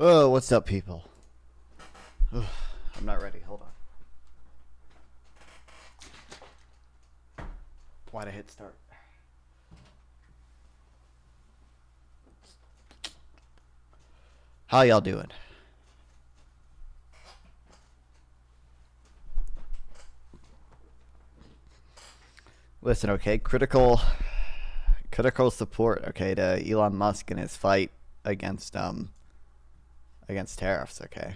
Oh, what's up, people? Ugh, I'm not ready. Hold on. Why'd I hit start? How y'all doing? Listen, okay, critical support, okay, to Elon Musk in his fight against tariffs, okay.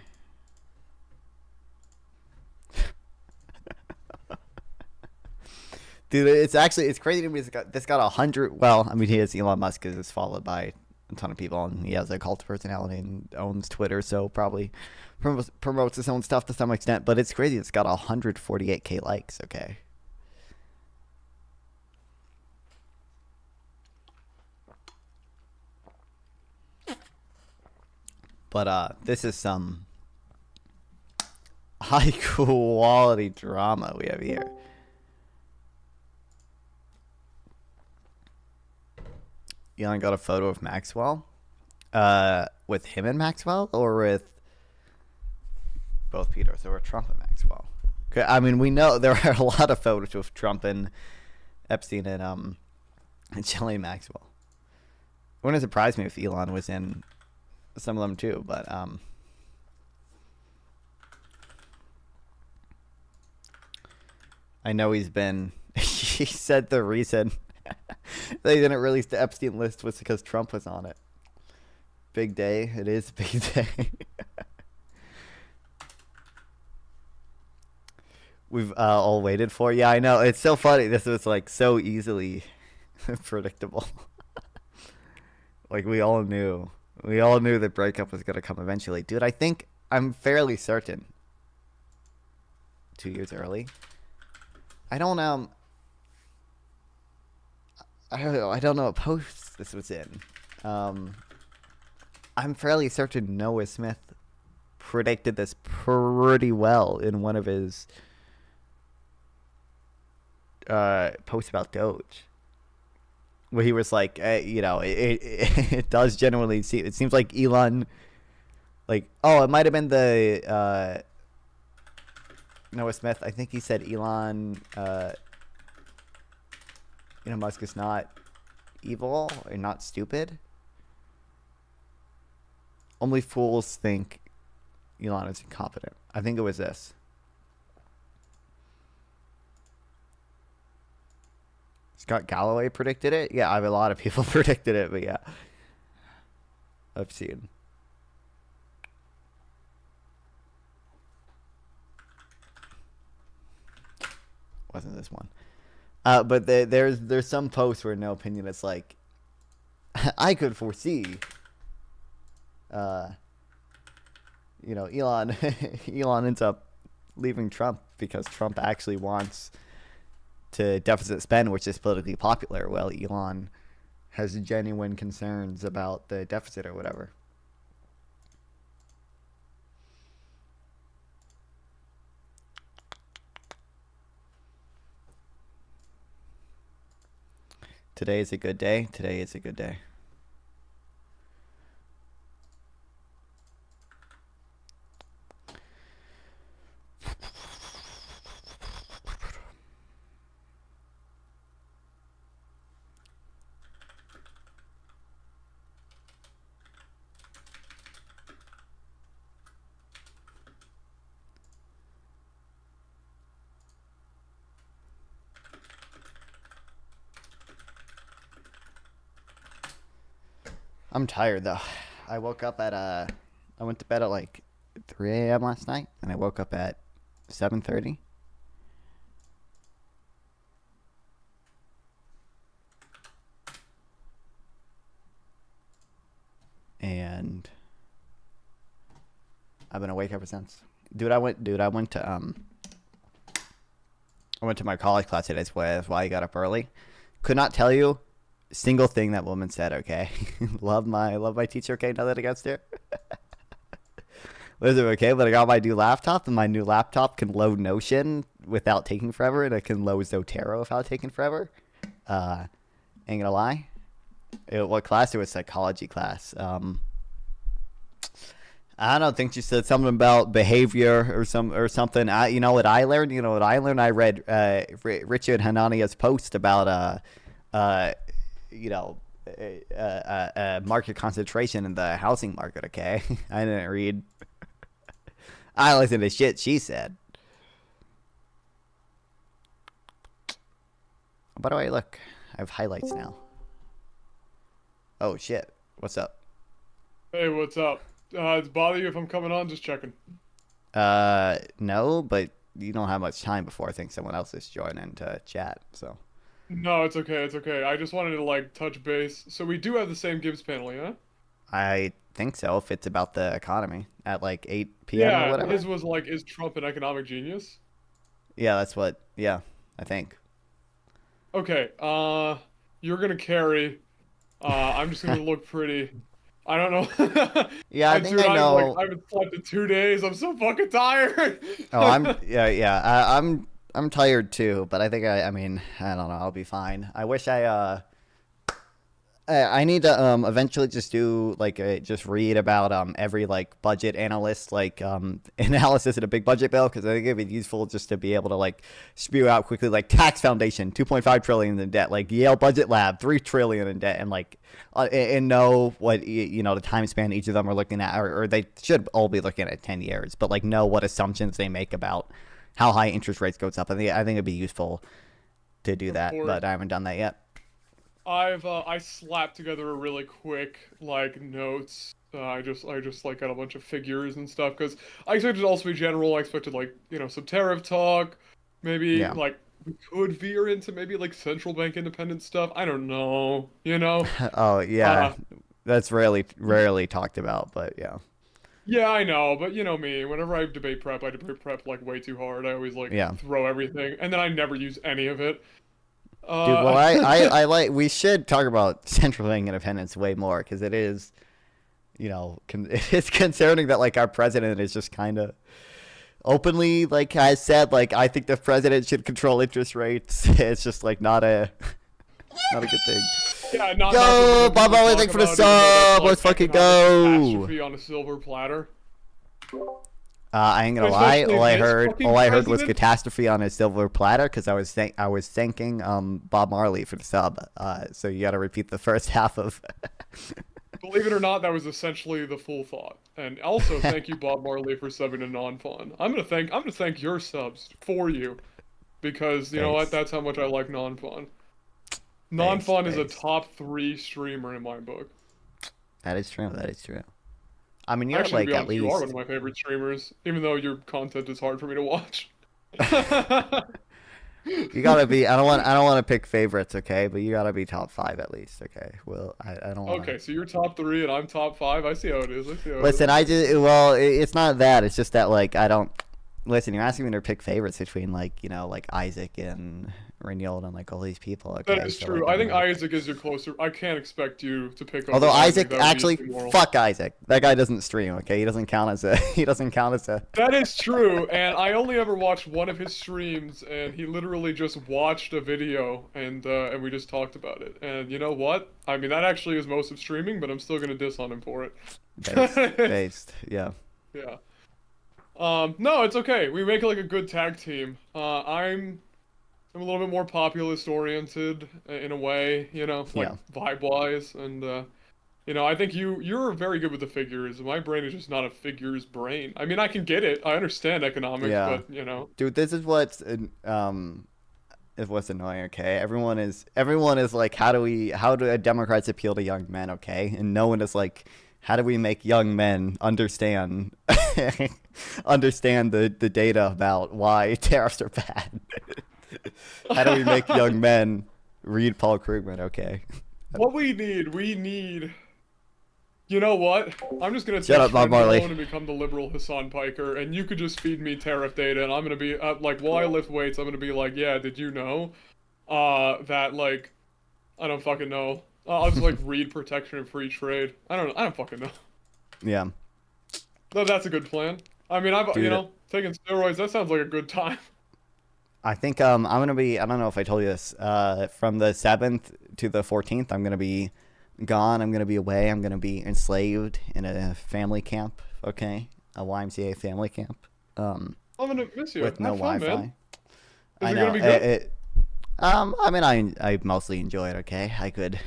Dude, it's crazy to me. This got 100. Well, I mean, he is Elon Musk is followed by a ton of people, and he has a cult of personality and owns Twitter, so probably promotes his own stuff to some extent. But it's crazy. It's got 148K likes. Okay. But this is some high quality drama we have here. Elon got a photo of Maxwell, with him and Maxwell, or with both Peters, or Trump and Maxwell. Okay, I mean, we know there are a lot of photos with Trump and Epstein and Ghislaine Maxwell. It wouldn't surprise me if Elon was in some of them too, but I know he's been. He said the reason they didn't release the Epstein list was because Trump was on it. Big day. It is a big day. We've all waited for. Yeah, I know. It's so funny. This was like so easily predictable. Like we all knew. We all knew the breakup was going to come eventually. Dude, I'm fairly certain 2 years early. I don't know what post this was in. I'm fairly certain Noah Smith predicted this pretty well in one of his posts about Doge, where he was like, it does genuinely see. It seems like Elon, like, it might have been the Noah Smith. I think he said Elon. Musk is not evil or not stupid. Only fools think Elon is incompetent. I think it was this. Scott Galloway predicted it. Yeah, I have a lot of people predicted it, but yeah, I've seen. Wasn't this one? But there's some posts where no opinion. It's like I could foresee. Elon Elon ends up leaving Trump because Trump actually wants to deficit spend, which is politically popular. Well, Elon has genuine concerns about the deficit or whatever. Today is a good day. Today is a good day. I'm tired though. I woke up at I went to bed at like 3 a.m. last night, and I woke up at 7:30. And I've been awake ever since. I went to my college class today. That's why I got up early. Could not tell you single thing that woman said. Okay. love my teacher. Okay, nothing against her. Was it okay? But I got my new laptop, and my new laptop can load Notion without taking forever, and it can load Zotero without taking forever. Ain't gonna lie. What class? It was psychology class. I don't think you said something about behavior or something. You know what I learned? I read Richard Hanania's post about you know market concentration in the housing market. Okay, I didn't read. I listened to shit she said. By the way, look, I have highlights now. Oh shit! What's up? Hey, what's up? Does it bother you if I'm coming on? Just checking. No, but you don't have much time before I think someone else is joining to chat. So No, it's okay, it's okay. I just wanted to, like, touch base. So we do have the same Gibbs panel, yeah? I think so. If it's about the economy at like 8 p.m. or Yeah, whatever. his was like, is Trump an economic genius? Yeah, that's what. Yeah, I think. Okay, you're gonna carry. I'm just gonna look pretty. I don't know. Yeah, I think Dude, I know. I haven't slept in 2 days. I'm so fucking tired. Oh, I'm tired too, but I think I mean, I don't know. I'll be fine. I wish I need to eventually just do like just read about every like budget analyst like analysis in a big budget bill, because I think it'd be useful just to be able to like spew out quickly like tax foundation 2.5 trillion in debt, like Yale budget lab 3 trillion in debt, and like and know what the time span each of them are looking at, or they should all be looking at 10 years, but like know what assumptions they make about how high interest rates goes up. I think it'd be useful to do that, but I haven't done that yet. I slapped together a really quick like notes. I just like got a bunch of figures and stuff because I expected it to also be general. I expected like some tariff talk, maybe Yeah. like we could veer into maybe like central bank independence stuff. I don't know, you know. Oh yeah, Uh, that's rarely talked about, but yeah. yeah, I know, but you know me. Whenever I debate prep, I debate prep like way too hard. I always like Yeah. throw everything, and then I never use any of it. Dude, well, Uh, I like, we should talk about central bank independence way more, because it is, it's concerning that like our president is just kind of openly like has said like I think the president should control interest rates. It's just like not a good thing. yeah, not Yo, something Bob, people thank talk for the about, even though that's, sub. like, Let's fucking economic go. catastrophe on a silver platter. I ain't gonna lie. Especially this All fucking I heard was president. catastrophe on a silver platter, because I was thanking Bob Marley for the sub. So you got to repeat the first half of. Believe it or not, that was essentially the full thought. And also, thank you, Bob Marley, for subbing to non-fun. I'm gonna thank your subs for you, because you know what? Thanks. That's how much I like non-fun. Thanks, Non-fun is a thanks. top 3 streamer in my book. That is true. That is true. I mean, you're Actually, to like be at honest, you are one least. of my favorite streamers, even though your content is hard for me to watch. You gotta be. I don't want to pick favorites, okay? But you gotta be top 5 at least, okay? Well, I don't want to. Okay, so you're top 3 and I'm top 5. I see how it is. I see how it is. Listen, I just well, it's not that. It's just that like I don't. Listen, you're asking me to pick favorites between like like Isaac and Reynold and like all these people. Okay, That is so true. like I I'm think like. Isaac is your closer. I can't expect you to pick Although over Isaac That would be actually, immoral. fuck Isaac. That guy doesn't stream. Okay, he doesn't count as a. He doesn't count as a. That is true, and I only ever watched one of his streams, and he literally just watched a video, and we just talked about it. And you know what? I mean, that actually is most of streaming, but I'm still gonna diss on him for it. Based. Yeah. Yeah. No, it's okay. We make like a good tag team. I'm a little bit more populist oriented in a way, like Yeah. vibe wise, and I think you're very good with the figures. My brain is just not a figures brain. I mean, I can get it. I understand economics, Yeah. but. Dude, this is what's annoying. Okay, everyone is like, how do Democrats appeal to young men? Okay, and no one is like, how do we make young men understand the data about why tariffs are bad? How do we make young men read Paul Krugman? Okay. What we need. You know what? I'm just gonna Shut take up, Bob Trent Marley. Malone and become the liberal Hassan Piker, and you could just feed me tariff data, and I'm gonna be like, while I lift weights, I'm gonna be like, yeah, did you know, that like, I don't fucking know. I'll just like read protection and free trade. I don't fucking know. Yeah. That's a good plan. I mean, Dude. taking steroids. That sounds like a good time. I think I'm gonna be. I don't know if I told you this. From the 7th to the 14th, I'm gonna be gone. I'm gonna be away. I'm gonna be enslaved in a family camp Okay, a YMCA family camp. I'm gonna miss you. With no Have fun, Wi-Fi. man. Is I it know gonna be good? I mean, I mostly enjoy it. Okay, I could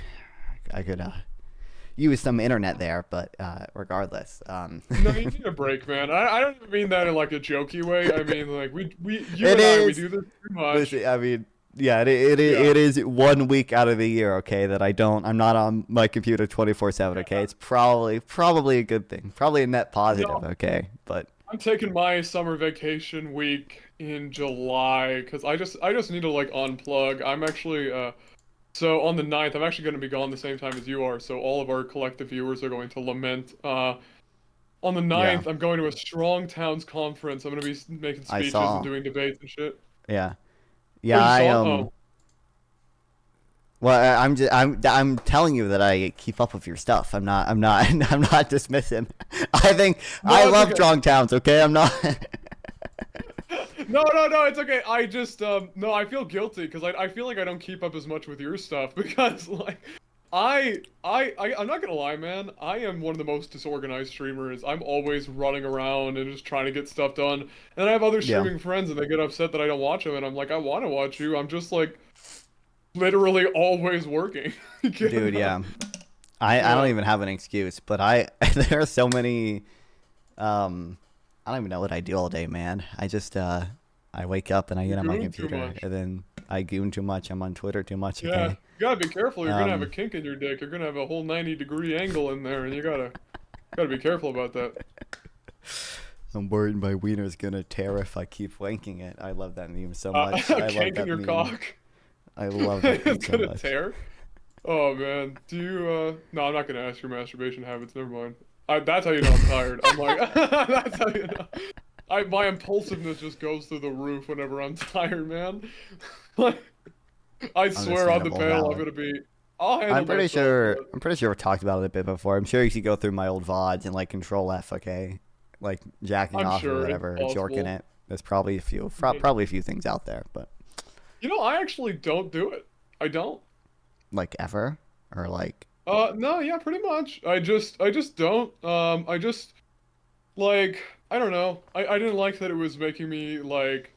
use some internet there, but regardless, No, you need a break, man. I don't even mean that in like a jokey way. I mean like you it and I, we is. do this too much. Listen, I mean, yeah, Yeah. it is 1 week out of the year. Okay, that I'm not on my computer 24/7. Okay, Yeah. it's probably a good thing, probably a net positive. No, Okay, but I'm taking my summer vacation week in July because I just need to like unplug. I'm actually so on the 9th, I'm actually going to be gone the same time as you are. So all of our collective viewers are going to lament. On the yeah, 9th, I'm going to a Strong Towns conference. I'm going to be making I speeches and saw. doing debates and shit. Yeah, Oh, yeah, you saw it? Oh. Well, I'm telling you that I keep up with your stuff. I'm not I'm not dismissing. I think I No, it's love okay. strong towns. Okay, I'm not. No, no, no, it's okay. I just no, I feel guilty because I feel like I don't keep up as much with your stuff because like I'm not gonna lie, man. I am one of the most disorganized streamers. I'm always running around and just trying to get stuff done. And I have other Yeah, streaming friends and they get upset that I don't watch them and I'm like, I want to watch you. I'm just like literally always working. You dude. know? Yeah, I don't Yeah. even have an excuse, but there are so many. I don't even know what I do all day, man. I wake up and I You get on my goon too computer much. and then I goon too much. I'm on Twitter too much. Yeah. Okay. You gotta be careful. You're gonna have a Um, kink in your dick. You're gonna have a whole 90-degree angle in there and you gotta be careful about that. I'm worried my wiener's gonna tear if I keep wanking it. I love that meme so much. A I love kink in that your meme. cock. I love that meme It's so gonna much. tear. Oh man, do you no, I'm not gonna ask your masturbation habits, never mind. That's how you know I'm tired. I'm like that's how you know. My impulsiveness just goes through the roof whenever I'm tired, man. Like I swear on the Understandable, panel I'm valid. gonna be I'll handle I'm pretty myself, sure. but I'm pretty sure we talked about it a bit before. I'm sure you could go through my old VODs and like Control F, okay, like jacking I'm off or sure it's whatever, jorking possible. it. There's probably a few, Yeah. probably a few things out there, but You know, I actually don't do it. I don't. like ever or like No, yeah, pretty much. I just don't. I just like I don't know. I didn't like that it was making me like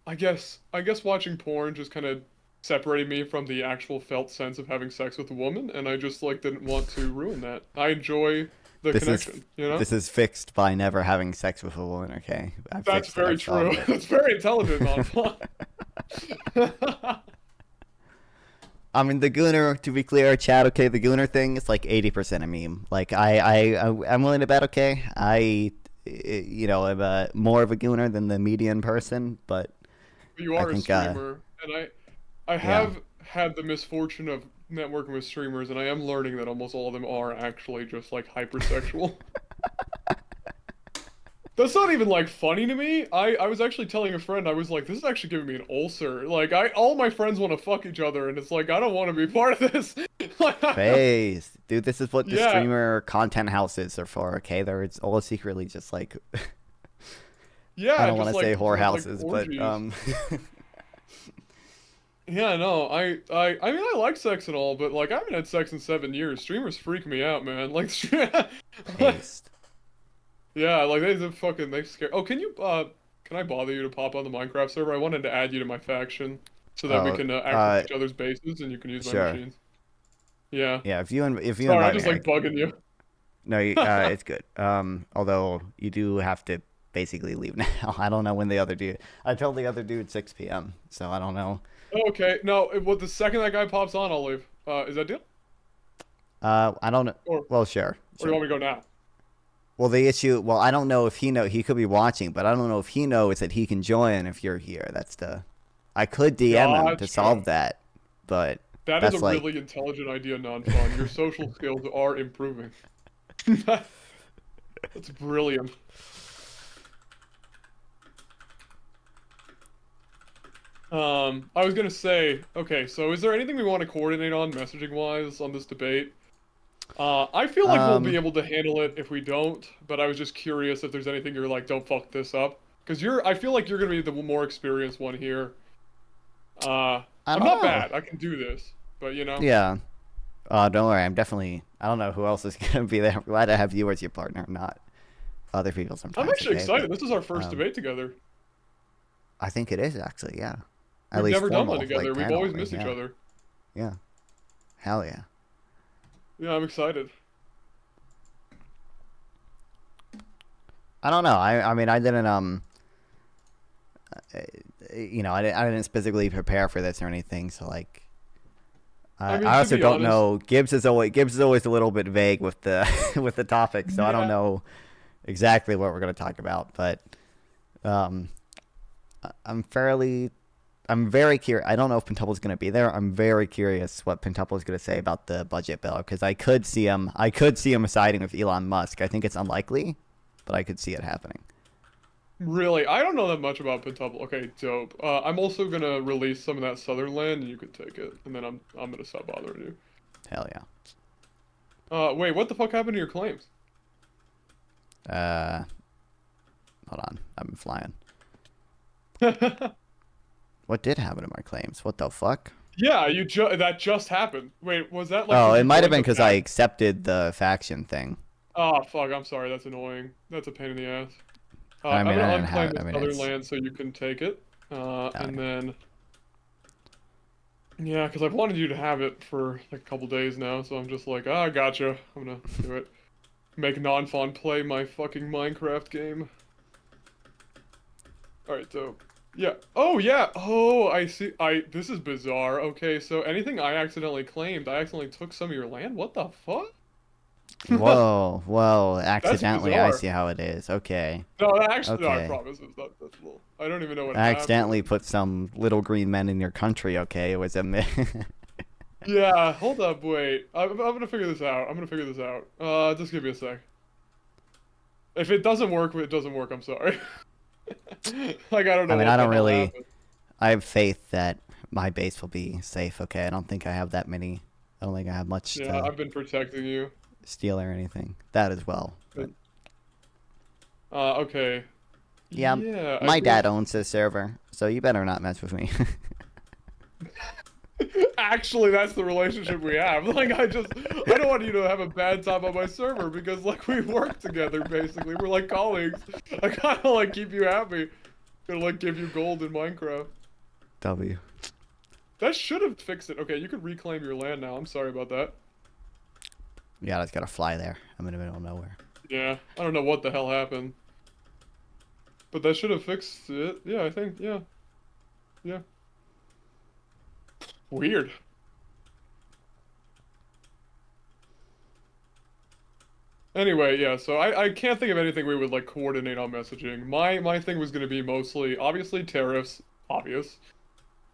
I guess watching porn just kind of separated me from the actual felt sense of having sex with a woman, and I just like didn't want to ruin that. I enjoy the this is connection, you know? this is fixed by never having sex with a woman. Okay, I That's fixed it. very I've true. solved it. That's very intelligent, non I mean, the Gooner, to be clear, Chad, okay, the Gooner thing is like 80% a meme. Like, I'm willing to bet, okay, you know, I'm more of a Gooner than the median person, but You I are a think, streamer, and I yeah, have had the misfortune of networking with streamers, and I am learning that almost all of them are actually just like hypersexual. That's not even like funny to me. I was actually telling a friend, I was like, this is actually giving me an ulcer. Like all my friends want to fuck each other, and it's like I don't want to be part of this. Like, I don't- phase. Dude, this is what the yeah, streamer content houses are for, okay? It's all secretly just like, I yeah, don't want just to say whore like houses, but, orgies. Yeah, no, I mean I like sex and all, but like I haven't had sex in 7 years. Streamers freak me out, man. Like, like based. yeah, like they scare. Oh, can I bother you to pop on the Minecraft server? I wanted to add you to my faction so that we Oh, can access each other's bases and you can use my sure. machines. Yeah. Yeah, if you Sorry, I'm invite me, just like bugging you. no, it's good. Although you do have to basically leave now. I don't know when the other dude. I told the other dude 6 p.m. So I don't know. Okay, no, well, the second that guy pops on, I'll leave. Is that deal? I don't know. Or Well, sure, or you sure. want me to go now? Well, the issue. Well, I don't know if he could be watching, but I don't know if he knows that he can join if you're here. That's the. I could DM him to Gotcha. solve that, but That is a that's like. really intelligent idea, non-fun. Your social skills are improving. That's brilliant. I was gonna say, okay, so is there anything we want to coordinate on messaging-wise on this debate? I feel like we'll be Um, able to handle it if we don't, but I was just curious if there's anything you're like, don't fuck this up. Because I feel like you're gonna be the more experienced one here. I I'm don't not know. bad. I can do this, but you know. Yeah. Don't worry. I'm definitely. I don't know who else is gonna be there. I'm glad to have you as your partner. I'm not. other people I'm sometimes. actually Okay, but excited. This is our first um, debate together. I think it is actually. Yeah, at We've least never done one formal, like together. We've panel. always missed each Yeah, other. yeah. Hell yeah. Yeah, I'm excited. I don't know. I mean I didn't uh, I didn't specifically prepare for this or anything. So like I mean, I to also be don't honest, know. Gibbs is always a little bit vague with the with the topic, so I don't yeah. know exactly what we're going to talk about. But um, I'm fairly I'm very curious. I don't know if Pentuple's going to be there. I'm very curious what Pentuple's going to say about the budget bill because I could see him siding with Elon Musk. I think it's unlikely, but I could see it happening. Really, I don't know that much about Pentuple. Okay, dope. I'm also gonna release some of that southern land, and you could take it, and then I'm gonna stop bothering you. Hell yeah. Wait, what the fuck happened to your claims? Uh, hold on. I've been flying. What did happen to my claims? What the fuck? Yeah, that just happened. Wait, was that like Oh, 'cause it you might have joined been the because I fact? accepted the faction thing. Oh fuck, I'm sorry. That's annoying. That's a pain in the ass. I I'm mean, I gonna didn't have. unclaim I the mean, southern it's. land so you can take it. Oh, And yeah. then yeah, because I've wanted you to have it for like a couple days now, so I'm just like, ah, gotcha. I'm gonna do it. Make non-fawn play my fucking Minecraft game. Alright, dope. Yeah. Oh, yeah. Oh, I see. This is bizarre. Okay, so anything I accidentally claimed, I accidentally took some of your land? What the fuck? Whoa, whoa! That's Accidentally, I bizarre. see how it is. Okay, No, that actually, no, I okay. promise it's not that little. I don't even know what I accidentally happened. put some little green men in your country. Okay, it was a. Yeah, hold up, wait. I'm gonna figure this out. I'm gonna figure this out. Just give me a sec. If it doesn't work, it doesn't work. I'm sorry. Like, I don't I know mean, what I the don't hell really. happened. I have faith that my base will be safe. Okay, I don't think I have that many. I don't think I have much Yeah, to I've been protecting you. steal or anything. That as well, but. Okay. Yeah, Yeah, I my dad think. owns this server, so you better not mess with me. Actually, that's the relationship we have. Like, I don't want you to have a bad time on my server because, like, we work together, basically. We're like colleagues. I gotta, like, keep you happy. Gonna, like, give you gold in Minecraft. W. That should have fixed it. Okay, you can reclaim your land now. I'm sorry about that. Yeah, I just gotta fly there. I'm in the middle of nowhere. Yeah, I don't know what the hell happened. But that should have fixed it. Yeah, I think, yeah. Yeah. Weird. Anyway, yeah, so I can't think of anything we would like coordinate on messaging. My thing was gonna be mostly obviously tariffs, obvious.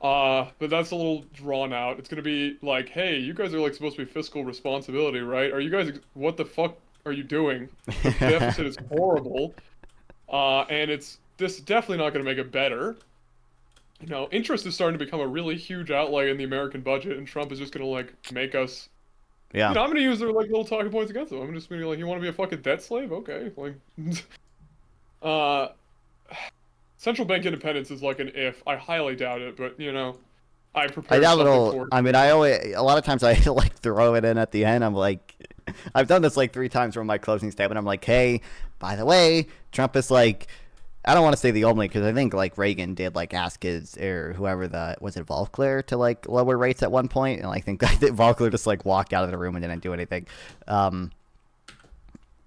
But that's a little drawn out. It's gonna be like, hey, you guys are like supposed to be fiscal responsibility, right? Are you guys what the fuck are you doing? The deficit is horrible. And it's this definitely not gonna make it better. You know, interest is starting to become a really huge outlay in the American budget, and Trump is just gonna like make us Yeah. I'm gonna use their like little talking points against them. I'm just gonna be like, you want to be a fucking debt slave? Okay, like, uh, central bank independence is like an if. I highly doubt it, but you know, I I prepared doubt something it'll. for it. I mean, I always. A lot of times I like throw it in at the end. I'm like, I've done this like 3 times from my closing statement. I'm like, hey, by the way, Trump is like. I don't want to say the only because I think like Reagan did like ask his or whoever the was it Volcker to like lower rates at one point, and I think Volcker just like walked out of the room and didn't do anything. Um,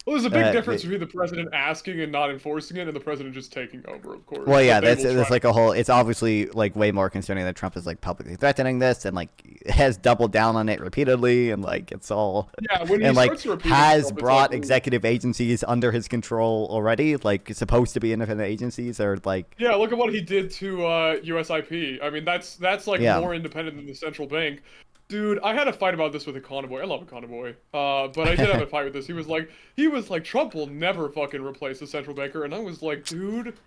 Well, there's a big difference but, between the president asking and not enforcing it, and the president just taking over, of course. well, yeah, But they will try that's to. like a whole. It's obviously like way more concerning that Trump is like publicly threatening this and like has doubled down on it repeatedly and like it's all Yeah, when he and like starts to repeat has himself, it's like, brought executive agencies under his control already, like supposed to be independent agencies or like yeah, look at what he did to USIP. I mean, that's like yeah. more independent than the central bank. Dude, I had a fight about this with Econoboy. I love Econoboy. But I did have a fight with this. He was like, Trump will never fucking replace the central banker, and I was like, dude,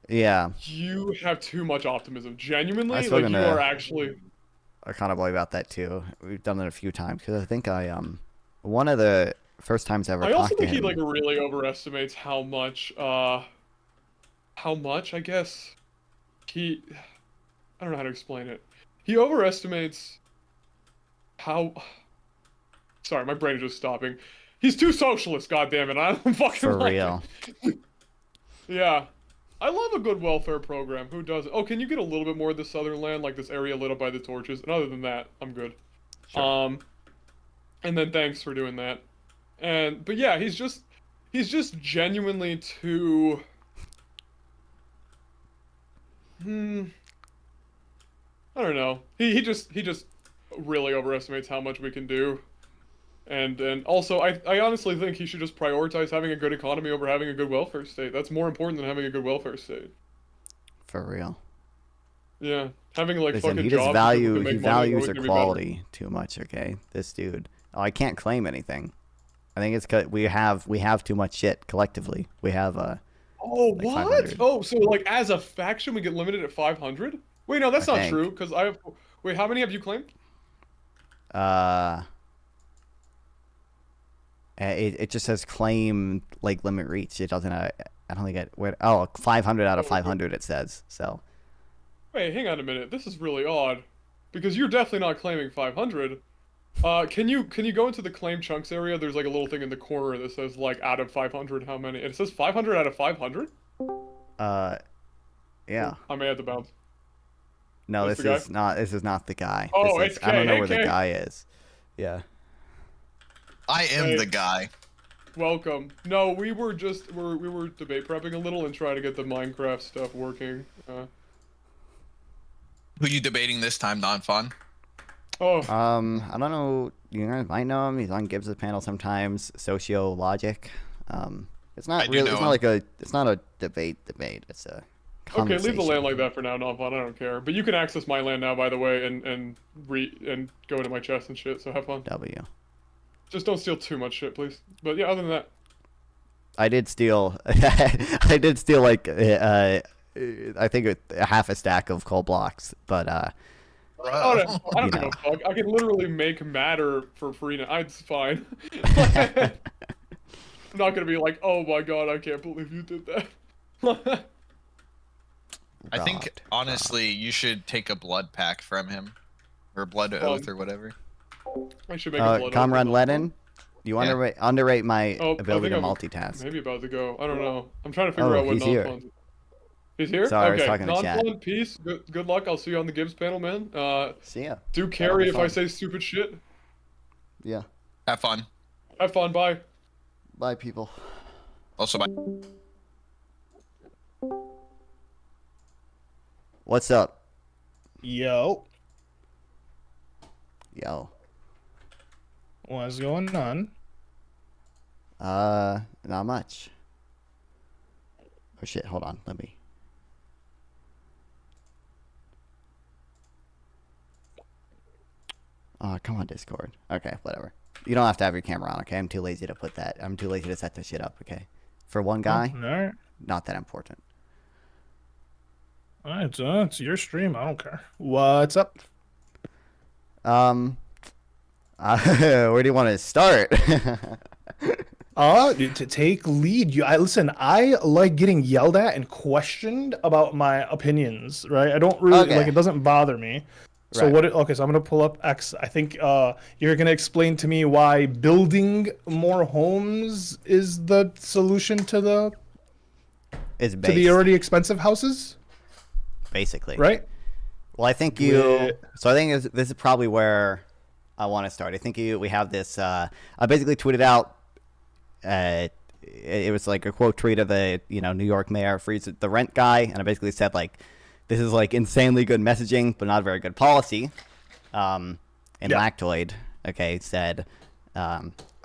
Yeah. you have too much optimism. I've Genuinely, like spoken you are to actually. Econoboy about that too. We've done it a few times because I think I one of the first times I ever I also talked to think he like him. really overestimates how much I guess he. I don't know how to explain it. He overestimates how. Sorry, my brain is just stopping. He's too socialist, goddammit. I don't fucking For like real. it. Yeah. I love a good welfare program. Who doesn't? Oh, can you get a little bit more of the southern land, like this area lit up by the torches? And other than that, I'm good. Sure. And then thanks for doing that. But yeah, he's just genuinely too. I don't know. He just really overestimates how much we can do. And also, I honestly think he should just prioritize having a good economy over having a good welfare state. That's more important than having a good welfare state. For real. Yeah, having like Listen, fucking he just jobs that people can he make money is values always gonna be equality too much. Okay, this dude. Oh, I can't claim anything. I think it's because we have too much shit collectively. We have Oh, like what? 500. Oh, so like as a faction, we get limited at 500? Wait, no, that's I not think. true. Because I have. Wait, how many have you claimed? It just says claim like limit reach. It doesn't. I don't think it. Where? Oh, 500 out of Oh, 500. It says so. Wait, hang on a minute. This is really odd, because you're definitely not claiming 500. Can you go into the claim chunks area? There's like a little thing in the corner that says like out of 500, how many? It says 500 out of 500. Yeah. I may have to bounce. No, That's this the guy? is not. This is not the guy. Oh, This is, it's I don't know K. where the Hey, K. guy is. Yeah. I am Hey. the guy. Welcome. No, we were debate prepping a little and trying to get the Minecraft stuff working. Who you debating this time, non-fun? Oh, I don't know. You guys might know him. He's on Gibbs' panel sometimes. Sociologic. It's not I do really. know It's not him. like a. It's not a debate. It's a. okay. Leave the land conversation. like that for now, not fun. I don't care. But you can access my land now, by the way, and go into my chest and shit. So have fun. W. Just don't steal too much shit, please. But yeah, other than that, I did steal. I did steal like. I think a half a stack of coal blocks, but I don't You give know. a fuck. I can literally make matter for free now. It's fine. I'm not gonna be like, oh my god, I can't believe you did that. I think robbed. honestly, you should take a blood pack from him, or blood oath, or whatever. I should make a blood Comrade oath. Lennon, you Yeah. underrate my Oh, I ability to think I'm multitask. Maybe about to go. I don't know. I'm trying to figure Oh, out what he's here. non-fun. He's here? Sorry, I was okay. talking to chat. Non-fun, peace. Good luck. I'll see you on the Gibbs panel, man. See ya. Do That'll carry be if I fun. say stupid shit. Yeah. Have fun. Have fun. Bye. Bye, people. Also, bye. What's up? Yo, Yo. what's going on? Not much. Oh shit, hold on. Let me. Come on, Discord. Okay, whatever. You don't have to have your camera on, okay? I'm too lazy to put that. I'm too lazy to set this shit up, okay? For one guy, All right, not that important. it's your stream. I don't care. What's up? Where do you want to start? To take lead. I listen. I like getting yelled at and questioned about my opinions. Right? I don't really Okay. like. It doesn't bother me. So Right. okay, so I'm gonna pull up X. I think you're gonna explain to me why building more homes is the solution to the It's to base, the already expensive houses, basically. right? Well, I think So I think this is probably where I want to start. I think we have this. I basically tweeted out. It was like a quote tweet of the New York mayor frees the rent guy, and I basically said like, this is like insanely good messaging, but not very good policy. And Lactoid, said,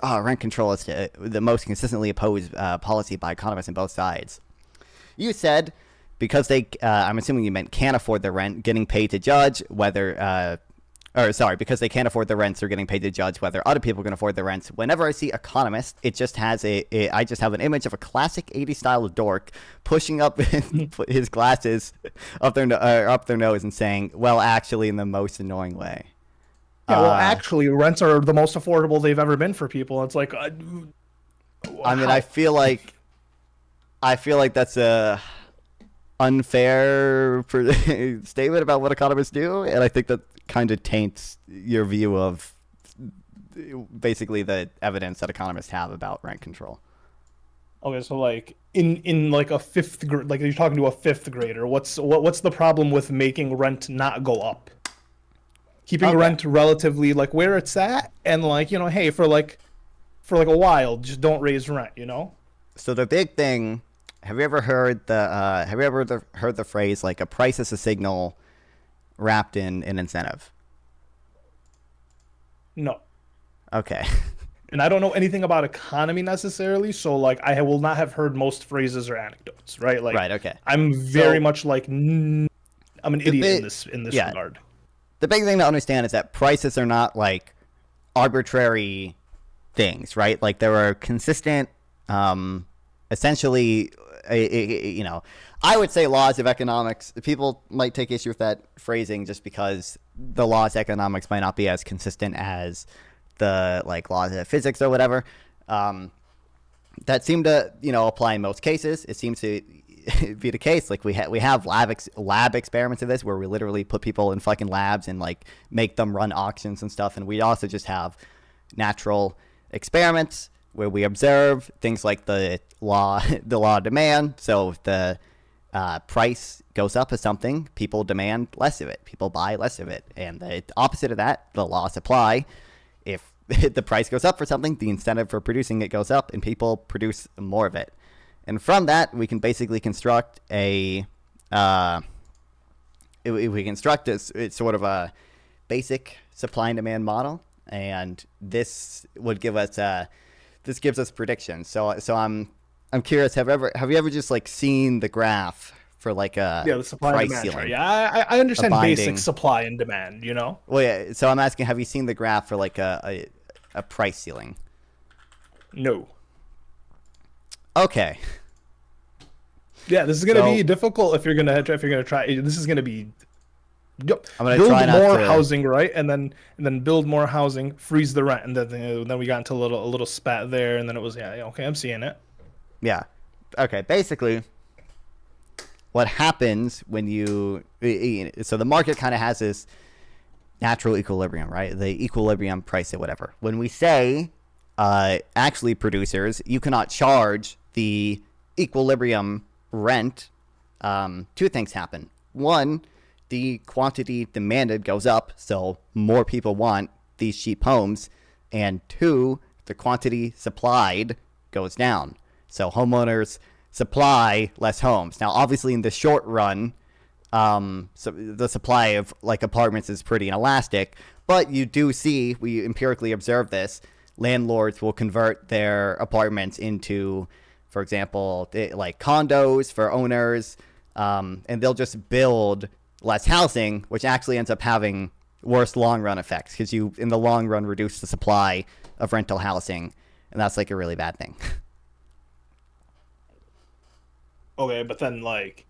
rent control is the most consistently opposed policy by economists on both sides. You said because they, I'm assuming you meant can't afford the rent, getting paid to judge whether, because they can't afford the rents, they're getting paid to judge whether other people can afford the rents. Whenever I see economists, it just has I just have an image of a classic 80s style dork pushing up his glasses up their nose and saying, well, actually, in the most annoying way. Yeah, well, actually, rents are the most affordable they've ever been for people. It's like, I mean, I feel like that's a unfair statement about what economists do, and I think that kind of taints your view of basically the evidence that economists have about rent control. Okay, so like in like a fifth grade, like you're talking to a fifth grader, what's the problem with making rent not go up? Keeping rent relatively like where it's at, and like, you know, hey, for like a while, just don't raise rent, you know? So the big thing, have you ever heard the phrase like a price is a signal wrapped in an incentive? No. Okay. And I don't know anything about economy necessarily, so like I will not have heard most phrases or anecdotes, right? Like, Right, okay. I'm very much like I'm an idiot in this regard. The big thing to understand is that prices are not like arbitrary things, right? Like there are consistent, essentially, you know, I would say laws of economics. People might take issue with that phrasing just because the laws of economics might not be as consistent as the like laws of physics or whatever. That seem to, you know, apply in most cases. It seems to be the case. Like we have lab experiments of this where we literally put people in fucking labs and like make them run auctions and stuff. And we also just have natural experiments where we observe things like the law of demand. So if the price goes up of something, people demand less of it. People buy less of it. And the opposite of that, the law of supply. If the price goes up for something, the incentive for producing it goes up and people produce more of it. And from that, we can basically construct it's sort of a basic supply and demand model. And this would give us this gives us predictions. So I'm curious. Have you ever just like seen the graph for like the supply price and demand ceiling? chart. Yeah, I understand binding. basic supply and demand. You know. Well, yeah. So I'm asking, have you seen the graph for like a price ceiling? No. Okay. Yeah, this is gonna be difficult if you're gonna try. This is gonna be. Yep. I'm gonna build try not more to... housing, right, and then build more housing, freeze the rent, and then we got into a little spat there, and then it was okay, I'm seeing it. Yeah. Okay. Basically, what happens when so the market kind of has this natural equilibrium, right? The equilibrium price or whatever. When we say, actually, producers, you cannot charge the equilibrium rent, two things happen. One, the quantity demanded goes up, so more people want these cheap homes. And two, the quantity supplied goes down. So homeowners supply less homes. Now, obviously, in the short run, so the supply of like apartments is pretty inelastic, but you do see, we empirically observe this, landlords will convert their apartments into, for example, like condos for owners, and they'll just build less housing, which actually ends up having worse long run effects because you, in the long run, reduce the supply of rental housing, and that's like a really bad thing. Okay, but then like,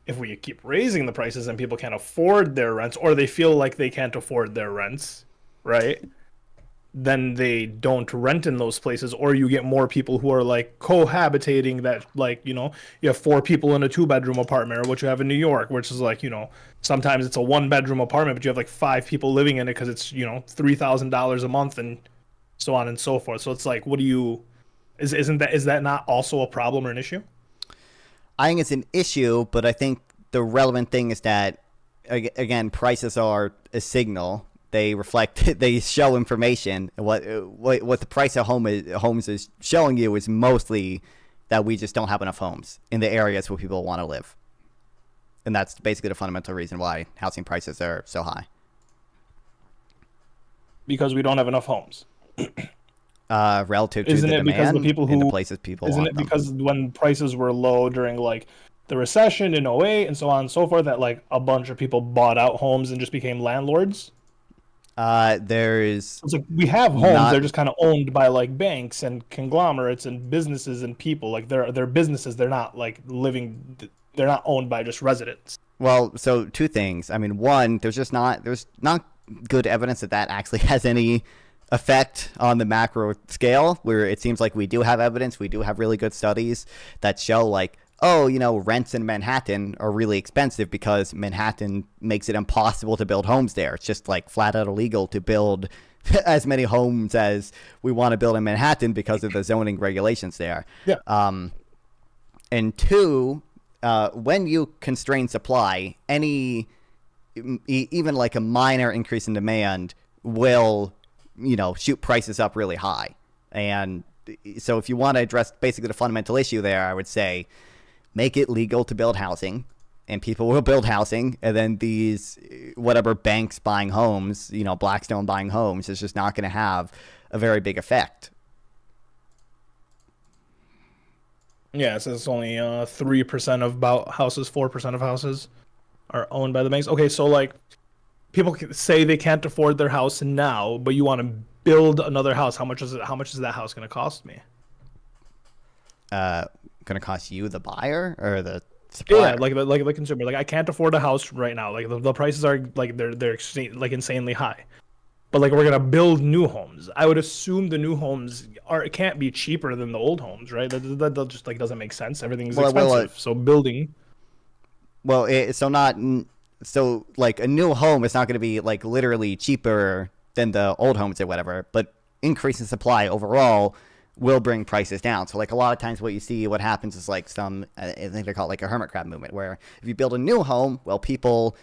if we keep raising the prices and people can't afford their rents, or they feel like they can't afford their rents, right? Then they don't rent in those places, or you get more people who are like cohabitating that, like, you know, you have 4 people in a 2-bedroom apartment, or what you have in New York, which is like, you know, sometimes it's a 1-bedroom apartment, but you have like 5 people living in it because it's, you know, $3,000 a month and so on and so forth. So it's like, what do you, is that not also a problem or an issue? I think it's an issue, but I think the relevant thing is that, again, prices are a signal. They reflect, they show information. What the price of homes is showing you is mostly that we just don't have enough homes in the areas where people want to live. And that's basically the fundamental reason why housing prices are so high. Because we don't have enough homes. Relative to isn't the it because demand the people in the who places people isn't want it them. because when prices were low during like the recession in '08 and so on and so forth, that like a bunch of people bought out homes and just became landlords? There's It's like we have homes, they're just kind of owned by like banks and conglomerates and businesses and people. Like they're businesses, they're not like they're not owned by just residents. Well, so 2 things. I mean, one, there's not good evidence that actually has any effect on the macro scale, where it seems like we do have evidence, we do have really good studies that show like, oh, you know, rents in Manhattan are really expensive because Manhattan makes it impossible to build homes there. It's just like flat out illegal to build as many homes as we want to build in Manhattan because of the zoning regulations there. Yeah. And two, when you constrain supply, even like a minor increase in demand will, shoot prices up really high. And so if you want to address basically the fundamental issue there, I would say make it legal to build housing, and people will build housing. And then these, whatever banks buying homes, Blackstone buying homes is just not going to have a very big effect. Yeah, it says only 3% of houses, 4% of houses are owned by the banks. Okay, so like people say they can't afford their house now, but you want to build another house. How much is it? How much is that house going to cost me? Going to cost you, the buyer, or the supplier? Yeah, like the consumer. Like I can't afford a house right now. Like the prices are like they're like insanely high. But like we're gonna build new homes. I would assume the new homes can't be cheaper than the old homes, right? That just like doesn't make sense. Everything's expensive. So building. Well, so like a new home is not going to be like literally cheaper than the old homes or whatever, but increase in supply overall will bring prices down. So like a lot of times what happens is like I think they call it like a hermit crab movement, where if you build a new home, well, people,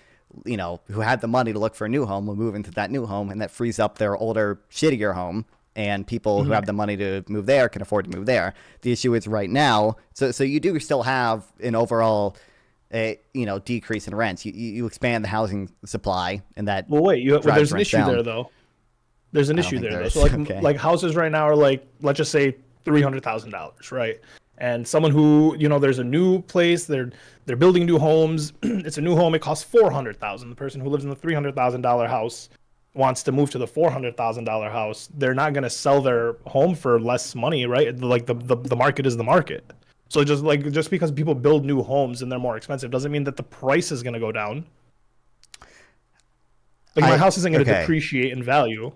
who had the money to look for a new home will move into that new home, and that frees up their older, shittier home. And people who have the money to move there can afford to move there. The issue is right now, so you do still have an overall decrease in rents. You expand the housing supply, and that. Well, wait. There's an issue there, though. There's an issue there, though. So, like houses right now are like, let's just say $300,000, right? And someone who, there's a new place, they're building new homes. It's a new home. It costs $400,000. The person who lives in the $300,000 house wants to move to the $400,000 house. They're not going to sell their home for less money, right? Like the market is the market. So just because people build new homes and they're more expensive doesn't mean that the price is going to go down. Like my house isn't going to depreciate in value.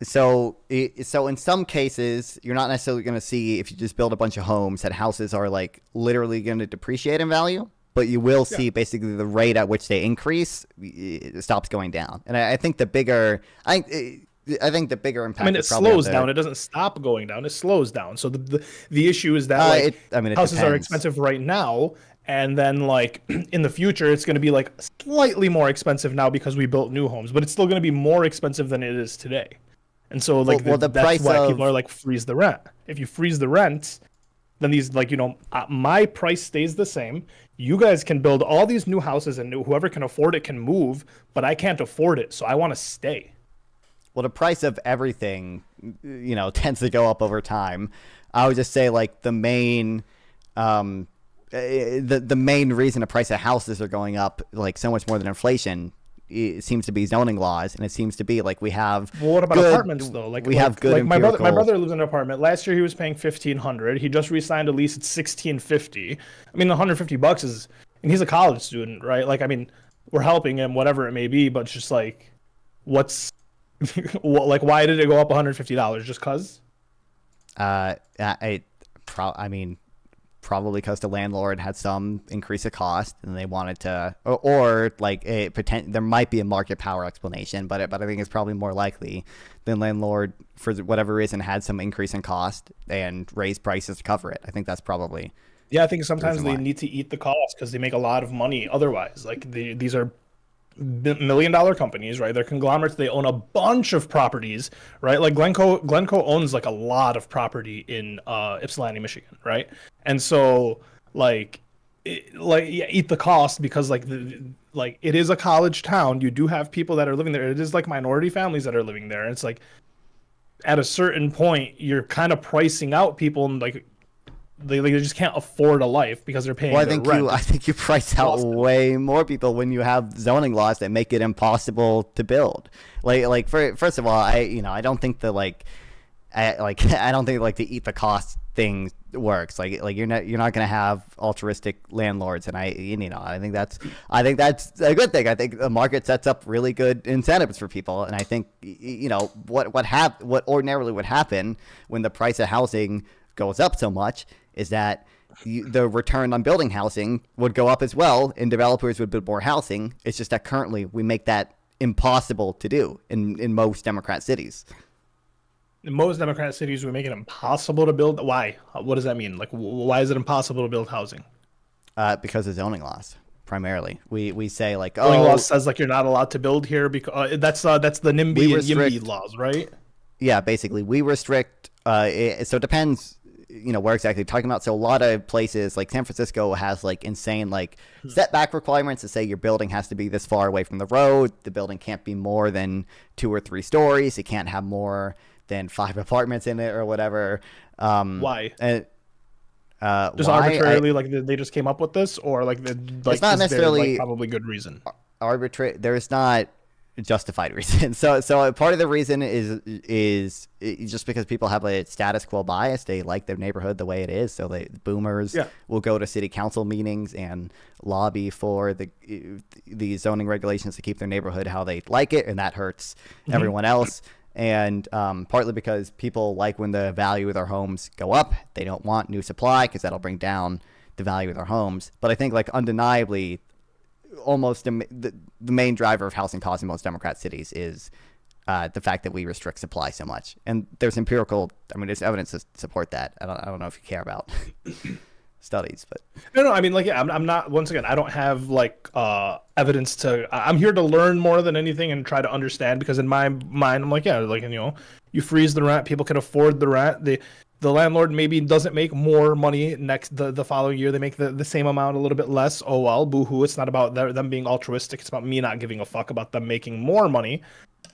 So in some cases, you're not necessarily going to see, if you just build a bunch of homes, that houses are like literally going to depreciate in value, but you will see basically the rate at which they increase, it stops going down. And I think the bigger, I think the bigger impact. I mean, it slows down. It doesn't stop going down. It slows down. So the issue is that houses are expensive right now, and then like in the future, it's going to be like slightly more expensive now because we built new homes, but it's still going to be more expensive than it is today. And so like that's why people are like freeze the rent. If you freeze the rent, then these my price stays the same. You guys can build all these new houses, and whoever can afford it can move, but I can't afford it, so I want to stay. Well, the price of everything, tends to go up over time. I would just say like the main reason the price of houses are going up like so much more than inflation, it seems to be zoning laws, and it seems to be like we have. Well, what about apartments though? Like we have good. Like my brother lives in an apartment. Last year he was paying $1,500. He just re-signed a lease at $1,650. I mean, $150 is, and he's a college student, right? Like, I mean, we're helping him, whatever it may be, but it's just like, what's like, why did it go up $150? Just cause? Probably because the landlord had some increase of cost, and they wanted to, or like there might be a market power explanation, but I think it's probably more likely the landlord, for whatever reason, had some increase in cost and raised prices to cover it. I think that's probably. Yeah, I think sometimes they need to eat the cost because they make a lot of money otherwise. Like these are $1 million companies, right? They're conglomerates. They own a bunch of properties, right? Like Glencoe owns like a lot of property in Ypsilanti, Michigan, right? And so eat the cost because it is a college town. You do have people that are living there. It is like minority families that are living there. And it's like at a certain point, you're kind of pricing out people, and like they just can't afford a life because they're paying. Well, I think you price out way more people when you have zoning laws that make it impossible to build. First of all, I don't think the I don't think the eat the cost thing works. You're not going to have altruistic landlords, and I think that's a good thing. I think the market sets up really good incentives for people, and I think what ordinarily would happen when the price of housing goes up so much is that the return on building housing would go up as well, and developers would build more housing. It's just that currently we make that impossible to do in most Democrat cities. In most Democrat cities, we make it impossible to build. Why? What does that mean? Like, why is it impossible to build housing? Because of zoning laws, primarily. We say like, Zoning law says like you're not allowed to build here because that's the NIMBY and YIMBY laws, right? Yeah, basically we restrict. So it depends, where exactly you're talking about. So a lot of places like San Francisco has like insane like setback requirements to say your building has to be this far away from the road. The building can't be more than 2 or 3 stories. It can't have more than 5 apartments in it or whatever. Why? And just why? arbitrarily, like they just came up with this, or like it's not necessarily like, probably good reason. Arbitrary. There's not justified reason. So part of the reason is just because people have a status quo bias. They like their neighborhood the way it is. So boomers will go to city council meetings and lobby for the zoning regulations to keep their neighborhood how they like it, and that hurts everyone else. And partly because people like when the value of their homes go up. They don't want new supply because that'll bring down the value of their homes. But I think like undeniably, almost the main driver of housing costs in most Democrat cities is the fact that we restrict supply so much. And there's there's evidence to support that. I don't know if you care about studies, but no, I mean, like, yeah, I'm not. Once again, I don't have like evidence to. I'm here to learn more than anything and try to understand, because in my mind, I'm like, yeah, like, you freeze the rent, people can afford the rent. The landlord maybe doesn't make more money the following year. They make the same amount, a little bit less. Oh well, boo-hoo. It's not about them being altruistic. It's about me not giving a fuck about them making more money.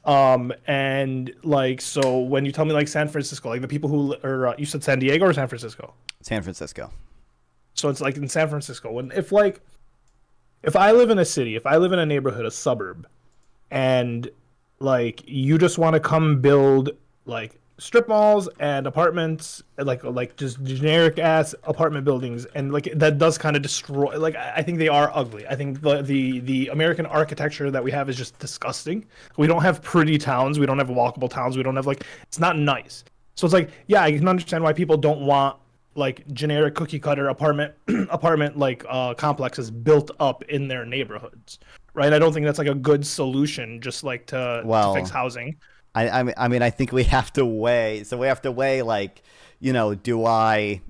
And like, so when you tell me like San Francisco, like the people who, or you said San Diego or San Francisco? San Francisco. So it's like in San Francisco, if I live in a city, if I live in a neighborhood, a suburb, and like you just want to come build like strip malls and apartments, like just generic ass apartment buildings, and like that does kind of destroy. Like, I think they are ugly. I think the American architecture that we have is just disgusting. We don't have pretty towns. We don't have walkable towns. We don't have it's not nice. So it's like, yeah, I can understand why people don't want like generic cookie cutter apartment like complexes built up in their neighborhoods, right? I don't think that's like a good solution, just like to fix housing. I mean, I think we have to weigh. So we have to weigh, like, do I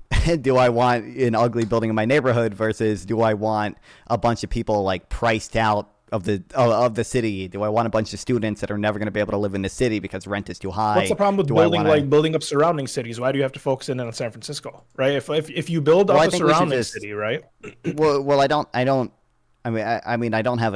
want an ugly building in my neighborhood versus do I want a bunch of people like priced out of the city? Do I want a bunch of students that are never going to be able to live in the city because rent is too high? What's the problem with building up surrounding cities? Why do you have to focus in on San Francisco, right? If you build up a surrounding city, right? Well, I don't have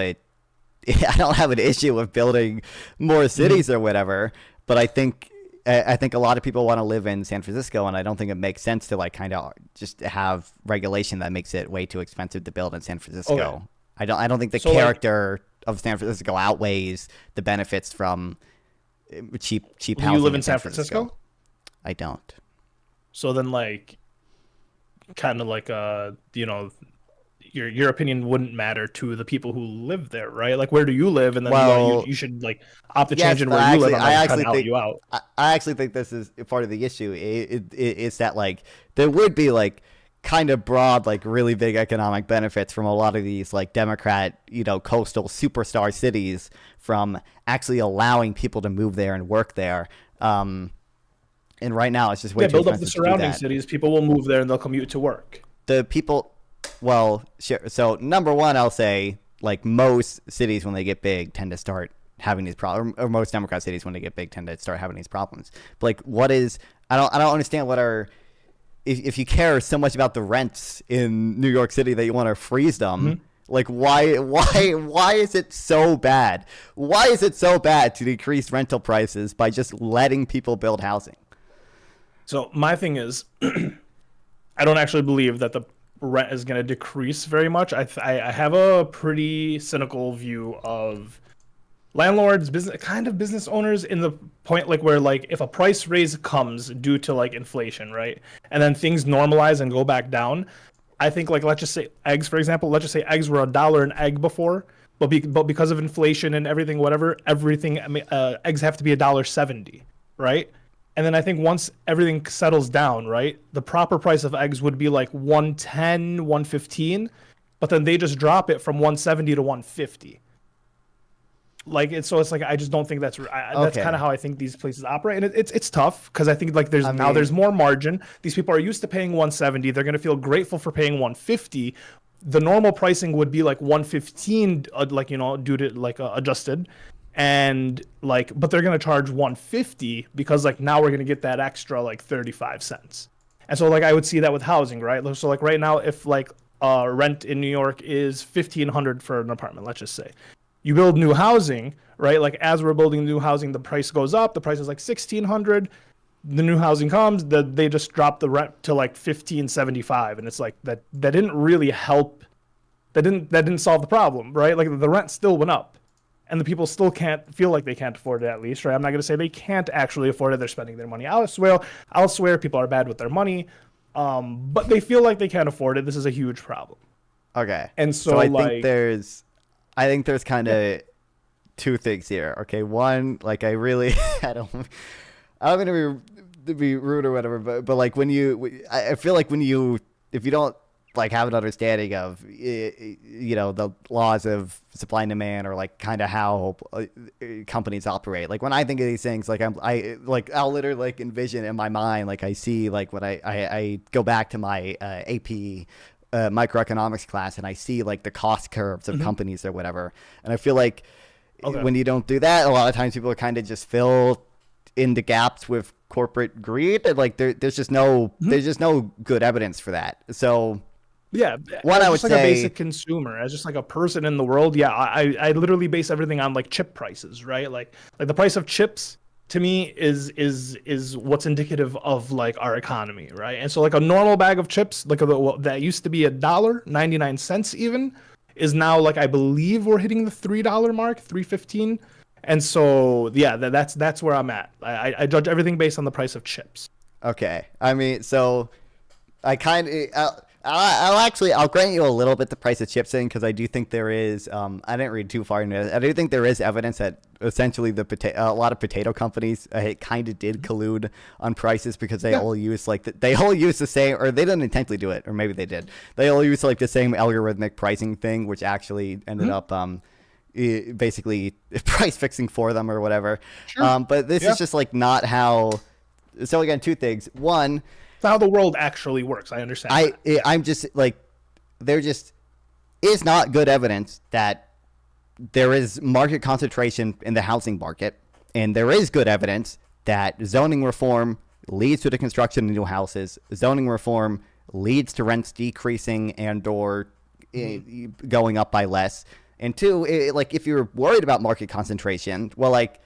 an issue with building more cities or whatever, but I think a lot of people want to live in San Francisco, and I don't think it makes sense to like kind of just have regulation that makes it way too expensive to build in San Francisco. Okay. I don't think the character of San Francisco outweighs the benefits from cheap housing. Do you live in San Francisco? I don't. So then, like, kind of like your opinion wouldn't matter to the people who live there, right? Like, where do you live? And then you should like opt to change in where you live. I actually think this is part of the issue. It's that like there would be like kind of broad, like really big economic benefits from a lot of these like Democrat, coastal superstar cities from actually allowing people to move there and work there. And right now it's just way too build expensive up the surrounding cities. People will move there and they'll commute to work. Well, sure. So number one, I'll say like most cities when they get big tend to start having these problems, or most Democrat cities when they get big tend to start having these problems. But like, I don't understand what are. If you care so much about the rents in New York City that you want to freeze them, like why is it so bad? Why is it so bad to decrease rental prices by just letting people build housing? So my thing is, I don't actually believe that the rent is going to decrease very much. I have a pretty cynical view of landlords, business owners, in the point like where like if a price raise comes due to like inflation, right, and then things normalize and go back down, I think like let's just say eggs, for example. Let's just say eggs were $1 an egg before, but because of inflation and everything, eggs have to be $1.70, right? And then I think once everything settles down, right, the proper price of eggs would be like $1.10, $1.15, but then they just drop it from $1.70 to $1.50. Like it's like I just don't think that's that's Okay. kind of how I think these places operate, and it's tough because I think like I now mean- there's more margin. These people are used to paying 170. They're gonna feel grateful for paying 150. The normal pricing would be like 115, like due to like adjusted, and like but they're gonna charge 150 because like now we're gonna get that extra like 35 cents. And so like I would see that with housing, right? So like right now if like rent in New York is 1,500 for an apartment, let's just say. You build new housing, right? Like as we're building new housing, the price goes up. The price is like 1,600. The new housing comes, they just drop the rent to like 1,575, and it's like that didn't really help. That didn't solve the problem, right? Like the rent still went up, and the people still can't feel like they can't afford it, at least, right? I'm not gonna say they can't actually afford it. They're spending their money elsewhere. People are bad with their money, but they feel like they can't afford it. This is a huge problem. Okay. And so I like, think there's kind of two things here. Okay, one, like I really I'm gonna be rude or whatever, but like I feel like if you don't like have an understanding of the laws of supply and demand, or like kind of how companies operate, like when I think of these things, like I'll literally like envision in my mind, like I see like when I go back to my AP microeconomics class, and I see like the cost curves of companies or whatever, and I feel like when you don't do that, a lot of times people are kind of just fill in the gaps with corporate greed, and like there's just no good evidence for that. So yeah, what I would like say, a basic consumer, as just like a person in the world, yeah, I literally base everything on like chip prices, right? Like the price of chips to me is what's indicative of like our economy, right? And so like a normal bag of chips, like that used to be $1.99 even, is now like I believe we're hitting the $3 mark, $3.15. And so yeah, that's where I'm at. I judge everything based on the price of chips. okay, I mean, so I kind of I'll grant you a little bit the price of chips in, because I do think there is I didn't read too far into it. I do think there is evidence that essentially a lot of potato companies kind of did collude on prices, because they all use the same, or they didn't intentionally do it, or maybe they did. They all use like the same algorithmic pricing thing, which actually ended up basically price fixing for them or whatever. Sure. But this is just like not how. So again, two things. One, it's how the world actually works. I understand. I'm just like, there just is not good evidence that there is market concentration in the housing market, and there is good evidence that zoning reform leads to the construction of new houses. Zoning reform leads to rents decreasing and/or going up by less. And two, like if you're worried about market concentration, well, like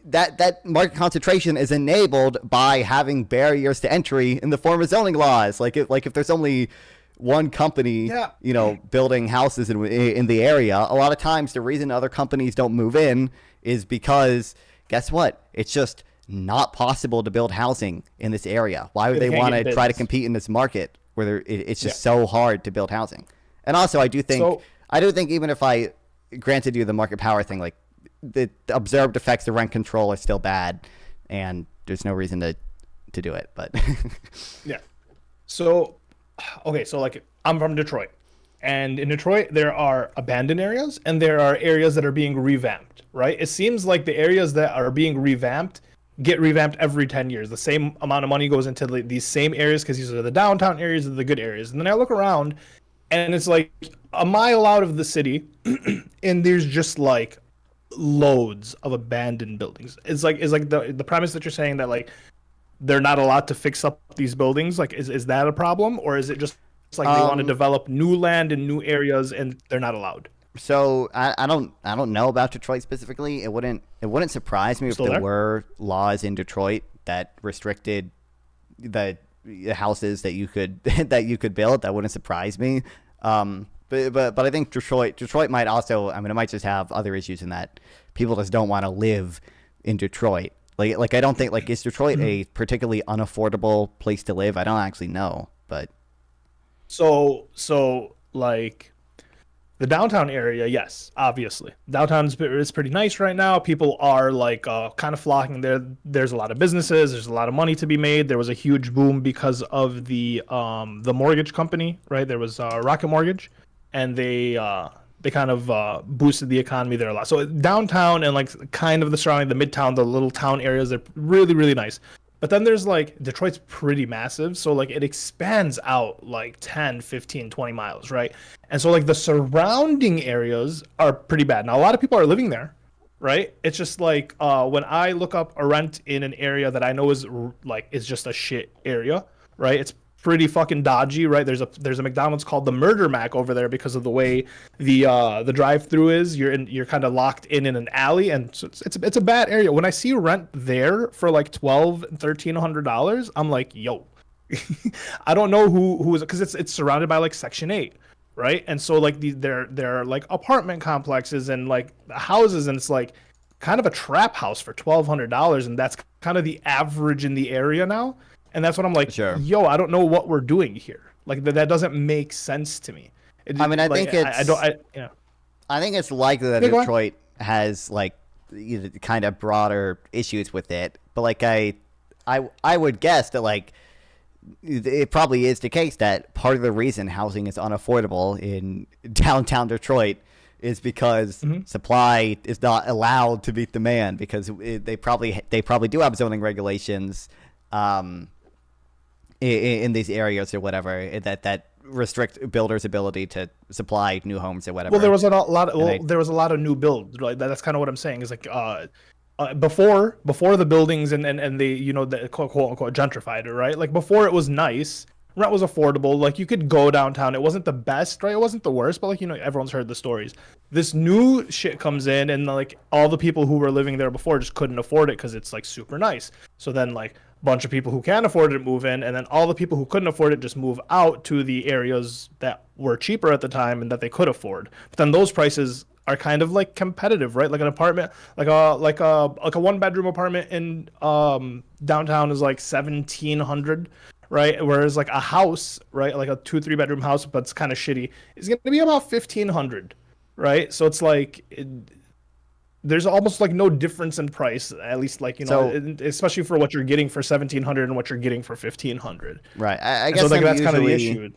that market concentration is enabled by having barriers to entry in the form of zoning laws. Like if there's only one company, building houses in the area, a lot of times the reason other companies don't move in is because, guess what? It's just not possible to build housing in this area. Why would they want to try to compete in this market where it's just so hard to build housing? And also, I do think even if I granted you the market power thing, like the observed effects of rent control are still bad, and there's no reason to do it. But yeah. So, okay, so like I'm from Detroit, and in Detroit there are abandoned areas and there are areas that are being revamped, right? It seems like the areas that are being revamped get revamped every 10 years. The same amount of money goes into these same areas because these are the downtown areas, are the good areas. And then I look around, and it's like a mile out of the city, and there's just like loads of abandoned buildings. It's like the premise that you're saying that like they're not allowed to fix up these buildings. Like, is that a problem, or is it just like they want to develop new land in new areas and they're not allowed? So I don't know about Detroit specifically. It wouldn't surprise me if there were laws in Detroit that restricted the houses that you could build. That wouldn't surprise me. But I think Detroit might also, I mean, it might just have other issues in that people just don't want to live in Detroit. Like I don't think, like, is Detroit a particularly unaffordable place to live? I don't actually know, but so like the downtown area, yes, obviously downtown is pretty nice right now. People are like kind of flocking there. There's a lot of businesses. There's a lot of money to be made. There was a huge boom because of the mortgage company, right? There was Rocket Mortgage, and they they kind of boosted the economy there a lot. So downtown and like kind of the surrounding, the midtown, the little town areas, they're really, really nice. But then there's like Detroit's pretty massive. So like it expands out like 10, 15, 20 miles, right? And so like the surrounding areas are pretty bad. Now, a lot of people are living there, right? It's just like when I look up a rent in an area that I know is just a shit area, right? It's pretty fucking dodgy, right? There's a McDonald's called the Murder Mac over there because of the way the drive-through is. You're kind of locked in an alley, and so it's a bad area. When I see rent there for like $1,200-$1,300, I'm like, yo, I don't know who is, because it's surrounded by like Section 8, right? And so like they're like apartment complexes and like houses, and it's like kind of a trap house for $1,200, and that's kind of the average in the area now. And that's what I'm like, Sure. Yo, I don't know what we're doing here. Like that doesn't make sense to me. I mean, I like, think it's. yeah. I think it's likely that Yeah, go on. Detroit has like kind of broader issues with it, but like I would guess that like it probably is the case that part of the reason housing is unaffordable in downtown Detroit is because supply is not allowed to meet demand, because they probably do have zoning regulations in these areas or whatever that restrict builders' ability to supply new homes or whatever. Well, there was a lot of new build. Like that's kind of what I'm saying. Is like before the buildings and the the quote unquote gentrified it, right? Like before it was nice. Rent was affordable. Like you could go downtown. It wasn't the best, right? It wasn't the worst, but like everyone's heard the stories. This new shit comes in, and like all the people who were living there before just couldn't afford it because it's like super nice. So then like a bunch of people who can afford it move in, and then all the people who couldn't afford it just move out to the areas that were cheaper at the time and that they could afford. But then those prices are kind of like competitive, right? Like an apartment, like a 1-bedroom apartment in downtown is like $1,700. Right, whereas like a house, right, like a 2-3 bedroom house, but it's kind of shitty, is going to be about $1,500, right? So it's like there's almost like no difference in price, at least like especially for what you're getting for $1,700 and what you're getting for $1,500. Right, I guess so like that's kind of the issue.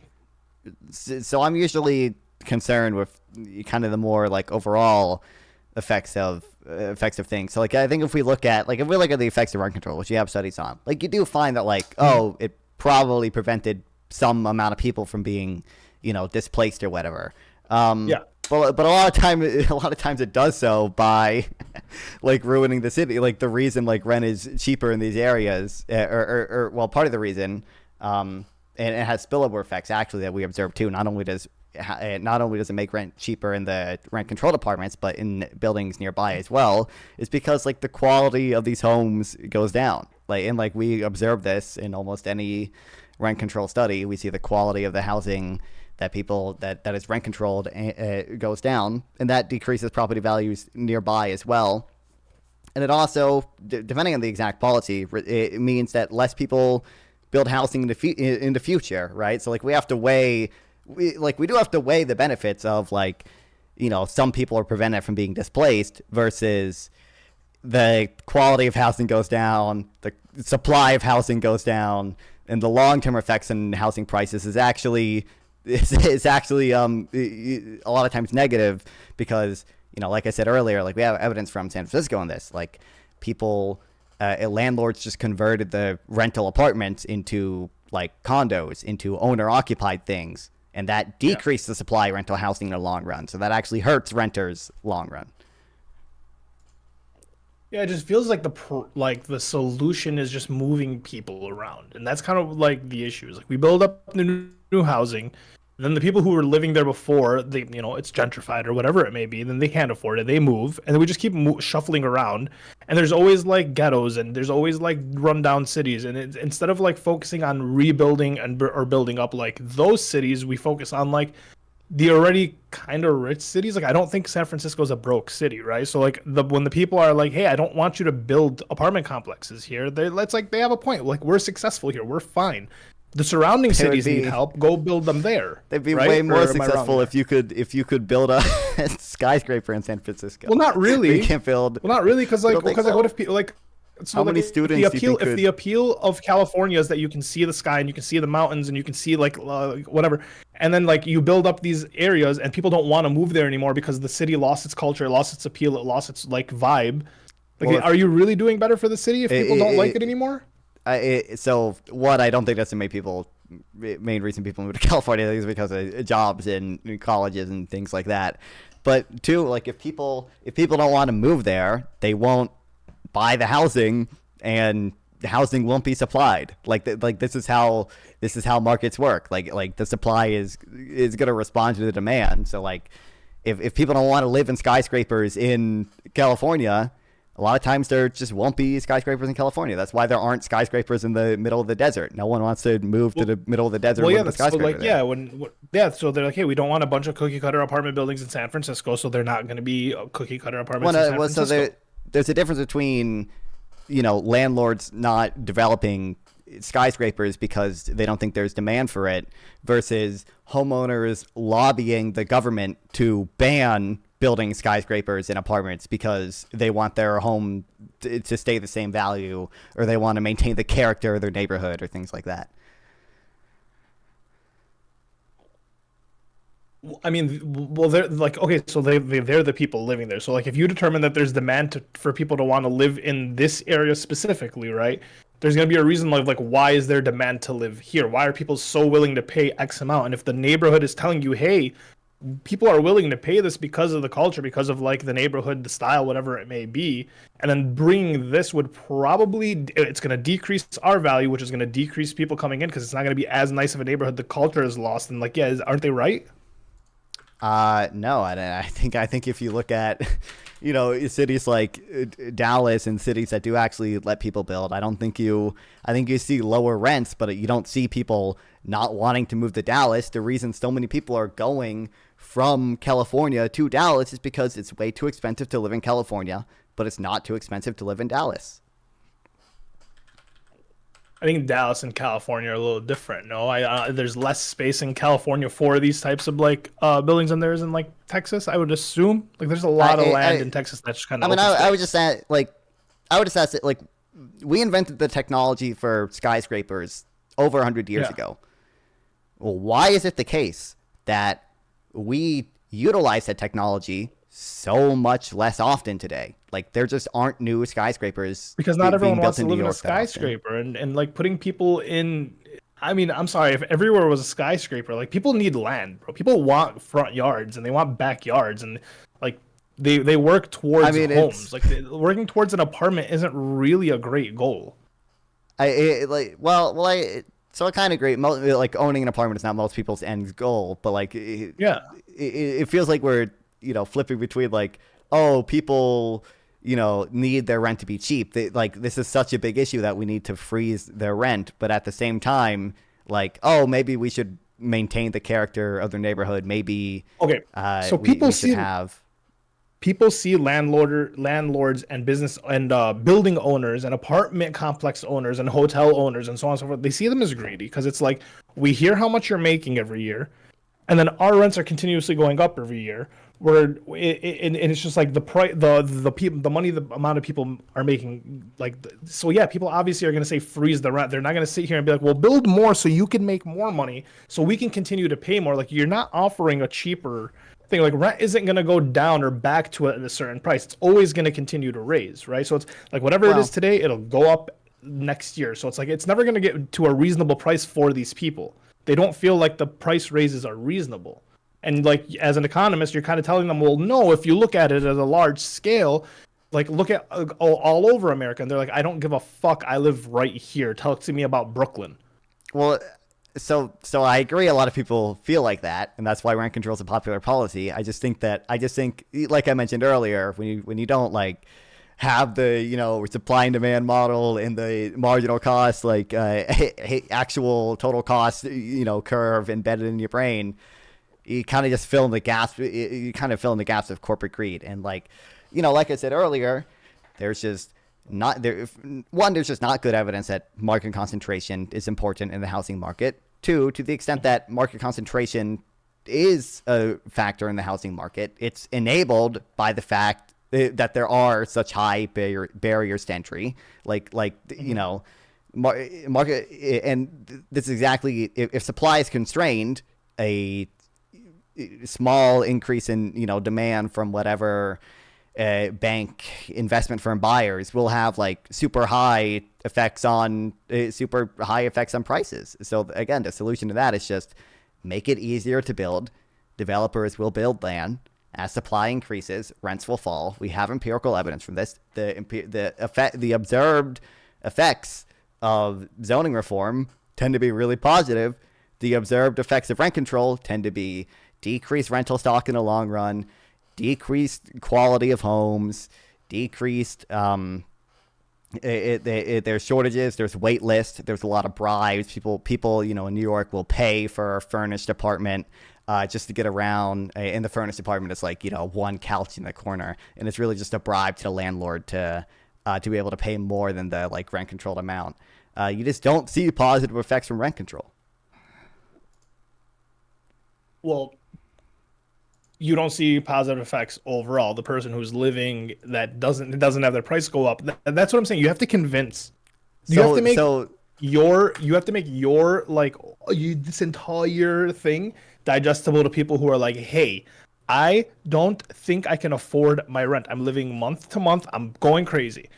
So I'm usually concerned with kind of the more like overall effects of things. So like I think if we look at the effects of rent control, which you have studies on, like you do find that like it probably prevented some amount of people from being displaced or whatever. Yeah. But a lot of times it does so by like ruining the city. Like the reason like rent is cheaper in these areas, or part of the reason, and it has spillover effects actually that we observe too. Not only does it make rent cheaper in the rent controlled apartments, but in buildings nearby as well, is because like the quality of these homes goes down. Like we observe this in almost any rent control study. We see the quality of the housing that is rent controlled goes down, and that decreases property values nearby as well. And it also, depending on the exact policy, it means that less people build housing in the future, right? So like we have to weigh. We do have to weigh the benefits of like, some people are prevented from being displaced versus the quality of housing goes down, the supply of housing goes down, and the long-term effects on housing prices is actually a lot of times negative because, like I said earlier, like we have evidence from San Francisco on this, like people, landlords just converted the rental apartments into like condos, into owner-occupied things. And that decreased the supply of rental housing in the long run. So that actually hurts renters long run. Yeah, it just feels like the solution is just moving people around, and that's kind of like the issue. Is like we build up the new housing, then the people who were living there before, it's gentrified or whatever it may be, then they can't afford it, they move, and then we just keep shuffling around. And there's always like ghettos, and there's always like rundown cities, and instead of like focusing on rebuilding or building up like those cities, we focus on like the already kind of rich cities. Like I don't think San Francisco is a broke city, right? So like when the people are like, hey, I don't want you to build apartment complexes here, they have a point. Like we're successful here, we're fine. The surrounding cities need help. Go build them there. They'd be right? way more successful if you could build a skyscraper in San Francisco. Well, not really. You can't build. Well, not really, because what if people like How many students do you think if the appeal of California is that you can see the sky and you can see the mountains and you can see like whatever, and then like you build up these areas and people don't want to move there anymore because the city lost its culture, it lost its appeal, it lost its like vibe. Like, Well, are you really doing better for the city if people don't like it anymore? So one, I don't think that's the main reason people move to California is because of jobs and colleges and things like that. But two, like if people don't want to move there, they won't buy the housing, and the housing won't be supplied. Like this is how markets work. Like the supply is going to respond to the demand. So like if people don't want to live in skyscrapers in California, a lot of times there just won't be skyscrapers in California. That's why there aren't skyscrapers in the middle of the desert. No one wants to move to the middle of the desert. Well, yeah, with a skyscraper so they're like, hey, we don't want a bunch of cookie cutter apartment buildings in San Francisco, so they're not going to be cookie cutter apartments in San Francisco. So there's a difference between, landlords not developing skyscrapers because they don't think there's demand for it versus homeowners lobbying the government to ban building skyscrapers and apartments because they want their home to stay the same value, or they want to maintain the character of their neighborhood or things like that. I mean, well, they're like, okay, so they're the people living there. So like, if you determine that there's demand for people to want to live in this area specifically, right? There's going to be a reason like why is there demand to live here? Why are people so willing to pay X amount? And if the neighborhood is telling you, hey, people are willing to pay this because of the culture, because of like the neighborhood, the style, whatever it may be, and then bringing this would probably, it's going to decrease our value, which is going to decrease people coming in because it's not going to be as nice of a neighborhood. The culture is lost, and like, yeah, aren't they right? No, I think if you look at, cities like Dallas and cities that do actually let people build, I think you see lower rents, but you don't see people not wanting to move to Dallas. The reason so many people are going from California to Dallas is because it's way too expensive to live in California, but it's not too expensive to live in Dallas. I think Dallas and California are a little different. No, there's less space in California for these types of like buildings than there is in like Texas. I would assume like there's a lot of land in Texas that's kind of. I would just add like we invented the technology for skyscrapers over 100 years ago. Well, why is it the case that we utilize that technology so much less often today? Like there just aren't new skyscrapers because not everyone wants to live in a skyscraper, and like putting people in. I mean, I'm sorry, if everywhere was a skyscraper, like people need land, bro. People want front yards and they want backyards, and like they work towards homes. Like working towards an apartment isn't really a great goal. So I kind of agree. Like owning an apartment is not most people's end goal, but like it feels like we're flipping between like, oh, people need their rent to be cheap. This is such a big issue that we need to freeze their rent, but at the same time, like, oh, maybe we should maintain the character of their neighborhood. Maybe so people see landlords and business and building owners and apartment complex owners and hotel owners and so on and so forth. They see them as greedy because it's like, we hear how much you're making every year, and then our rents are continuously going up every year. And it's just like the price, the money, the amount of people are making. So yeah, people obviously are going to say freeze the rent. They're not going to sit here and be like, well, build more so you can make more money, so we can continue to pay more. Like you're not offering a cheaper thing. Like rent isn't going to go down or back to a certain price. It's always going to continue to raise, right? So it's like whatever it is today, it'll go up next year. So it's like it's never going to get to a reasonable price for these people. They don't feel like the price raises are reasonable. And like as an economist, you're kind of telling them, well, no, if you look at it at a large scale, like look at all over America, and they're like, I don't give a fuck. I live right here. Talk to me about Brooklyn. Well, so I agree. A lot of people feel like that, and that's why rent control is a popular policy. I just think, like I mentioned earlier, when you don't like have the supply and demand model and the marginal cost, like actual total cost curve embedded in your brain, you kind of just fill in the gaps. You kind of fill in the gaps of corporate greed, and like I said earlier, there's just not good evidence that market concentration is important in the housing market. Two, to the extent that market concentration is a factor in the housing market, it's enabled by the fact that there are such high barriers to entry, you know, market, and this is exactly if supply is constrained, a small increase in, you know, demand from whatever bank investment firm buyers will have like super high effects on prices. So again, the solution to that is just make it easier to build. Developers will build land. As supply increases, rents will fall. We have empirical evidence from this. The observed effects of zoning reform tend to be really positive. The observed effects of rent control tend to be decreased rental stock in the long run, decreased quality of homes, decreased there's shortages, there's wait lists, there's a lot of bribes. People, you know, in New York will pay for a furnished apartment just to get around. In the furnished apartment, it's like, you know, one couch in the corner, and it's really just a bribe to the landlord to be able to pay more than the like rent controlled amount. You just don't see positive effects from rent control. Well, you don't see positive effects overall. The person who's living that doesn't have their price go up. That's what I'm saying. You have to convince. You have to make your like this entire thing digestible to people who are like, hey, I don't think I can afford my rent. I'm living month to month. I'm going crazy.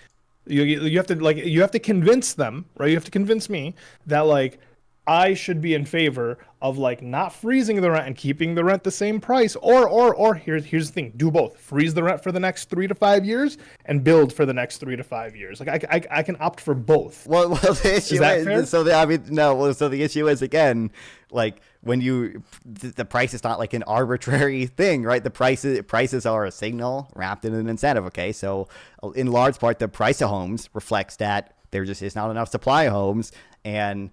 You have to convince them, right? You have to convince me that like I should be in favor of like not freezing the rent and keeping the rent the same price, or here's the thing: do both. Freeze the rent for the next 3 to 5 years and build for the next 3 to 5 years. Like I can opt for both. Well, the issue is so the issue is, again, like when the price is not like an arbitrary thing, right? The prices are a signal wrapped in an incentive. Okay, so in large part, the price of homes reflects that there just is not enough supply of homes, and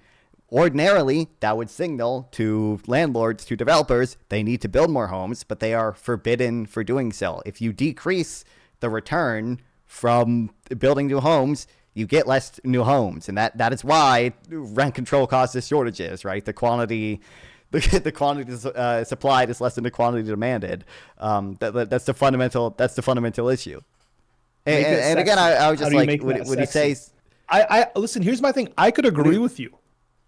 ordinarily, that would signal to landlords, to developers, they need to build more homes, but they are forbidden for doing so. If you decrease the return from building new homes, you get less new homes. And that is why rent control causes shortages, right? The quantity supplied is less than the quantity demanded. That's the fundamental issue. And again, I was just like, would he say... I listen, here's my thing. I could agree with you.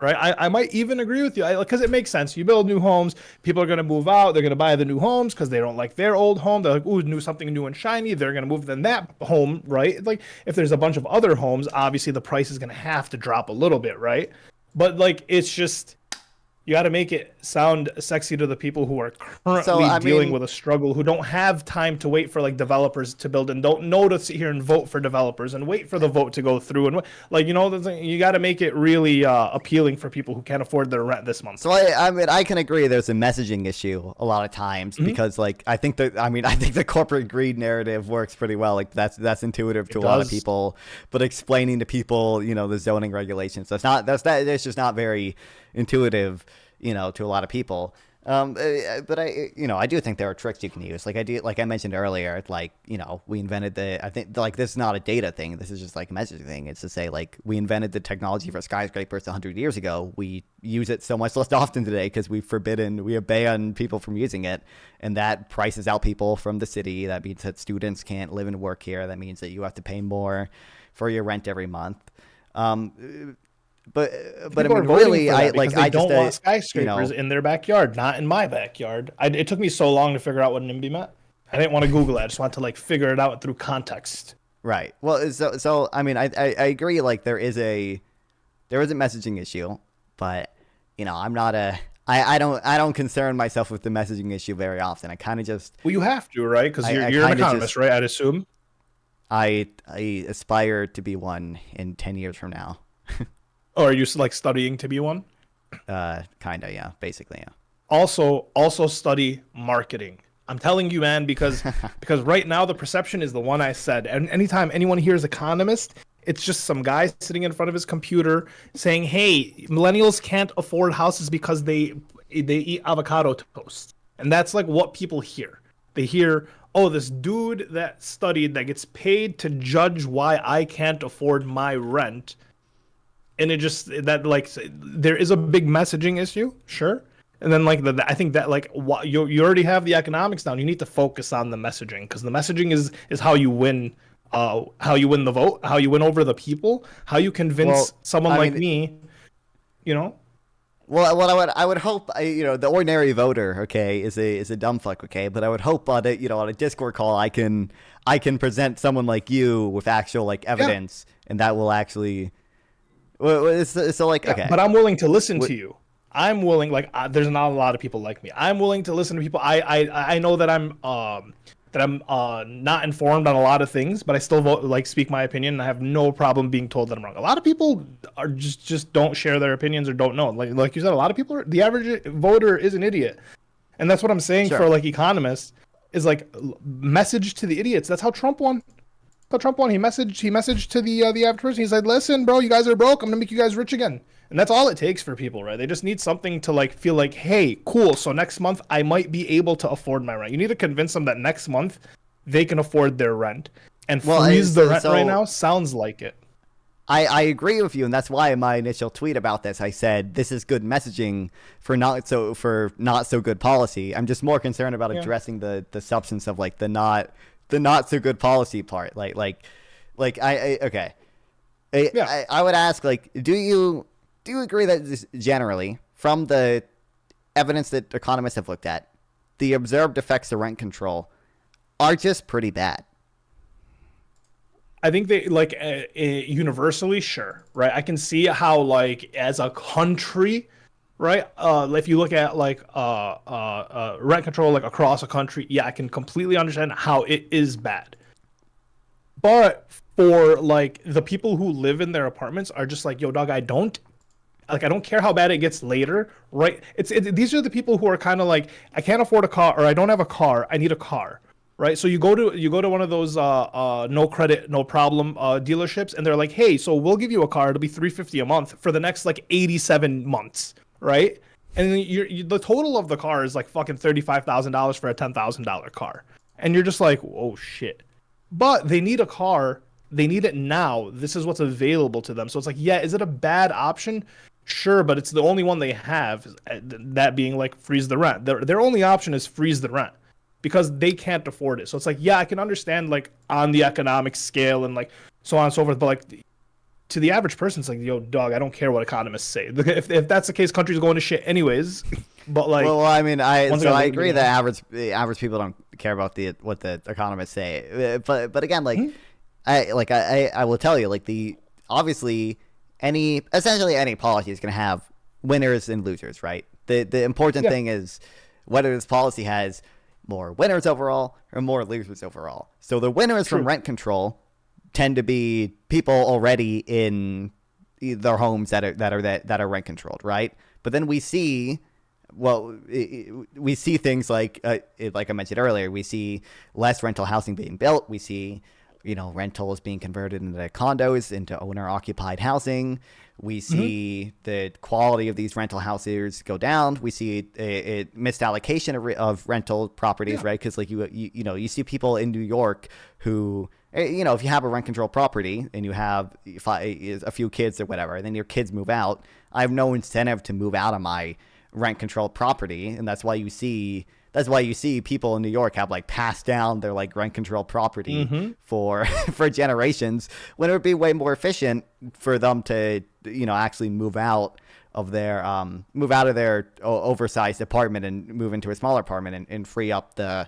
Right, I might even agree with you because it makes sense. You build new homes, people are going to move out. They're going to buy the new homes because they don't like their old home. They're like, ooh, something new and shiny. They're going to move in that home, right? Like if there's a bunch of other homes, obviously the price is going to have to drop a little bit, right? But like it's just you got to make it sound sexy to the people who are currently dealing with a struggle, who don't have time to wait for like developers to build and don't know to sit here and vote for developers and wait for the vote to go through. And like, you know, you got to make it really appealing for people who can't afford their rent this month. So I can agree there's a messaging issue a lot of times because like I think the corporate greed narrative works pretty well. Like that's intuitive to a lot of people, but explaining to people, you know, the zoning regulations, it's just not very intuitive, you know, to a lot of people. But I do think there are tricks you can use. Like I mentioned earlier, like, you know, we invented I think like this is not a data thing. This is just like a messaging thing. It's to say like we invented the technology for skyscrapers 100 years ago. We use it so much less often today because we have banned people from using it, and that prices out people from the city. That means that students can't live and work here. That means that you have to pay more for your rent every month. But I mean, really, I don't want skyscrapers in their backyard, not in my backyard. It took me so long to figure out what NIMBY meant. I didn't want to Google it. I just wanted to like figure it out through context. Right. Well, so I mean, I agree. Like there is a messaging issue, but you know, I don't concern myself with the messaging issue very often. I kind of just. Well, you have to, right? Because you're an economist, right? I'd assume. I aspire to be one in 10 years from now. Oh, are you like studying to be one? Kinda, yeah. Basically, yeah. Also study marketing. I'm telling you, man, because right now the perception is the one I said. And anytime anyone hears economist, it's just some guy sitting in front of his computer saying, "Hey, millennials can't afford houses because they eat avocado toast." And that's like what people hear. They hear, "Oh, this dude that studied that gets paid to judge why I can't afford my rent." And it just that like there is a big messaging issue, sure. And then like I think that like you already have the economics down. You need to focus on the messaging, because the messaging is how you win. How you win the vote, how you win over the people, how you convince someone like me, you know. Well, what I would hope, the ordinary voter, okay, is a dumb fuck, okay, but I would hope on a Discord call I can present someone like you with actual like evidence, and that will actually, so like okay. But I'm willing to listen to you. I'm willing, like there's not a lot of people like me. I'm willing to listen to people. I know that I'm not informed on a lot of things, but I still speak my opinion, and I have no problem being told that I'm wrong. A lot of people are just don't share their opinions or don't know. Like you said, a lot of people the average voter is an idiot, and that's what I'm saying for like economists is like message to the idiots. That's how Trump won. He messaged to the average person. He said, "Listen, bro, you guys are broke. I'm gonna make you guys rich again." And that's all it takes for people, right? They just need something to like feel like, hey, cool. So next month I might be able to afford my rent. You need to convince them that next month they can afford their rent. And freeze the rent right now sounds like it. I agree with you, and that's why in my initial tweet about this I said this is good messaging for not so good policy. I'm just more concerned about addressing the substance of like the not so good policy part. I would ask, like, do you agree that this, generally, from the evidence that economists have looked at, the observed effects of rent control are just pretty bad? I think they universally, sure, right? I can see how like as a country, right? If you look at like rent control like across a country, yeah, I can completely understand how it is bad. But for like the people who live in their apartments are just like, yo, dog, I don't care how bad it gets later, right? These are the people who are kind of like, I can't afford a car, or I don't have a car, I need a car, right? So you go to one of those no credit, no problem dealerships, and they're like, hey, so we'll give you a car, it'll be $350 a month for the next like 87 months, right? And then the total of the car is like fucking $35,000 for a $10,000 car, and you're just like, oh shit. But they need a car, they need it now. This is what's available to them. So it's like, yeah, is it a bad option? Sure, but it's the only one they have, that being like freeze the rent. Their only option is freeze the rent because they can't afford it. So it's like, yeah, I can understand like on the economic scale and like so on and so forth, but like to the average person, it's like, yo, dog, I don't care what economists say. If that's the case, countries going to shit anyways. But like, well, I mean, I agree that average people don't care about what the economists say. But again, like, I will tell you, like, obviously essentially any policy is going to have winners and losers, right? The important thing is whether this policy has more winners overall or more losers overall. So the winners from rent control tend to be people already in their homes that are rent controlled, right? But then we see things like I mentioned earlier, we see less rental housing being built. We see rentals being converted into condos, into owner-occupied housing. We see the quality of these rental houses go down. We see a misallocation of rental properties, right? Because like you see people in New York who, if you have a rent control property and you have a few kids or whatever, and then your kids move out, I have no incentive to move out of my rent control property, and that's why you see people in New York have like passed down their like rent control property for generations, when it would be way more efficient for them to actually move out of their oversized apartment and move into a smaller apartment and free up the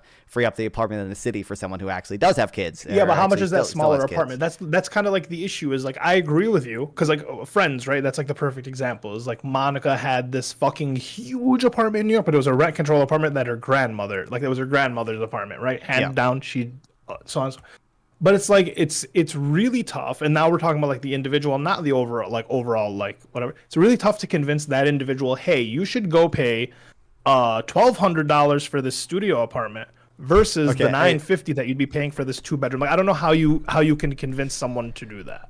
apartment in the city for someone who actually does have kids. Yeah, but how much is that smaller apartment? That's kind of like the issue is like, I agree with you because like Friends, right? That's like the perfect example. Is like Monica had this fucking huge apartment in New York, but it was a rent control apartment that her grandmother, like it was her grandmother's apartment, right? Hand down, she so on. But it's like it's really tough, and now we're talking about like the individual, not the overall like whatever. It's really tough to convince that individual, hey, you should go pay $1,200 for this studio apartment versus the $950 that you'd be paying for this 2-bedroom. Like I don't know how you can convince someone to do that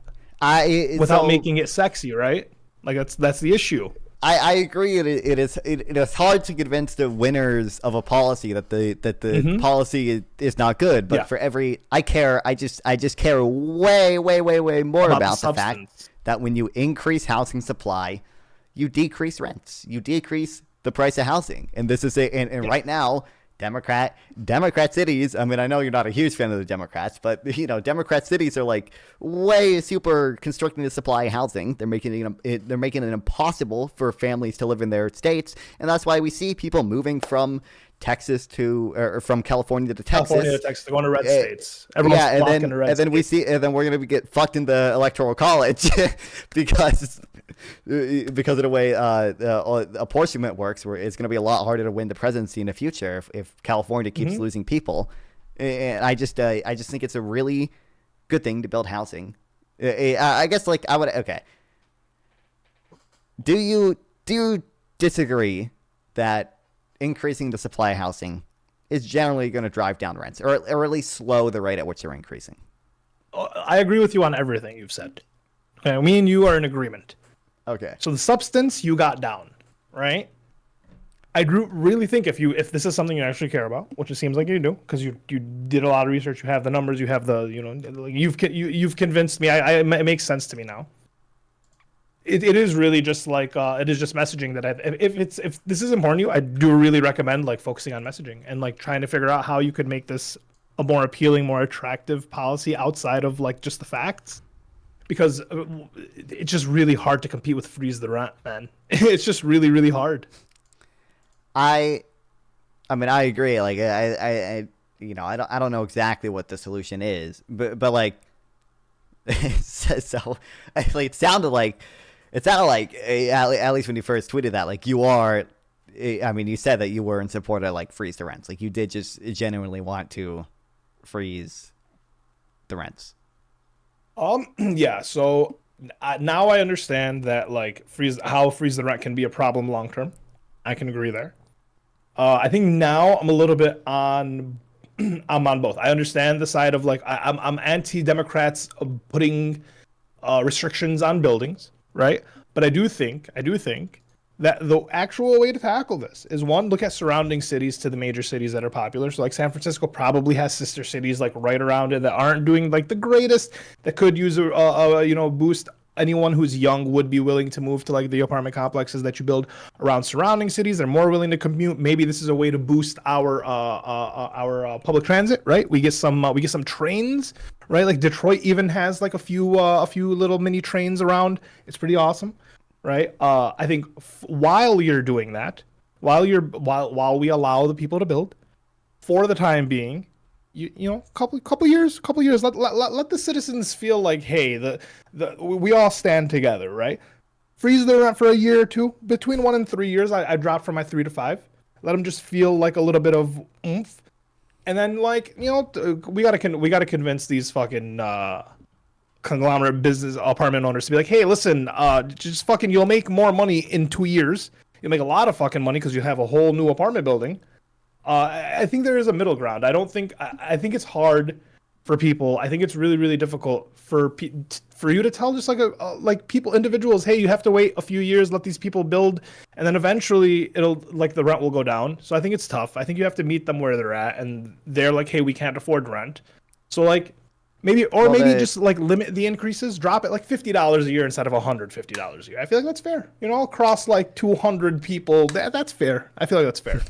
without making it sexy, right? Like that's the issue. I agree. It is hard to convince the winners of a policy that the policy is not good. But for I just care way more about the fact that when you increase housing supply, you decrease rents. You decrease the price of housing. And this is and right now, Democrat cities. I mean, I know you're not a huge fan of the Democrats, but Democrat cities are like way super constricting the supply of housing. They're making it impossible for families to live in their states, and that's why we see people moving from Texas or from California to Texas. California to Texas, they're going to red states. Everyone's flocking to red states. And then we're gonna get fucked in the electoral college because of the way apportionment works, where it's going to be a lot harder to win the presidency in the future if California keeps losing people. And I just think it's a really good thing to build housing. I guess okay. Do you disagree that increasing the supply of housing is generally going to drive down rents, or at least slow the rate at which they're increasing? I agree with you on everything you've said. Okay, me and you are in agreement. Okay. So the substance you got down, right? I really think if this is something you actually care about, which it seems like you do, because you did a lot of research, you have the numbers, you have the you've convinced me. It makes sense to me now. It is really just like it is just messaging that if this is important to you, I do really recommend like focusing on messaging and like trying to figure out how you could make this a more appealing, more attractive policy outside of like just the facts. Because it's just really hard to compete with freeze the rent, man. It's just really, really hard. I mean, I agree. Like, I don't know exactly what the solution is, but like, so it sounded like, at least when you first tweeted that, like you said that you were in support of like freeze the rents. Like you did just genuinely want to freeze the rents. Yeah, so now I understand that like freeze the rent can be a problem long term. I can agree there. I think now I'm a little bit I'm on both. I understand the side of like I'm anti-Democrats putting restrictions on buildings, right? But I do think that the actual way to tackle this is, one, look at surrounding cities to the major cities that are popular. So like San Francisco probably has sister cities like right around it that aren't doing like the greatest, that could use a boost. Anyone who's young would be willing to move to like the apartment complexes that you build around surrounding cities. They're more willing to commute. Maybe this is a way to boost our public transit, right? We get some trains, right? Like Detroit even has like a few little mini trains around. It's pretty awesome. Right. I think while you're doing that, while we allow the people to build, for the time being, couple years, let the citizens feel like, hey, we all stand together, right? Freeze the rent for a year or two. Between 1 and 3 years, I dropped from my 3 to 5. Let them just feel like a little bit of oomph, and then like we gotta convince these fucking conglomerate business apartment owners to be like, hey, listen, just fucking, you'll make more money in 2 years. You'll make a lot of fucking money because you have a whole new apartment building. I think there is a middle ground. I think it's hard for people. I think it's really, really difficult for you to tell just like people, individuals, hey, you have to wait a few years, let these people build, and then eventually it'll like the rent will go down. So I think it's tough. I think you have to meet them where they're at, and they're like, hey, we can't afford rent. So like, maybe just like limit the increases, drop it like $50 a year instead of $150 a year. I feel like that's fair. Across like 200 people, that's fair. I feel like that's fair.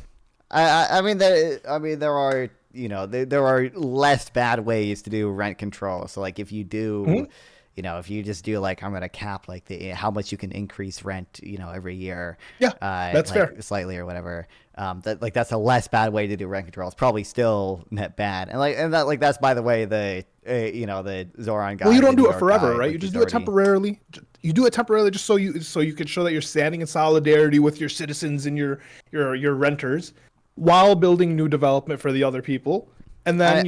I mean there are there are less bad ways to do rent control. So like if you do, if you just do like, I'm gonna cap like how much you can increase rent, every year. Yeah, that's like, fair. Slightly or whatever. That's a less bad way to do rent control. It's probably still net bad. And that's by the way the Zoran guy. Well, you don't do it forever, right? You just do it temporarily. You do it temporarily just so you can show that you're standing in solidarity with your citizens and your renters, while building new development for the other people. And then,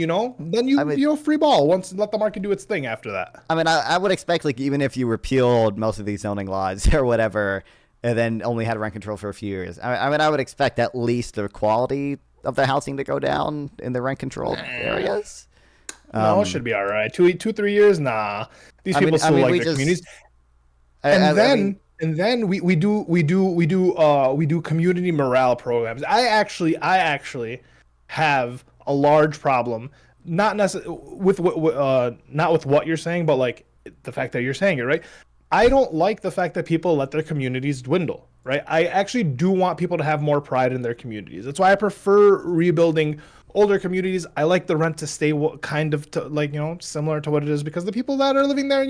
free ball once, let the market do its thing after that. I mean, I would expect, like, even if you repealed most of these zoning laws or whatever, and then only had rent control for a few years, I mean, I would expect at least the quality of the housing to go down in the rent controlled areas. No, it should be all right. 2-3 years, nah. These people still like their communities. And then we do community morale programs. I actually have a large problem, not necessarily with what you're saying, but like the fact that you're saying it, right? I don't like the fact that people let their communities dwindle, right? I actually do want people to have more pride in their communities. That's why I prefer rebuilding older communities. I like the rent to stay kind of to, like, similar to what it is, because the people that are living there,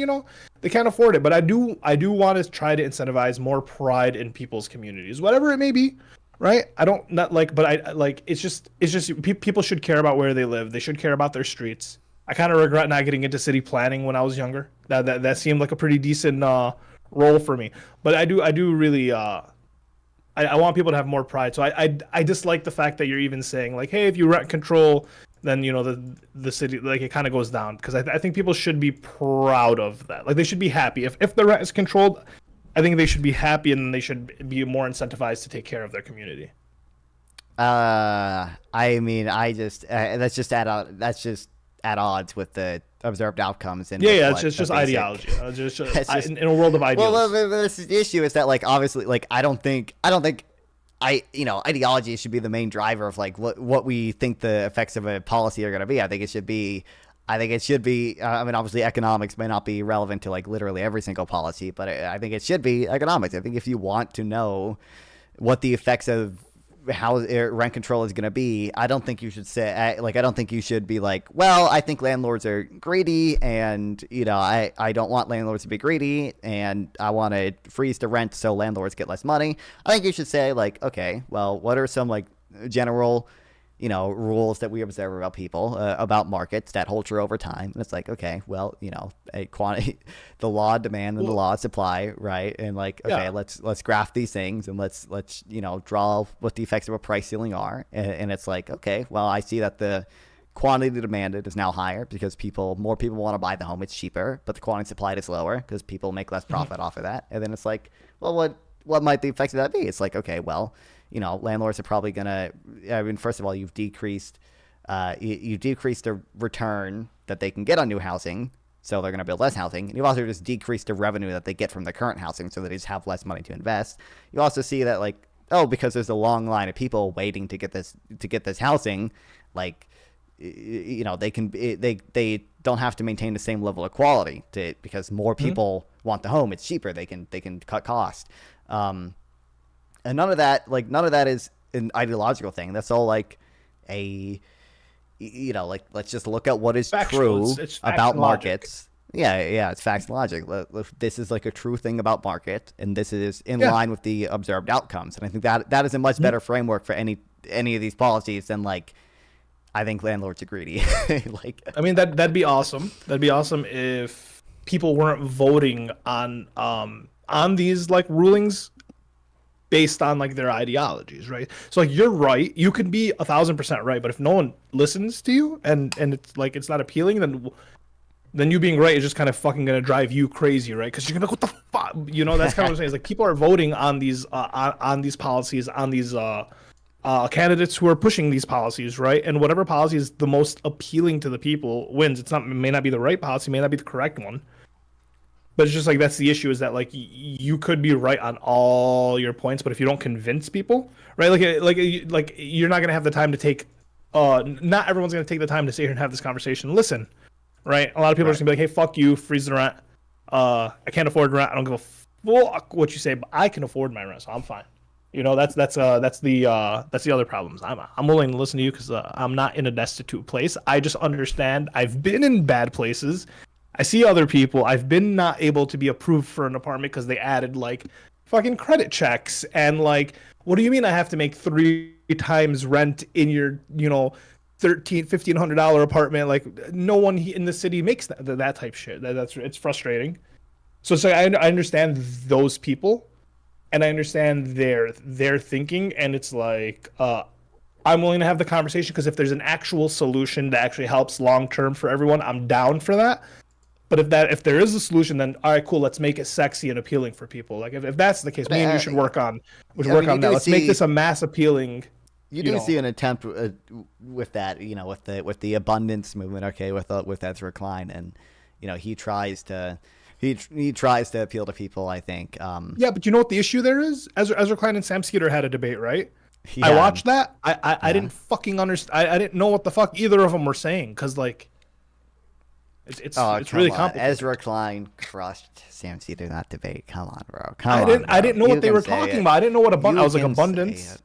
they can't afford it. But I do want to try to incentivize more pride in people's communities, whatever it may be, right? I don't not like, but I like it's just people should care about where they live. They should care about their streets. I kind of regret not getting into city planning when I was younger. That seemed like a pretty decent role for me. But I do really I want people to have more pride. So I dislike the fact that you're even saying like, hey, if you rent control, then the city, like, it kind of goes down, because I think people should be proud of that. Like, they should be happy if the rent is controlled. I think they should be happy, and they should be more incentivized to take care of their community. I mean, that's just at odds with the observed outcomes. And it's just ideology. In a world of ideals. Well, this is the issue, is that, like, obviously, like, I don't think ideology should be the main driver of, like, what we think the effects of a policy are going to be. I think it should be. I mean, obviously, economics may not be relevant to, like, literally every single policy, but I think it should be economics. I think if you want to know what the effects of how rent control is going to be, I don't think you should say, like, I don't think you should be like, well, I think landlords are greedy, and I don't want landlords to be greedy, and I want to freeze the rent so landlords get less money. I think you should say, like, okay, well, what are some, like, general rules that we observe about people, about markets that hold true over time? And it's like, okay, well, a quantity, the law of demand and the law of supply, right? And, like, okay, let's graph these things, and let's draw what the effects of a price ceiling are. And it's like, okay, well, I see that the quantity demanded is now higher because more people want to buy the home. It's cheaper, but the quantity supplied is lower because people make less profit off of that. And then it's like, well, what might the effects of that be? It's like, okay, well, landlords are probably gonna. I mean, first of all, you've decreased the return that they can get on new housing, so they're gonna build less housing. And you've also just decreased the revenue that they get from the current housing, so they just have less money to invest. You also see that, like, because there's a long line of people waiting to get this housing, like, they don't have to maintain the same level of quality because more people want the home. It's cheaper. They can cut cost. And none of that is an ideological thing. That's all, like, like, let's just look at what is true about markets. Yeah, it's facts and logic. This is, like, a true thing about market, and this is in line with the observed outcomes. And I think that is a much better framework for any of these policies than, like, I think landlords are greedy. Like, I mean, that'd be awesome. That'd be awesome if people weren't voting on these, like, rulings based on, like, their ideologies, right? So, like, you're right. You can be 1,000% right, but if no one listens to you and it's like it's not appealing, then you being right is just kind of fucking gonna drive you crazy, right? Because you're gonna be like, what the fuck? That's kind of what I'm saying. It's like people are voting on these policies, on these candidates who are pushing these policies, right? And whatever policy is the most appealing to the people wins. It may not be the right policy, may not be the correct one. But it's just like, that's the issue, is that, like, you could be right on all your points, but if you don't convince people, right? Like you're not gonna have the time to take. Not everyone's gonna take the time to sit here and have this conversation. Listen, right? A lot of people are just gonna be like, "Hey, fuck you, freeze the rent. I can't afford rent. I don't give a fuck what you say, but I can afford my rent, so I'm fine." That's the other problems. I'm willing to listen to you because I'm not in a destitute place. I just understand. I've been in bad places. I see other people. I've been not able to be approved for an apartment because they added, like, fucking credit checks, and, like, what do you mean I have to make 3 times rent in your $1,500 apartment? Like, no one in the city makes that type shit. It's frustrating. So it's like I understand those people, and I understand their thinking, and it's like I'm willing to have the conversation, because if there's an actual solution that actually helps long term for everyone, I'm down for that. But if there is a solution, then all right, cool. Let's make it sexy and appealing for people. Like, if that's the case, me and you should work on that. Let's make this a mass appealing. You do see an attempt with that, with the abundance movement. Okay, with Ezra Klein, and he tries to appeal to people, I think. Yeah, but you know what the issue there is? Ezra Klein and Sam Skeeter had a debate, right? Yeah. I watched that. I didn't fucking understand. I didn't know what the fuck either of them were saying, because, like, Oh, it's come really on. complicated. Ezra Klein crushed Sam Cedar in that debate. Come on, bro. I didn't know what they were talking about. I didn't know what abundance. I was like, You can say abundance. it.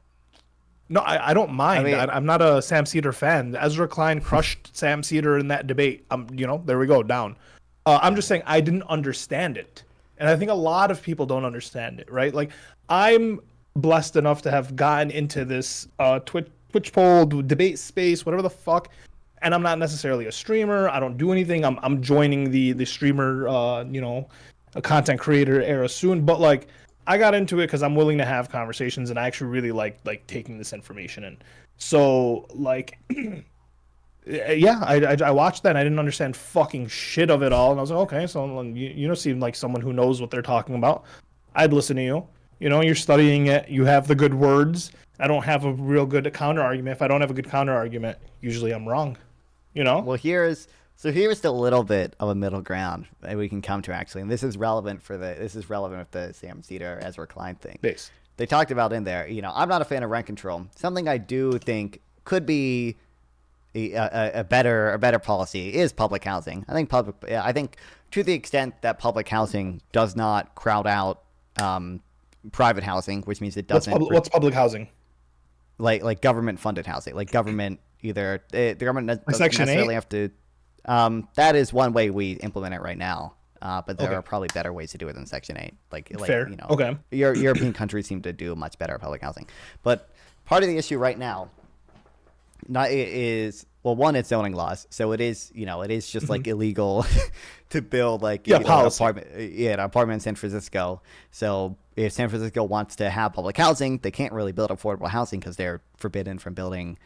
No, I don't mind. mean- I'm not a Sam Cedar fan. Ezra Klein crushed Sam Cedar in that debate. There we go, down. I'm just saying I didn't understand it, and I think a lot of people don't understand it, right? Like, I'm blessed enough to have gotten into this Twitch poll debate space, whatever the fuck, and I'm not necessarily a streamer. I don't do anything. I'm joining the streamer, a content creator era soon, but like. I got into it because I'm willing to have conversations, and I actually really like taking this information in. So like, yeah, I watched that and I didn't understand fucking shit of it all, and I was like, okay, so you don't seem like someone who knows what they're talking about. I'd listen to you. You're studying it. You have the good words. I don't have a real good counter argument. If I don't have a good counter argument, usually I'm wrong. Well, here's the little bit of a middle ground that we can come to, actually, and this is relevant with the Sam Cedar Ezra Klein thing. Base. They talked about in there. I'm not a fan of rent control. Something I do think could be a better policy is public housing. I think to the extent that public housing does not crowd out private housing, which means it doesn't. What's public housing? Like government funded housing, like government either the government doesn't Section necessarily 8? have to. That is one way we implement it right now. But there Okay. are probably better ways to do it than Section 8. Fair. Okay. European countries seem to do much better at public housing. But part of the issue right now one, it's zoning laws. So it is just like illegal to build an apartment in San Francisco. So if San Francisco wants to have public housing, they can't really build affordable housing because they're forbidden from building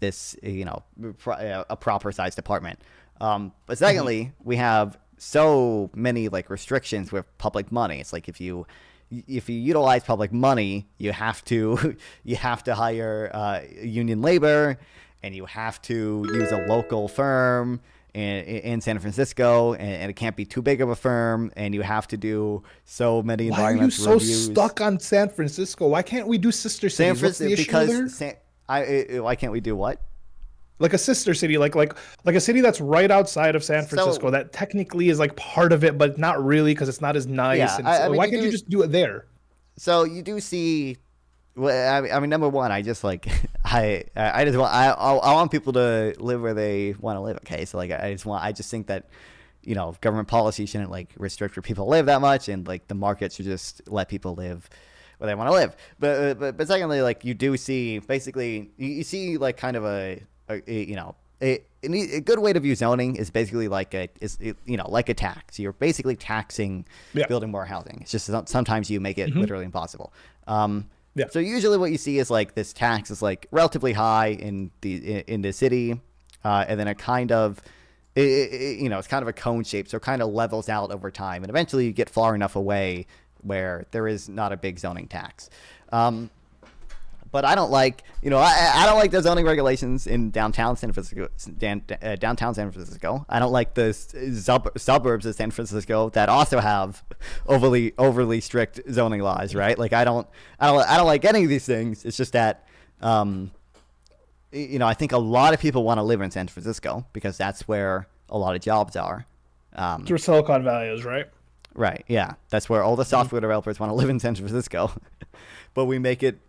this, a proper sized apartment. But secondly, we have so many restrictions with public money. It's like if you utilize public money, you have to hire union labor, and you have to use a local firm in San Francisco, and it can't be too big of a firm, and you have to do so many environmental reviews. Why are you so stuck on San Francisco? Why can't we do sister cities? What's the issue there? Why can't we do what? Like a sister city, like a city that's right outside of San Francisco that technically is like part of it, but not really because it's not as nice. Yeah, why can't you just do it there? So you do see. Well, I mean, number one, I just I want people to live where they want to live. Okay, so I just think that government policy shouldn't restrict where people live that much, and the market should just let people live where they want to live. But secondly, you do see basically you see kind of a good way to view zoning is basically like a tax. You're basically taxing building more housing. It's just sometimes you make it literally impossible. So usually what you see is this tax is relatively high in the city, and then it kind of it's kind of a cone shape, so it kind of levels out over time, and eventually you get far enough away where there is not a big zoning tax. But I don't like, I don't like the zoning regulations in downtown San Francisco. I don't like the suburbs of San Francisco that also have overly strict zoning laws, right? I don't like any of these things. It's just that, I think a lot of people want to live in San Francisco because that's where a lot of jobs are. It's where Silicon Valley is, right? Right. Yeah, that's where all the software developers want to live in San Francisco, but we make it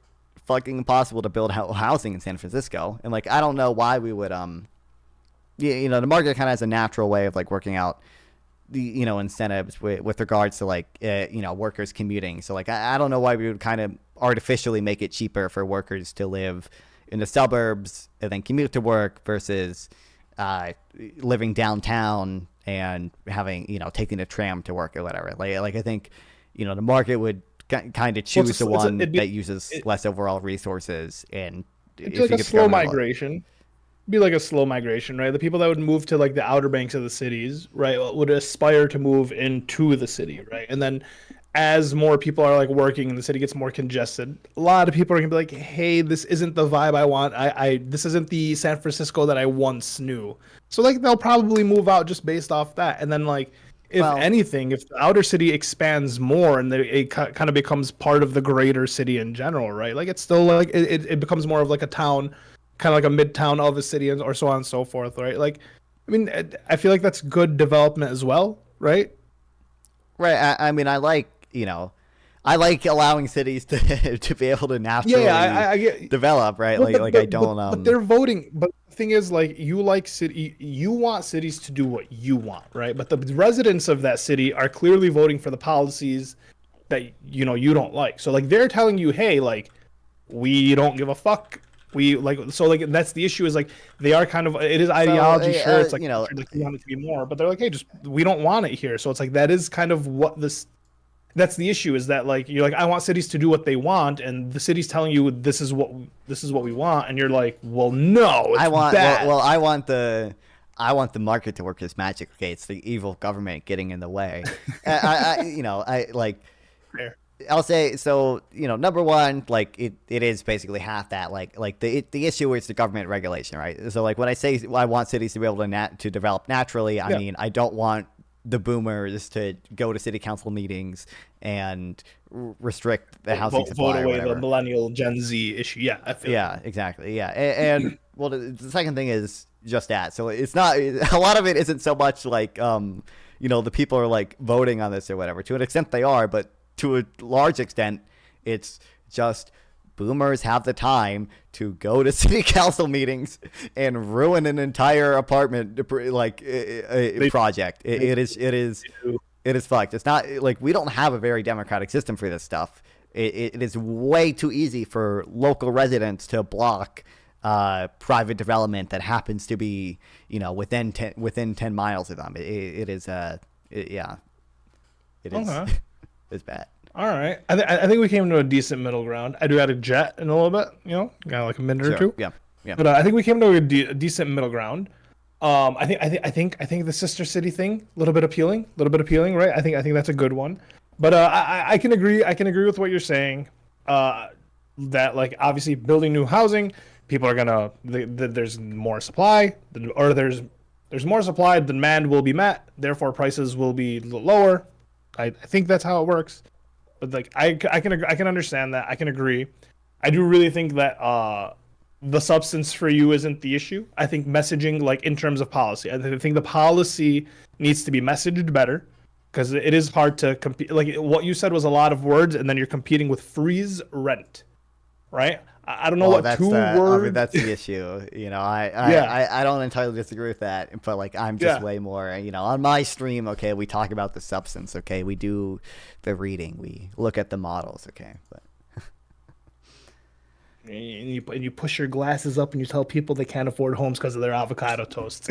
fucking impossible to build housing in San Francisco. And I don't know why we would the market kind of has a natural way of working out the incentives with regards to workers commuting. So I don't know why we would kind of artificially make it cheaper for workers to live in the suburbs and then commute to work versus living downtown and having taking a tram to work or whatever. I think the market would kind of choose the one that uses less overall resources, and it'd be like a slow migration. It'd be like a slow migration, right? The people that would move to the outer banks of the cities, right, would aspire to move into the city, right? And then as more people are working and the city gets more congested, a lot of people are gonna be like, hey, this isn't the vibe I want. This isn't the San Francisco that I once knew. So they'll probably move out just based off that. And then if anything, if the outer city expands more and it kind of becomes part of the greater city in general, right? It's still it becomes more of a town, kind of like a midtown of a city, or so on and so forth, right? I mean, I feel like that's good development as well, right? Right. I mean, I like allowing cities to to be able to naturally I get. develop, right? Well, I don't but they're voting. But the thing is, like, you want cities to do what you want, right? But the residents of that city are clearly voting for the policies that you don't like. So like they're telling you, hey, like, we don't give a fuck. We like so like that's the issue is like they are kind of it is ideology, sure. It's like like you want it to be more, but they're like, hey, just we don't want it here. So it's like that is kind of what this. That's the issue is that like you're like I want cities to do what they want, and the city's telling you this is what we want, and you're like, well, no, it's bad. Well, I want the market to work its magic. Okay, it's the evil government getting in the way. I like. Fair. I'll say so. Number one, like it is basically half that. Like the issue is the government regulation, right? So like when I say I want cities to be able to develop naturally, I mean I don't want the boomers to go to city council meetings and restrict the housing supply. Vote or away whatever. the millennial Gen Z issue. Yeah, I feel. Yeah, exactly. Yeah, and well, the second thing is just that. So it's not a lot of it isn't so much like the people are like voting on this or whatever. To an extent they are, but to a large extent, it's just boomers have the time to go to city council meetings and ruin an entire apartment project. It is fucked. It's not like we don't have a very democratic system for this stuff. It is way too easy for local residents to block private development that happens to be within 10 miles of them. It is Okay. It's bad. All right. I think we came to a decent middle ground. I do add a jet in a little bit, kind of like a minute or two. Yeah. But I think we came to a decent middle ground. I think the sister city thing, a little bit appealing, right? I think that's a good one. But I can agree. I can agree with what you're saying. That like obviously building new housing, people are gonna there's more supply, or there's more supply, demand will be met, therefore prices will be lower. I think that's how it works. But like I can understand that. I can agree. I do really think that the substance for you isn't the issue. I think messaging, like in terms of policy, I think the policy needs to be messaged better, because it is hard to compete. Like what you said was a lot of words, and then you're competing with freeze rent, right? I don't know what two words. I mean, that's the issue. I don't entirely disagree with that, but like I'm just way more. On my stream, okay, we talk about the substance. Okay, we do the reading, we look at the models. Okay, but. And you push your glasses up and you tell people they can't afford homes because of their avocado toast.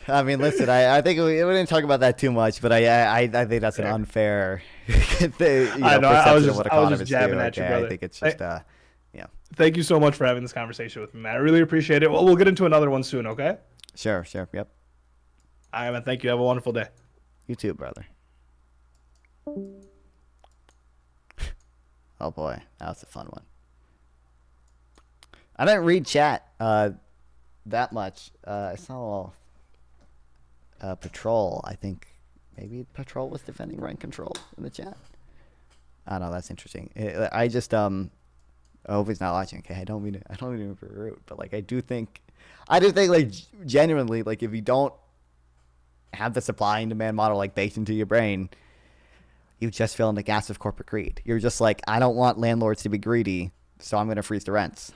I mean, listen, I think we didn't talk about that too much, but I think that's an unfair thing, I know. I was just jabbing at you, brother. I think it's just Thank you so much for having this conversation with me, man. I really appreciate it. Well, we'll get into another one soon, okay? Sure, yep. All right, man. Thank you. Have a wonderful day. You too, brother. Oh boy, that was a fun one. I didn't read chat that much. I saw Patrol. I think maybe Patrol was defending rent control in the chat. I don't know. That's interesting. I just I hope he's not watching. Okay, I don't mean to be rude, but like I do think like genuinely, like if you don't have the supply and demand model like baked into your brain, you just feel in the gas of corporate greed. You're just like, I don't want landlords to be greedy, so I'm gonna freeze the rents.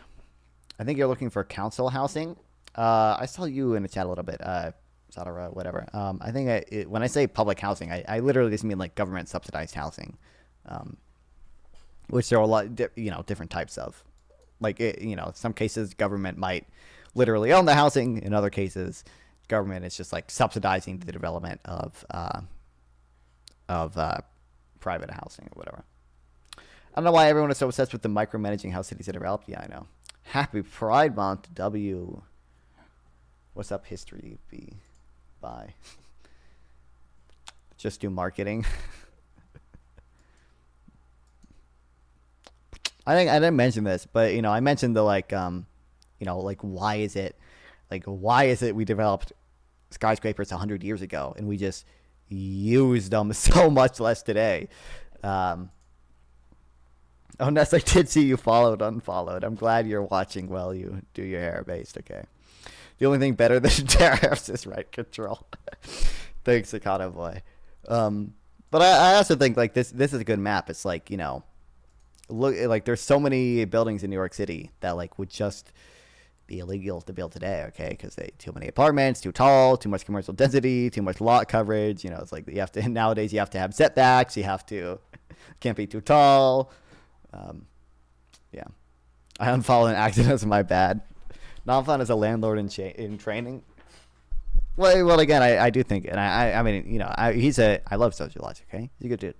I think you're looking for council housing. I saw you in the chat a little bit, Sadara, whatever. I think when I say public housing, I literally just mean like government subsidized housing, which there are a lot, different types of. Like, in some cases, government might literally own the housing. In other cases, government is just like subsidizing the development of private housing or whatever. I don't know why everyone is so obsessed with the micromanaging how cities are developed. Yeah, I know. Happy Pride Month, W. What's up, History B? Bye. Just do marketing. I think I didn't mention this, but I mentioned the like why is it we developed skyscrapers 100 years ago and we just use them so much less today. Oh, Ness, I did see you unfollowed. I'm glad you're watching while you do your hair based. Okay. The only thing better than tariffs is rent control. Thanks, Econo Boy. But I also think like this is a good map. It's like, you know, look, like there's so many buildings in New York City that like would just be illegal to build today, okay? Because they too many apartments, too tall, too much commercial density, too much lot coverage. You know, it's like you have to nowadays. You have to have setbacks. You have to can't be too tall. Yeah, I unfollowed an accident. My bad. Not fun as a landlord in training. Well, again, I do think, and I mean, you know, I love Sociologic. Okay, he's a good dude.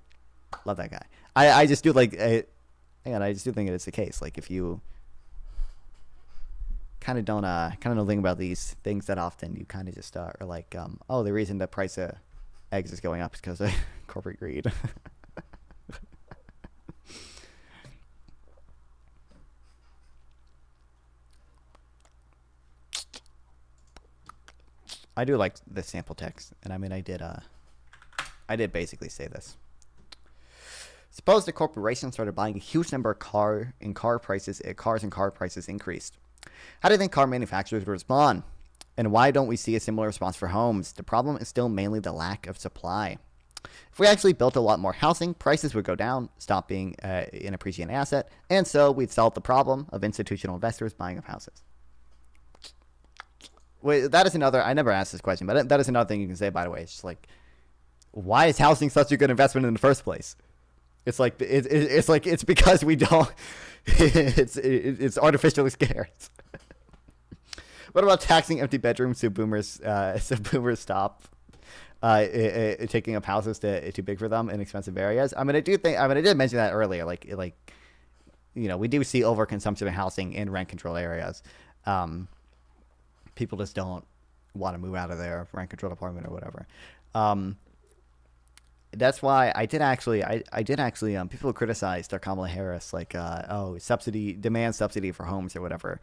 Love that guy. I just do like, again, I just do think it's the case. Like if you kind of don't think about these things that often, you kind of just are like, oh, the reason the price of eggs is going up is because of corporate greed. I do like the sample text, and I mean, I did basically say this. Suppose the corporation started buying a huge number of cars and car prices increased. How do you think car manufacturers would respond? And why don't we see a similar response for homes? The problem is still mainly the lack of supply. If we actually built a lot more housing, prices would go down, stop being an appreciating asset, and so we'd solve the problem of institutional investors buying up houses. Wait, that is another. I never asked this question, but that is another thing you can say. By the way, it's just like, why is housing such a good investment in the first place? It's like it's because we don't. It's artificially scarce. What about taxing empty bedrooms so boomers stop taking up houses too big for them in expensive areas? I mean, I did mention that earlier. Like you know, we do see overconsumption of housing in rent control areas. People just don't want to move out of their rent controlled apartment or whatever. That's why I did actually people criticized Kamala Harris like demand subsidy for homes or whatever.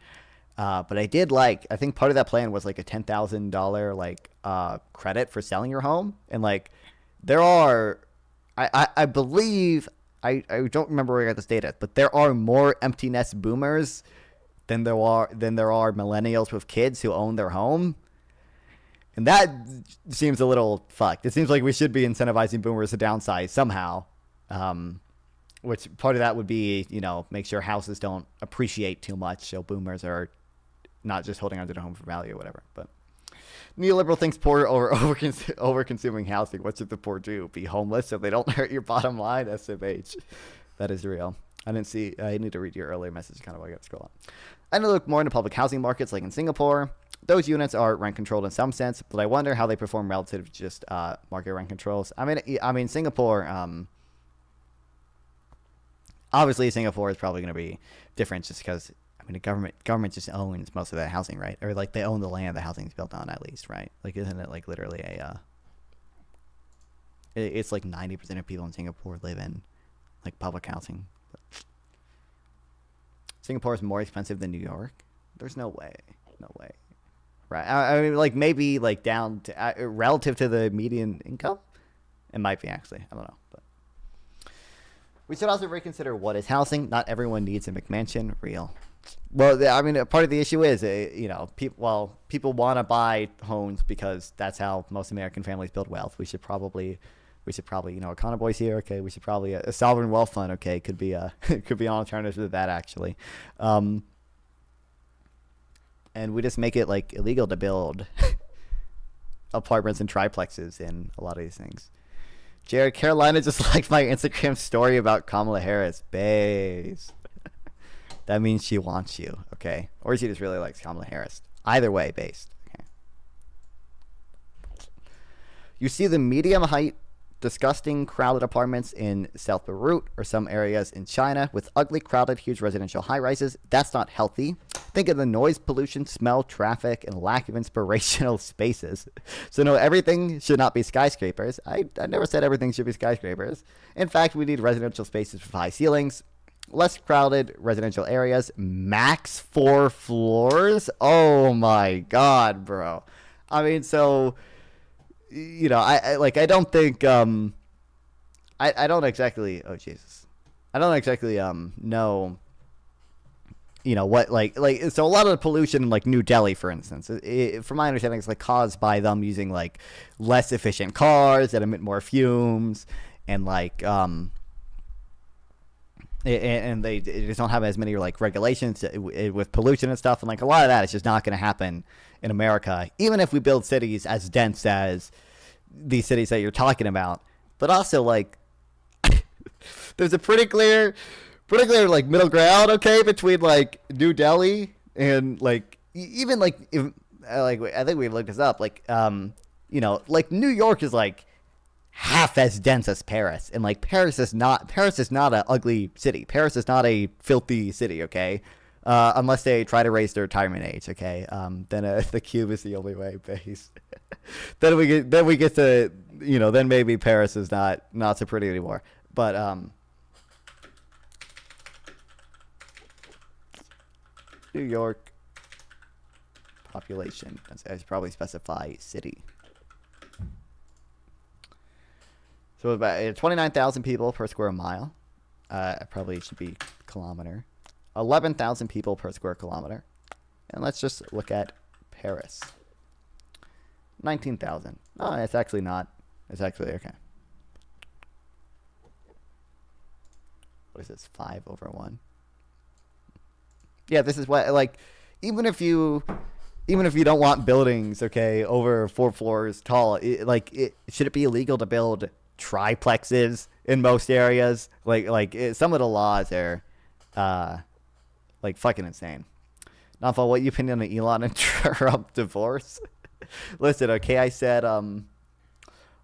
But I think part of that plan was like a $10,000 credit for selling your home, and like there are I believe I don't remember where I got this data, but there are more empty nest boomers than there are millennials with kids who own their home. And that seems a little fucked. It seems like we should be incentivizing boomers to downsize somehow. Which part of that would be, you know, make sure houses don't appreciate too much, so boomers are not just holding onto their home for value or whatever. But neoliberal thinks poor over consuming housing. What should the poor do? Be homeless so they don't hurt your bottom line? SMH. That is real. I need to read your earlier message, kind of. I got to scroll up. I need to look more into public housing markets like in Singapore. Those units are rent controlled in some sense, but I wonder how they perform relative to just market rent controls. I mean Singapore. Obviously, Singapore is probably going to be different just because the government just owns most of that housing, right? Or like they own the land the housing is built on, at least, right? Like, isn't it like literally it's like 90% of people in Singapore live in like public housing. Singapore is more expensive than New York. There's no way. Right. I mean, like maybe like down to relative to the median income. It might be, actually. I don't know. But we should also reconsider what is housing. Not everyone needs a McMansion. Real. Well, I mean, part of the issue is, you know, people want to buy homes because that's how most American families build wealth. We should probably, you know, Econo Boys here. Okay, we should probably a sovereign wealth fund. Okay, could be an alternative to that, actually. And we just make it like illegal to build apartments and triplexes in a lot of these things. Jared, Carolina just liked my Instagram story about Kamala Harris. Base. That means she wants you, okay? Or she just really likes Kamala Harris. Either way, based. Okay. You see the medium height, disgusting, crowded apartments in South Beirut or some areas in China with ugly, crowded, huge residential high-rises. That's not healthy. Think of the noise pollution, smell, traffic, and lack of inspirational spaces. So no, everything should not be skyscrapers. I never said everything should be skyscrapers. In fact, we need residential spaces with high ceilings, less crowded residential areas, max 4 floors. Oh my God, bro. I mean, so, you know, I don't think, I don't exactly, oh Jesus. I don't exactly, know you know what, so a lot of the pollution in like New Delhi, for instance, from my understanding, is like caused by them using like less efficient cars that emit more fumes, and like and they just don't have as many like regulations with pollution and stuff, and like a lot of that is just not going to happen in America, even if we build cities as dense as these cities that you're talking about. But also like there's a pretty clear like middle ground, okay, between like New Delhi and like even like if, like I think we looked this up, like you know, like New York is like half as dense as Paris, and like Paris is not an ugly city. Paris is not a filthy city, okay, unless they try to raise their retirement age, okay. Then the cube is the only way based. then we get to, you know, then maybe Paris is not so pretty anymore, but New York population. I should probably specify city. So about 29,000 people per square mile. Probably should be kilometer. 11,000 people per square kilometer. And let's just look at Paris. 19,000. Oh, it's actually not. It's actually okay. What is this? 5/1. Yeah, this is what, like, even if you don't want buildings, okay, over 4 floors tall, should it be illegal to build triplexes in most areas? Some of the laws are like fucking insane. Nonfall, what you opinion on the Elon and Trump divorce? Listen, okay, I said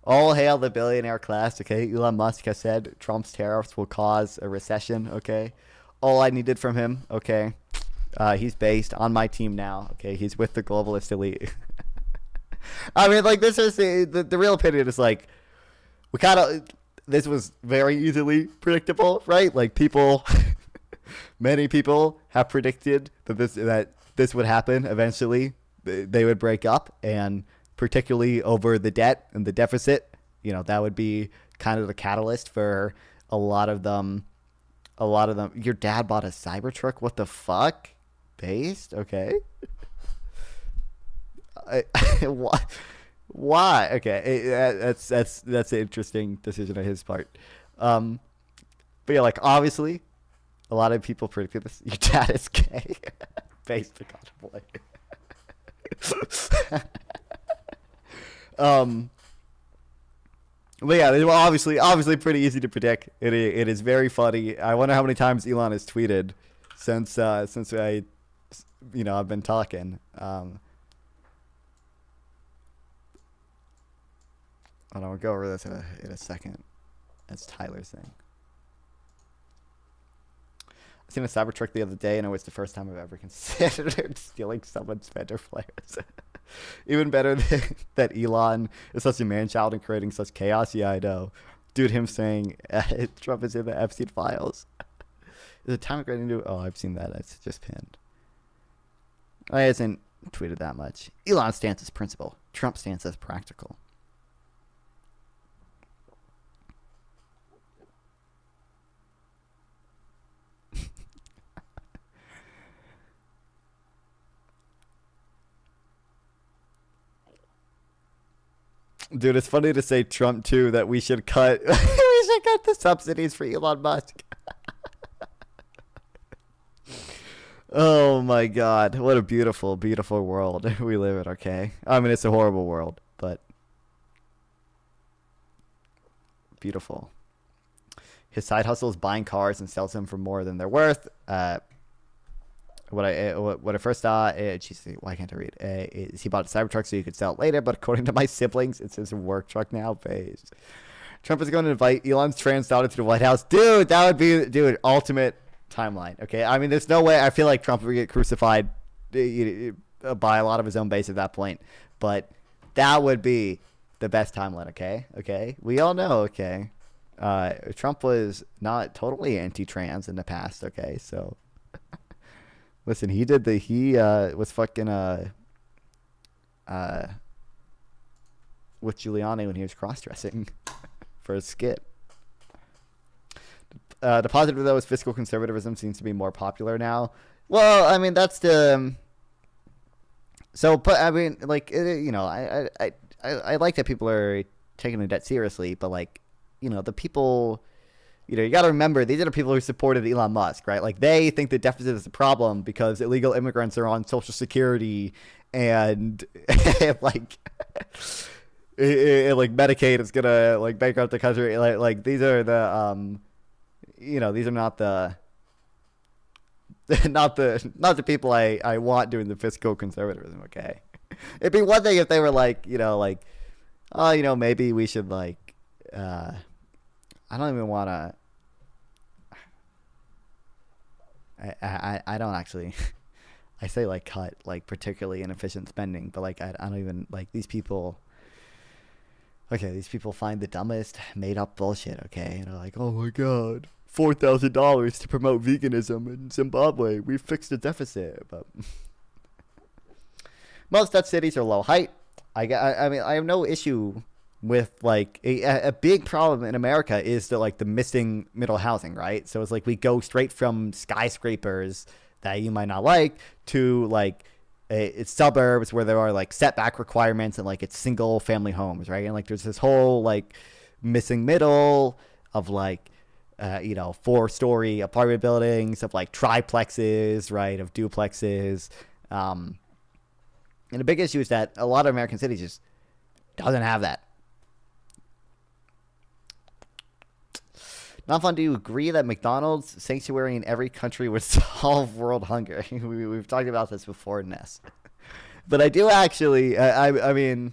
all hail the billionaire class, okay? Elon Musk has said Trump's tariffs will cause a recession, okay? All I needed from him, okay? He's based on my team now, okay? He's with the globalist elite. I mean, like, this is the real opinion is like, this was very easily predictable, right? Like, many people have predicted that this would happen eventually. They would break up, and particularly over the debt and the deficit, you know, that would be kind of the catalyst for a lot of them. Your dad bought a Cybertruck? What the fuck? Based? Okay. Why? Okay, that's an interesting decision on his part. But yeah, like, obviously, a lot of people predicted this. Your dad is gay. Based to contemplate. But yeah, well, obviously pretty easy to predict. It is very funny. I wonder how many times Elon has tweeted since I, you know, I've been talking. We'll go over this in a second. That's Tyler's thing. I seen a Cybertruck the other day, and it was the first time I've ever considered stealing someone's Fender flares. Even better that Elon is such a man-child and creating such chaos. Yeah, I know. Dude, him saying Trump is in the Epstein files. Is it time getting into? Oh, I've seen that. It's just pinned. I hasn't tweeted that much. Elon's stance is principle. Trump's stance is practical. Dude, it's funny to say Trump too, that we should cut the subsidies for Elon Musk. Oh my God, what a beautiful, beautiful world we live in. Okay, I mean, it's a horrible world, but beautiful. His side hustle is buying cars and sells them for more than they're worth. What I first saw, geez, why can't I read? Is he bought a Cybertruck so you could sell it later, but according to my siblings, it's his work truck now. Based. Trump is going to invite Elon's trans daughter to the White House. Dude, that would be, ultimate timeline. Okay, I mean, there's no way. I feel like Trump would get crucified by a lot of his own base at that point, but that would be the best timeline. Okay, we all know. Okay, Trump was not totally anti-trans in the past. Okay, so. Listen, he was fucking with Giuliani when he was cross-dressing for a skit. The positive, though, is fiscal conservatism seems to be more popular now. Well, I mean, that's the. So, but I mean, like, you know, I like that people are taking the debt seriously, but like, you know, the people, you know, you got to remember these are the people who supported Elon Musk, right? Like, they think the deficit is a problem because illegal immigrants are on Social Security and like, like Medicaid is gonna like bankrupt the country. Like these are the you know, these are not the not the people I want doing the fiscal conservatism. Okay, it'd be one thing if they were like, you know, like, oh, you know, maybe we should like, I don't even want to. I don't actually. I say like cut like particularly inefficient spending, but like I don't even like these people. Okay, these people find the dumbest made up bullshit. Okay, and they're like, oh my god, $4,000 to promote veganism in Zimbabwe. We fixed the deficit, but most Dutch cities are low height. I mean, I have no issue with like a big problem in America is the missing middle housing, right? So it's like we go straight from skyscrapers that you might not like to like it's suburbs where there are like setback requirements and like it's single family homes, right? And like there's this whole like missing middle of like you know, 4-story apartment buildings, of like triplexes, right, of duplexes. And the big issue is that a lot of American cities just doesn't have that. Not fun. Do you agree that McDonald's sanctuary in every country would solve world hunger? We've talked about this before, Ness. But I do actually. I mean,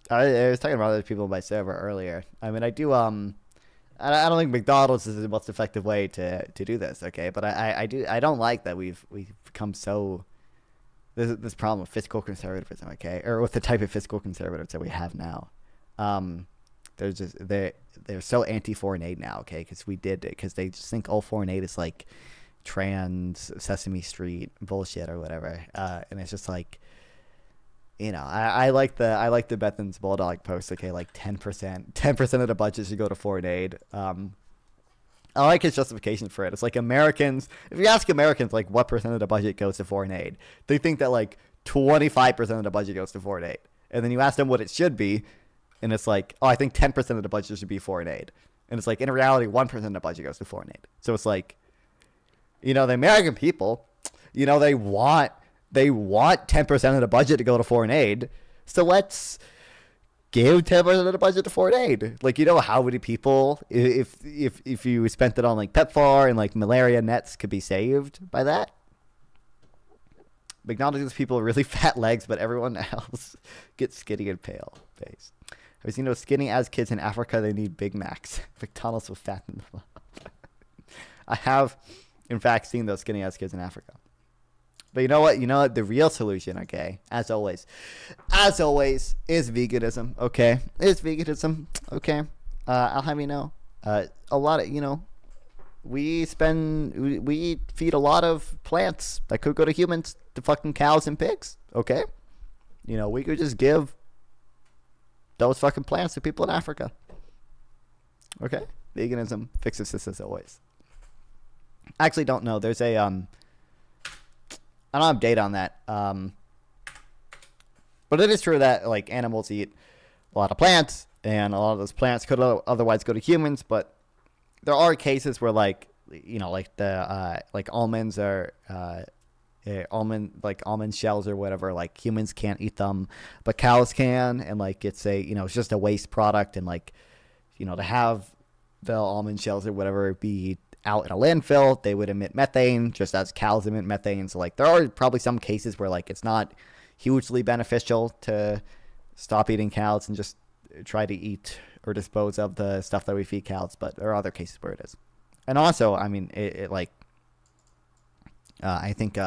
I was talking about other people on my server earlier. I mean, I do. I don't think McDonald's is the most effective way to do this. Okay, but I do. I don't like that we've become so. This problem with fiscal conservatism. Okay, or with the type of fiscal conservatives that we have now. They're just they're so anti foreign aid now, okay? Because they just think all foreign aid is like trans Sesame Street bullshit or whatever, and it's just like, you know, I like the Bethan's Bulldog post, okay? Like 10% of the budget should go to foreign aid. I like his justification for it. It's like Americans, if you ask Americans like what percent of the budget goes to foreign aid, they think that like 25% of the budget goes to foreign aid, and then you ask them what it should be. And it's like, oh, I think 10% of the budget should be foreign aid. And it's like, in reality, 1% of the budget goes to foreign aid. So it's like, you know, the American people, you know, they want 10% of the budget to go to foreign aid. So let's give 10% of the budget to foreign aid. Like, you know how many people, if you spent it on like PEPFAR and like malaria nets could be saved by that? McDonald's gives people really fat legs, but everyone else gets skinny and pale face. Have you seen those skinny as kids in Africa? They need Big Macs. McDonald's will fatten them up. I have, in fact, seen those skinny as kids in Africa. But you know what? The real solution, okay, as always, is veganism, okay? It's veganism, okay? I'll have you know, a lot of, you know, we feed a lot of plants that could go to humans to fucking cows and pigs, okay? You know, we could just give those fucking plants to people in Africa. Okay? Veganism fixes this as always. I actually don't know. There's a I don't have data on that. But it is true that like animals eat a lot of plants, and a lot of those plants could otherwise go to humans, but there are cases where like, you know, like the like almonds are almond shells or whatever, like humans can't eat them but cows can, and like it's a, you know, it's just a waste product, and like, you know, to have the almond shells or whatever be out in a landfill, they would emit methane just as cows emit methane. So like there are probably some cases where like it's not hugely beneficial to stop eating cows and just try to eat or dispose of the stuff that we feed cows, but there are other cases where it is. And also, I mean, it like I think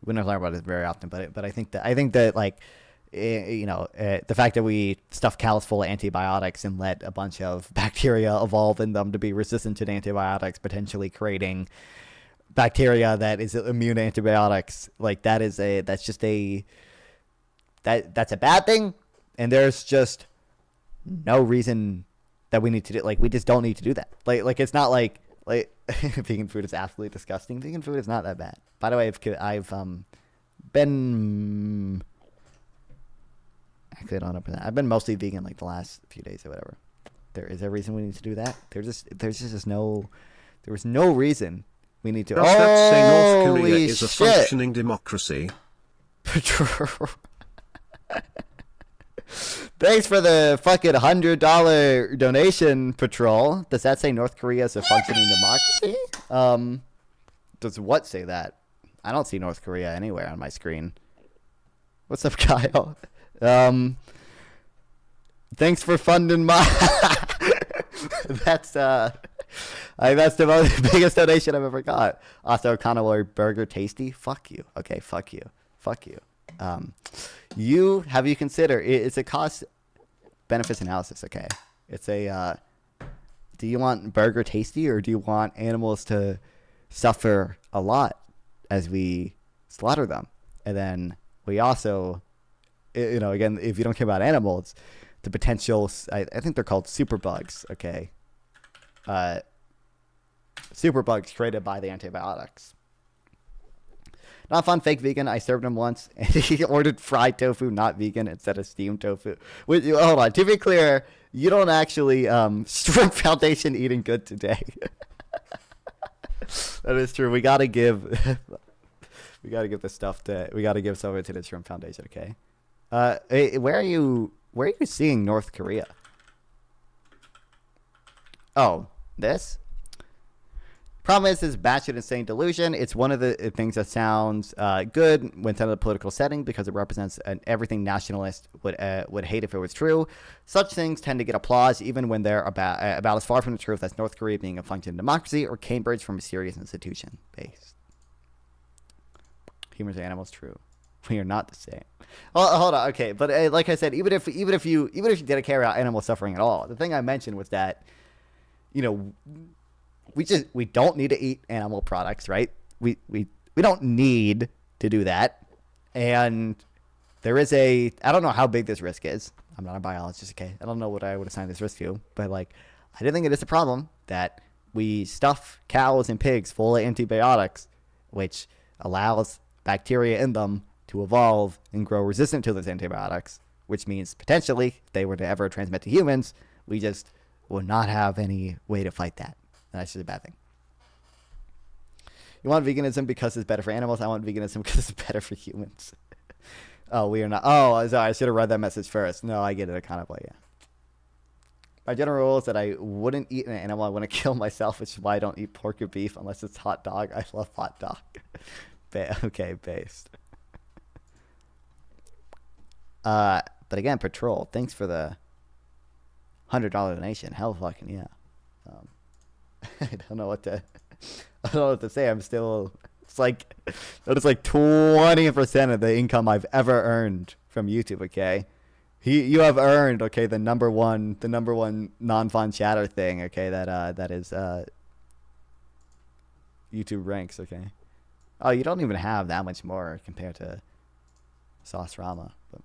we don't talk about it very often, but I think that like, you know, the fact that we stuff cows full of antibiotics and let a bunch of bacteria evolve in them to be resistant to the antibiotics, potentially creating bacteria that is immune to antibiotics, like that's a bad thing, and there's just no reason that we need to do, like, we just don't need to do that. Like it's not like like vegan food is absolutely disgusting. Vegan food is not that bad. By the way, I've been actually I don't know about that. I've been mostly vegan like the last few days or whatever. There is a reason we need to do that. There's just no reason we need to. Does that say North Korea Holy is a shit. functioning democracy? Thanks for the fucking $100 donation, Patrol. Does that say North Korea is a functioning democracy? Does what say that? I don't see North Korea anywhere on my screen. What's up, Kyle? Thanks for funding my. That's the biggest donation I've ever got. Also, Conaway Burger Tasty. Fuck you. Okay, fuck you. Have you considered it's a cost benefits analysis? Okay, it's a. Do you want Burger Tasty or do you want animals to suffer a lot as we slaughter them? And then we also, again, if you don't care about animals, the potential, I think they're called super bugs. Okay, super bugs created by the antibiotics. Not fun, fake vegan. I served him once, and he ordered fried tofu, not vegan, instead of steamed tofu. Hold on. To be clear, you don't actually Shrimp Foundation eating good today. That is true. We gotta give the stuff to. We gotta give some of it to the Shrimp Foundation. Okay. Where are you seeing North Korea? Oh, this. Problem is batshit insane delusion. It's one of the things that sounds good when in a political setting because it represents everything nationalists would hate if it was true. Such things tend to get applause even when they're about as far from the truth as North Korea being a functioning democracy or Cambridge from a serious institution based. Humans and animals, true. We are not the same. Well, hold on, okay, but like I said, even if you didn't care about animal suffering at all, the thing I mentioned was that, we don't need to eat animal products, right? We don't need to do that. And there is I don't know how big this risk is. I'm not a biologist, okay? I don't know what I would assign this risk to, but I didn't think it is a problem that we stuff cows and pigs full of antibiotics, which allows bacteria in them to evolve and grow resistant to those antibiotics, which means potentially if they were to ever transmit to humans, we just would not have any way to fight that. That's just a bad thing. You want veganism because it's better for animals. I want veganism because it's better for humans. Oh, we are not. Oh, sorry. I should have read that message first. No, I get it. I kind of yeah. My general rule is that I wouldn't eat an animal I want to kill myself, which is why I don't eat pork or beef unless it's hot dog. I love hot dog. Okay, based. But again, Patrol, thanks for the $100 donation. Hell fucking yeah. I don't know what to say. I'm still. It's like 20% of the income I've ever earned from YouTube. Okay, you have earned the number one non-fun chatter thing. Okay, that is YouTube ranks. Okay. Oh, you don't even have that much more compared to Sauce Rama. But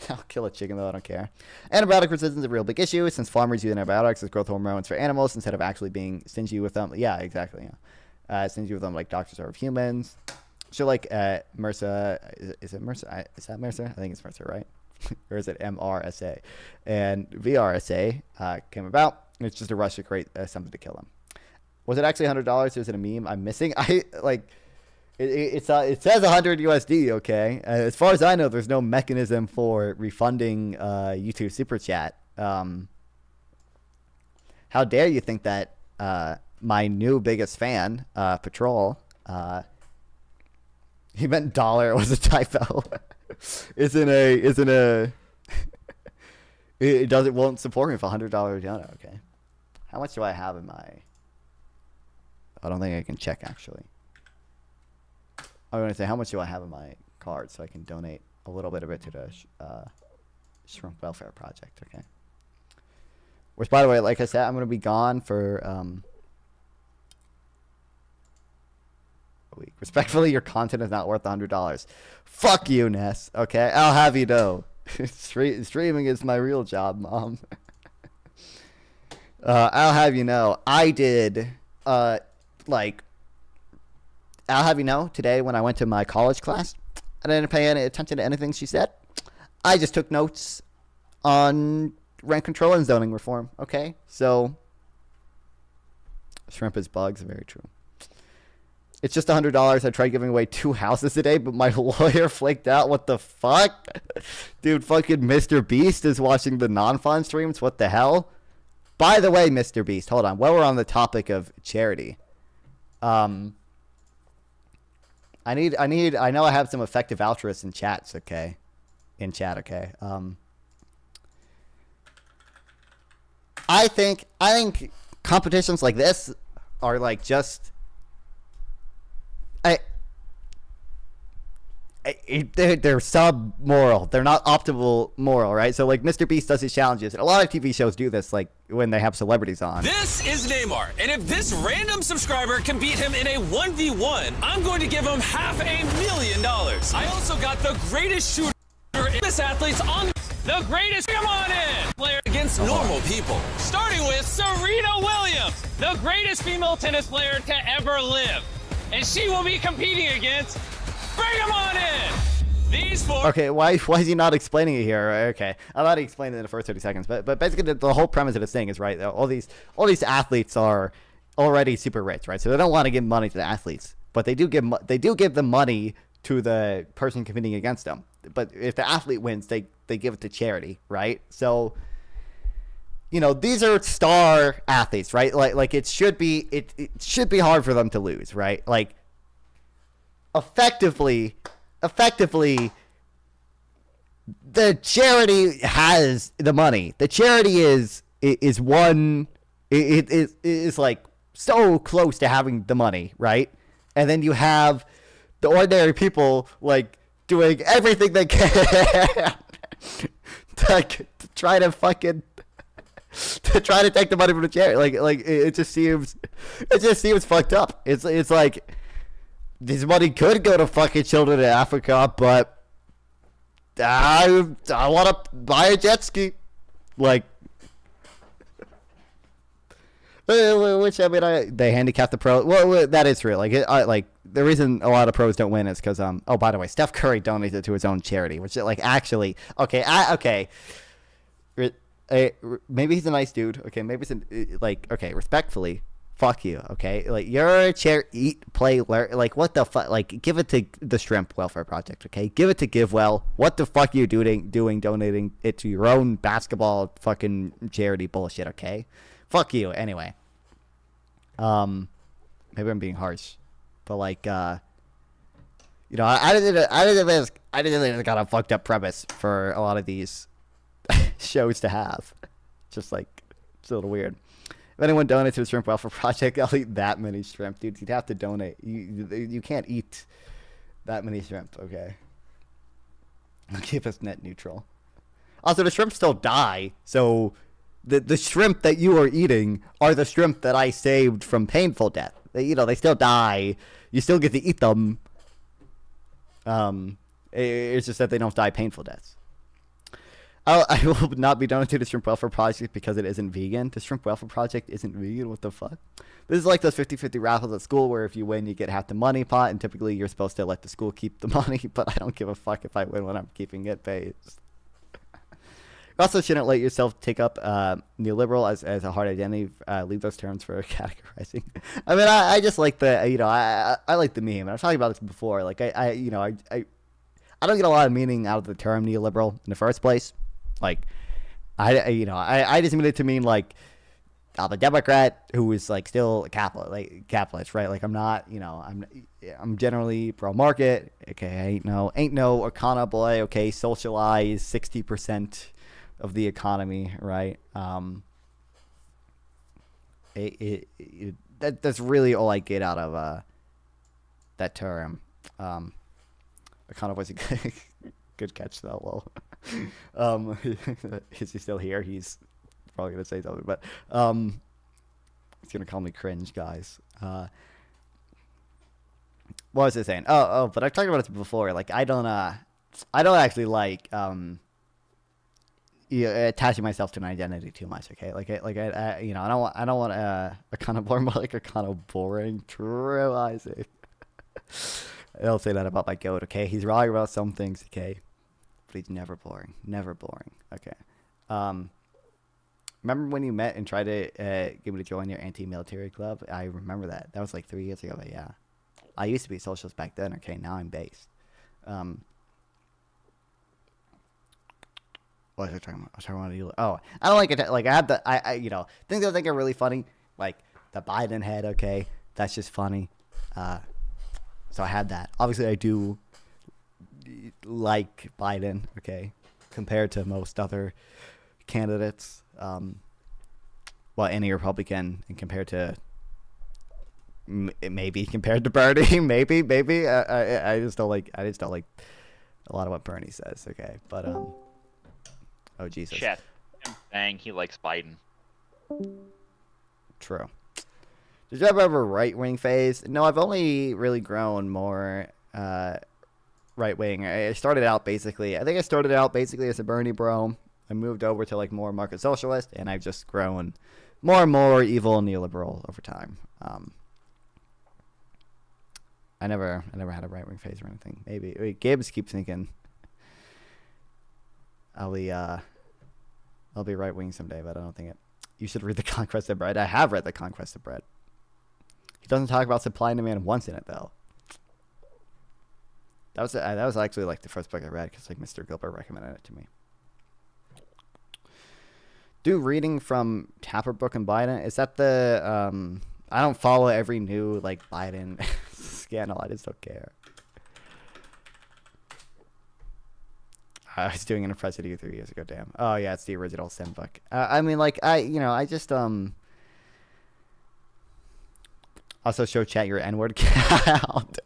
I'll kill a chicken though, I don't care. Antibiotic resistance is a real big issue since farmers use antibiotics as growth hormones for animals instead of actually being stingy with them. Yeah, exactly. Yeah. Stingy with them like doctors are of humans. So like MRSA, is it MRSA? Is that MRSA? I think it's MRSA, right? Or is it MRSA? And VRSA came about. It's just a rush to create something to kill them. Was it actually $100? Is it a meme I'm missing? It says 100 USD, okay? As far as I know, there's no mechanism for refunding YouTube Super Chat. How dare you think that my new biggest fan, Patrol, he meant dollar, it was a typo. It won't support me for $100 donor, okay? How much do I have in my... I don't think I can check, actually. I'm going to say, how much do I have in my card so I can donate a little bit of it to the Shrimp Welfare Project, okay? Which, by the way, like I said, I'm going to be gone for a week. Respectfully, your content is not worth $100. Fuck you, Ness, okay? I'll have you know. Streaming is my real job, Mom. I'll have you know, I did, like, I'll have you know, today when I went to my college class, I didn't pay any attention to anything she said. I just took notes on rent control and zoning reform, okay? So, shrimp is bugs, very true. It's just $100. I tried giving away 2 houses today, but my lawyer flaked out. What the fuck? Dude, fucking Mr. Beast is watching the non-fun streams. What the hell? By the way, Mr. Beast, hold on. While we're on the topic of charity, I know I have some effective altruists in chats, okay? In chat, okay? I think competitions like this are like just they're sub-moral. They're not optimal moral, right? So, like, Mr. Beast does his challenges. And a lot of TV shows do this, like, when they have celebrities on. This is Neymar, and if this random subscriber can beat him in a 1v1, I'm going to give him $500,000. I also got the greatest shooter in this athletes on the greatest, come on in, player against normal people. Starting with Serena Williams, the greatest female tennis player to ever live. And she will be competing against, bring him on in! These 4... Okay, why is he not explaining it here? Okay, I'm not explaining it in the first 30 seconds, but basically the whole premise of this thing is, right, all these athletes are already super rich, right? So they don't want to give money to the athletes, but they do give the money to the person competing against them. But if the athlete wins, they give it to charity, right? So, you know, these are star athletes, right? Like it should be hard for them to lose, right? Like effectively the charity has the money. The charity is like so close to having the money, right? And then you have the ordinary people like doing everything they can to try to take the money from the charity. Like it just seems fucked up. It's like this money could go to fucking children in Africa, but I want to buy a jet ski, like. Which I mean, they handicap the pro. Well, that is true. Like, the reason a lot of pros don't win is because Oh, by the way, Steph Curry donated to his own charity, which like actually okay. Maybe he's a nice dude. Okay, maybe it's okay. Respectfully, fuck you. Okay, like you're a eat, play, learn. Like what the fuck? Like give it to the Shrimp Welfare Project. Okay, give it to GiveWell. What the fuck are you doing donating it to your own basketball fucking charity bullshit? Okay, fuck you. Anyway. Maybe I'm being harsh, but like, I didn't think it's got a fucked up premise for a lot of these shows to have. Just like, it's a little weird. If anyone donates to the Shrimp Welfare Project, I'll eat that many shrimp, dude. You'd have to donate. You can't eat that many shrimp, okay? Keep us net neutral. Also, the shrimp still die, so the shrimp that you are eating are the shrimp that I saved from painful death. They still die. You still get to eat them. It's just that they don't die painful deaths. I will not be donating to the Shrimp Welfare Project because it isn't vegan. The Shrimp Welfare Project isn't vegan? What the fuck? This is like those 50-50 raffles at school where if you win, you get half the money pot, and typically you're supposed to let the school keep the money, but I don't give a fuck if I win when I'm keeping it based. You also shouldn't let yourself take up neoliberal as a hard identity. Leave those terms for categorizing. I mean, I just like the I like the meme. And I've talked about this before. Like I don't get a lot of meaning out of the term neoliberal in the first place. Like I just mean it to mean like I'm a Democrat who is like still a capitalist, right? Like I'm not, I'm generally pro market. Okay, ain't no Arcana boy. Okay, socialize 60% of the economy, right? That's really all I get out of that term. Arcana boy's a good catch though. Well, is he still here? He's probably gonna say something, but he's gonna call me cringe, guys. What was I saying? Oh, but I've talked about this before. Like I don't actually like attaching myself to an identity too much. Okay, you know, I don't want a kind of boring, but like a kind of boring. True, Isaac. I don't say that about my goat. Okay, he's wrong about some things. Okay, but he's never boring. Never boring. Okay. Remember when you met and tried to get me to join your anti-military club? I remember that. That was like 3 years ago. But yeah, I used to be a socialist back then. Okay, now I'm based. What was I talking about? I was talking about you. Oh, I don't like it. Like I have the you know, things I think are really funny, like the Biden head. Okay, that's just funny. So I had that. Obviously, I do like Biden. Okay, compared to most other candidates. Well, any Republican, and compared to maybe compared to Bernie, maybe. I just don't like. I just don't like a lot of what Bernie says. Okay, but oh Jesus. Chat. Bang. He likes Biden. True. Did you ever have a right-wing phase? No, I've only really grown more right-wing. I started out basically. I think I started out basically as a Bernie bro. I moved over to like more market socialist, and I've just grown more and more evil and neoliberal over time. I never had a right-wing phase or anything. Maybe wait, Gibbs keeps thinking I'll be right-wing someday, but I don't think it. You should read The Conquest of Bread. I have read The Conquest of Bread. He doesn't talk about supply and demand once in it though. That was actually like the first book I read because like Mr. Gilbert recommended it to me. Do reading from Tapper Book and Biden. Is that the I don't follow every new like Biden scandal. I just don't care. I was doing an impression of you 3 years ago. Damn. Oh yeah, it's the original Sim book. I mean, like I just also show chat your N-word count.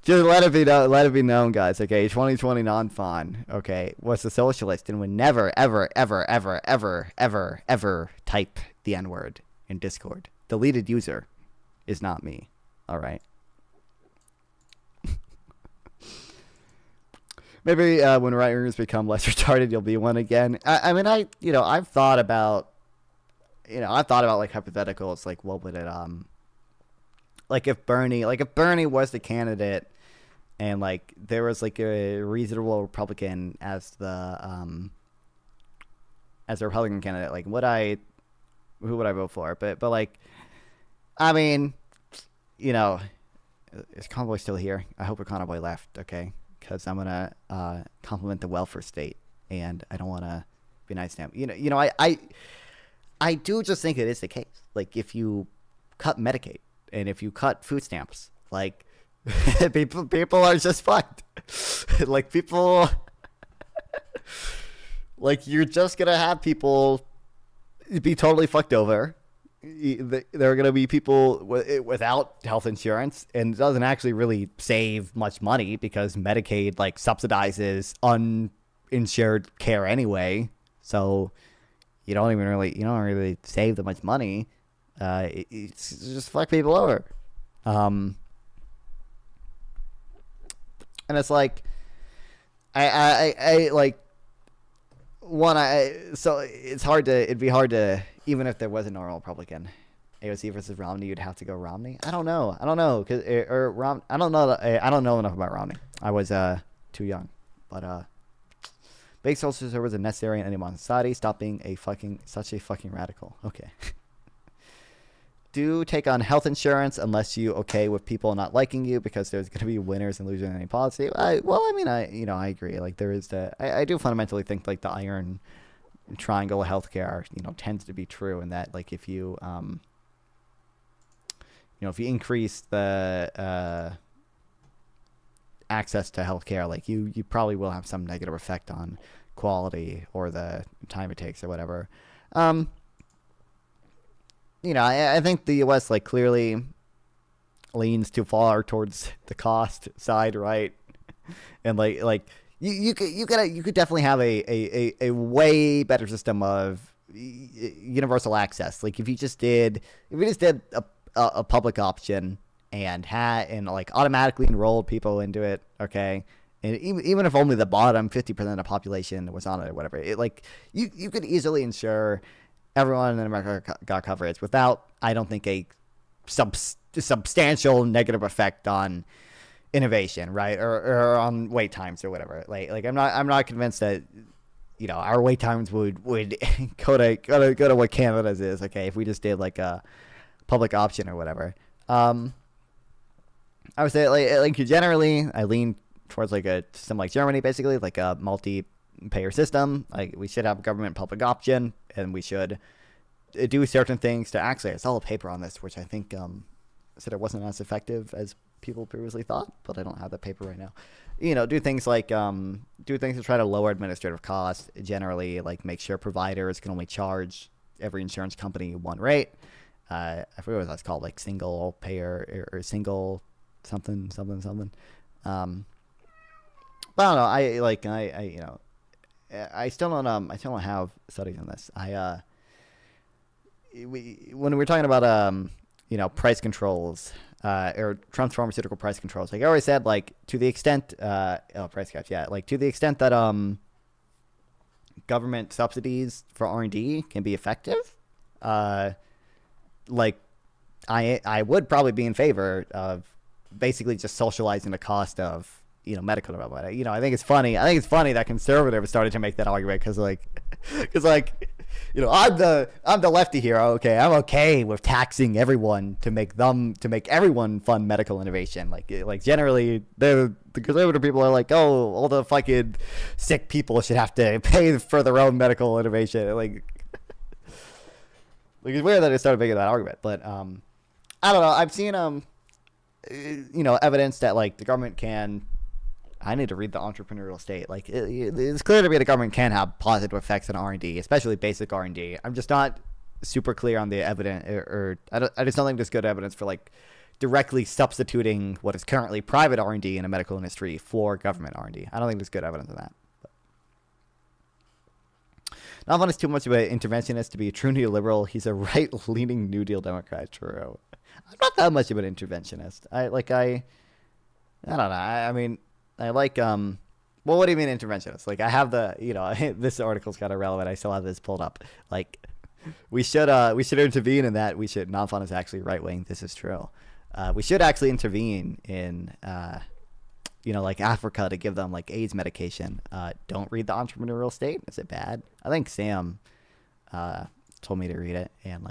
Just let it be known, guys. Okay, 2020 non-fun. Okay, was a socialist and would never, ever type the N-word in Discord. Deleted user is not me. All right. Maybe when right-wingers become less retarded, you'll be one again. I mean, I've thought about like hypotheticals, like what would it like if Bernie was the candidate and like there was like a reasonable Republican as the Republican candidate, like who would I vote for? But like, I mean, you know, is Convoy still here? I hope Convoy left, okay? Because I'm gonna compliment the welfare state, and I don't want to be nice to him. You know, I do just think it is the case. Like if you cut Medicaid and if you cut food stamps, like people are just fucked. Like people, like you're just gonna have people be totally fucked over. There are going to be people without health insurance, and it doesn't actually really save much money because Medicaid like subsidizes uninsured care anyway. So you don't really save that much money. It's just fuck people over. And it's like I like so it'd be hard to, even if there was a normal Republican, AOC versus Romney, you'd have to go Romney. I don't know, I don't know enough about Romney. I was too young, but big social service is necessary in any modern society. Stop being such a fucking radical. Okay. Do take on health insurance unless you okay with people not liking you, because there's going to be winners and losers in any policy. I agree. Like there is I do fundamentally think like the iron triangle of healthcare, tends to be true, in that like if you if you increase the access to healthcare, like you probably will have some negative effect on quality or the time it takes or whatever. I think the U.S. like clearly leans too far towards the cost side, right? And like you could definitely have a way better system of universal access. Like if you just did a public option and like automatically enrolled people into it, okay, and even if only the bottom 50% of the population was on it or whatever, you could easily ensure everyone in America got coverage without, I don't think, a substantial negative effect on innovation, right, or on wait times or whatever. Like I'm not convinced that our wait times would go to what Canada's is. Okay, if we just did like a public option or whatever. I would say like generally I lean towards like a system like Germany, basically like a multi-payer system. Like we should have government public option, and we should do certain things to actually. I saw a paper on this, which I think said it wasn't as effective as people previously thought, but I don't have that paper right now. Do things like do things to try to lower administrative costs. Generally, like make sure providers can only charge every insurance company one rate. I forget what that's called, like single payer or single something. But I don't know. I still don't have studies on this. When we're talking about price controls or Trump's pharmaceutical price controls, like I always said, like to the extent price caps, like to the extent that government subsidies for R&D can be effective, like I would probably be in favor of basically just socializing the cost of medical development. I think it's funny that conservatives started to make that argument because I'm the lefty here. Okay, I'm okay with taxing everyone to make everyone fund medical innovation. Like generally the conservative people are like, oh, all the fucking sick people should have to pay for their own medical innovation. Like it's weird that they started making that argument, but I don't know. I've seen evidence that like the government can. I need to read the entrepreneurial state. Like it's clear to me the government can have positive effects on R&D, especially basic R&D. I'm just not super clear on the evidence, or I just don't think there's good evidence for like directly substituting what is currently private R&D in the medical industry for government R&D. I don't think there's good evidence of that. Nalvan is too much of an interventionist to be a true neoliberal. He's a right-leaning New Deal Democrat. True. I'm not that much of an interventionist. I don't know. I mean, I like well, what do you mean interventionist? Like I have the this article's kind of relevant. I still have this pulled up. Like we should intervene in that. Nalvan is actually right wing. This is true. We should actually intervene in like Africa to give them like AIDS medication. Don't read the entrepreneurial state. Is it bad? I think Sam told me to read it, and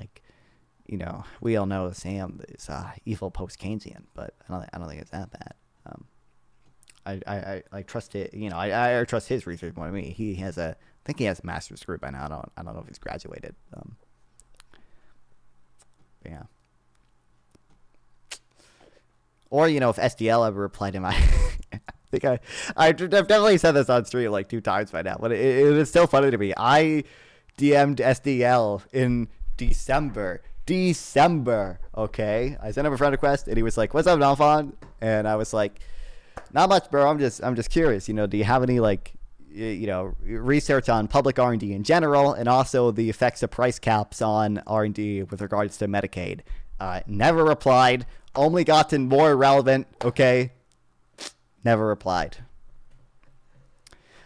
we all know Sam is evil post Keynesian, but I don't think it's that bad. I trust it. I trust his research more than me. I think he has a master's degree by now. I don't know if he's graduated. Yeah. Or if SDL ever replied to my, I think I've definitely said this on stream like 2 times by now, but it was still funny to me. I DM'd SDL in December. Okay, I sent him a friend request and he was like, "What's up, Nalvan?" And I was like, "Not much, bro. I'm just curious. Do you have any research on public R&D in general, and also the effects of price caps on R&D with regards to Medicaid?" Never replied. Only gotten more irrelevant. Okay, never replied.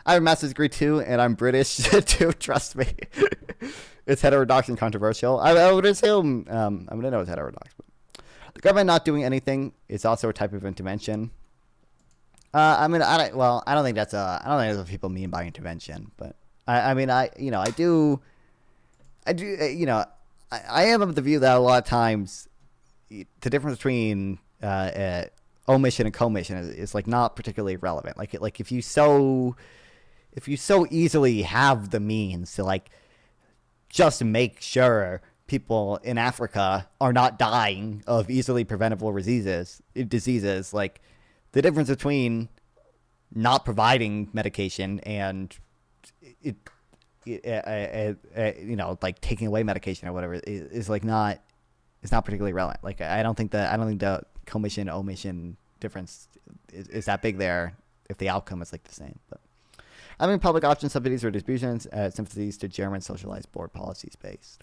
I have a master's degree too, and I'm British too. Trust me. It's heterodox and controversial. I would assume I'm gonna know it's heterodox. But the government not doing anything is also a type of intervention. I don't think that's what people mean by intervention, but I am of the view that a lot of times the difference between omission and commission is like not particularly relevant. Like if you so easily have the means to like just make sure people in Africa are not dying of easily preventable diseases, like the difference between not providing medication and like taking away medication or whatever is like not, it's not particularly relevant. Like I don't think the commission omission difference is that big there if the outcome is like the same. But I mean, public option subsidies or distributions, sympathies to German socialized board policies based.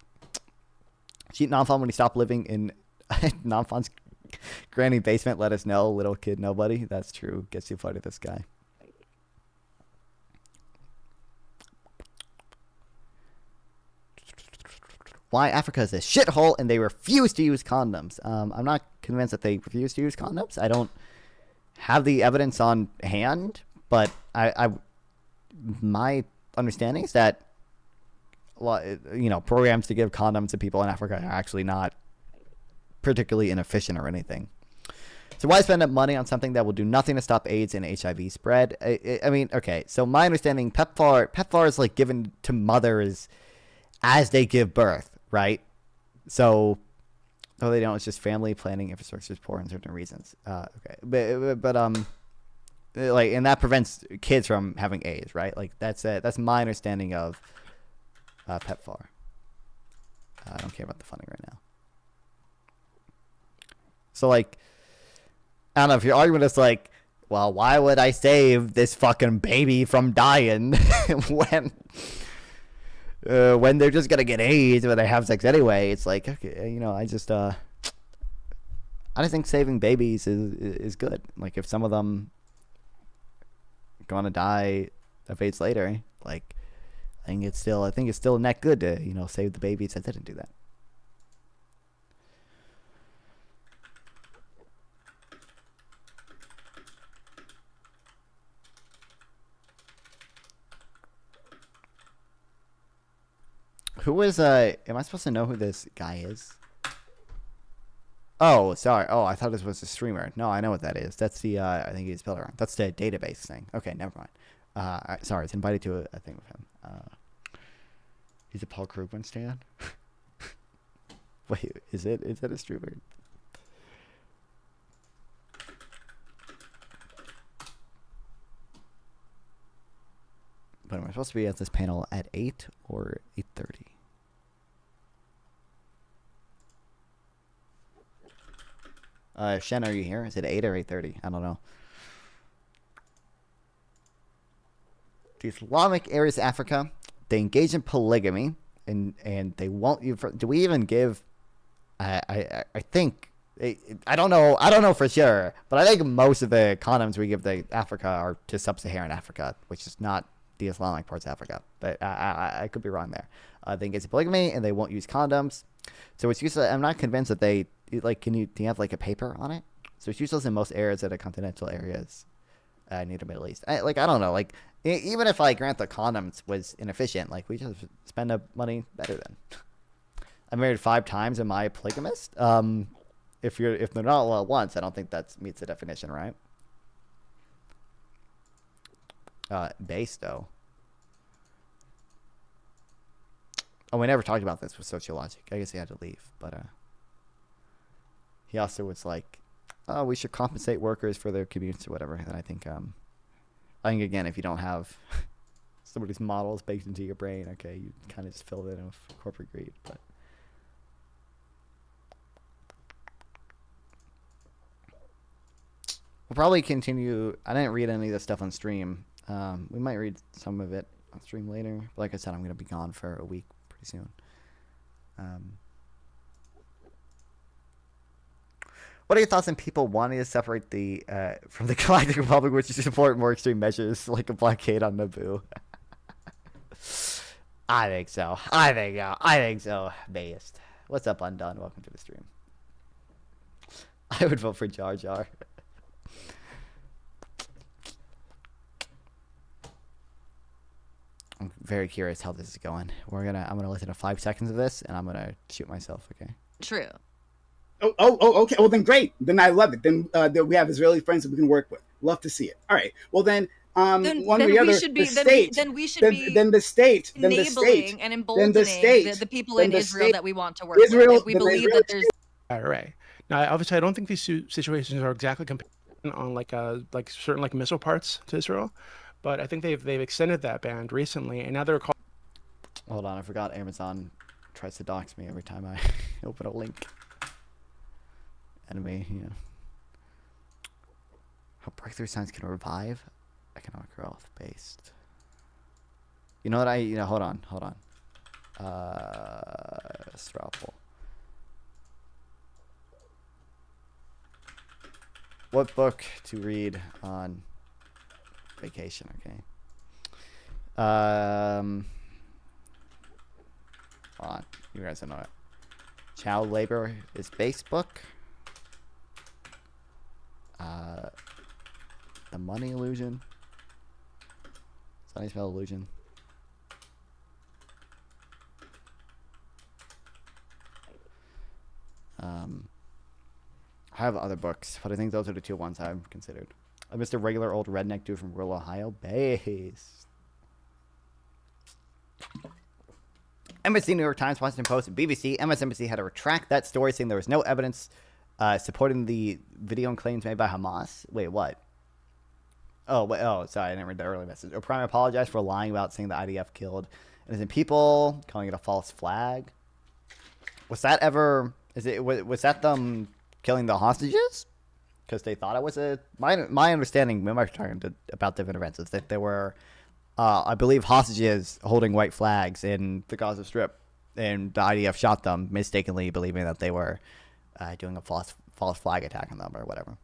Cheat Nalvan when you stop living in Nalvan's granny basement. Let us know, little kid nobody. That's true. Gets too funny, this guy. why Africa is a shithole and they refuse to use condoms. I'm not convinced that they refuse to use condoms. I don't have the evidence on hand, but my understanding is that programs to give condoms to people in Africa are actually not particularly inefficient or anything. So why spend up money on something that will do nothing to stop AIDS and HIV spread? I mean, okay, so my understanding, PEPFAR is like given to mothers as they give birth, right? So, no, they don't. It's just family planning infrastructure is poor in certain reasons. Okay, but like, and that prevents kids from having AIDS, right? Like that's my understanding of PEPFAR. I don't care about the funding right now. So like, I don't know if your argument is like, well, why would I save this fucking baby from dying when they're just gonna get AIDS when they have sex anyway? It's like, okay, I just think saving babies is good. Like if some of them gonna die of AIDS later, like I think it's still a net good to save the babies that didn't do that. Who is am I supposed to know who this guy is? Oh, sorry. Oh, I thought this was a streamer. No, I know what that is. That's the I think he's spelled it wrong. That's the database thing. Okay, never mind. Sorry, it's invited to a thing with him. He's a Paul Krugman stan. Wait, is that a streamer? But am I supposed to be at this panel at 8 or 8:30? Shen, are you here? Is it 8 or 8:30? I don't know. The Islamic areas of Africa, they engage in polygamy, and they won't. Do we even give? I think. I don't know for sure, but I think most of the condoms we give to Africa are to sub-Saharan Africa, which is not the Islamic parts of Africa. But I could be wrong there. They engage in polygamy and they won't use condoms. So it's useless. I'm not convinced that they like. Do you have like a paper on it? So it's useless in most areas that are continental areas near the Middle East. I don't know. Like even if I grant the condoms was inefficient, like we just spend the money better then. I married 5 times. Am I a polygamist? If they're not all at once, I don't think that meets the definition, right? Base though. Oh, we never talked about this with Sociologic. I guess he had to leave, but he also was like, "Oh, we should compensate workers for their commutes or whatever." And I think again, if you don't have some of these models baked into your brain, okay, you kind of just fill it in with corporate greed. But we'll probably continue. I didn't read any of this stuff on stream. We might read some of it on stream later. But like I said, I'm going to be gone for a week pretty soon. What are your thoughts on people wanting to separate the from the Galactic Republic, which is to support more extreme measures like a blockade on Naboo? I think so. I think so. Based. What's up, Undone? Welcome to the stream. I would vote for Jar Jar. I'm very curious how this is going. I'm gonna listen to 5 seconds of this and I'm gonna shoot myself. Okay. True. Oh, okay. Well, then great. Then I love it. Then we have Israeli friends that we can work with. Love to see it. All right. Well, then one or the other. Then we should be enabling and emboldening the people in Israel that we want to work with. If we believe that there's. IRA. Now, obviously, I don't think these situations are exactly compared on like certain like missile parts to Israel, but I think they've extended that ban recently, and now they're called. Hold on, I forgot Amazon tries to dox me every time I open a link. Enemy, how breakthrough science can revive economic growth based. You know what hold on. Strouple. What book to read on vacation? Okay. Hold on. You guys don't know it. Child labor is Facebook. The money illusion. Sunny spell illusion. I have other books, but I think those are the two ones I've considered. I missed a regular old redneck dude from rural Ohio. Base. NBC, New York Times, Washington Post, and BBC. MSNBC had to retract that story, saying there was no evidence supporting the video and claims made by Hamas. Wait, what? Oh, wait, oh, sorry, I didn't read the early message. O'Prime apologized for lying about saying the IDF killed innocent people, calling it a false flag. Was that ever? Was that them killing the hostages? Because they thought it was a. My understanding, when I was talking about different events, is that there were, I believe, hostages holding white flags in the Gaza Strip, and the IDF shot them mistakenly, believing that they were doing a false flag attack on them or whatever.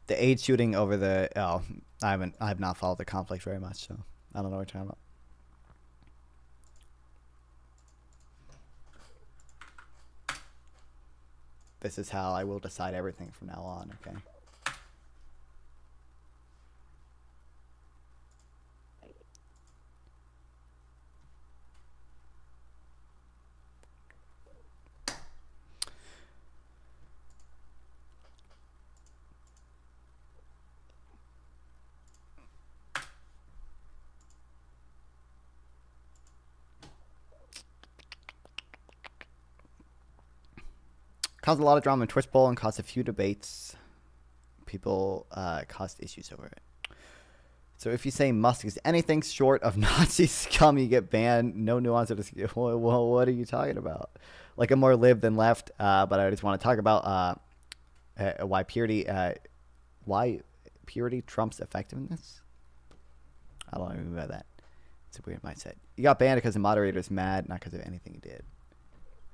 The aid shooting over the I have not followed the conflict very much, so I don't know what you're talking about. This is how I will decide everything from now on, okay? Caused a lot of drama in Twitch Bowl and caused a few debates. People caused issues over it. So if you say Musk is anything short of Nazi scum, you get banned. No nuance of this. Well, what are you talking about? Like a more lib than left. But I just want to talk about why purity trumps effectiveness. I don't even know about that. It's a weird mindset. You got banned because the moderator's mad, not because of anything you did.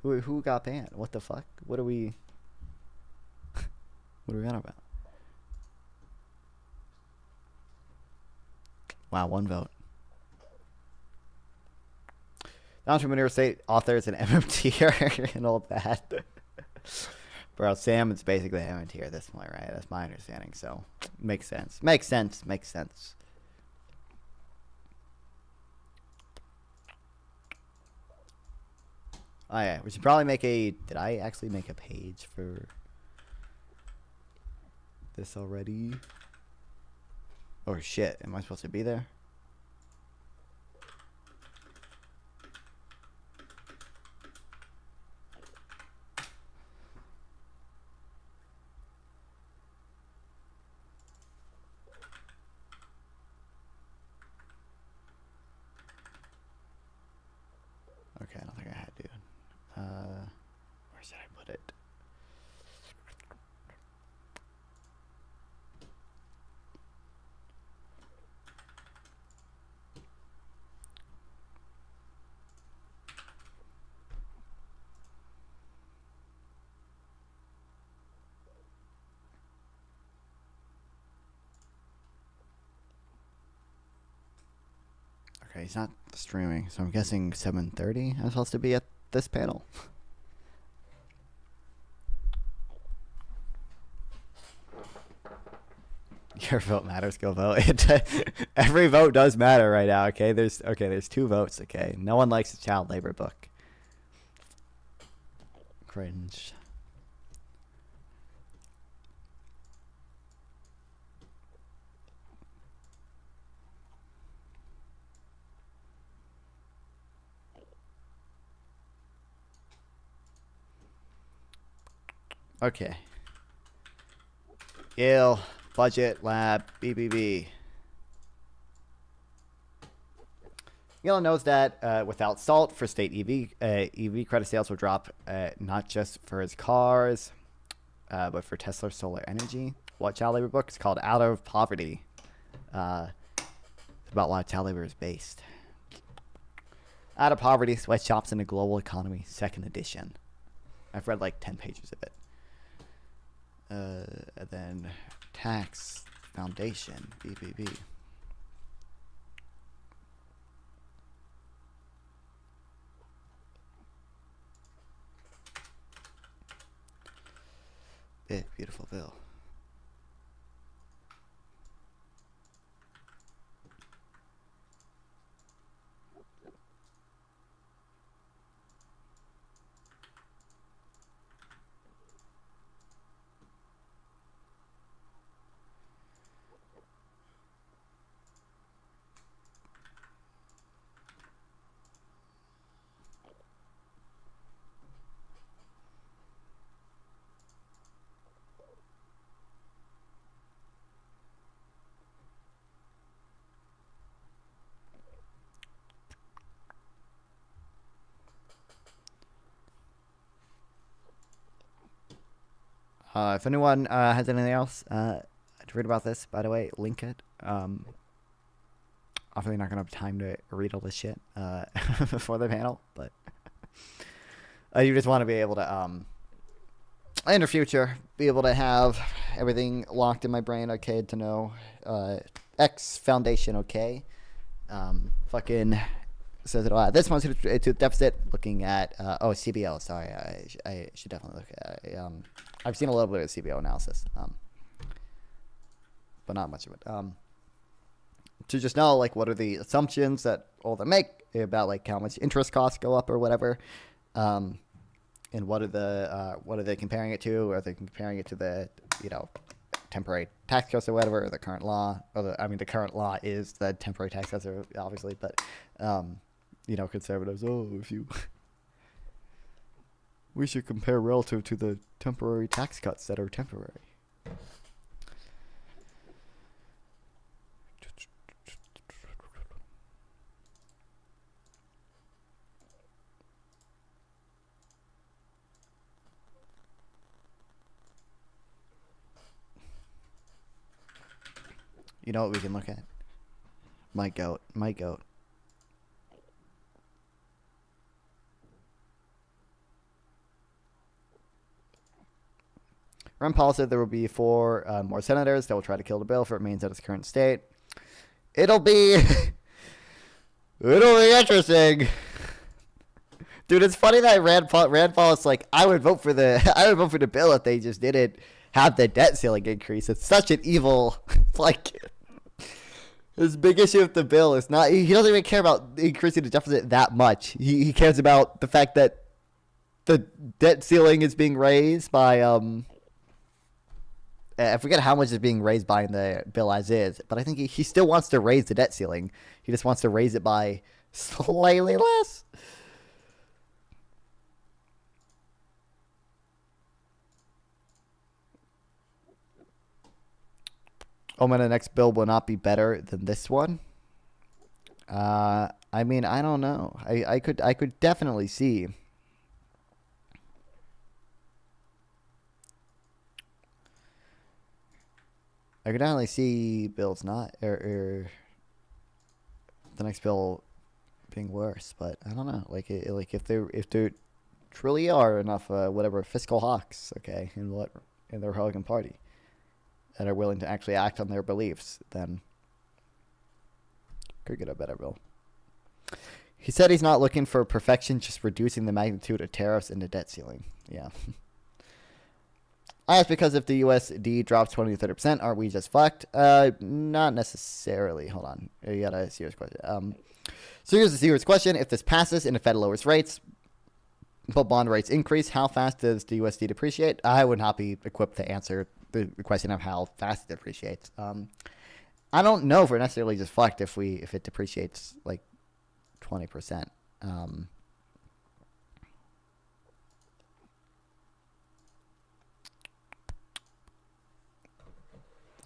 Who got banned? What the fuck? What are we on about? Wow, one vote. The entrepreneur state authors and MMT and all that. Bro, Sam is basically MMT at this point, right? That's my understanding. So makes sense. Makes sense. Makes sense. Oh yeah, we should probably make a. Did I actually make a page for this already? Oh shit, am I supposed to be there? Okay, I don't think I had to. Where should I put it? Okay, he's not streaming, so I'm guessing 7:30. I'm supposed to be at this panel. Your vote matters. Go vote. Every vote does matter right now. Okay, there's 2 votes. Okay, no one likes the child labor book. Cringe. Okay. Yale Budget Lab BBB. Elon knows that without SALT for state EV credit sales will drop, not just for his cars, but for Tesla's solar energy. What child labor book? It's called Out of Poverty. It's about why child labor is based. Out of Poverty, Sweatshops in the Global Economy, 2nd edition. I've read like 10 pages of it. And then Tax Foundation, BBB. Beautiful bill. If anyone has anything else to read about this, by the way, link it. Obviously not going to have time to read all this shit before the panel, but you just want to be able to, in the future, be able to have everything locked in my brain, okay, to know X Foundation, okay. Fucking says it all. This one's to deficit, looking at, CBO, sorry, I should definitely look at it. I've seen a little bit of CBO analysis, but not much of it. To just know, like, what are the assumptions that all them make about, like, how much interest costs go up or whatever, and what are they comparing it to? Are they comparing it to the, temporary tax cuts or whatever, or the current law? Or the current law is the temporary tax cuts, obviously, but conservatives, we should compare relative to the temporary tax cuts that are temporary. You know what we can look at? My goat. Ron Paul said there will be 4 more senators that will try to kill the bill if it remains at its current state. It'll be interesting. Dude, it's funny that Rand Paul is like, I would vote for the bill if they just didn't have the debt ceiling increase. It's such an evil, like, his big issue with the bill is not, he doesn't even care about increasing the deficit that much. He cares about the fact that the debt ceiling is being raised by, I forget how much is being raised by in the bill as is, but I think he still wants to raise the debt ceiling. He just wants to raise it by slightly less. Oh man, the next bill will not be better than this one. I mean, I don't know. I could definitely see. I could definitely see bills not or the next bill being worse, but I don't know. Like if there truly are enough whatever fiscal hawks, okay, in the Republican Party that are willing to actually act on their beliefs, then could get a better bill. He said he's not looking for perfection, just reducing the magnitude of tariffs and the debt ceiling. Yeah. That's because if the USD drops 20 to 30%, aren't we just fucked? Not necessarily. Hold on. You got a serious question. So here's the serious question. If this passes and the Fed lowers rates, but bond rates increase, how fast does the USD depreciate? I would not be equipped to answer the question of how fast it depreciates. I don't know if we're necessarily just fucked if it depreciates like 20%.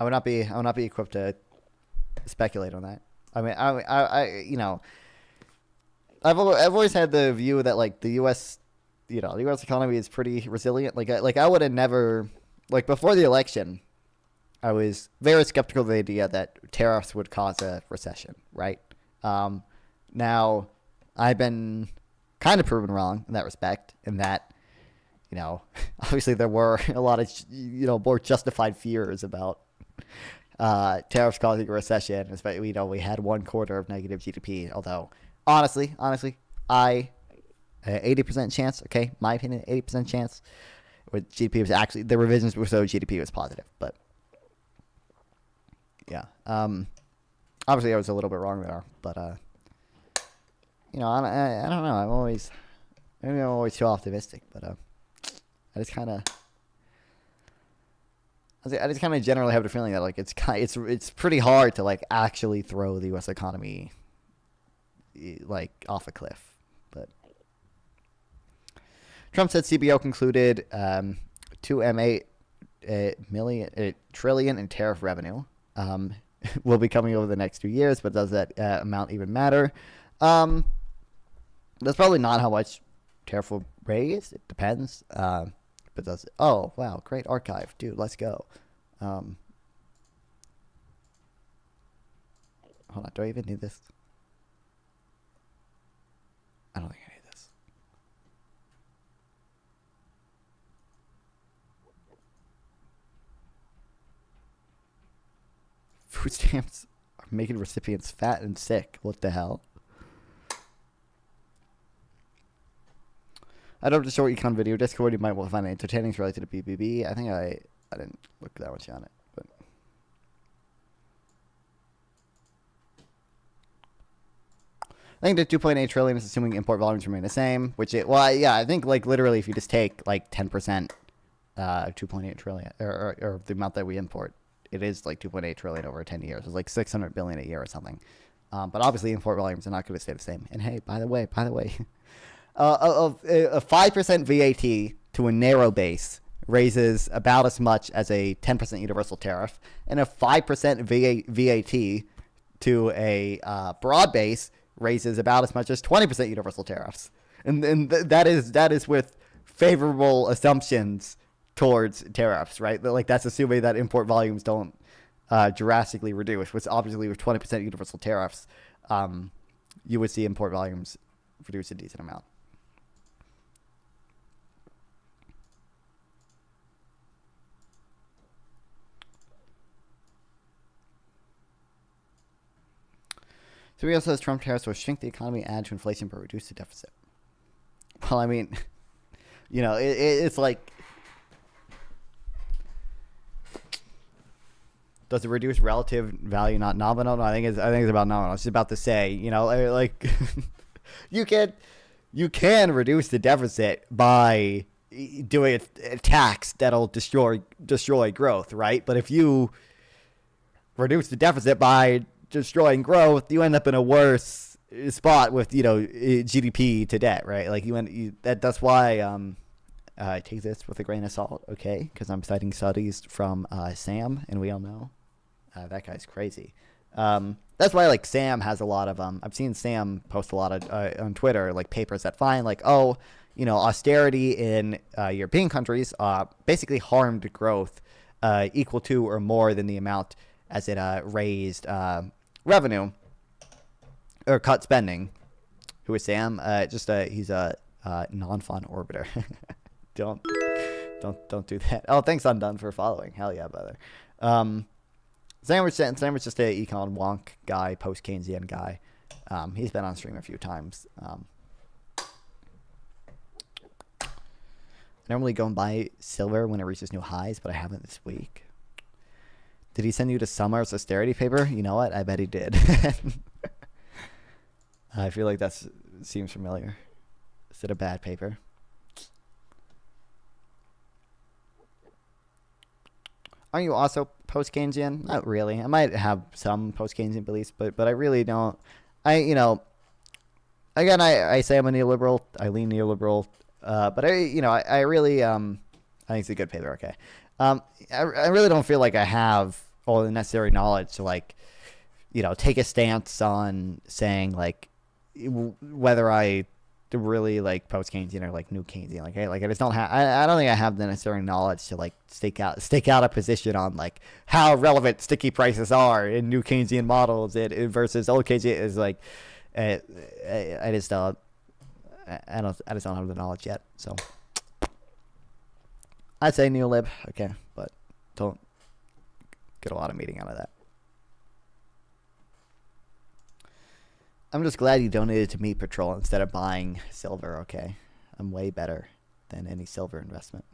I would not be equipped to speculate on that. I mean, I've always had the view that like the U.S. the U.S. economy is pretty resilient. Like I would have never, like, before the election, I was very skeptical of the idea that tariffs would cause a recession, right? Now I've been kind of proven wrong in that respect, in that, obviously there were a lot of, more justified fears about tariffs causing a recession, especially, we had 1 quarter of negative GDP, although honestly, 80% chance, okay, my opinion, 80% chance Where GDP was actually, the revisions were so GDP was positive, but yeah. Obviously I was a little bit wrong there, but you know, I don't know. Maybe I'm always too optimistic, but I just kind of generally have the feeling that like it's pretty hard to like actually throw the U.S. economy like off a cliff. But Trump said CBO concluded $2.8 trillion in tariff revenue will be coming over the next 2 years, but does that amount even matter? That's probably not how much tariff will raise. It depends. But does it? Oh, wow, great archive, dude. Let's go. Hold on, do I even need this? I don't think I need this. Food stamps are making recipients fat and sick. What the hell? I don't have to show econ video. Discord, you might find it entertaining. It's related to BBB. I think I didn't look that much on it, but I think the 2.8 trillion is assuming import volumes remain the same. Yeah, I think like literally if you just take like 10%, 2.8 trillion, or the amount that we import, it is like 2.8 trillion over 10 years. It's like 600 billion a year or something. But obviously import volumes are not going to stay the same. And hey, by the way. A 5% VAT to a narrow base raises about as much as a 10% universal tariff, and a 5% VAT to a broad base raises about as much as 20% universal tariffs. And that is with favorable assumptions towards tariffs, right? Like that's assuming that import volumes don't drastically reduce, which obviously with 20% universal tariffs, you would see import volumes reduce a decent amount. So he also says Trump tariffs will shrink the economy, add to inflation, but reduce the deficit. Well, I mean, you know, it's like, does it reduce relative value, not nominal? No, I think it's about nominal. I was just about to say, you know, like you can reduce the deficit by doing a tax that'll destroy growth, right? But if you reduce the deficit by destroying growth, you end up in a worse spot with, you know, GDP to debt, right? Like that's why I take this with a grain of salt, okay? Because I'm citing studies from Sam, and we all know that guy's crazy. That's why like Sam has a lot of I've seen Sam post a lot of on Twitter like papers that find like, oh, you know, austerity in European countries basically harmed growth equal to or more than the amount as it raised revenue or cut spending. Who is Sam? He's a non-fun orbiter. Don't do that. Oh, thanks Undone for following. Hell yeah, brother. Sam was just a econ wonk guy, post Keynesian guy. He's been on stream a few times. I normally go and buy silver when it reaches new highs, but I haven't this week. Did he send you to Summer's austerity paper? You know what? I bet he did. I feel like that seems familiar. Is it a bad paper? Are you also post-Keynesian? Not really. I might have some post-Keynesian beliefs, but I really don't. I say I'm a neoliberal. I lean neoliberal. But I really I think it's a good paper. Okay. I really don't feel like I have all the necessary knowledge to like, you know, take a stance on saying like whether I really like post Keynesian or like new Keynesian. Like, hey, like I just don't have. I don't think I have the necessary knowledge to like stake out a position on like how relevant sticky prices are in new Keynesian models versus old Keynesian is like. I just don't have the knowledge yet. So I'd say neolib, okay, but don't get a lot of meaning out of that. I'm just glad you donated to Meat Patrol instead of buying silver, okay? I'm way better than any silver investment.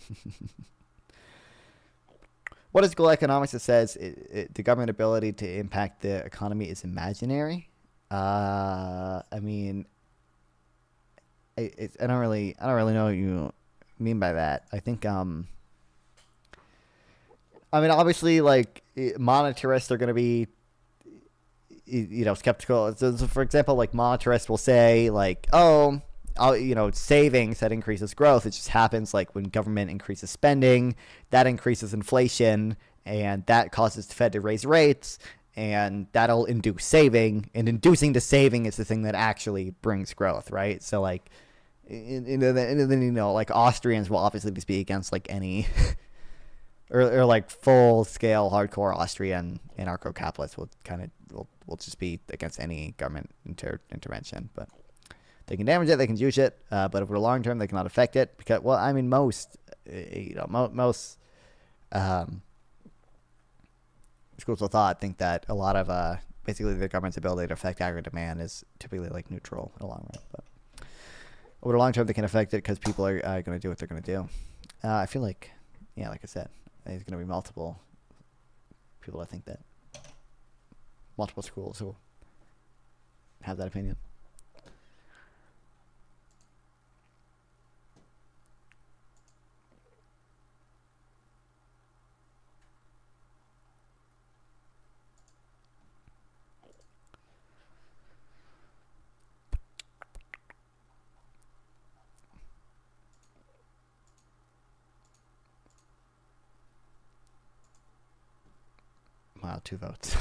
What is goal economics that says the government ability to impact the economy is imaginary? I mean, I don't really know what you mean by that. I think I mean, obviously, like, monetarists are going to be, skeptical. So, for example, like, monetarists will say, like, oh, savings that increases growth. It just happens, like, when government increases spending, that increases inflation, and that causes the Fed to raise rates, and that'll induce saving, and inducing the saving is the thing that actually brings growth, right? So, like, and then like, Austrians will obviously just be against, like, any or like full scale hardcore Austrian anarcho-capitalists will just be against any government intervention. But they can damage it, they can juice it, but over the long term they cannot affect it, because, well, I mean, most schools of thought think that a lot of basically the government's ability to affect aggregate demand is typically, like, neutral in the long run. But over the long term, they can affect it because people are going to do what they're going to do. I feel like, yeah, like I said, there's going to be multiple people that think that. Multiple schools who have that opinion. Wow, 2 votes.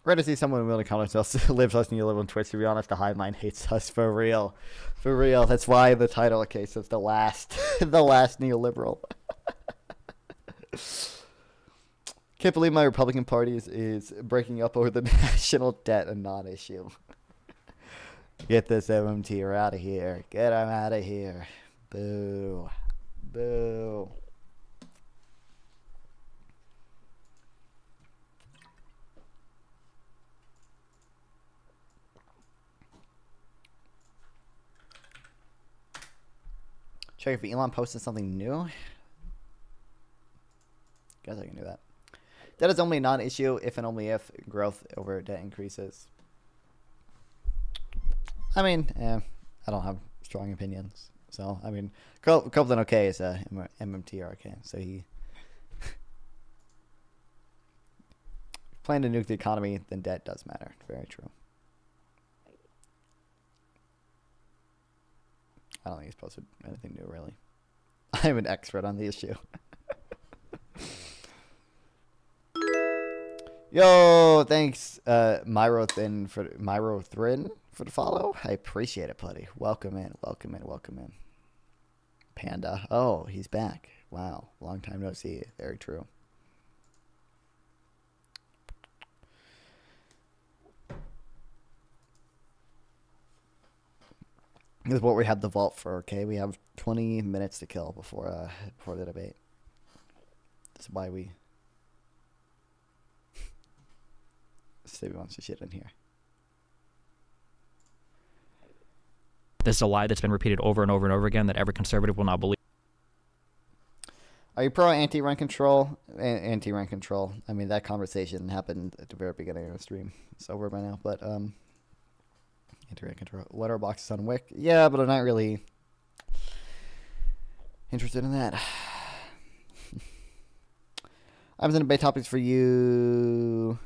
Rare to see someone willing to call themselves lives us neoliberal on Twitch. To be honest, the hive mind hates us for real. For real. That's why the title case is the last the last neoliberal. Can't believe my Republican Party is breaking up over the national debt, a non-issue. Get this MMT out of here. Get him out of here. Boo. Boo. Check if Elon posted something new. Guess I can do that. That is only a non-issue if and only if growth over debt increases. I mean, I don't have strong opinions. So, I mean, Copeland okay is a MMTRK. So he plan to nuke the economy, then debt does matter. Very true. I don't think he's posted anything new, really. I'm an expert on the issue. Yo, thanks, Myro Thrin for the follow. I appreciate it, buddy. Welcome in. Panda. Oh, he's back. Wow, long time no see. Very true. This is what we have the vault for. Okay, we have 20 minutes to kill before the debate. This is why we. Stevie wants to shit in here. This is a lie that's been repeated over and over and over again that every conservative will now believe. Are you pro anti-rent control? Anti-rent control. I mean, that conversation happened at the very beginning of the stream. It's over by now, but anti-rent control. Letterboxes on Wick. Yeah, but I'm not really interested in that. I was in debate topics for you.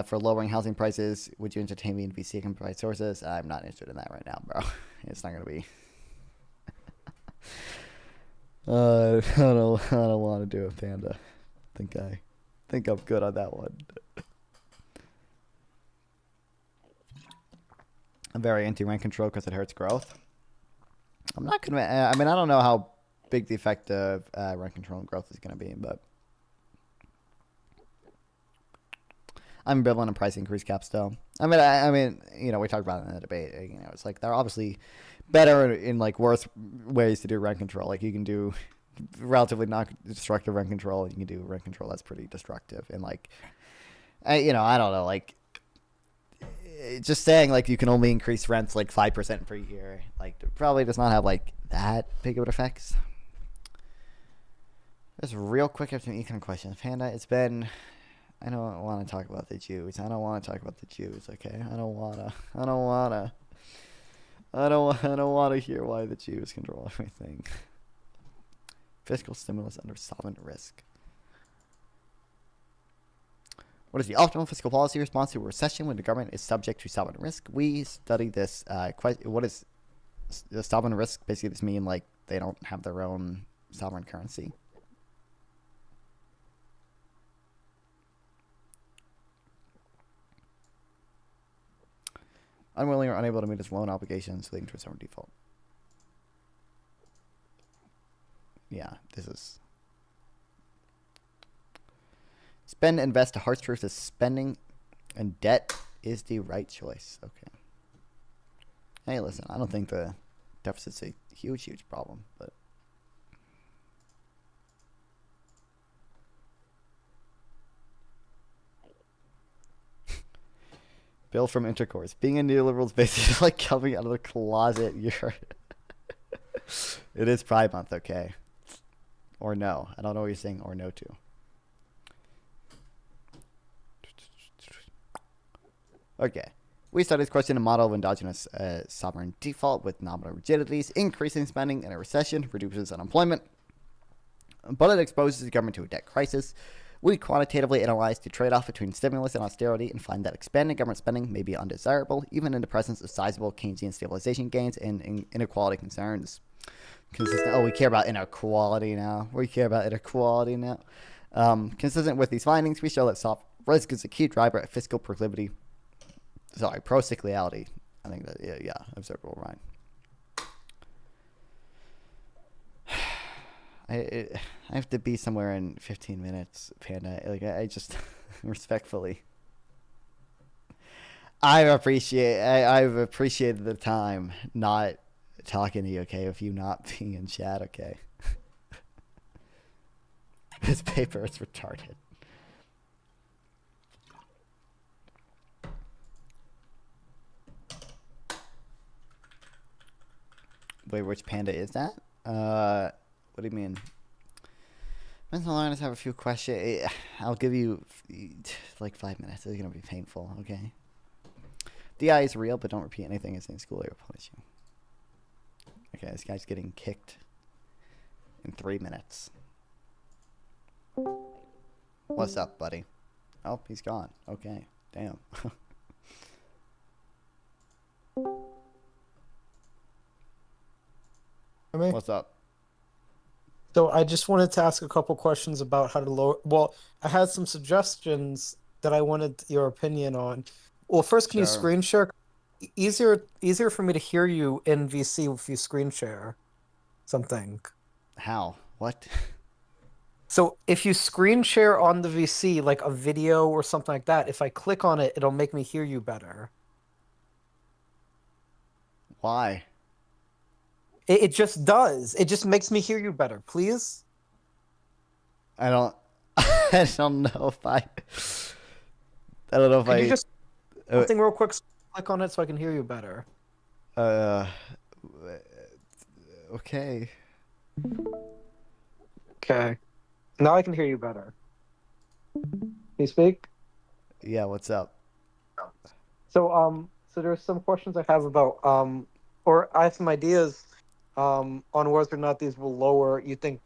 For lowering housing prices, would you entertain me in VC and provide sources? I'm not interested in that right now, bro. It's not gonna be. I don't want to do it, Panda. I think I'm good on that one. I'm very anti-rent control because it hurts growth. I'm not convinced. I mean, I don't know how big the effect of rent control and growth is going to be, but I'm ambivalent on price increase caps still. I mean, you know, we talked about it in the debate. You know, it's like they're obviously better in like worse ways to do rent control. Like you can do relatively non-destructive rent control, and you can do rent control that's pretty destructive. And like, you know, I don't know, like just saying like you can only increase rents like 5% per year, like probably does not have like that big of an effect. Just real quick after an econ question, Panda. It's been. I don't want to talk about the Jews. I don't want to talk about the Jews. Okay, I don't wanna. I don't want to hear why the Jews control everything. Fiscal stimulus under sovereign risk. What is the optimal fiscal policy response to a recession when the government is subject to sovereign risk? We studied this. What is the sovereign risk? Basically, this mean like they don't have their own sovereign currency. Unwilling or unable to meet its loan obligations leading to a sovereign default. Yeah, this is... Spend, invest. A harsh truth is spending and debt is the right choice. Okay. Hey, listen, I don't think the deficit's a huge problem, but... Bill from Intercourse. Being a neoliberal is basically like coming out of the closet. It is Pride Month, okay. Or no. I don't know what you're saying or no to. Okay. We studied this question, a model of endogenous sovereign default with nominal rigidities. Increasing spending in a recession reduces unemployment, but it exposes the government to a debt crisis. We quantitatively analyzed the trade-off between stimulus and austerity and find that expanding government spending may be undesirable, even in the presence of sizable Keynesian stabilization gains and inequality concerns. Oh, we care about inequality now. Consistent with these findings, we show that soft risk is a key driver of fiscal proclivity. Sorry, procyclicality. I think that, yeah, observable right. I have to be somewhere in 15 minutes, Panda. Like I just respectfully. I've appreciated the time not talking to you, okay, if you not being in chat, okay. This paper is retarded. Wait, which Panda is that? What do you mean? Mental learners have a few questions. I'll give you like 5 minutes. It's gonna be painful. Okay. DI is real, but don't repeat anything as in school. I will punish you. Okay, this guy's getting kicked in 3 minutes. What's up, buddy? Oh, he's gone. Okay, damn. What's up? So I just wanted to ask a couple questions about how to lower. Well, I had some suggestions that I wanted your opinion on. Well, first, can you screen share? Easier for me to hear you in VC if you screen share something. How? What? So if you screen share on the VC, like a video or something like that, if I click on it, it'll make me hear you better. Why? It just does. It just makes me hear you better. Please? I don't know if I Can you just something real quick, click on it so I can hear you better. Okay. Okay. Now I can hear you better. Can you speak? Yeah, what's up? So there's some questions I have about or I have some ideas on whether or not these will lower, you think,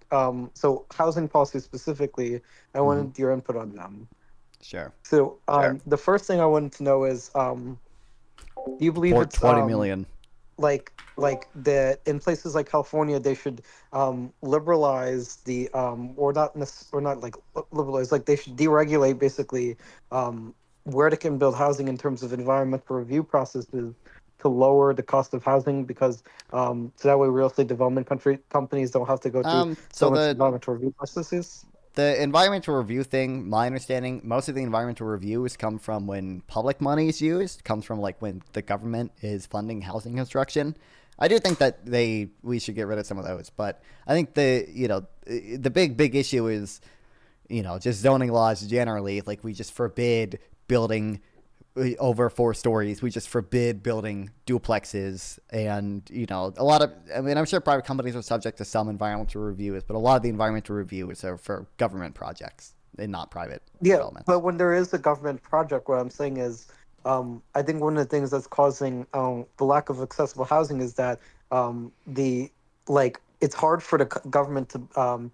so housing policy specifically, I wanted your input on them. Sure. So the first thing I wanted to know is, do you believe it's 20 million? Like the in places like California, they should liberalize the or not like liberalize, like they should deregulate basically where they can build housing in terms of environmental review processes to lower the cost of housing, because so that way real estate development companies don't have to go through so much environmental review processes. The environmental review thing, my understanding, most of the environmental reviews come from when public money is used, comes from like when the government is funding housing construction. I do think that we should get rid of some of those, but I think the big issue is, just zoning laws generally, like we just forbid building over 4 stories, we just forbid building duplexes. And, you know, a lot of, I mean, I'm sure private companies are subject to some environmental reviews, but a lot of the environmental reviews are for government projects and not private developments. But when there is a government project, what I'm saying is, I think one of the things that's causing the lack of accessible housing is that it's hard for the government to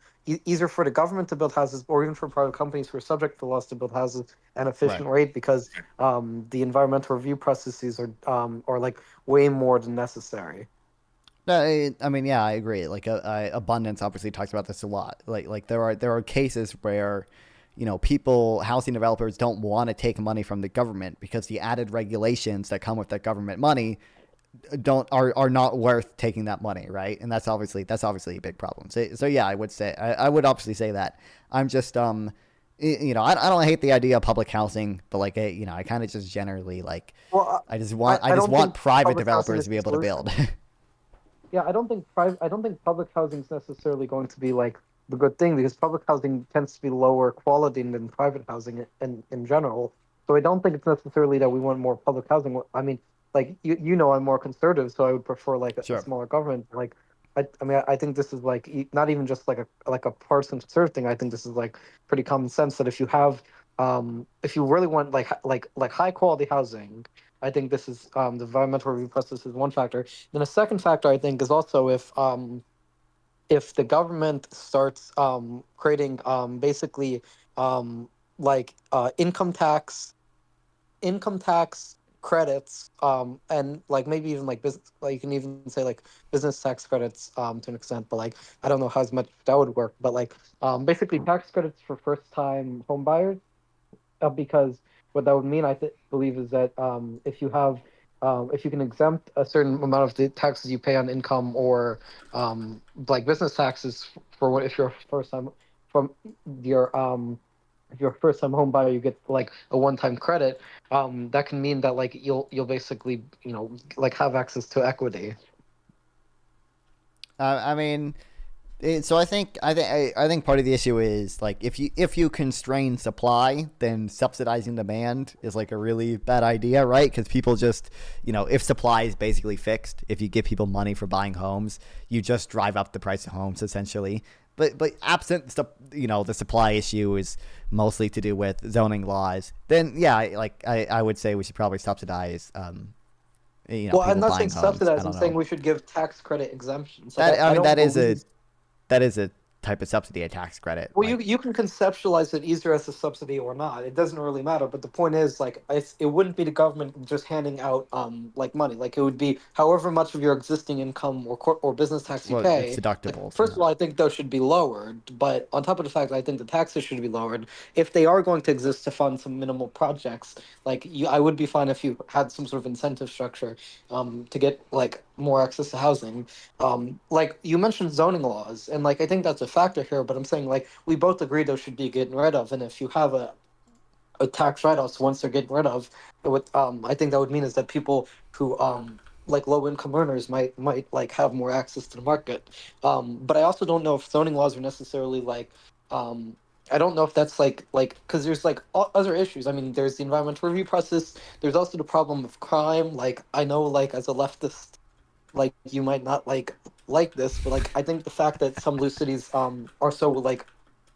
either for the government to build houses or even for private companies who are subject to laws to build houses at an efficient rate because the environmental review processes are like way more than necessary. No, I mean, yeah, I agree. Like, Abundance obviously talks about this a lot. Like there are cases where, you know, housing developers don't want to take money from the government because the added regulations that come with that government money are not worth taking that money, right? And that's obviously a big problem. So yeah, I would obviously say that. I'm just you know, I don't hate the idea of public housing, but like, you know, I kind of just generally like, I just want private developers to be able to build. Yeah, I don't think public housing is necessarily going to be like the good thing because public housing tends to be lower quality than private housing in general. So I don't think it's necessarily that we want more public housing. I mean, like you know, I'm more conservative, so I would prefer like a smaller government. Like, I think this is like not even just like a partisan conservative thing. I think this is like pretty common sense that if you really want like high quality housing, I think this is the environmental review process is one factor. Then a second factor I think is also if the government starts creating basically income tax credits and like maybe even like business, like you can even say like business tax credits to an extent, but like I don't know how much that would work, but like basically tax credits for first time home buyers because what that would mean I believe is that if you can exempt a certain amount of the taxes you pay on income or like business taxes for if you're first time from your if you're a first time home buyer, you get like a one-time credit. That can mean that like you'll basically, you know, like have access to equity. I mean, so I think part of the issue is like if you constrain supply, then subsidizing demand is like a really bad idea, right? Because people just, you know, if supply is basically fixed, if you give people money for buying homes, you just drive up the price of homes essentially. But absent you know, the supply issue is mostly to do with zoning laws. Then yeah, I would say we should probably subsidize. You know, well, I'm not saying subsidize. I'm saying we should give tax credit exemptions. Like, that is a type of subsidy, a tax credit. Well, you can conceptualize it either as a subsidy or not. It doesn't really matter. But the point is, like, it wouldn't be the government just handing out like money. Like, it would be however much of your existing income or business tax you pay. It's deductible. First of all, I think those should be lowered. But on top of the fact, I think the taxes should be lowered if they are going to exist to fund some minimal projects. Like, I would be fine if you had some sort of incentive structure to get like more access to housing. Like you mentioned zoning laws, and like I think that's a factor here, but I'm saying like we both agree those should be getting rid of, and if you have a tax write-offs once they're getting rid of, what I think that would mean is that people who like low income earners might like have more access to the market. But I also don't know if zoning laws are necessarily like I don't know if that's like because there's like other issues. I mean, there's the environmental review process. There's also the problem of crime. Like I know, like as a leftist, like you might not like this, but like I think the fact that some blue cities are so like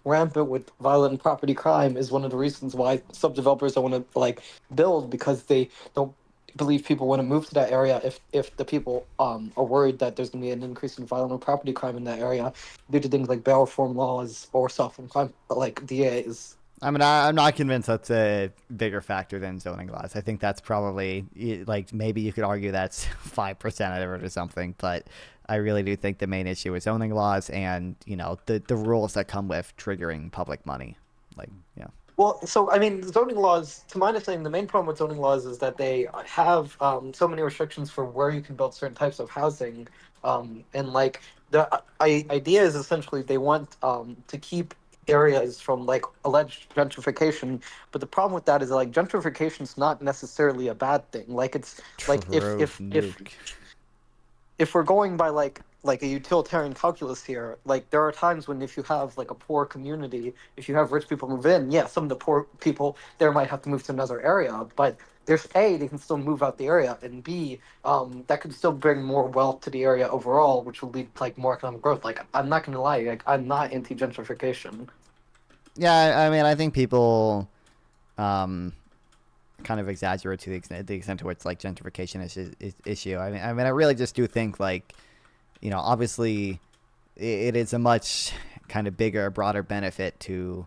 rampant with violent property crime is one of the reasons why some developers don't want to like build, because they don't believe people want to move to that area if the people are worried that there's going to be an increase in violent property crime in that area due to things like bail reform laws or softened crime like DAs. I mean, I'm not convinced that's a bigger factor than zoning laws. I think that's probably, like, maybe you could argue that's 5% of it or something, but I really do think the main issue is zoning laws and, you know, the rules that come with triggering public money. Like, yeah. Well, so, I mean, zoning laws, to my understanding, the main problem with zoning laws is that they have so many restrictions for where you can build certain types of housing. And, like, the idea is essentially they want to keep areas from like alleged gentrification, but the problem with that is like gentrification is not necessarily a bad thing. Like it's like if if we're going by like a utilitarian calculus here, like there are times when if you have like a poor community, if you have rich people move in, yeah, some of the poor people there might have to move to another area, but there's A, they can still move out the area, and B, that could still bring more wealth to the area overall, which will lead to like more economic growth. Like I'm not gonna lie, like I'm not anti gentrification. Yeah, I mean, I think people kind of exaggerate to the extent to which like gentrification is issue. I mean, I really just do think like, you know, obviously it is a much kind of bigger, broader benefit to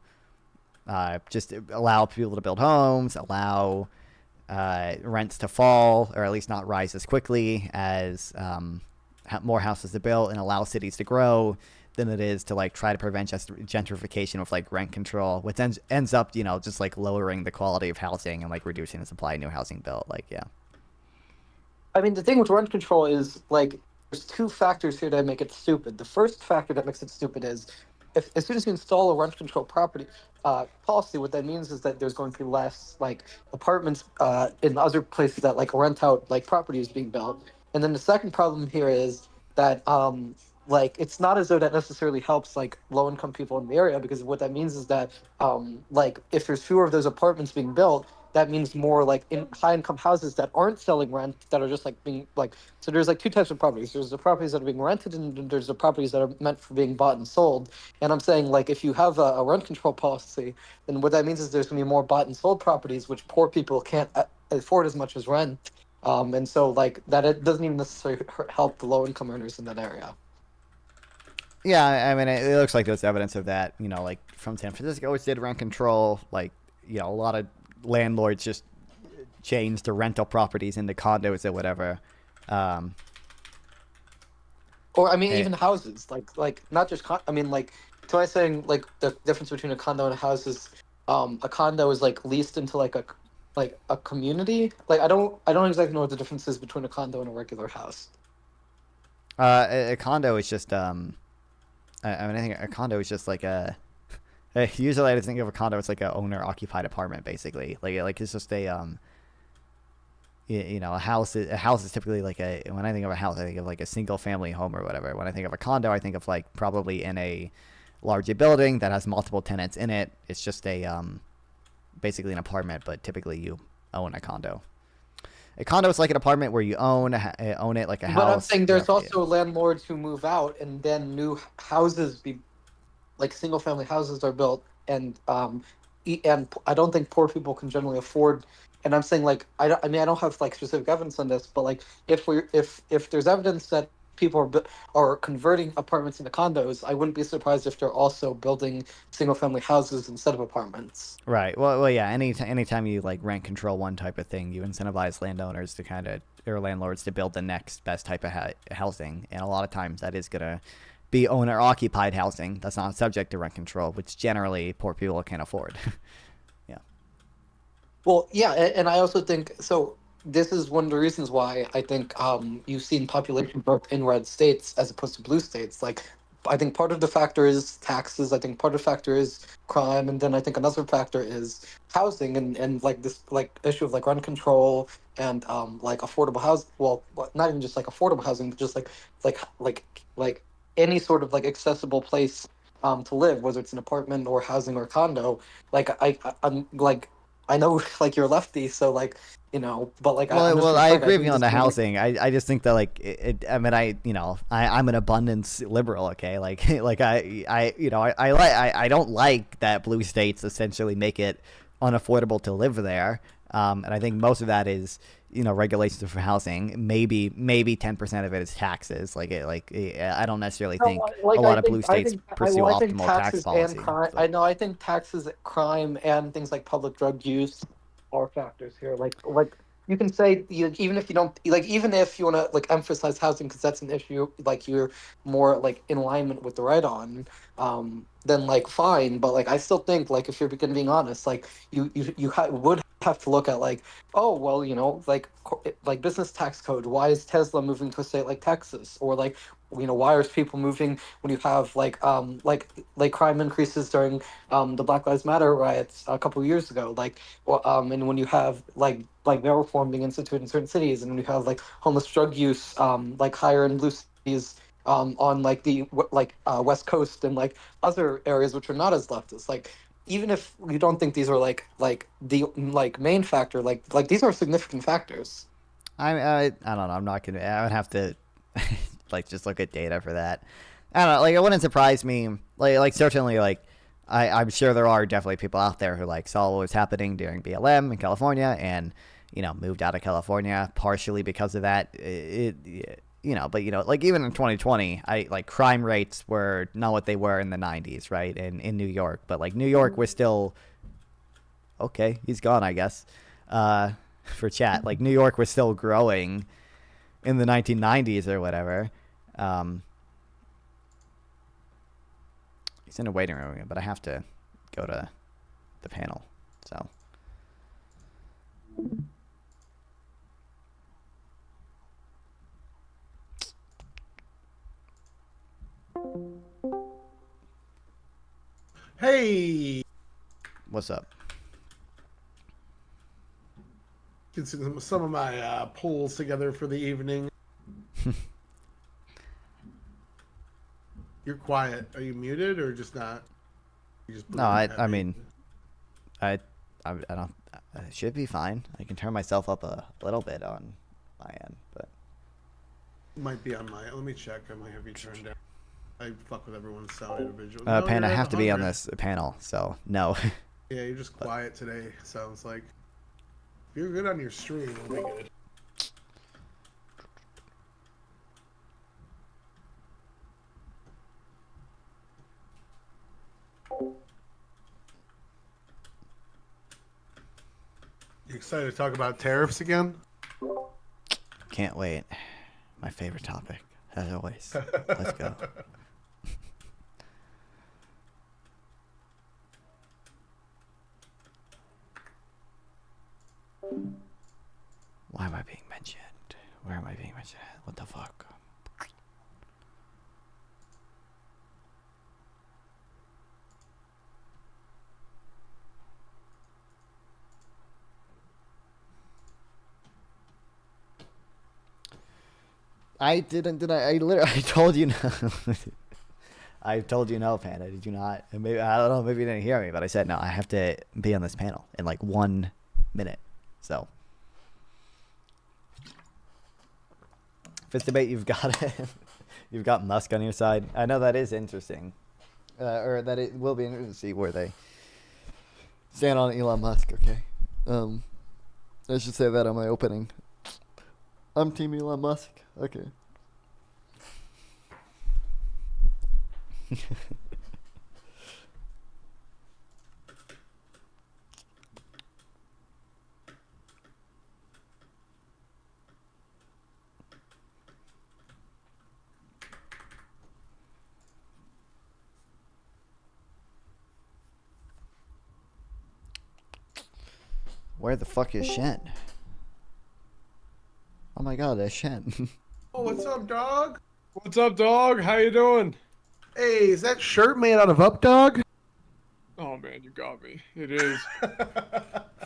just allow people to build homes, allow rents to fall, or at least not rise as quickly as more houses to build, and allow cities to grow, than it is to like try to prevent gentrification with like rent control, which ends up, you know, just like lowering the quality of housing and like reducing the supply of new housing built. Like, yeah. I mean, the thing with rent control is like there's two factors here that make it stupid. The first factor that makes it stupid is if as soon as you install a rent control property policy, what that means is that there's going to be less like apartments in other places that like rent out like properties being built. And then the second problem here is that like it's not as though that necessarily helps like low income people in the area, because what that means is that like if there's fewer of those apartments being built, that means more like in high income houses that aren't selling rent, that are just like being like, so there's like two types of properties. There's the properties that are being rented, and there's the properties that are meant for being bought and sold. And I'm saying like if you have a rent control policy, then what that means is there's going to be more bought and sold properties, which poor people can't afford as much as rent. And so like that it doesn't even necessarily help the low income earners in that area. Yeah, I mean, it looks like there's evidence of that, you know, like from San Francisco, which did rent control. Like, you know, a lot of landlords just changed the rental properties into condos or whatever. Or I mean, even houses, like not just I mean, like, so I saying like the difference between a condo and a house is, a condo is like leased into like a community. Like I don't exactly know what the difference is between a condo and a regular house. A condo is just I mean, I think a condo is just like usually I just think of a condo as like a owner occupied apartment, basically. Like it's just a you know, a house is typically like when I think of a house, I think of like a single family home or whatever. When I think of a condo, I think of like probably in a larger building that has multiple tenants in it. It's just a basically an apartment, but typically you own a condo. A condo is like an apartment where you own it like a house. But I'm saying there's also landlords who move out, and then new houses like single family houses are built, and I don't think poor people can generally afford. And I'm saying like I mean I don't have like specific evidence on this, but like if there's evidence that people are converting apartments into condos, I wouldn't be surprised if they're also building single family houses instead of apartments. Right. Well, yeah. Anytime you like rent control one type of thing, you incentivize landowners to or landlords to build the next best type of housing, and a lot of times that is gonna be owner occupied housing that's not subject to rent control, which generally poor people can't afford. Yeah. Well, yeah, and I also think so. This is one of the reasons why I think you've seen population growth in red states as opposed to blue states. Like, I think part of the factor is taxes. I think part of the factor is crime, and then I think another factor is housing and like this like issue of like rent control and like affordable housing. Well, not even just like affordable housing, but just like any sort of like accessible place to live, whether it's an apartment or housing or condo. Like I'm like I know like you're lefty, so like. You know, but like I agree with you on the housing. I just think that like I mean I'm an abundance liberal. Okay, like I don't like that blue states essentially make it unaffordable to live there. And I think most of that is regulations for housing. Maybe 10% of it is taxes. I don't necessarily think a lot of blue states pursue optimal tax policy. I think taxes, crime, and things like public drug use are factors here. Like you can say even if you don't even if you want to like emphasize housing because that's an issue, like you're more like in alignment with the right on, then like fine. But like I still think like if you're being honest, like you would have to look at like, oh well, like business tax code. Why is Tesla moving to a state like Texas? Or like wires people moving, when you have like crime increases during the Black Lives Matter riots a couple years ago, and when you have like bail reform being instituted in certain cities, and when you have like homeless drug use like higher in blue cities on like the West Coast and like other areas which are not as leftist, like even if you don't think these are like the like main factor, like these are significant factors. I don't know. I'm not gonna. I would have to like just look at data for that. I don't know. Like it wouldn't surprise me. Like certainly like I'm sure there are definitely people out there who like saw what was happening during BLM in California and moved out of California partially because of that. But like even in 2020, like crime rates were not what they were in the 90s, right? In New York, but like New York was still okay. He's gone, I guess. For chat, like New York was still growing in the 1990s or whatever. He's in a waiting room, but I have to go to the panel, so. Hey, what's up? Get some of my polls together for the evening. You're quiet. Are you muted or just not? No, I mean, I don't. It should be fine. I can turn myself up a little bit on my end, but it might be on my. Let me check. I might have you turned down. I fuck with everyone's sound individually. Pan, I have to be on this panel, so no. Yeah, you're just quiet today. Sounds like. If you're good on your stream, we'll be good. You excited to talk about tariffs again? Can't wait. My favorite topic, as always. Let's go. Why am I being mentioned? Where am I being mentioned? What the fuck? I didn't. Did I? I literally. I told you no. I told you no, Panda. Did you not? And maybe I don't know. Maybe you didn't hear me, but I said no. I have to be on this panel in like 1 minute. So. If it's debate, you've got it. You've got Musk on your side. I know that is interesting, or that it will be interesting to see where they stand on Elon Musk. Okay, I should say that on my opening. I'm Team Elon Musk. Okay. Where the fuck is Shen? Oh my god, that's Shen. Oh, what's up, dog? What's up, dog? How you doing? Hey, is that shirt made out of Up Dog? Oh man, you got me. It is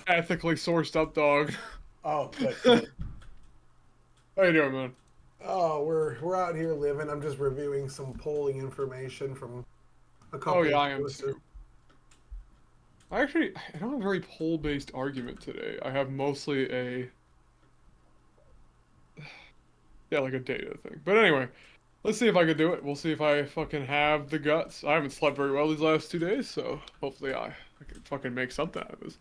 ethically sourced up, dog. Oh, good. How you doing, man? Oh, we're out here living. I'm just reviewing some polling information from a couple. Oh yeah, I am listeners. too. I don't have a very poll-based argument today. I have mostly a like a data thing. But anyway, let's see if I can do it. We'll see if I fucking have the guts. I haven't slept very well these last 2 days, so hopefully I can fucking make something out of this.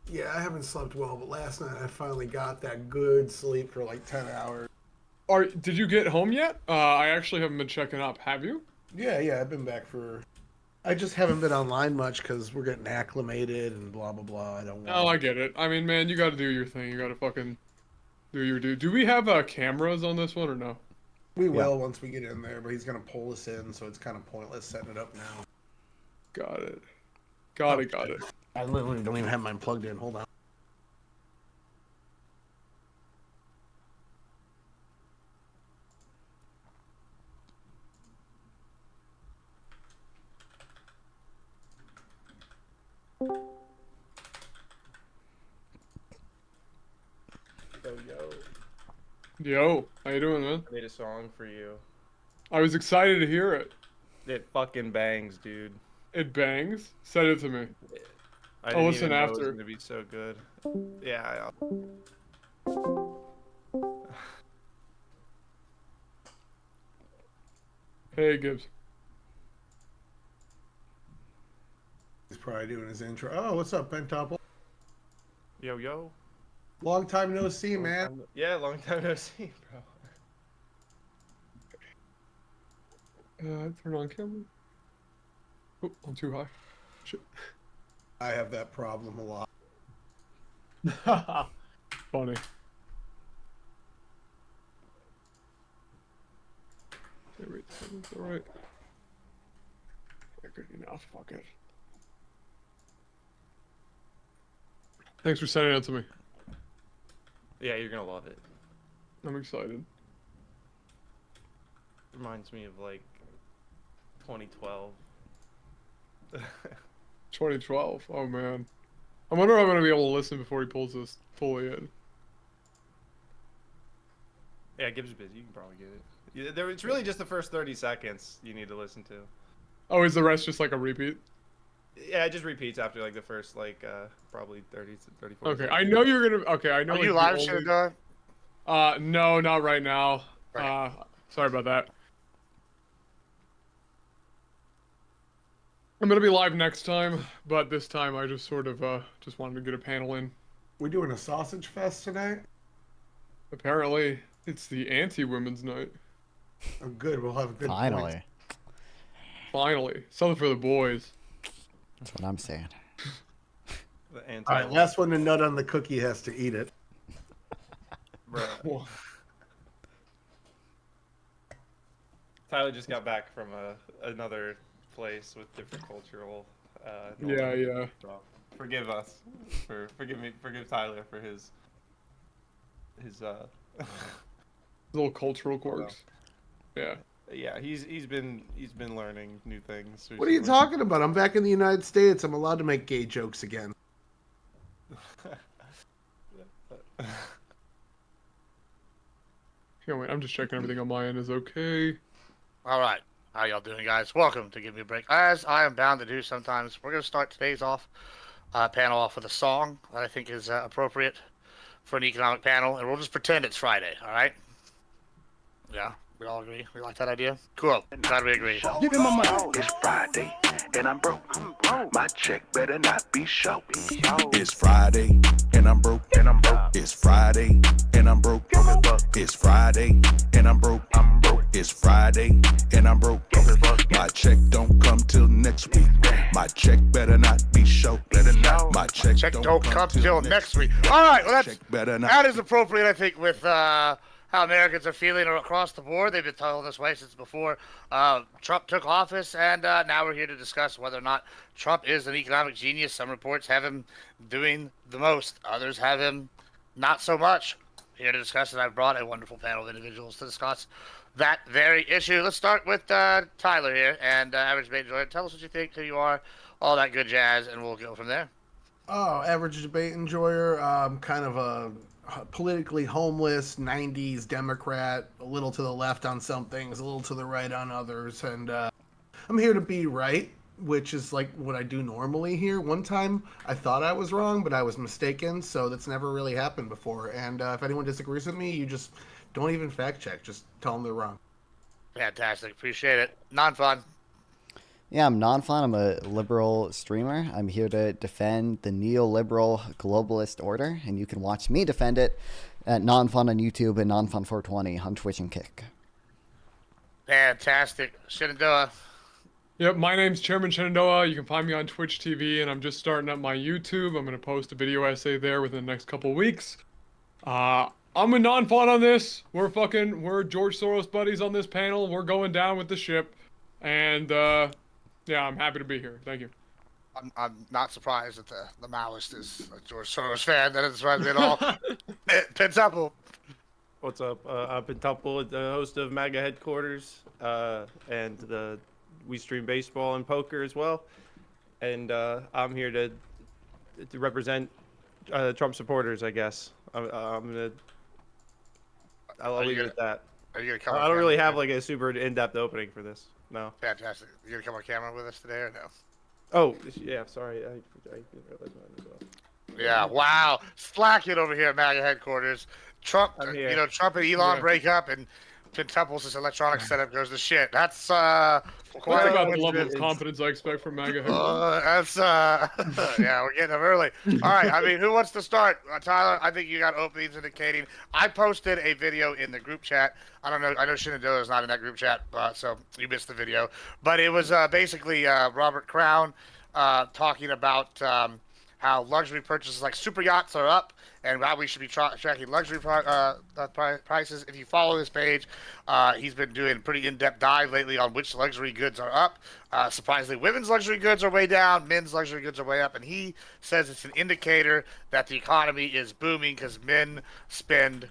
Yeah, I haven't slept well, but last night I finally got that good sleep for like 10 hours. Did you get home yet? I actually haven't been checking up. Have you? Yeah, I've been back for... I just haven't been online much because we're getting acclimated and blah, blah, blah. I don't want... Oh, I get it. I mean, man, you gotta do your thing. You gotta fucking do your due. Do we have cameras on this one or no? We will once we get in there, but he's going to pull us in, so it's kind of pointless setting it up now. Got it. Got it. I literally don't even have mine plugged in. Hold on. Yo. Yo, how you doing, man? I made a song for you. I was excited to hear it. It fucking bangs, dude. It bangs? Send it to me. I'll listen know after. It was gonna be so good. Yeah. Hey, Gibbs. He's probably doing his intro. Oh, what's up, Pentopple? Yo. Long time no see, man. Yeah, long time no see, bro. Turn on camera. Oh, I'm too high. Shit. I have that problem a lot. Funny. Wait, that's alright. Good enough, fuck it. Thanks for sending it to me. Yeah, you're gonna love it. I'm excited. Reminds me of like 2012. 2012. Oh man. I wonder if I'm gonna be able to listen before he pulls this fully in. Yeah, Gibbs is busy. You can probably get it. It's really just the first 30 seconds you need to listen to. Oh, is the rest just like a repeat? Yeah, it just repeats after like the first probably 30 to 34. Okay, I know you're gonna. Okay, I know. Are like, you live streaming, dog? No, not right now. Sorry about that. I'm gonna be live next time, but this time I just sort of just wanted to get a panel in. We doing a sausage fest tonight? Apparently, it's the anti-women's night. Oh, good. We'll have a good. Finally. Point. Finally, something for the boys. That's what I'm saying. All right, last one to nut on the cookie has to eat it. Bro. Tyler just got back from another place with different cultural. Yeah. Forgive us forgive Tyler for his little cultural quirks. Yeah. Yeah, he's been learning new things. What are you talking about? I'm back in the United States. I'm allowed to make gay jokes again. Wait, I'm just checking everything on my end is okay. All right. How y'all doing, guys? Welcome to Give Me a Break. As I am bound to do sometimes, we're going to start today's panel off with a song that I think is appropriate for an economic panel, and we'll just pretend it's Friday, all right? Yeah, we all agree? We like that idea? Cool. Glad we agree. Give me my money. It's Friday, and I'm broke. My check better not be short. It's Friday, and I'm broke. It's Friday, and I'm broke. It's Friday, and I'm broke. It's Friday, and I'm broke. My check don't come till next week. My check better not be short. My check don't come till next week. All right, well that is appropriate, I think, with how Americans are feeling across the board. They've been telling this way since before Trump took office, and now we're here to discuss whether or not Trump is an economic genius. Some reports have him doing the most. Others have him not so much. Here to discuss it, I've brought a wonderful panel of individuals to discuss that very issue. Let's start with Tyler here, and Average Debate Enjoyer. Tell us what you think, who you are, all that good jazz, and we'll go from there. Oh, Average Debate Enjoyer, kind of a politically homeless 90s Democrat, a little to the left on some things, a little to the right on others, and I'm here to be right, which is like what I do normally here. One time I thought I was wrong, but I was mistaken, so that's never really happened before. And if anyone disagrees with me, you just don't even fact check, just tell them they're wrong. Fantastic, appreciate it. Non-fun. Yeah, I'm non-fun. I'm a liberal streamer. I'm here to defend the neoliberal globalist order, and you can watch me defend it at non-fun on YouTube and non-fun420 on Twitch and Kick. Fantastic. Shenandoah. Yep, my name's Chairman Shenandoah. You can find me on Twitch TV, and I'm just starting up my YouTube. I'm going to post a video essay there within the next couple weeks. I'm a non-fun on this. We're George Soros buddies on this panel. We're going down with the ship. And, yeah, I'm happy to be here. Thank you. I'm not surprised that the Maoist is a George Soros fan. That doesn't surprise me at all. Pentopple. What's up? I'm Pentopple, the host of MAGA Headquarters, and we stream baseball and poker as well. And I'm here to represent Trump supporters, I guess. I'm gonna I'll leave it at that. Are you gonna come? I don't really have like a super in-depth opening for this. No. Fantastic. You gonna come on camera with us today or no? Oh yeah, sorry. I didn't realize mine as well. Yeah. Wow. Slacking over here at MAGA headquarters. Trump. You know, Trump and Elon break up, and Quintuples' electronic setup goes to shit. That's That's about the level of confidence I expect from MAGA headquarters. Yeah, we're getting up early. All right, I mean, who wants to start? Tyler, I think you got openings indicating. I posted a video in the group chat. I don't know. I know Shenandoah is not in that group chat, so you missed the video. But it was basically Robert Crown talking about how luxury purchases like super yachts are up, and how we should be tracking luxury prices. If you follow his page, he's been doing a pretty in-depth dive lately on which luxury goods are up. Surprisingly, women's luxury goods are way down, men's luxury goods are way up, and he says it's an indicator that the economy is booming because men spend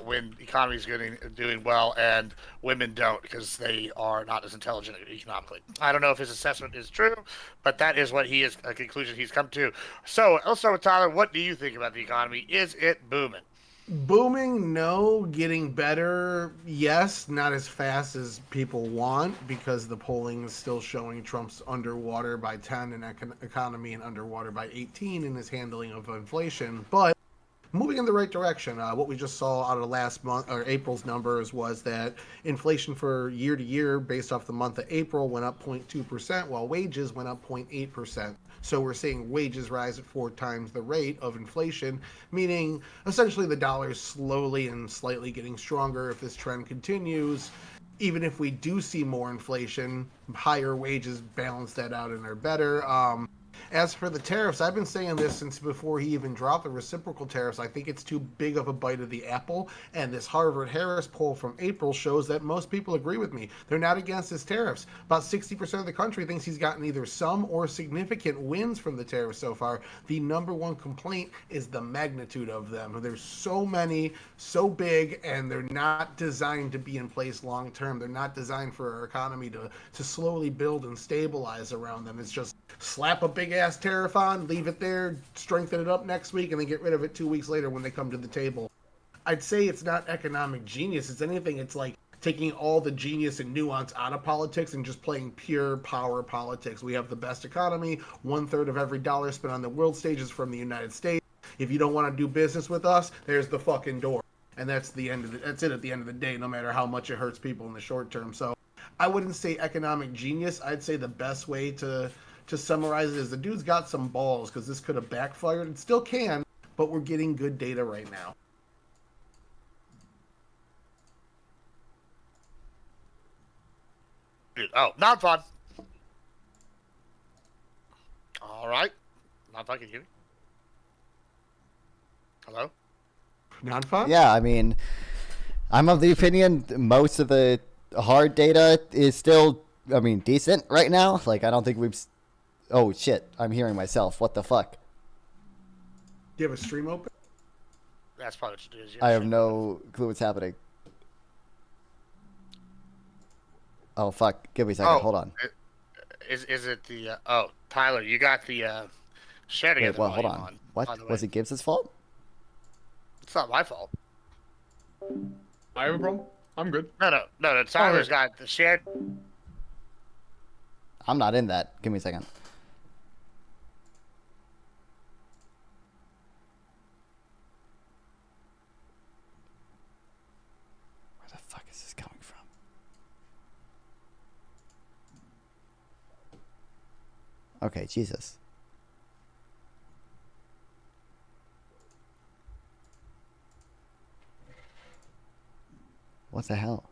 when the economy is doing well, and women don't because they are not as intelligent economically. I don't know if his assessment is true, but that is what he is a conclusion he's come to. So let's start with Tyler. What do you think about the economy? Is it booming? Booming, no. Getting better, yes. Not as fast as people want because the polling is still showing Trump's underwater by 10 in economy and underwater by 18 in his handling of inflation. But moving in the right direction. What we just saw out of last month or April's numbers was that inflation for year to year, based off the month of April, went up 0.2%, while wages went up 0.8%. So we're seeing wages rise at 4 times the rate of inflation, meaning essentially the dollar is slowly and slightly getting stronger. If this trend continues, even if we do see more inflation, higher wages balance that out and are better. As for the tariffs, I've been saying this since before he even dropped the reciprocal tariffs. I think it's too big of a bite of the apple, and this Harvard-Harris poll from April shows that most people agree with me. They're not against his tariffs. About 60% of the country thinks he's gotten either some or significant wins from the tariffs so far. The number one complaint is the magnitude of them. There's so many, so big, and they're not designed to be in place long term. They're not designed for our economy to slowly build and stabilize around them. It's just slap a big ass tariff on, leave it there, strengthen it up next week, and then get rid of it 2 weeks later when they come to the table. I'd say it's not economic genius. It's anything. It's like taking all the genius and nuance out of politics and just playing pure power politics. We have the best economy. 1/3 of every dollar spent on the world stage is from the United States. If you don't want to do business with us, there's the fucking door. And that's the end of it. That's it at the end of the day, no matter how much it hurts people in the short term. So I wouldn't say economic genius. I'd say the best way to summarize it is the dude's got some balls, because this could have backfired. It still can, but we're getting good data right now. Oh, not fun. All right. Not fun, can you hear me? Hello? Non-fun? Yeah, I mean, I'm of the opinion most of the hard data is still, I mean, decent right now. Like, I don't think we've... Oh, shit. I'm hearing myself. What the fuck? Do you have a stream open? That's probably what you do. I have no clue what's happening. Oh, fuck. Give me a second. Hold on. Is it the... oh, Tyler, you got the... share together. Wait, well, hold on. What? Was it Gibbs' fault? It's not my fault. I have a problem? I'm good. No. Tyler's got the shared... I'm not in that. Give me a second. Where the fuck is this coming from? Okay, Jesus. What the hell?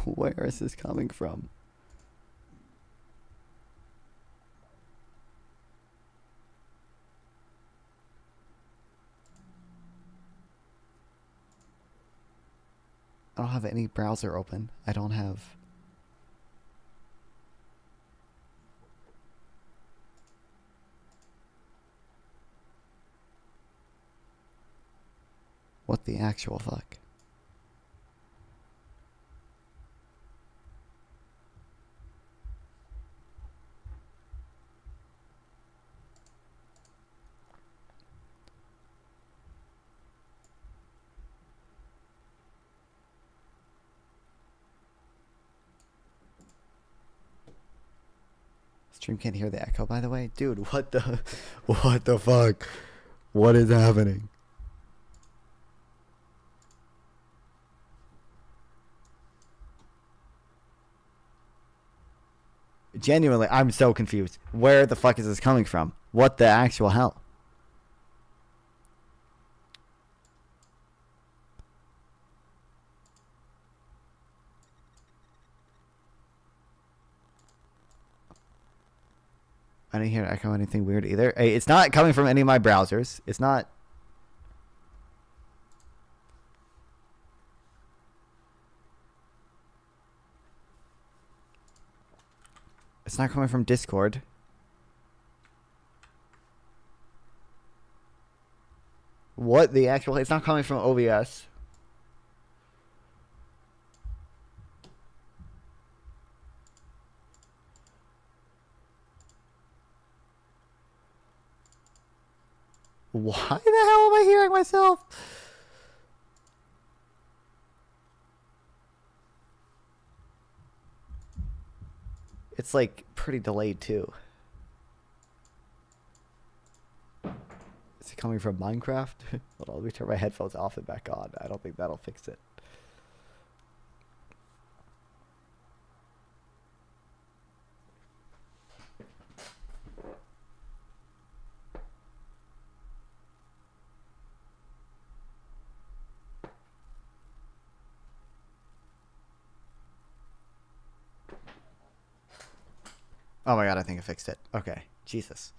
Where is this coming from? I don't have any browser open. I don't have... What the actual fuck? Stream can't hear the echo, by the way. Dude, what the fuck? What is happening? Genuinely, I'm so confused. Where the fuck is this coming from? What the actual hell? I didn't hear echo anything weird either. Hey, it's not coming from any of my browsers. It's not. It's not coming from Discord. What the actual? It's not coming from OBS. Why the hell am I hearing myself? It's like pretty delayed too. Is it coming from Minecraft? Hold on, let me turn my headphones off and back on. I don't think that'll fix it. Oh my god, I think I fixed it. Okay. Jesus.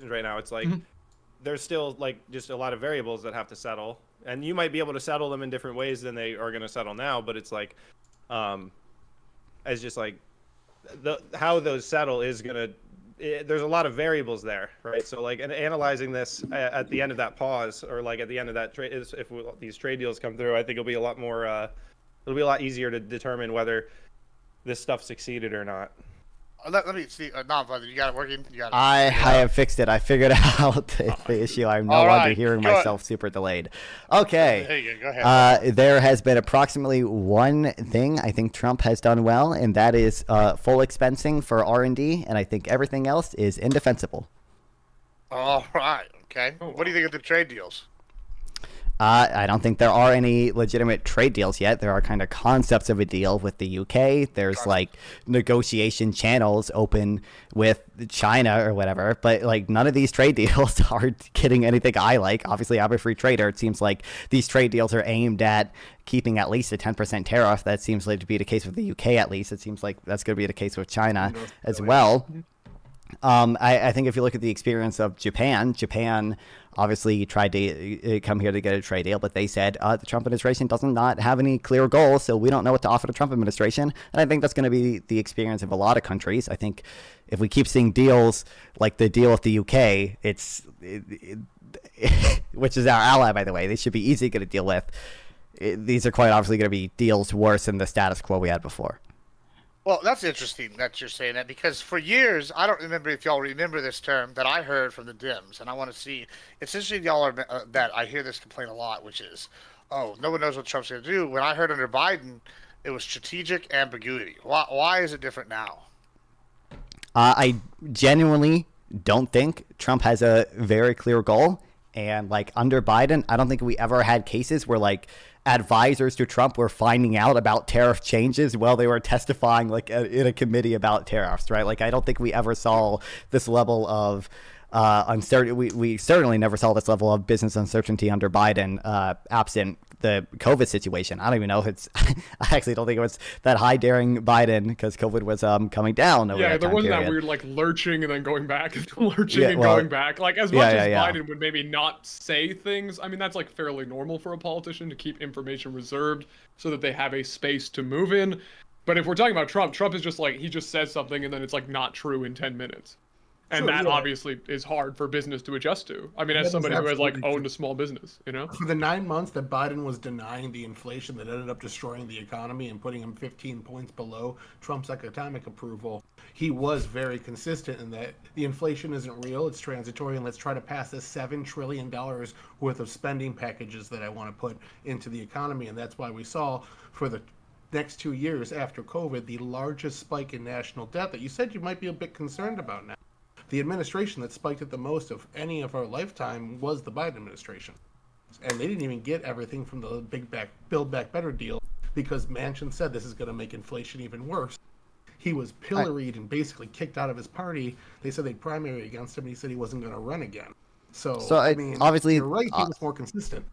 Right now, it's like there's still like just a lot of variables that have to settle, and you might be able to settle them in different ways than they are going to settle now, but it's like as just like how those settle is going to there's a lot of variables there, right? So like analyzing this at the end of that pause, or like at the end of that trade, if these trade deals come through, I think it'll be a lot more it'll be a lot easier to determine whether this stuff succeeded or not. Let me see. No, brother, you got it working. I have fixed it. I figured out the issue. I'm no longer hearing myself super delayed. Okay. There you go. Go ahead. There has been approximately one thing I think Trump has done well, and that is full expensing for R&D, and I think everything else is indefensible. All right. Okay. What do you think of the trade deals? I don't think there are any legitimate trade deals yet. There are kind of concepts of a deal with the UK. There's like negotiation channels open with China or whatever, but like none of these trade deals are getting anything I like. Obviously, I'm a free trader. It seems like these trade deals are aimed at keeping at least a 10% tariff. That seems like to be the case with the UK at least. It seems like that's going to be the case with China as well. I think if you look at the experience of Japan obviously tried to come here to get a trade deal, but they said the Trump administration does not have any clear goals, so we don't know what to offer the Trump administration. And I think that's going to be the experience of a lot of countries. I think if we keep seeing deals like the deal with the UK, which is our ally, by the way, they should be easy to get a deal with. These are quite obviously going to be deals worse than the status quo we had before. Well, that's interesting that you're saying that, because for years, I don't remember if y'all remember this term that I heard from the Dems, and I want to see, it's interesting y'all are, that I hear this complaint a lot, which is, oh, no one knows what Trump's going to do. When I heard under Biden, it was strategic ambiguity. Why is it different now? I genuinely don't think Trump has a very clear goal. And like under Biden, I don't think we ever had cases where like advisors to Trump were finding out about tariff changes while they were testifying like in a committee about tariffs, right? Like I don't think we ever saw this level of uncertain. We certainly never saw this level of business uncertainty under Biden, absent the COVID situation. I don't even know if it's. I actually don't think it was that high during Biden because COVID was coming down. Over Yeah, that there time wasn't period. that weird like lurching and then going back and lurching Yeah, and well, going back. Like as much as yeah. Biden would maybe not say things, I mean that's like fairly normal for a politician to keep information reserved so that they have a space to move in. But if we're talking about Trump, Trump is just like he just says something and then it's like not true in 10 minutes. And Sure, that yeah. obviously is hard for business to adjust to. I mean, as That is somebody who has like absolutely owned a small business, you know? For the 9 months that Biden was denying the inflation that ended up destroying the economy and putting him 15 points below Trump's economic approval, he was very consistent in that the inflation isn't real, it's transitory, and let's try to pass this $7 trillion worth of spending packages that I want to put into the economy. And that's why we saw for the next 2 years after COVID, the largest spike in national debt that you said you might be a bit concerned about now. The administration that spiked it the most of any of our lifetime was the Biden administration. And they didn't even get everything from the Build Back Better deal because Manchin said this is going to make inflation even worse. He was pilloried and basically kicked out of his party. They said they'd primary against him, and he said he wasn't going to run again. So I mean, obviously, you're right, he was more consistent.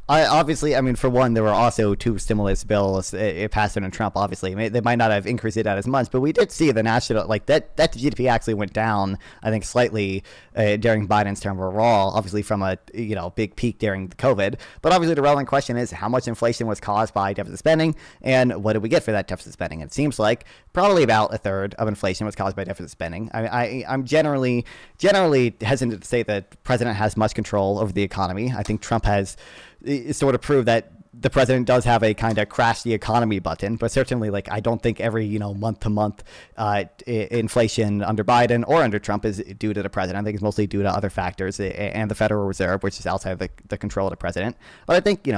I mean, for one, there were also 2 stimulus bills it passed under Trump. Obviously, they might not have increased it as much, but we did see the national that GDP actually went down, I think, slightly during Biden's term overall. Obviously, from a big peak during COVID. But obviously, the relevant question is how much inflation was caused by deficit spending, and what did we get for that deficit spending? And it seems like probably about a third of inflation was caused by deficit spending. I'm generally hesitant to say that the president has much control over the economy. I think Trump has sort of prove that the president does have a kind of crash the economy button, but certainly I don't think every month to month inflation under Biden or under Trump is due to the president. I think it's mostly due to other factors and the Federal Reserve, which is outside of the control of the president. But I think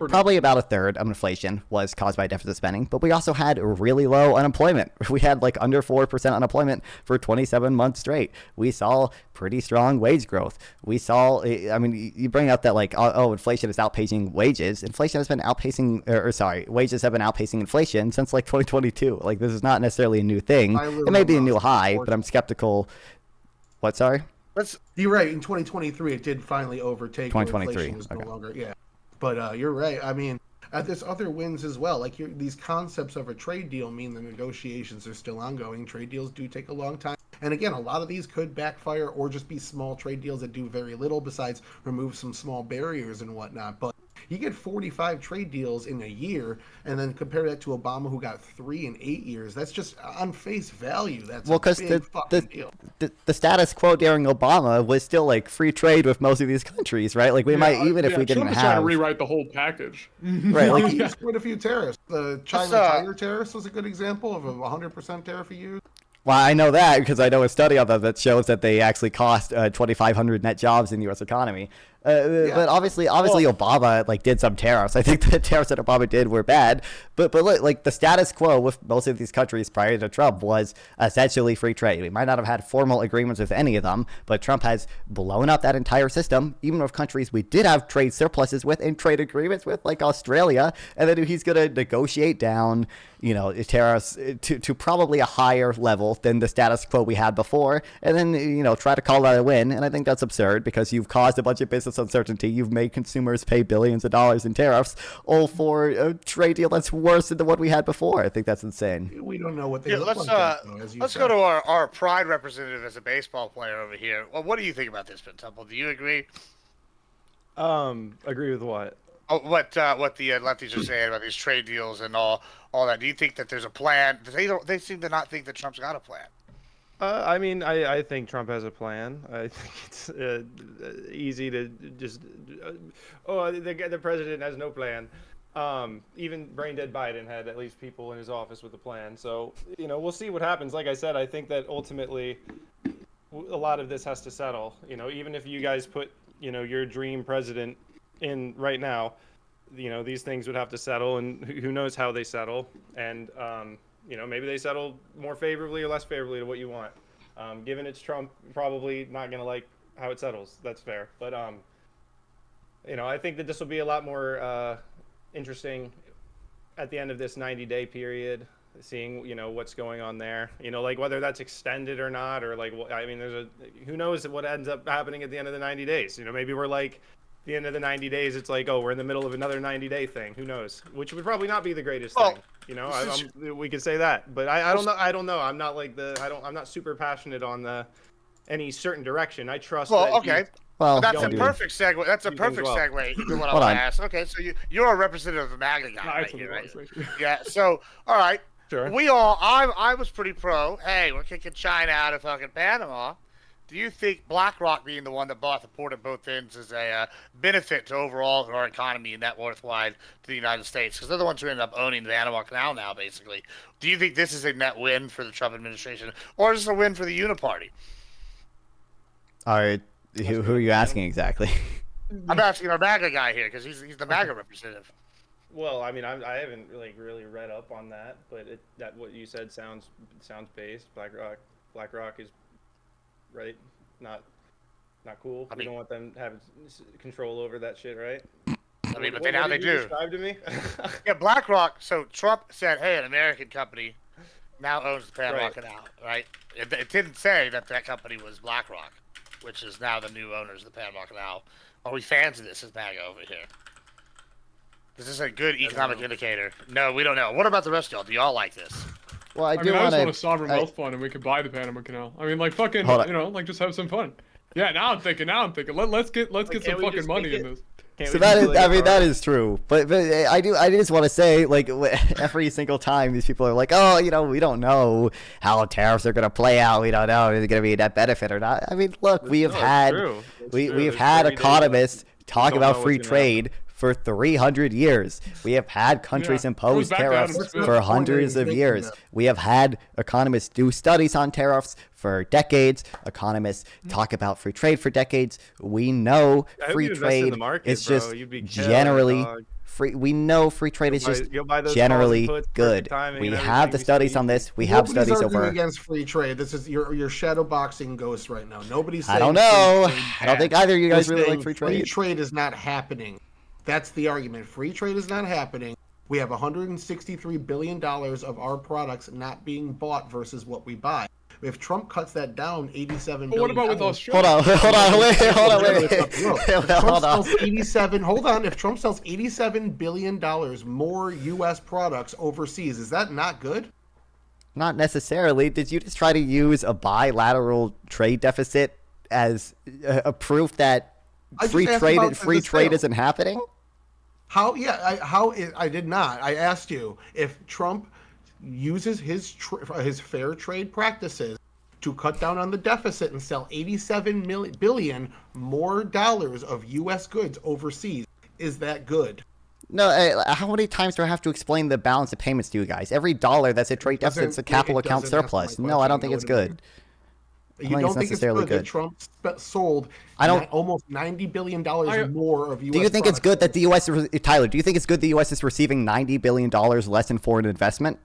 probably about a third of inflation was caused by deficit spending, but we also had really low unemployment. We had under 4% unemployment for 27 months straight. We saw pretty strong wage growth. We saw, I mean, you bring up that inflation is outpacing wages. Inflation has been outpacing, wages have been outpacing inflation since 2022. This is not necessarily a new thing. It may be a new high, but I'm skeptical. What, sorry? You're right. In 2023, it did finally overtake. 2023. Inflation was no longer, yeah. But you're right. I mean, there's other wins as well. These concepts of a trade deal mean the negotiations are still ongoing. Trade deals do take a long time. And again, a lot of these could backfire or just be small trade deals that do very little besides remove some small barriers and whatnot. But you get 45 trade deals in a year, and then compare that to Obama, who got 3 in 8 years. That's just on face value. That's a big fucking deal. The status quo during Obama was still free trade with most of these countries, right? We might even if we didn't Trump is have trying to rewrite the whole package. Right, He used quite a few tariffs. The China tire tariffs was a good example of a 100% tariff he used. Well, I know that because I know a study on that shows that they actually cost 2,500 net jobs in the U.S. economy. But obviously, Obama did some tariffs. I think the tariffs that Obama did were bad. But look, the status quo with most of these countries prior to Trump was essentially free trade. We might not have had formal agreements with any of them, but Trump has blown up that entire system, even with countries we did have trade surpluses with and trade agreements with, like Australia. And then he's going to negotiate down, tariffs to probably a higher level than the status quo we had before, and then try to call that a win. And I think that's absurd because you've caused a bunch of business uncertainty. You've made consumers pay billions of dollars in tariffs, all for a trade deal that's worse than what we had before. I think that's insane. We don't know what they look let's like. Let's go to our pride representative as a baseball player over here. Well, what do you think about this, Ben Temple? Do you agree? Agree with what? Oh, what the lefties are saying about these trade deals and all that. Do you think that there's a plan? They seem to not think that Trump's got a plan. I mean, I think Trump has a plan. I think it's easy to just, the president has no plan. Even brain dead Biden had at least people in his office with a plan. So, we'll see what happens. Like I said, I think that ultimately a lot of this has to settle. Even if you guys put, your dream president in right now, these things would have to settle, and who knows how they settle. And, maybe they settle more favorably or less favorably to what you want. Given it's Trump, probably not going to like how it settles. That's fair. But, I think that this will be a lot more interesting at the end of this 90-day period. seeing what's going on there. Like whether that's extended or not, or like I mean, who knows what ends up happening at the end of the 90 days. Maybe we're like the end of the 90 days. It's like, oh, we're in the middle of another 90-day thing. Who knows? Which would probably not be the greatest thing. We could say that, but I don't know. I don't know. I'm not like I'm not super passionate on any certain direction. I trust. Well, okay. Well, that's a perfect segue. That's a perfect segue into what I want to ask. Okay, so you're a representative of the MAGA guy right here, right? Yeah. So, all right. Sure. I was pretty pro. Hey, we're kicking China out of fucking Panama. Do you think BlackRock being the one that bought the port at both ends is a benefit to overall our economy and net worthwhile to the United States? Because they're the ones who ended up owning the Panama Canal now, basically. Do you think this is a net win for the Trump administration, or is this a win for the Uniparty? All right. Who are you asking exactly? I'm asking our MAGA guy here because he's the MAGA representative. Well, I mean, I haven't really read up on that, but that what you said sounds based. BlackRock is right, not cool. We don't want them having control over that shit, right? I mean, but now they do. Describe to me. Yeah, BlackRock. So Trump said, "Hey, an American company now owns the Panama Canal," right? It didn't say that company was BlackRock, which is now the new owners of the Panama Canal. Are we fans of this as MAGA over here? This is a good economic indicator. No, we don't know. What about the rest of y'all? Do y'all like this? Well, I just want a sovereign wealth fund and we could buy the Panama Canal. I mean, like fucking, like just have some fun. Yeah, now I'm thinking. Let's get some fucking money in this. So that is, I mean, that is true. But I just want to say, like, every single time these people are like, oh, we don't know how tariffs are going to play out. We don't know if it's going to be a net benefit or not. I mean, look, we've had economists talk about free trade for 300 years. We have had countries impose tariffs for hundreds of years. We have had economists do studies on tariffs for decades. Economists talk about free trade for decades. We know free trade is just generally free. We know free trade is just generally good. We have the studies on this. We have studies over against free trade. This is your shadow boxing ghost right now. Nobody's saying I don't know. I don't think either of you guys really like free trade. Free trade is not happening. That's the argument. Free trade is not happening. We have $163 billion of our products not being bought versus what we buy. If Trump cuts that down, $87 billion. What about with Australia? Hold on. If Trump sells $87 billion more U.S. products overseas, is that not good? Not necessarily. Did you just try to use a bilateral trade deficit as a proof that free trade isn't happening? I did not. I asked you if Trump uses his fair trade practices to cut down on the deficit and sell $87 billion more dollars of U.S. goods overseas. Is that good? No, how many times do I have to explain the balance of payments to you guys? Every dollar that's a trade deficit is a capital account surplus. No, I don't think it's good. You don't think it's good that Trump sold almost $90 billion more of U.S. Do you think it's good that the U.S. Tyler? Do you think it's good the U.S. is receiving $90 billion less in foreign investment?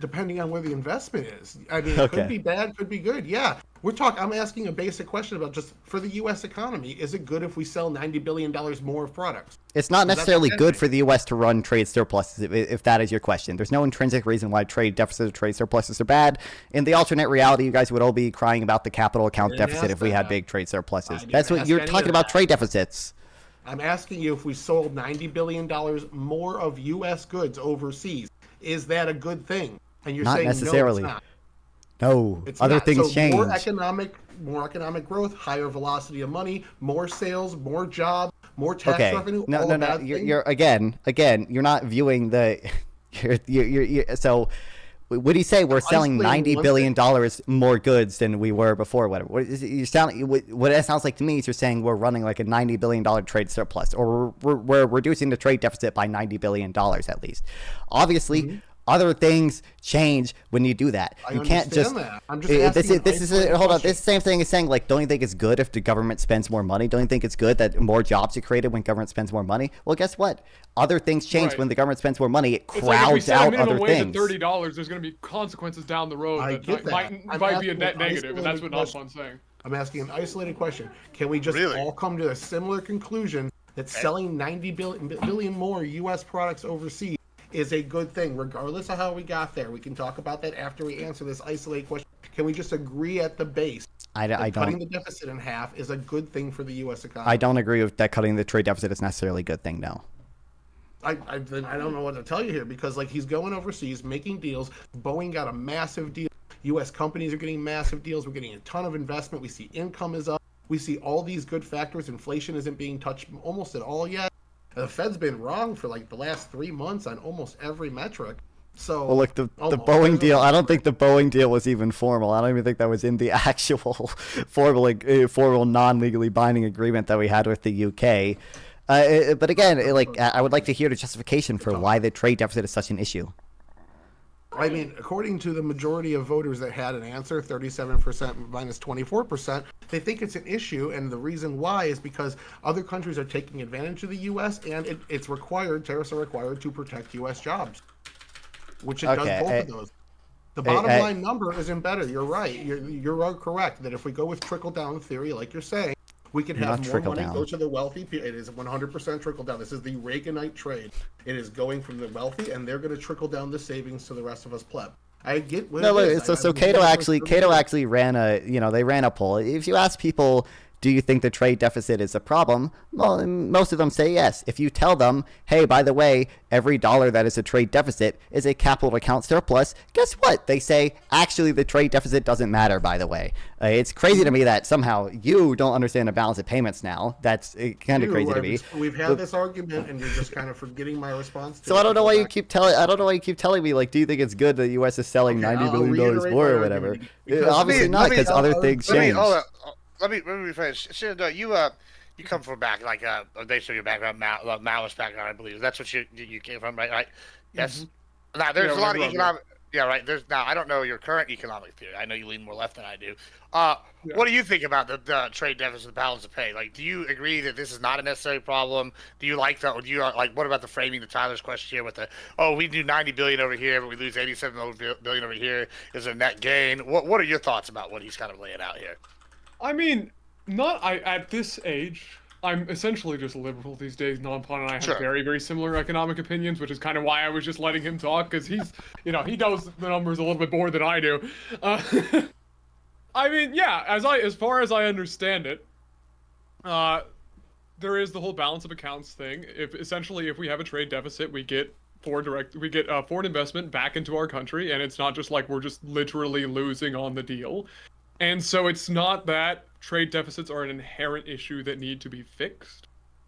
Depending on where the investment is. I mean, it could be bad, could be good. Yeah, I'm asking a basic question about just for the U.S. economy. Is it good if we sell $90 billion more of products? It's not necessarily good for the U.S. to run trade surpluses, if that is your question. There's no intrinsic reason why trade deficits or trade surpluses are bad. In the alternate reality, you guys would all be crying about the capital account deficit if we had big trade surpluses. That's what you're talking about, trade deficits. I'm asking you if we sold $90 billion more of U.S. goods overseas, is that a good thing? And you're saying necessarily. No, it's not. No, other things change. More economic growth, higher velocity of money, more sales, more jobs, more tax revenue. No. You're again. You're not viewing the. So, what do you say? We're selling $90 billion more goods than we were before. What it sounds like to me is you're saying we're running like a $90 billion trade surplus, or we're reducing the trade deficit by $90 billion at least. Obviously. Mm-hmm. Other things change when you do that. You can't just. I'm just hold on. This same thing is saying, like, don't you think it's good if the government spends more money? Don't you think it's good that more jobs are created when government spends more money? Well, guess what? Other things change when the government spends more money. It crowds out other things. At $30, there's going to be consequences down the road that might be a net negative, and that's what Nalson's saying. I'm asking an isolated question. Can we just all come to a similar conclusion that selling $90 billion more U.S. products overseas is a good thing, regardless of how we got there. We can talk about that after we answer this isolated question. Can we just agree at the base I don't. cutting the deficit in half is a good thing for the U.S. economy? I don't agree with that. Cutting the trade deficit is necessarily a good thing. No. Then I don't know what to tell you here, because like he's going overseas making deals. Boeing got a massive deal. U.S. companies are getting massive deals. We're getting a ton of investment. We see income is up. We see all these good factors. Inflation isn't being touched almost at all yet. The Fed's been wrong for like the last 3 months on almost every metric. So, well, look, the Boeing deal, I don't think the Boeing deal was even formal. I don't even think that was in the actual formal non-legally binding agreement that we had with the UK. But again, I would like to hear the justification for why the trade deficit is such an issue. I mean, according to the majority of voters that had an answer, 37% minus 24%, they think it's an issue, and the reason why is because other countries are taking advantage of the U.S., and it's required, tariffs are required to protect U.S. jobs, which it does both of those. The bottom line number isn't better. You're right. You're correct that if we go with trickle-down theory, like you're saying, we could have more money go to the wealthy. It is 100% trickle down. This is the Reaganite trade. It is going from the wealthy, and they're going to trickle down the savings to the rest of us pleb. I get what it is. So Cato actually ran a poll. If you ask people, do you think the trade deficit is a problem? Well, most of them say yes. If you tell them, hey, by the way, every dollar that is a trade deficit is a capital account surplus, guess what? They say, actually, the trade deficit doesn't matter, by the way. It's crazy to me that somehow you don't understand the balance of payments now. That's kind of crazy to me. We've had this argument, and you're just kind of forgetting my response to it. So I don't know why you keep telling me, like, do you think it's good that the U.S. is selling $90 billion more or whatever? Obviously not, because other things change. Let me rephrase. Shinda, you come from back like basically your background, Maoist background, I believe. That's what you came from, right? Yes. Mm-hmm. Now there's a lot of economic. Yeah, right. I don't know your current economic theory. I know you lean more left than I do. What do you think about the trade deficit, the balance of pay? Like, do you agree that this is not a necessary problem? Do you like that? What about the framing to Tyler's question here with we do 90 billion over here, but we lose 87 billion over here? Is a net gain? What are your thoughts about what he's kind of laying out here? I mean, at this age, I'm essentially just liberal these days. Non-Pon and I have very, very similar economic opinions, which is kind of why I was just letting him talk, because he's, he knows the numbers a little bit more than I do. I mean, yeah, as far as I understand it, there is the whole balance of accounts thing. If we have a trade deficit, we get foreign investment back into our country, and it's not just like we're just literally losing on the deal. And so it's not that trade deficits are an inherent issue that need to be fixed.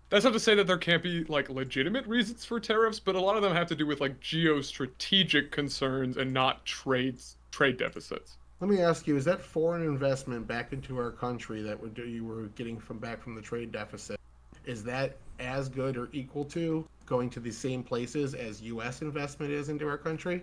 That's not to say that there can't be like legitimate reasons for tariffs, but a lot of them have to do with like geostrategic concerns and not trade deficits. Let me ask you, is that foreign investment back into our country that you were getting back from the trade deficit, is that as good or equal to going to the same places as U.S. investment is into our country?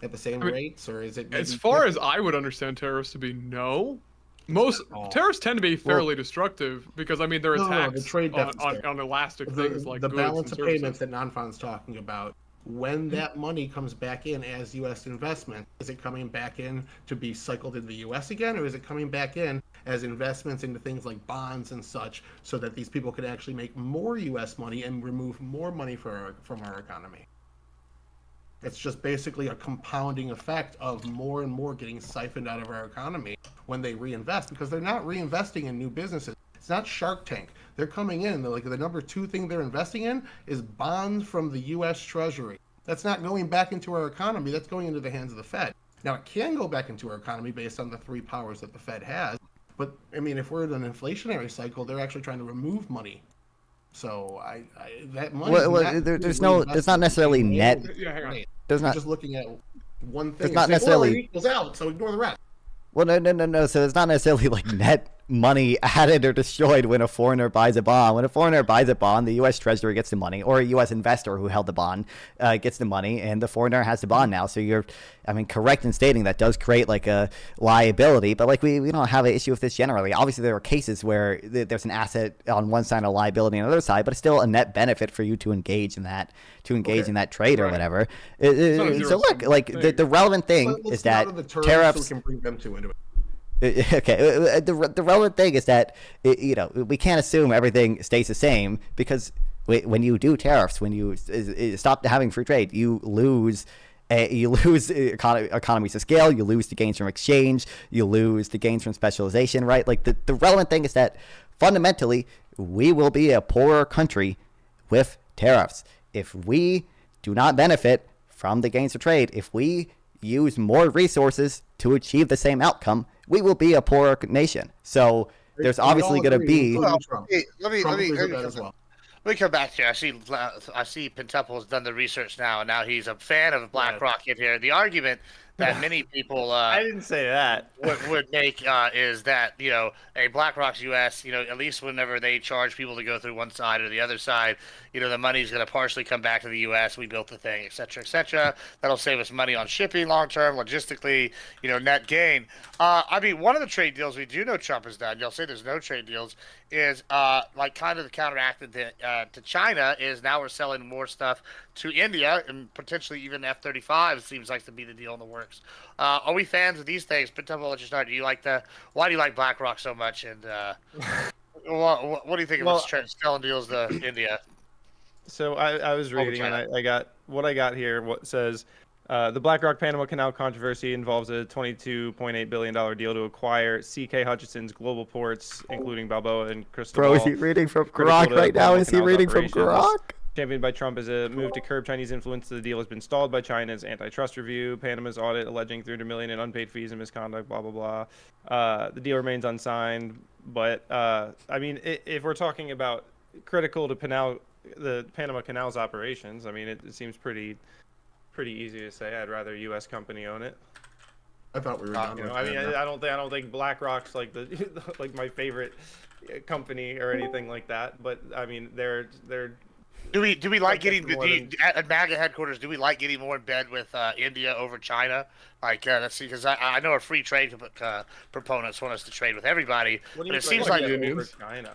At the same rates, or is it? As far as I would understand tariffs to be, no. Most tariffs tend to be fairly destructive because I mean they're attacks on elastic things like the goods balance and of payments that Non-Fon's talking about. When that money comes back in as U.S. investment, is it coming back in to be cycled into the U.S. again, or is it coming back in as investments into things like bonds and such, so that these people could actually make more U.S. money and remove more money from our economy? It's just basically a compounding effect of more and more getting siphoned out of our economy when they reinvest, because they're not reinvesting in new businesses. It's not Shark Tank. They're coming in. They're like the number 2 thing they're investing in is bonds from the U.S. Treasury. That's not going back into our economy. That's going into the hands of the Fed. Now, it can go back into our economy based on the 3 powers that the Fed has. But, I mean, if we're in an inflationary cycle, they're actually trying to remove money. So that money. There's not necessarily net. Yeah, hang on. There's not. Just looking at one thing. There's not necessarily. It equals out, so ignore the rest. Well, no. So it's not necessarily like net money added or destroyed when a foreigner buys a bond. When a foreigner buys a bond, the U.S. Treasury gets the money, or a U.S. investor who held the bond gets the money, and the foreigner has the bond now. So you're, correct in stating that does create like a liability, but like we don't have an issue with this generally. Obviously, there are cases where there's an asset on one side and a liability on the other side, but it's still a net benefit for you to engage in that, in that trade or whatever. So look, like the relevant thing is that tariffs. So we can bring them two into it. Okay, the relevant thing is that we can't assume everything stays the same, because when you do tariffs, when you stop having free trade, you lose economies of scale, you lose the gains from exchange, you lose the gains from specialization, right? Like the relevant thing is that fundamentally we will be a poorer country with tariffs. If we do not benefit from the gains of trade, if we use more resources to achieve the same outcome, we will be a poorer nation. So there's obviously going to be. Well, let me come back here. I see Pentuple has done the research now, and now he's a fan of BlackRock in here. The argument that many people I didn't say that would make is that a BlackRock's U.S. At least whenever they charge people to go through one side or the other side, the money's going to partially come back to the U.S. We built the thing, et cetera, et cetera. That'll save us money on shipping long term, logistically, net gain. I mean, one of the trade deals we do know Trump has done. Y'all say there's no trade deals. Is kind of the counteracted to China is now we're selling more stuff to India and potentially even F-35 seems like to be the deal in the works. Are we fans of these things? Pentuple, let's just start. Why do you like BlackRock so much? And what do you think of selling deals to India? So I was reading and I got here. What says the BlackRock Panama Canal controversy involves a $22.8 billion deal to acquire C.K. Hutchison's global ports, including Balboa and Cristobal. Bro, is he reading from Grok right now? Is he reading from Grok? Championed by Trump as a move to curb Chinese influence, the deal has been stalled by China's antitrust review, Panama's audit alleging $300 million in unpaid fees and misconduct, blah, blah, blah. The deal remains unsigned. But, I mean, if we're talking about critical to the Panama Canal's operations, I mean, it seems pretty easy to say I'd rather a U.S. company own it. I thought we were done. I mean, I don't think BlackRock's like like my favorite company or anything like that. But I mean, they're. Do we like getting at MAGA headquarters? Do we like getting more in bed with India over China? Like, let's see, because I know our free trade proponents want us to trade with everybody, but it seems like over China.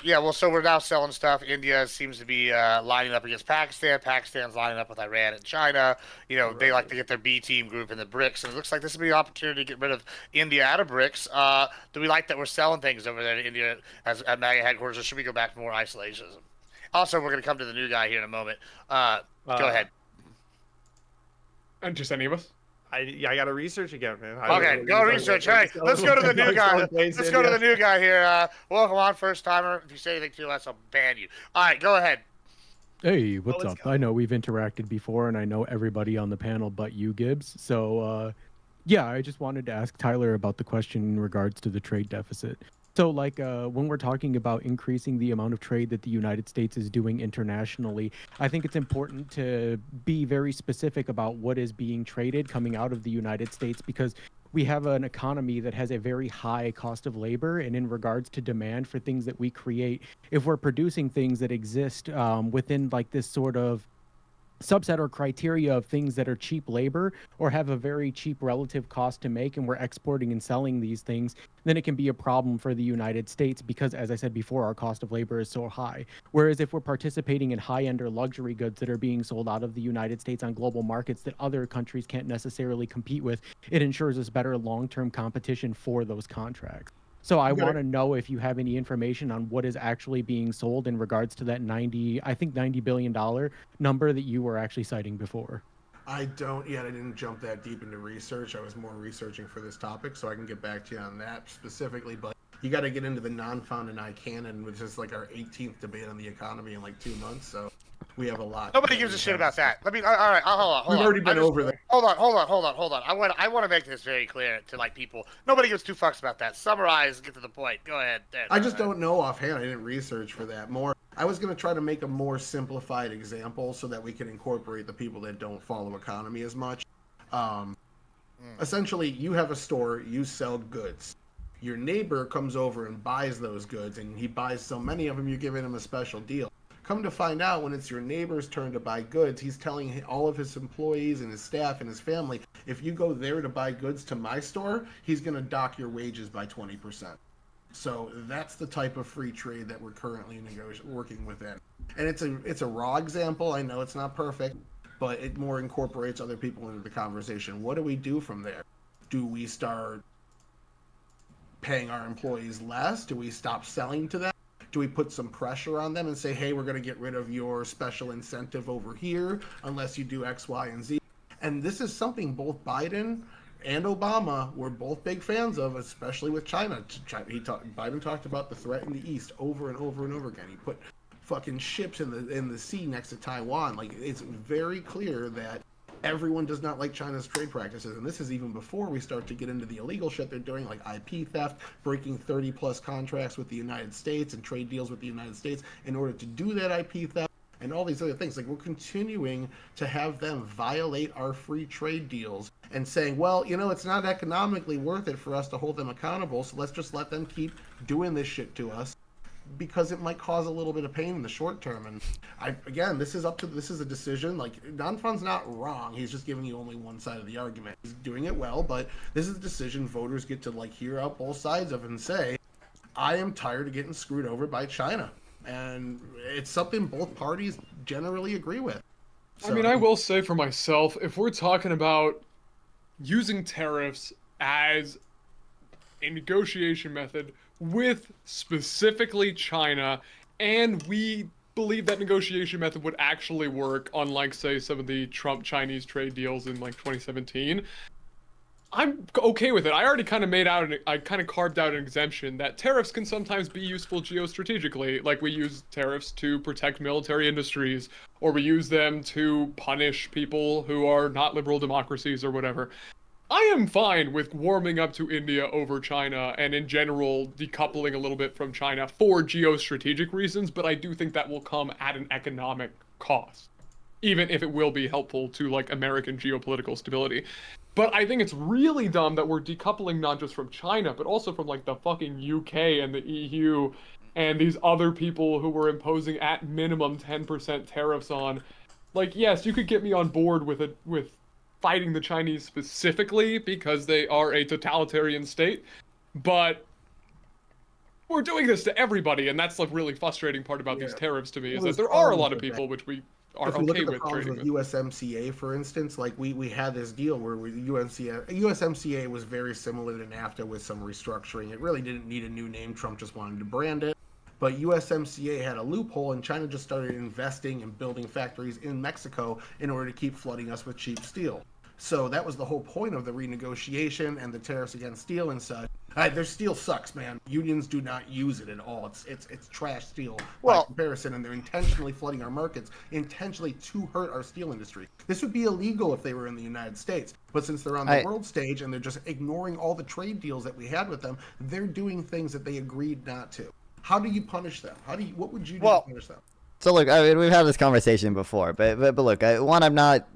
Yeah, well, so we're now selling stuff. India seems to be lining up against Pakistan. Pakistan's lining up with Iran and China. They like to get their B team group in the BRICS, and it looks like this would be an opportunity to get rid of India out of BRICS. Do we like that we're selling things over there to India at MAGA headquarters, or should we go back to more isolationism? Also, we're going to come to the new guy here in a moment. Go ahead. And just any of us? I got to research again, man. Okay, go research. Hey, let's go to the new guy. Let's go to the new guy here. Welcome on, first timer. If you say anything to us, I'll ban you. All right, go ahead. Hey, what's up? I know we've interacted before, and I know everybody on the panel but you, Gibbs. So, yeah, I just wanted to ask Tyler about the question in regards to the trade deficit. So, like, when we're talking about increasing the amount of trade that the United States is doing internationally, I think it's important to be very specific about what is being traded coming out of the United States, because we have an economy that has a very high cost of labor, and in regards to demand for things that we create, if we're producing things that exist within like this sort of subset or criteria of things that are cheap labor or have a very cheap relative cost to make, and we're exporting and selling these things, then it can be a problem for the United States because, as I said before, our cost of labor is so high. Whereas if we're participating in high-end or luxury goods that are being sold out of the United States on global markets that other countries can't necessarily compete with, it ensures us better long-term competition for those contracts. So I want to know if you have any information on what is actually being sold in regards to that $90 billion number that you were actually citing before. I don't yet. I didn't jump that deep into research. I was more researching for this topic, so I can get back to you on that specifically. But you got to get into the non-found and I canon, which is like our 18th debate on the economy in like 2 months. So we have a lot. Nobody gives a shit about that. All right, hold on. We've already been over there. Hold on. I want to make this very clear to like people. Nobody gives two fucks about that. Summarize, get to the point. Go ahead. I just don't know offhand. I didn't research for that more. I was going to try to make a more simplified example so that we can incorporate the people that don't follow economy as much. Essentially, you have a store, you sell goods. Your neighbor comes over and buys those goods, and he buys so many of them, you're giving him a special deal. Come to find out, when it's your neighbor's turn to buy goods, he's telling all of his employees and his staff and his family, if you go there to buy goods to my store, he's going to dock your wages by 20%. So that's the type of free trade that we're currently working within. And it's a raw example. I know it's not perfect, but it more incorporates other people into the conversation. What do we do from there? Do we start paying our employees less? Do we stop selling to them? Do we put some pressure on them and say, hey, we're going to get rid of your special incentive over here unless you do X, Y, and Z? And this is something both Biden and Obama were both big fans of, especially with China. Biden talked about the threat in the East over and over and over again. He put fucking ships in the sea next to Taiwan. Like, it's very clear that everyone does not like China's trade practices, and this is even before we start to get into the illegal shit they're doing, like IP theft, breaking 30 plus contracts with the United States and trade deals with the United States in order to do that IP theft, and all these other things. Like, we're continuing to have them violate our free trade deals and saying, well, you know, it's not economically worth it for us to hold them accountable, so let's just let them keep doing this shit to us, because it might cause a little bit of pain in the short term. And this is a decision. Like, Donphan's not wrong. He's just giving you only one side of the argument. He's doing it well, but this is a decision voters get to, like, hear out both sides of and say, I am tired of getting screwed over by China. And it's something both parties generally agree with. So, I mean, I will say for myself, if we're talking about using tariffs as a negotiation method with specifically China, and we believe that negotiation method would actually work, unlike, say, some of the Trump-Chinese trade deals in, like, 2017, I'm okay with it. I already kind of carved out an exemption that tariffs can sometimes be useful geostrategically. Like, we use tariffs to protect military industries, or we use them to punish people who are not liberal democracies or whatever. I am fine with warming up to India over China and in general decoupling a little bit from China for geostrategic reasons, but I do think that will come at an economic cost, even if it will be helpful to, like, American geopolitical stability. But I think it's really dumb that we're decoupling not just from China, but also from, like, the fucking UK and the EU and these other people who were imposing at minimum 10% tariffs on. Like, yes, you could get me on board with fighting the Chinese specifically because they are a totalitarian state, but we're doing this to everybody, and that's the really frustrating part about these tariffs to me, is that there are a lot of people which we are okay with trading with. USMCA, for instance, like we had this deal where USMCA was very similar to NAFTA with some restructuring. It really didn't need a new name. Trump just wanted to brand it. But USMCA had a loophole, and China just started investing and building factories in Mexico in order to keep flooding us with cheap steel. So that was the whole point of the renegotiation and the tariffs against steel and such. Their steel sucks, man. Unions do not use it at all. It's trash steel by comparison, and they're intentionally flooding our markets, intentionally to hurt our steel industry. This would be illegal if they were in the United States, but since they're on the world stage and they're just ignoring all the trade deals that we had with them, they're doing things that they agreed not to. How do you punish them? What would you do to punish them? So look, I mean, we've had this conversation before, but look, one, I'm not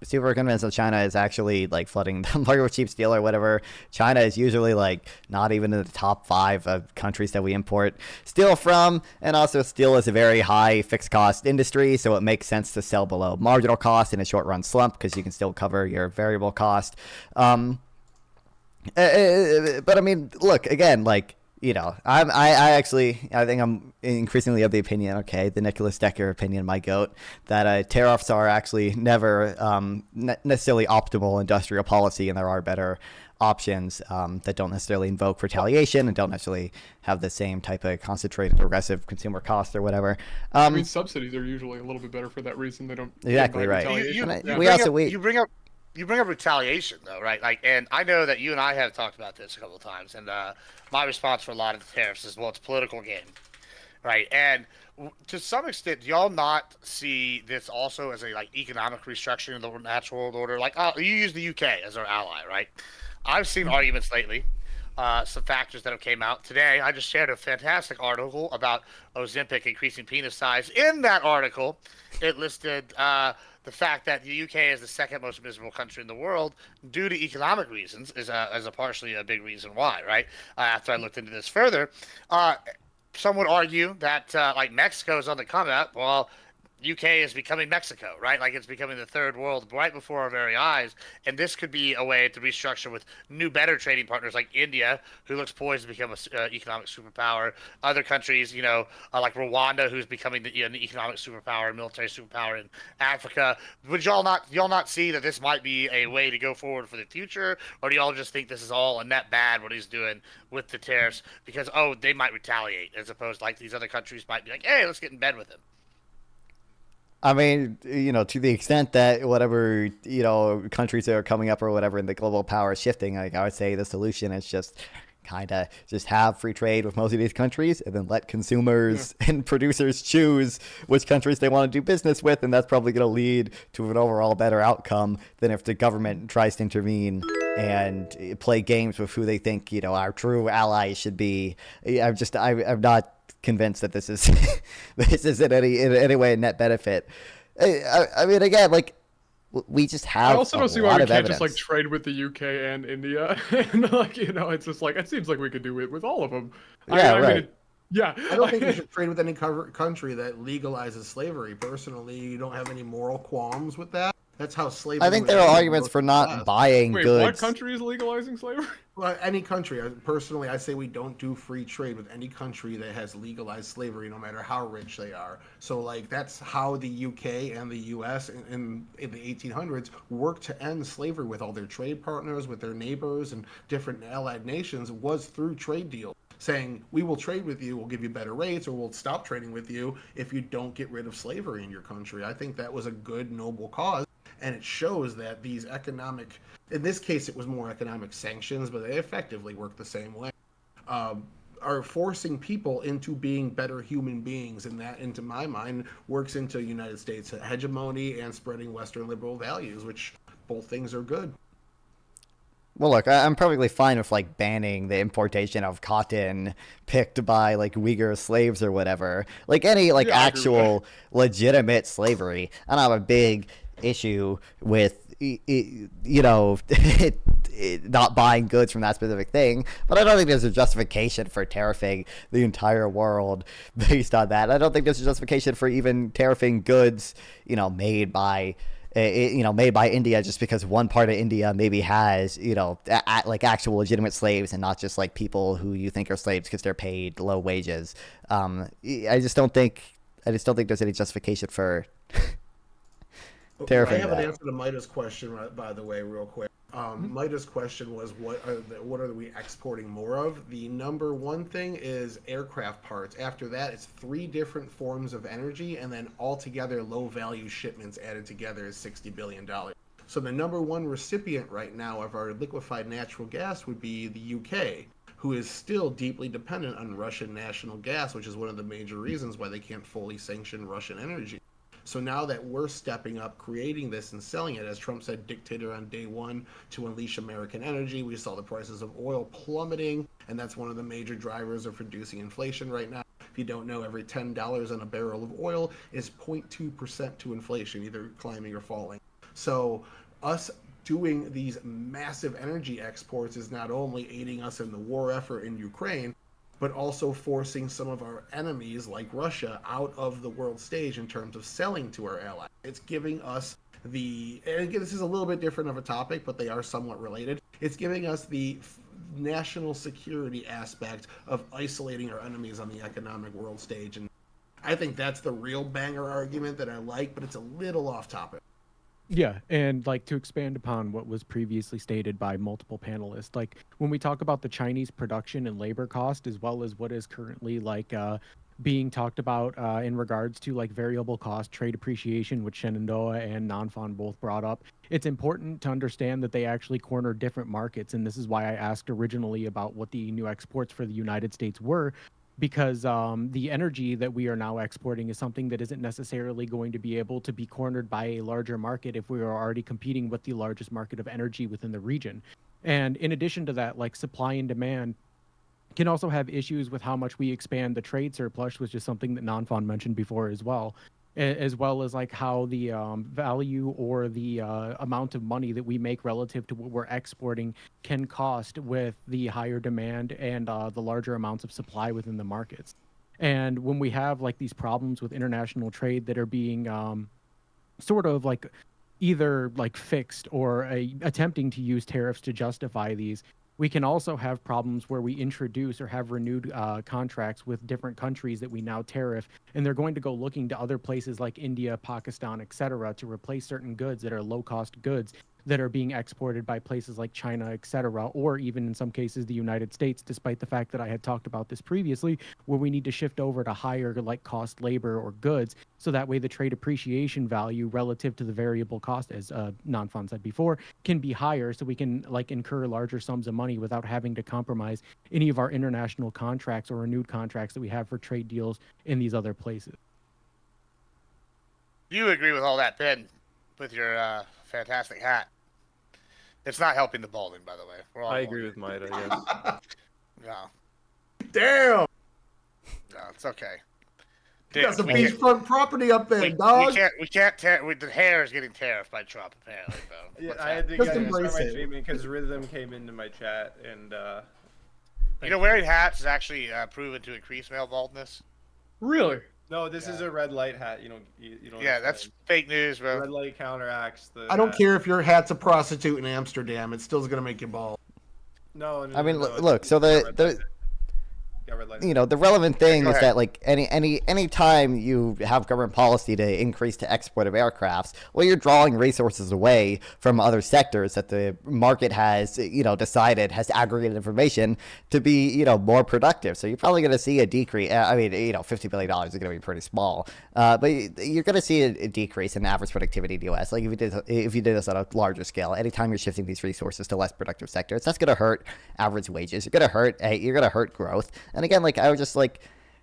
super convinced that China is actually, like, flooding the market with cheap steel or whatever. China is usually, like, not even in the top 5 of countries that we import steel from, and also steel is a very high fixed cost industry, so it makes sense to sell below marginal cost in a short run slump because you can still cover your variable cost. But I mean, look, again, like, you know, I think I'm increasingly of the opinion, okay, the Nicholas Decker opinion, my goat, that tariffs are actually never necessarily optimal industrial policy, and there are better options that don't necessarily invoke retaliation and don't necessarily have the same type of concentrated aggressive consumer cost or whatever. I mean, subsidies are usually a little bit better for that reason. They don't exactly right. You bring up retaliation, though, right? Like, and I know that you and I have talked about this a couple of times, and my response for a lot of the tariffs is, well, it's a political game, right? And to some extent, do y'all not see this also as a, like, economic restructuring of the natural world order? Like, you use the UK as our ally, right? I've seen arguments lately, some factors that have came out today. I just shared a fantastic article about Ozempic increasing penis size. In that article, it listed the fact that the UK is the second most miserable country in the world due to economic reasons is a partially a big reason why, right? After I looked into this further, some would argue that like Mexico is on the come up. Well, UK is becoming Mexico, right? Like it's becoming the third world right before our very eyes. And this could be a way to restructure with new, better trading partners like India, who looks poised to become an economic superpower. Other countries, like Rwanda, who's becoming an economic superpower and military superpower in Africa. Would y'all not see that this might be a way to go forward for the future, or do y'all just think this is all a net bad what he's doing with the tariffs because they might retaliate as opposed to like these other countries might be like, hey, let's get in bed with him. I mean, to the extent that whatever, countries that are coming up or whatever in the global power is shifting, like I would say the solution is just kind of just have free trade with most of these countries and then let consumers and producers choose which countries they want to do business with. And that's probably going to lead to an overall better outcome than if the government tries to intervene and play games with who they think, our true allies should be. I'm not convinced that this is in any way a net benefit. I mean, again, like we just have. I also don't see why we can't evidence. just like trade with the UK and India, and like it's just like it seems like we could do it with all of them. Yeah, I right. mean, yeah. I don't think you should trade with any country that legalizes slavery. Personally, you don't have any moral qualms with that. That's how slavery. I think there are arguments for not buying Wait, goods. what country is legalizing slavery? Well, any country. Personally, I say we don't do free trade with any country that has legalized slavery, no matter how rich they are. So, like, that's how the UK and the US in the 1800s worked to end slavery with all their trade partners, with their neighbors and different allied nations, was through trade deals. Saying, we will trade with you, we'll give you better rates, or we'll stop trading with you if you don't get rid of slavery in your country. I think that was a good, noble cause. And it shows that these economic, in this case, it was more economic sanctions, but they effectively work the same way, are forcing people into being better human beings. And that, into my mind, works into United States hegemony and spreading Western liberal values, which both things are good. Well, look, I'm perfectly fine with like banning the importation of cotton picked by like Uyghur slaves or whatever. Like any like actual legitimate slavery. I don't have a big issue with not buying goods from that specific thing, but I don't think there's a justification for tariffing the entire world based on that. I don't think there's a justification for even tariffing goods made by India just because one part of India maybe has like actual legitimate slaves and not just like people who you think are slaves because they're paid low wages. I just don't think there's any justification for tariffing. I have an answer to Maida's question, by the way, real quick. Maida's question was, what are we exporting more of? The number one thing is aircraft parts. After that, it's 3 different forms of energy, and then altogether, low-value shipments added together is $60 billion. So the number one recipient right now of our liquefied natural gas would be the UK, who is still deeply dependent on Russian national gas, which is one of the major reasons why they can't fully sanction Russian energy. So now that we're stepping up, creating this and selling it, as Trump said, dictator on day one, to unleash American energy, we saw the prices of oil plummeting, and that's one of the major drivers of reducing inflation right now. If you don't know, every $10 on a barrel of oil is 0.2% to inflation, either climbing or falling. So us doing these massive energy exports is not only aiding us in the war effort in Ukraine, but also forcing some of our enemies, like Russia, out of the world stage in terms of selling to our allies. It's giving us and again, this is a little bit different of a topic, but they are somewhat related. It's giving us the national security aspect of isolating our enemies on the economic world stage. And I think that's the real banger argument that I like, but it's a little off topic. Yeah, and like to expand upon what was previously stated by multiple panelists, like when we talk about the Chinese production and labor cost, as well as what is currently like being talked about in regards to like variable cost trade appreciation, which Shenandoah and Nanfan both brought up, it's important to understand that they actually corner different markets. And this is why I asked originally about what the new exports for the United States were, because the energy that we are now exporting is something that isn't necessarily going to be able to be cornered by a larger market if we are already competing with the largest market of energy within the region. And in addition to that, like supply and demand can also have issues with how much we expand the trade surplus, which is something that Nanfan mentioned before as well as like how the value or the amount of money that we make relative to what we're exporting can cost with the higher demand and the larger amounts of supply within the markets. And when we have like these problems with international trade that are being sort of like either like fixed or attempting to use tariffs to justify these, we can also have problems where we introduce or have renewed contracts with different countries that we now tariff, and they're going to go looking to other places like India, Pakistan, etc., to replace certain goods that are low-cost goods that are being exported by places like China, etc., or even in some cases the United States, despite the fact that I had talked about this previously, where we need to shift over to higher like cost labor or goods, so that way the trade appreciation value relative to the variable cost, as Non-Fun said before, can be higher, so we can like incur larger sums of money without having to compromise any of our international contracts or renewed contracts that we have for trade deals in these other places. You agree with all that, Ben, with your fantastic hat. It's not helping the balding, by the way. We're all I agree with Maida, yes. No. Damn. No, it's okay. You got some beachfront property up there, dog. We can't the hair is getting tariffed by Trump, apparently, though. Yeah, I had to Just start embrace my it. streaming because Rhythm came into my chat and You know, wearing hats is actually proven to increase male baldness. Really? no, this is a red light hat. You don't. Yeah, that's fake news, bro. red light counteracts the. I don't care if your hat's a prostitute in Amsterdam. It's still gonna make you bald. No, I mean, look. So the the relevant thing is that like any time you have government policy to increase the export of aircrafts, well, you're drawing resources away from other sectors that the market has decided has aggregated information to be more productive. So you're probably going to see a decrease. I mean, $50 billion is going to be pretty small, but you're going to see a decrease in average productivity in the U.S. Like if you did this on a larger scale, anytime you're shifting these resources to less productive sectors, that's going to hurt average wages. You're going to hurt growth. And again, like I was just like,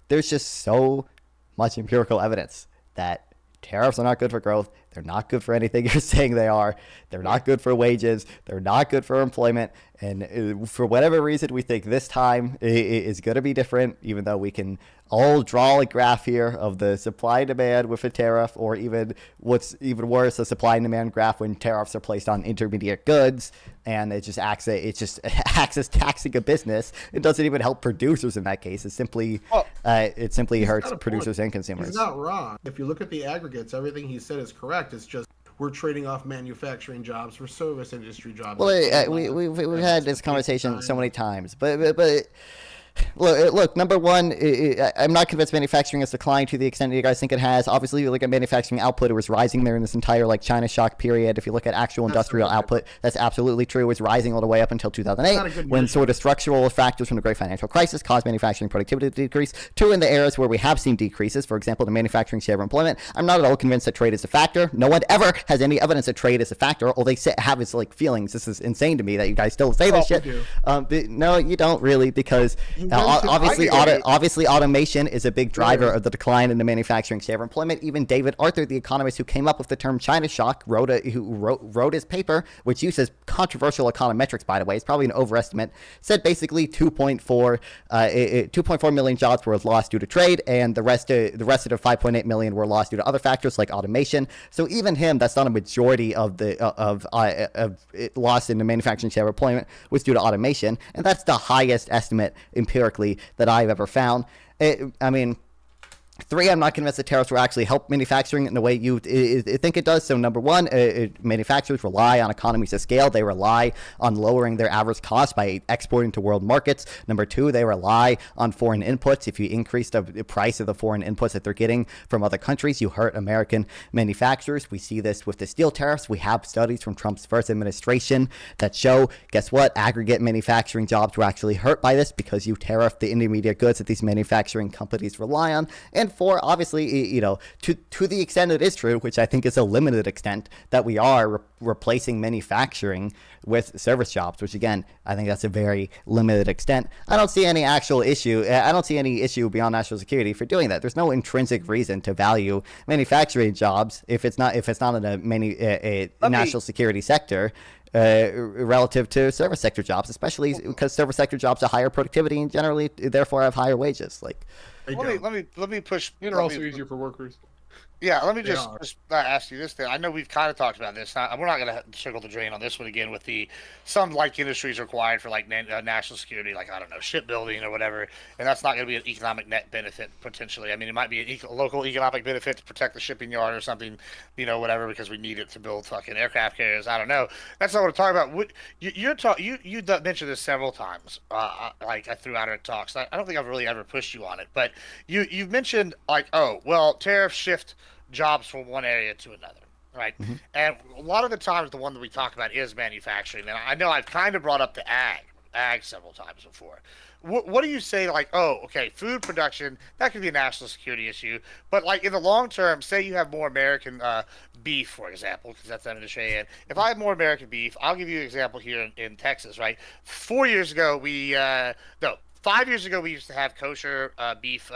there's just so much empirical evidence that tariffs are not good for growth. They're not good for anything you're saying they are. They're not good for wages. They're not good for employment. And for whatever reason, we think this time is going to be different, even though we can all draw a graph here of the supply and demand with a tariff, or even what's even worse, a supply and demand graph when tariffs are placed on intermediate goods, and it just acts as taxing a business. It doesn't even help producers in that case. It simply hurts producers and consumers. He's not wrong. If you look at the aggregates, everything he said is correct. It's just we're trading off manufacturing jobs for service industry jobs. Well, we've had this conversation so many times, but look, number one, I'm not convinced manufacturing has declined to the extent that you guys think it has. Obviously, if you look at manufacturing output, it was rising there in this entire like China shock period. If you look at actual industrial output, that's absolutely true. It was rising all the way up until 2008, when sort of structural factors from the great financial crisis caused manufacturing productivity to decrease. Two, in the areas where we have seen decreases, for example, the manufacturing share of employment, I'm not at all convinced that trade is a factor. No one ever has any evidence that trade is a factor. All they have is like feelings. This is insane to me that you guys still say this shit. No, you don't really, because obviously, automation is a big driver of the decline in the manufacturing share of employment. Even David Arthur, the economist who came up with the term China shock, wrote his paper, which uses controversial econometrics, by the way. It's probably an overestimate. Said basically 2.4 million jobs were lost due to trade, and the rest of the 5.8 million were lost due to other factors like automation. So even him, that's not a majority of the loss in the manufacturing share of employment was due to automation, and that's the highest estimate empirically that I've ever found. Three, I'm not convinced that tariffs will actually help manufacturing in the way you think it does. So number one, manufacturers rely on economies of scale. They rely on lowering their average cost by exporting to world markets. Number two, they rely on foreign inputs. If you increase the price of the foreign inputs that they're getting from other countries, you hurt American manufacturers. We see this with the steel tariffs. We have studies from Trump's first administration that show, guess what? Aggregate manufacturing jobs were actually hurt by this because you tariff the intermediate goods that these manufacturing companies rely on. And four, obviously, to the extent it is true, which I think is a limited extent, that we are replacing manufacturing with service jobs, which again, I think that's a very limited extent. I don't see any actual issue. I don't see any issue beyond national security for doing that. There's no intrinsic reason to value manufacturing jobs if it's not in a national security sector. Relative to service sector jobs, especially because service sector jobs are higher productivity and generally therefore have higher wages. Like, let me push. And are also easier for workers. Yeah, let me They just, are. ask you this thing. I know we've kind of talked about this. We're not going to circle the drain on this one again with some like industries required for like national security, like I don't know, shipbuilding or whatever, and that's not going to be an economic net benefit potentially. I mean, it might be a local economic benefit to protect the shipping yard or something, whatever, because we need it to build fucking aircraft carriers. I don't know. That's not what I'm talking about. What you mentioned this several times, like throughout our talks. I don't think I've really ever pushed you on it, but you've mentioned like, oh well, tariffs shift jobs from one area to another, right? Mm-hmm. And a lot of the times the one that we talk about is manufacturing. And I know I've kind of brought up the ag several times before. What do you say, like, oh, okay, food production, that could be a national security issue, but like in the long term, say you have more American beef, for example, because that's that industry. And if I have more American beef, I'll give you an example here in Texas, right? 5 years ago, we used to have kosher beef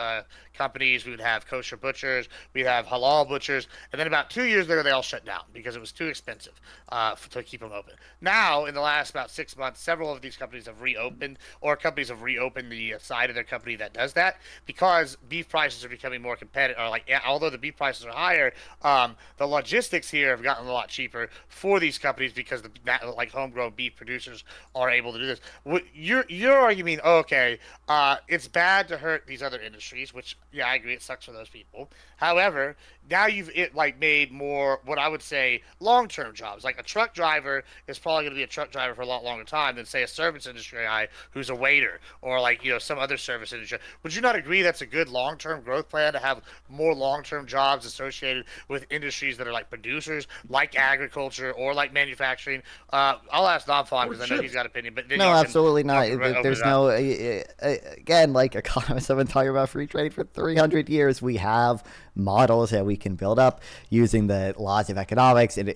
companies. We would have kosher butchers. We'd have halal butchers. And then about 2 years ago, they all shut down because it was too expensive to keep them open. Now, in the last about 6 months, several of these companies have reopened, or companies have reopened the side of their company that does that, because beef prices are becoming more competitive. Or although the beef prices are higher, the logistics here have gotten a lot cheaper for these companies because the homegrown beef producers are able to do this. You're arguing, okay, it's bad to hurt these other industries, which, yeah, I agree, it sucks for those people. However, now you've made more what I would say long-term jobs. Like a truck driver is probably going to be a truck driver for a lot longer time than, say, a service industry guy who's a waiter, or some other service industry. Would you not agree that's a good long-term growth plan to have more long-term jobs associated with industries that are like producers, like agriculture, or like manufacturing? I'll ask Namfon because I know he's got an opinion. But then No, absolutely not. There's no, again, like economists have been talking about free trade for 300 years. We have models that we can build up using the laws of economics and,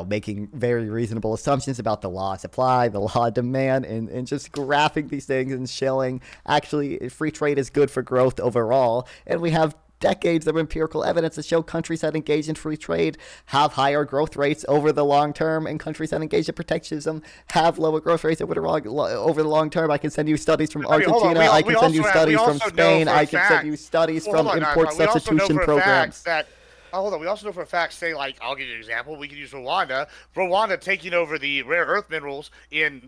making very reasonable assumptions about the law of supply, the law of demand, and just graphing these things and showing actually free trade is good for growth overall. And we have decades of empirical evidence to show countries that engage in free trade have higher growth rates over the long term, and countries that engage in protectionism have lower growth rates over the long term. I can send you studies from Argentina. I can send you studies from Spain. I can send you studies from import substitution programs. Hold on. We also know for a fact, say, like, I'll give you an example. We could use Rwanda. Rwanda taking over the rare earth minerals in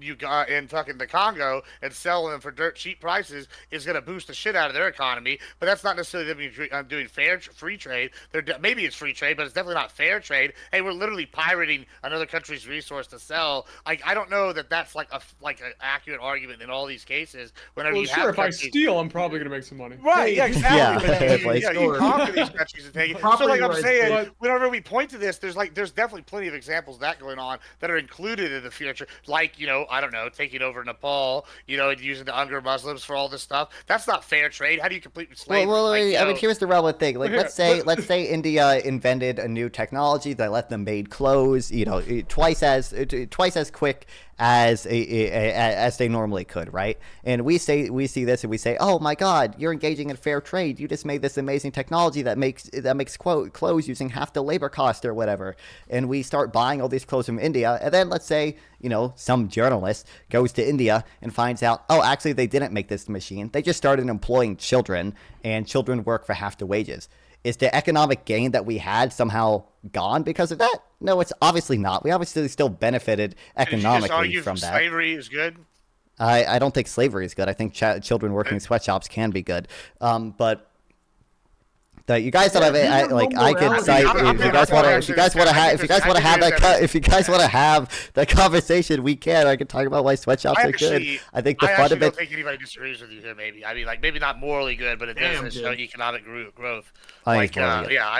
fucking the Congo and selling them for dirt cheap prices is going to boost the shit out of their economy. But that's not necessarily them doing free trade. Maybe it's free trade, but it's definitely not fair trade. Hey, we're literally pirating another country's resource to sell. Like, I don't know that that's like an accurate argument in all these cases. Whenever you have if I steal, I'm probably going to make some money. Right, yeah, exactly. Yeah. You conquer these countries and take it. So, like, I'm saying, whenever we point to this, there's definitely plenty of examples of that going on that are included in the future. Like, I don't know, taking over Nepal, and using the Uyghur Muslims for all this stuff. That's not fair trade. How do you complete slavery? Well, I mean, here's the relevant thing. Like, let's say India invented a new technology that let them made clothes, twice as quick as they normally could, right? And we see this and we say, oh my God, you're engaging in fair trade. You just made this amazing technology that makes clothes using half the labor cost or whatever. And we start buying all these clothes from India. And then let's say, some journalist goes to India and finds out, oh, actually they didn't make this machine. They just started employing children, and children work for half the wages. Is the economic gain that we had somehow gone because of that? No, it's obviously not. We obviously still benefited economically from that. Slavery is good? I don't think slavery is good. I think children working in sweatshops can be good. But you guys don't have it. I could cite if you guys want to have that conversation, we can. I can talk about why sweatshops are good. I think the fun of it. I don't think anybody disagrees with you here. Maybe maybe not morally good, but it does show economic growth. I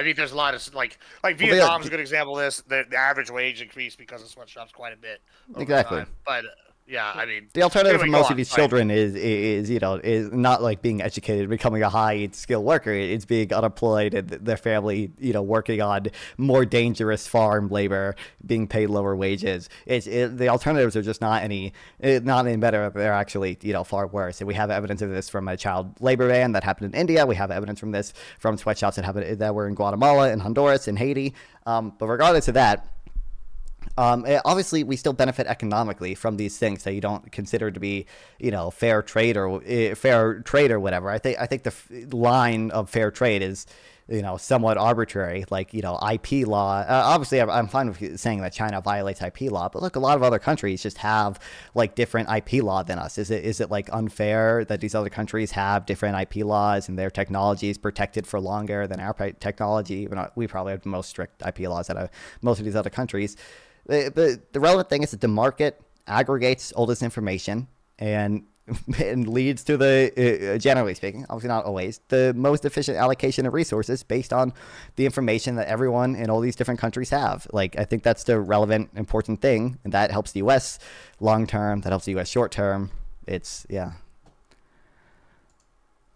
mean, there's a lot of like Vietnam's a good example of this. The average wage increased because of sweatshops quite a bit. Exactly. Time. But yeah, I mean, the alternative for most of these children is not like being educated, becoming a high skill worker. It's being unemployed and their family, working on more dangerous farm labor, being paid lower wages. The alternatives are just not any better. They're actually, far worse. And we have evidence of this from a child labor ban that happened in India. We have evidence from this from sweatshops that were in Guatemala and Honduras and Haiti. But regardless of that, Obviously, we still benefit economically from these things that you don't consider to be, fair trade or whatever. I think the line of fair trade is, somewhat arbitrary, like, IP law. Obviously, I'm fine with saying that China violates IP law, but look, a lot of other countries just have like different IP law than us. Is it like unfair that these other countries have different IP laws and their technology is protected for longer than our technology? We probably have the most strict IP laws out of most of these other countries. But the relevant thing is that the market aggregates all this information and leads to the, generally speaking, obviously not always, the most efficient allocation of resources based on the information that everyone in all these different countries have. Like, I think that's the relevant, important thing, and that helps the U.S. long term, that helps the U.S. short term. Yeah.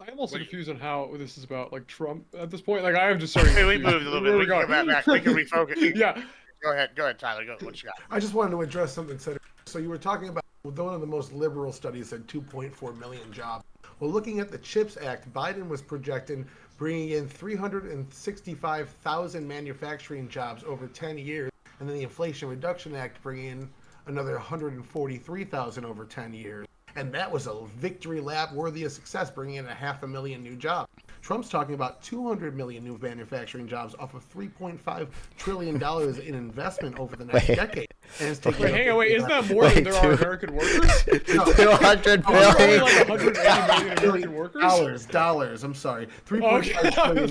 I am also confused on how this is about, like, Trump at this point. Like, I am just starting to we moved a little bit. We can go back. We can refocus. Yeah. Go ahead, Tyler. Go. What you got? I just wanted to address something said. So you were talking about one of the most liberal studies said 2.4 million jobs. Well, looking at the CHIPS Act, Biden was projecting bringing in 365,000 manufacturing jobs over 10 years, and then the Inflation Reduction Act bringing in another 143,000 over 10 years. And that was a victory lap worthy of success, bringing in 500,000 new jobs. Trump's talking about 200 million new manufacturing jobs off of $3.5 trillion in investment over the next decade. And it's taking hang on, isn't that more than there are American workers? 200 billion. Like 180 million American workers? Dollars. I'm sorry. $3.5 trillion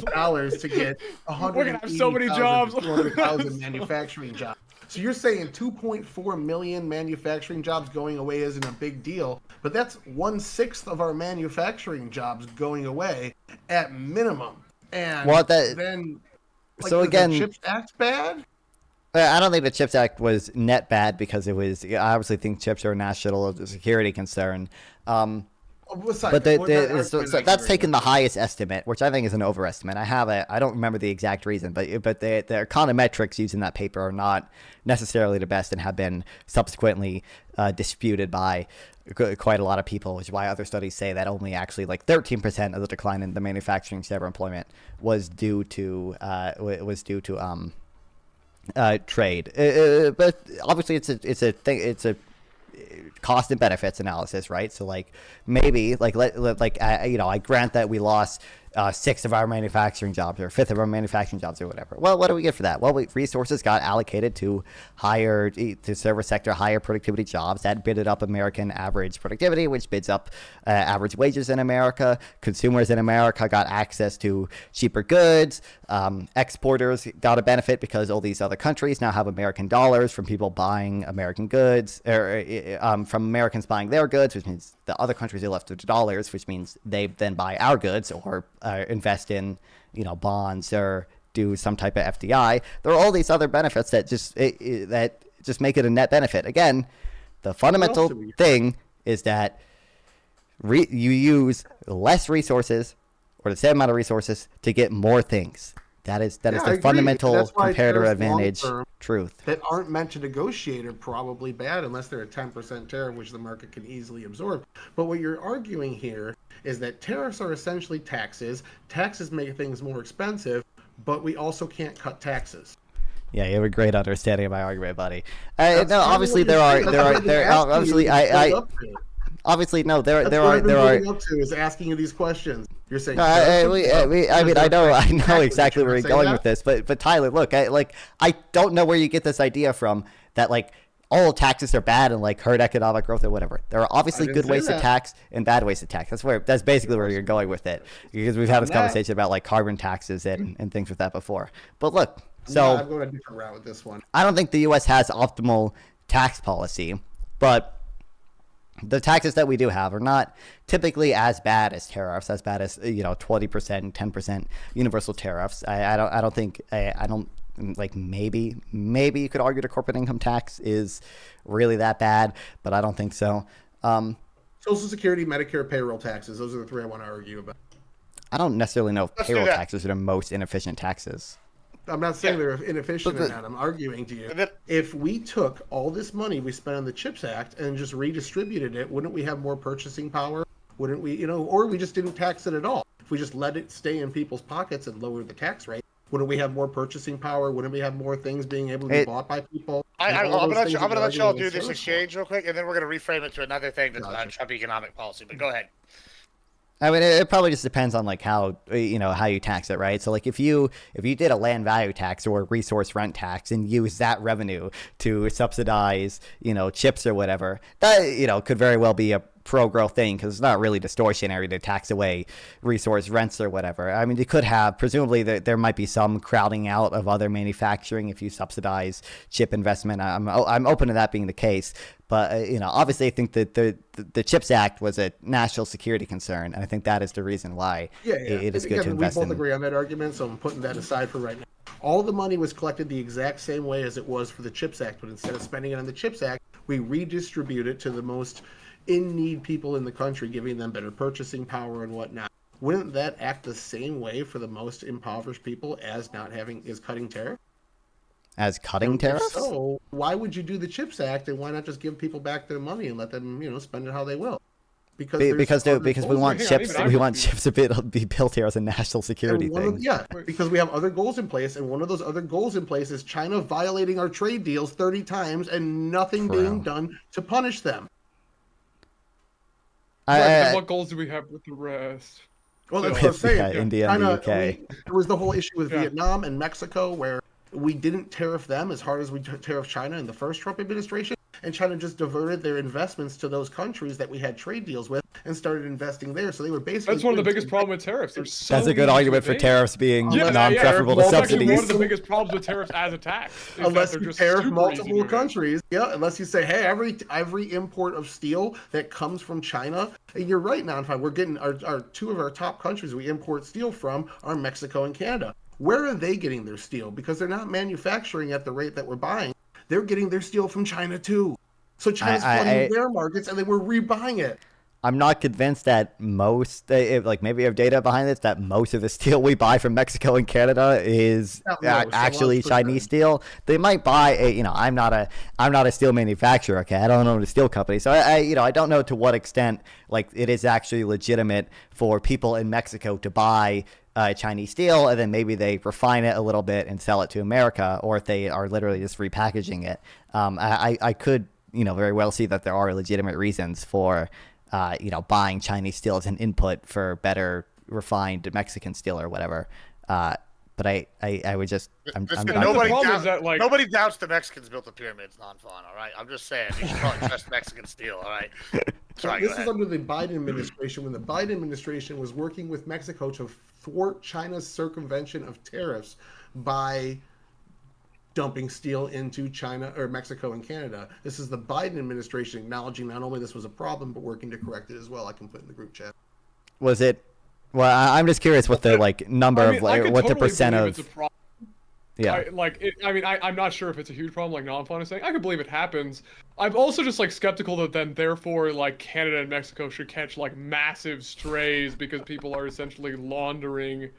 to get 200,000 manufacturing jobs. So you're saying 2.4 million manufacturing jobs going away isn't a big deal, but that's 1/6 of our manufacturing jobs going away at minimum. And then, like, so again, the CHIPS Act bad? I don't think the CHIPS Act was net bad because I obviously think chips are a national security concern. But that's taken the highest estimate, which I think is an overestimate. I don't remember the exact reason, but the econometrics used in that paper are not necessarily the best and have been subsequently disputed by quite a lot of people, which is why other studies say that only actually like 13% of the decline in the manufacturing sector employment was due to trade. But obviously it's a cost and benefits analysis, right? So like maybe I grant that we lost 6 of our manufacturing jobs or a 5th of our manufacturing jobs or whatever. Well, what do we get for that? Well, resources got allocated to service sector higher productivity jobs. That bidded up American average productivity, which bids up average wages in America. Consumers in America got access to cheaper goods. Exporters got a benefit because all these other countries now have American dollars from people buying American goods, or from Americans buying their goods, which means the other countries are left with dollars, which means they then buy our goods or invest in bonds or do some type of FDI. There are all these other benefits that just make it a net benefit. Again, the fundamental thing is that you use less resources or the same amount of resources to get more things. That is the fundamental comparative advantage truth. That aren't meant to negotiate are probably bad unless they're a 10% tariff, which the market can easily absorb. But what you're arguing here is that tariffs are essentially taxes. Taxes make things more expensive, but we also can't cut taxes. Yeah, you have a great understanding of my argument, buddy. No, obviously there are obviously obviously no there are up to is asking you these questions. You're saying I know exactly where you're going with this, but Tyler, look, I don't know where you get this idea from that like all taxes are bad and like hurt economic growth or whatever. There are obviously good ways to tax and bad ways to tax. That's basically where you're going with it, because we've had this conversation about like carbon taxes and things with that before. But look, so I'm going a different route with this one. I don't think the U.S. has optimal tax policy, but the taxes that we do have are not typically as bad as tariffs, as bad as 20% and 10% universal tariffs. I don't like maybe you could argue the corporate income tax is really that bad, but I don't think so. Social Security, Medicare, payroll taxes, those are the 3 I want to argue about. I don't necessarily know if payroll taxes are the most inefficient taxes. I'm not saying they're inefficient or not. I'm arguing to you. If we took all this money we spent on the CHIPS Act and just redistributed it, wouldn't we have more purchasing power? Wouldn't we, or we just didn't tax it at all? If we just let it stay in people's pockets and lower the tax rate, Wouldn't we have more purchasing power? Wouldn't we have more things being able to be bought by people? I'm gonna let y'all do this exchange real quick, and then we're gonna reframe it to another thing that's about Trump economic policy. But go ahead. I mean, it probably just depends on like how you tax it, right? So like if you did a land value tax or a resource rent tax and use that revenue to subsidize chips or whatever, that could very well be a pro-growth thing because it's not really distortionary to tax away resource rents or whatever. I mean, you could have, presumably there might be some crowding out of other manufacturing if you subsidize chip investment. I'm open to that being the case. But, obviously I think that the CHIPS Act was a national security concern, and I think that is the reason why it is good to invest in. We both agree on that argument, so I'm putting that aside for right now. All the money was collected the exact same way as it was for the CHIPS Act, but instead of spending it on the CHIPS Act, we redistribute it to the most in-need people in the country, giving them better purchasing power and whatnot. Wouldn't that act the same way for the most impoverished people as cutting tariffs? As cutting tariffs? So why would you do the CHIPS Act, and why not just give people back their money and let them, spend it how they will? Because we want chips to be built here as a national security thing. Because we have other goals in place, and one of those other goals in place is China violating our trade deals 30 times and nothing being done to punish them. What goals do we have with the rest? Well, that's what I'm saying. India and the UK. There was the whole issue with Vietnam and Mexico where we didn't tariff them as hard as we tariffed China in the first Trump administration, and China just diverted their investments to those countries that we had trade deals with and started investing there. So they were basically... That's one of the biggest problems with tariffs. That's a good argument for tariffs being non-preferable to subsidies. One of the biggest problems with tariffs as a tax. Unless you tariff multiple countries. Yeah, unless you say, hey, every import of steel that comes from China... And you're right, Nonfine, we're getting our two of our top countries we import steel from are Mexico and Canada. Where are they getting their steel? Because they're not manufacturing at the rate that we're buying. They're getting their steel from China too. So China's flooding their markets, and they were rebuying it. I'm not convinced that maybe you have data behind this, that most of the steel we buy from Mexico and Canada is actually Chinese steel. They might buy I'm not a steel manufacturer, okay? I don't own a steel company. So I don't know to what extent it is actually legitimate for people in Mexico to buy Chinese steel, and then maybe they refine it a little bit and sell it to America, or if they are literally just repackaging it. I could very well see that there are legitimate reasons for buying Chinese steel as an input for better refined Mexican steel or whatever. But I would just nobody doubts the Mexicans built the pyramids, non-fun. All right, I'm just saying you should probably trust Mexican steel. All right. Sorry, this is under the Biden administration, when the Biden administration was working with Mexico to thwart China's circumvention of tariffs by dumping steel into China or Mexico and Canada. This is the Biden administration acknowledging not only this was a problem, but working to correct it as well. I can put in the group chat. Was it? Well, I'm just curious what the number of what the percent of. Yeah. I'm not sure if it's a huge problem, like Non-Fun is saying. I could believe it happens. I'm also just skeptical that then therefore Canada and Mexico should catch massive strays because people are essentially laundering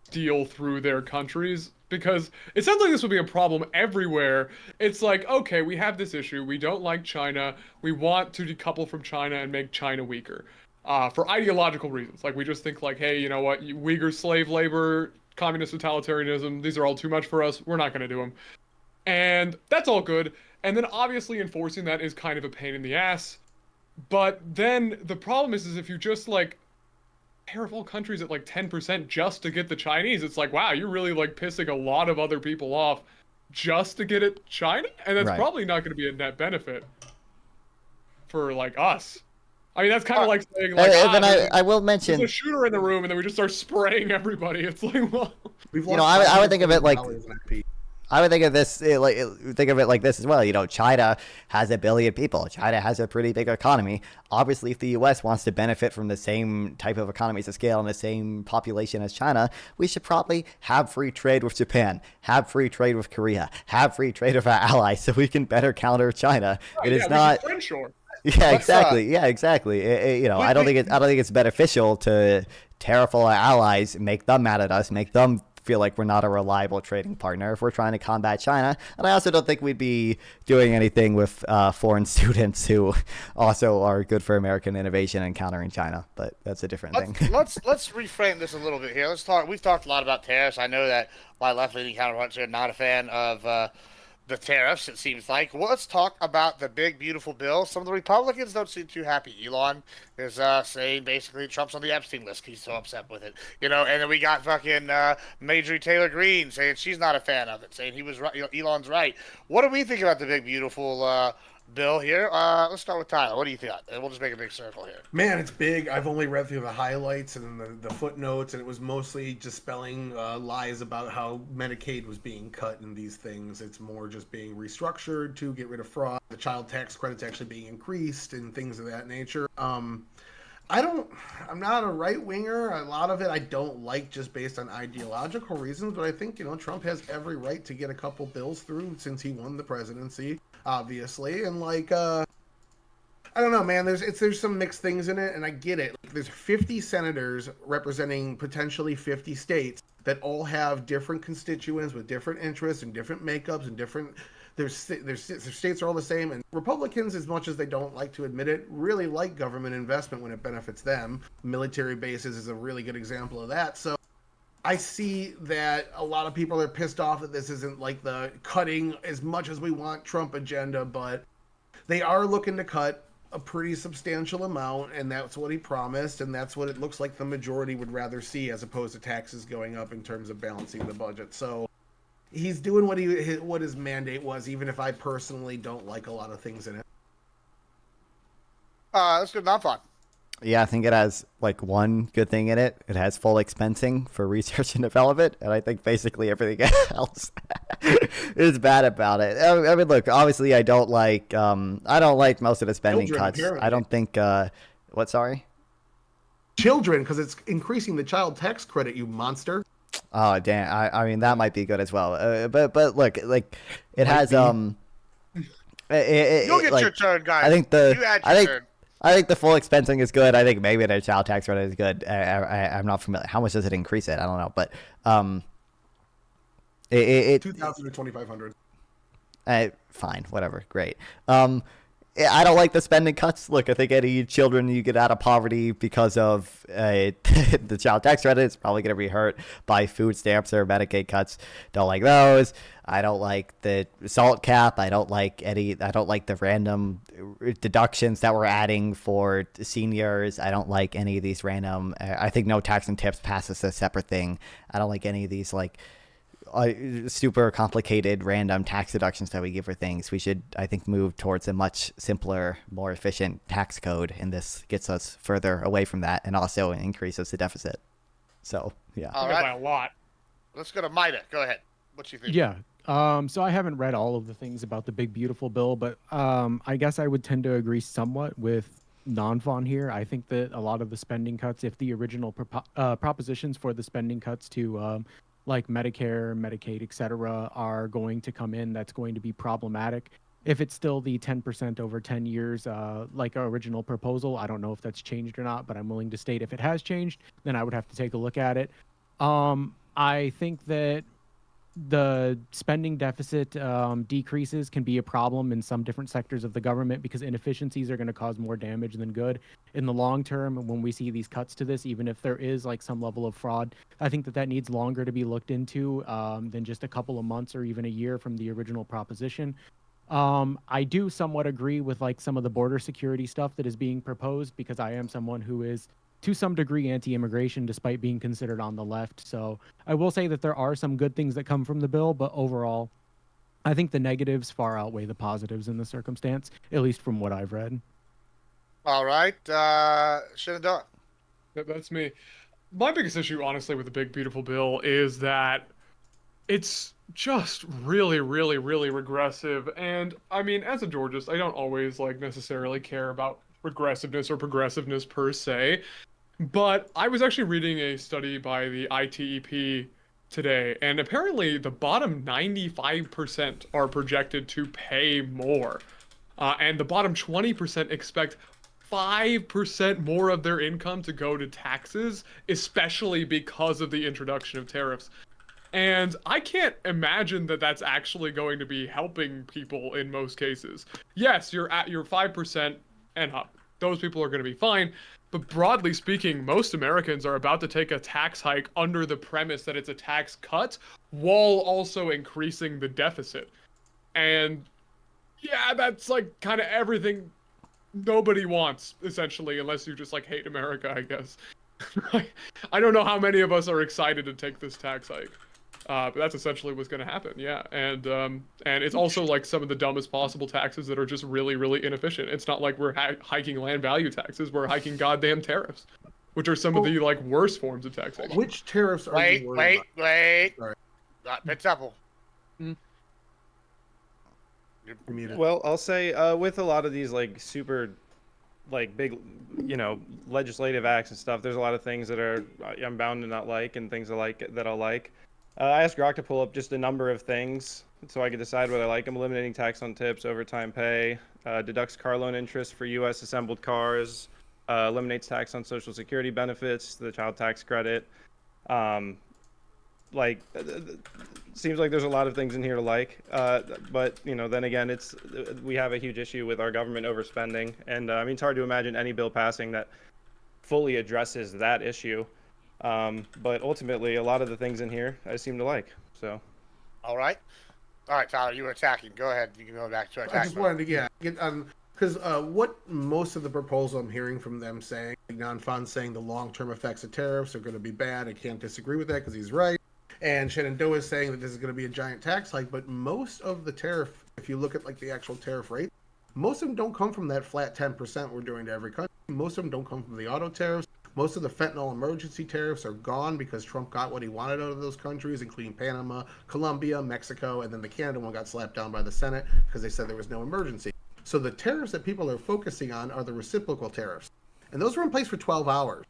steel through their countries. Because it sounds like this would be a problem everywhere. It's okay, we have this issue. We don't like China. We want to decouple from China and make China weaker. For ideological reasons. We just think hey, you know what? Uyghur slave labor, communist totalitarianism, these are all too much for us. We're not going to do them. And that's all good. And then obviously enforcing that is kind of a pain in the ass. But then the problem is if you just tariff all countries at 10% just to get the Chinese, it's wow, you're really pissing a lot of other people off just to get at China, and that's probably not going to be a net benefit for us. I mean, that's kind of saying I will mention there's a shooter in the room, and then we just start spraying everybody. It's well, I would think of it I would think of this think of it like this as well. China has 1 billion people. China has a pretty big economy. Obviously, if the U.S. wants to benefit from the same type of economies of scale and the same population as China, we should probably have free trade with Japan, have free trade with Korea, have free trade with our allies, so we can better counter China. It is not. Yeah, exactly. I don't think it's beneficial to tariff all our allies, make them mad at us, make them feel like we're not a reliable trading partner if we're trying to combat China. And I also don't think we'd be doing anything with foreign students who also are good for American innovation and countering China. But that's a different thing. let's reframe this a little bit here. Let's talk. We've talked a lot about tariffs. I know that my left-leaning counterparts are not a fan of the tariffs, it seems like. Well, let's talk about the big, beautiful bill. Some of the Republicans don't seem too happy. Elon is saying basically Trump's on the Epstein list. He's so upset with it. You know, and then we got fucking Marjorie Taylor Greene saying she's not a fan of it, saying he was right. You know, Elon's right. What do we think about the big, beautiful bill here? Let's start with Tyler. What do you think? And we'll just make a big circle here. Man, it's big. I've only read through the highlights and the footnotes, and it was mostly just spelling lies about how Medicaid was being cut in these things. It's more just being restructured to get rid of fraud. The child tax credit's actually being increased and things of that nature. I'm not a right winger. A lot of it I don't like just based on ideological reasons, but I think, you know, Trump has every right to get a couple bills through since he won the presidency, obviously. And like, I don't know, man, there's some mixed things in it, and I get it. There's 50 senators representing potentially 50 states that all have different constituents with different interests and different makeups and different. Their states are all the same, and Republicans, as much as they don't like to admit it, really like government investment when it benefits them. Military bases is a really good example of that. So I see that a lot of people are pissed off that this isn't like the cutting as much as we want Trump agenda, but they are looking to cut a pretty substantial amount, and that's what he promised, and that's what it looks like the majority would rather see, as opposed to taxes going up in terms of balancing the budget. So he's doing what his mandate was, even if I personally don't like a lot of things in it. Let's go non-fun. Yeah, I think it has like one good thing in it. It has full expensing for research and development, and I think basically everything else is bad about it. I mean, look, obviously I don't like most of the spending cuts. Apparently. I don't think what? Sorry. Children, because it's increasing the child tax credit. You monster. Oh damn! I mean that might be good as well. But look, like it has You'll get like, your turn, guys. I think the full expensing is good. I think maybe the child tax credit is good. I'm not familiar. How much does it increase it? I don't know, but it 2,000 to 2,500. Fine, whatever, great. I don't like the spending cuts. Look, I think any children you get out of poverty because of the child tax credit is probably going to be hurt by food stamps or Medicaid cuts. Don't like those. I don't like the SALT cap. I don't like the random deductions that we're adding for seniors. I don't like any of these random. I think no tax and tips passes a separate thing. I don't like any of these like super complicated random tax deductions that we give for things. We should, I think, move towards a much simpler, more efficient tax code, and this gets us further away from that and also increases the deficit. So yeah. All right. By a lot. Let's go to Maida. Go ahead. What you think? Yeah. So I haven't read all of the things about the big beautiful bill, but I guess I would tend to agree somewhat with non-Fawn here. I think that a lot of the spending cuts, if the original propositions for the spending cuts to like Medicare, Medicaid, etc., are going to come in, that's going to be problematic. If it's still the 10% over 10 years, like our original proposal, I don't know if that's changed or not, but I'm willing to state if it has changed, then I would have to take a look at it. I think that the spending deficit decreases can be a problem in some different sectors of the government because inefficiencies are going to cause more damage than good. In the long term, when we see these cuts to this, even if there is like some level of fraud, I think that needs longer to be looked into than just a couple of months or even a year from the original proposition. I do somewhat agree with like some of the border security stuff that is being proposed because I am someone who is to some degree anti-immigration despite being considered on the left. So I will say that there are some good things that come from the bill, but overall, I think the negatives far outweigh the positives in the circumstance, at least from what I've read. All right. Shenandoah. That's me. My biggest issue, honestly, with the big, beautiful bill is that it's just really, really, really regressive. And I mean, as a Georgist, I don't always like necessarily care about regressiveness or progressiveness per se. But I was actually reading a study by the ITEP today, and apparently the bottom 95% are projected to pay more. And the bottom 20% expect 5% more of their income to go to taxes, especially because of the introduction of tariffs. And I can't imagine that that's actually going to be helping people in most cases. Yes, you're at your 5% and up. Those people are going to be fine. But broadly speaking, most Americans are about to take a tax hike under the premise that it's a tax cut while also increasing the deficit. And yeah, that's like kind of everything nobody wants, essentially, unless you just like hate America, I guess. I don't know how many of us are excited to take this tax hike. But that's essentially what's going to happen, yeah. And it's also like some of the dumbest possible taxes that are just really, really inefficient. It's not like we're hiking land value taxes. We're hiking goddamn tariffs, which are some of the like worst forms of taxation. Which tariffs are you worried about? Wait. Sorry. It's Apple. Well, I'll say with a lot of these like super like big, legislative acts and stuff, there's a lot of things that are I'm bound to not like and things that I'll like. I asked Grok to pull up just a number of things so I could decide what I like. I'm eliminating tax on tips, overtime pay, deducts car loan interest for U.S. assembled cars, eliminates tax on Social Security benefits, the child tax credit. Seems like there's a lot of things in here to like, but then again, we have a huge issue with our government overspending, and it's hard to imagine any bill passing that fully addresses that issue. But ultimately, a lot of the things in here I seem to like. So, all right, Tyler, you were attacking. Go ahead. You can go back to attacking. I just wanted to get because what most of the proposal I'm hearing from them saying, Non-Fun saying the long-term effects of tariffs are going to be bad. I can't disagree with that because he's right. And Shenandoah is saying that this is going to be a giant tax hike. But most of the tariff, if you look at like the actual tariff rate, most of them don't come from that flat 10% we're doing to every country. Most of them don't come from the auto tariffs. Most of the fentanyl emergency tariffs are gone because Trump got what he wanted out of those countries, including Panama, Colombia, Mexico, and then the Canada one got slapped down by the Senate because they said there was no emergency. So the tariffs that people are focusing on are the reciprocal tariffs. And those were in place for 12 hours.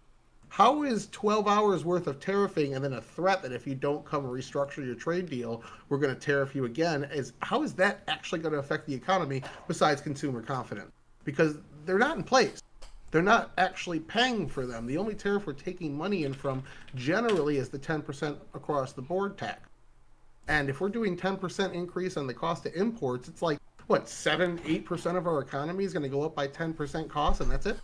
How is 12 hours worth of tariffing and then a threat that if you don't come and restructure your trade deal, we're going to tariff you again? How is that actually going to affect the economy besides consumer confidence? Because they're not in place. They're not actually paying for them. The only tariff we're taking money in from generally is the 10% across the board tax. And if we're doing 10% increase on the cost of imports, it's like, what, 7-8% of our economy is going to go up by 10% cost, and that's it?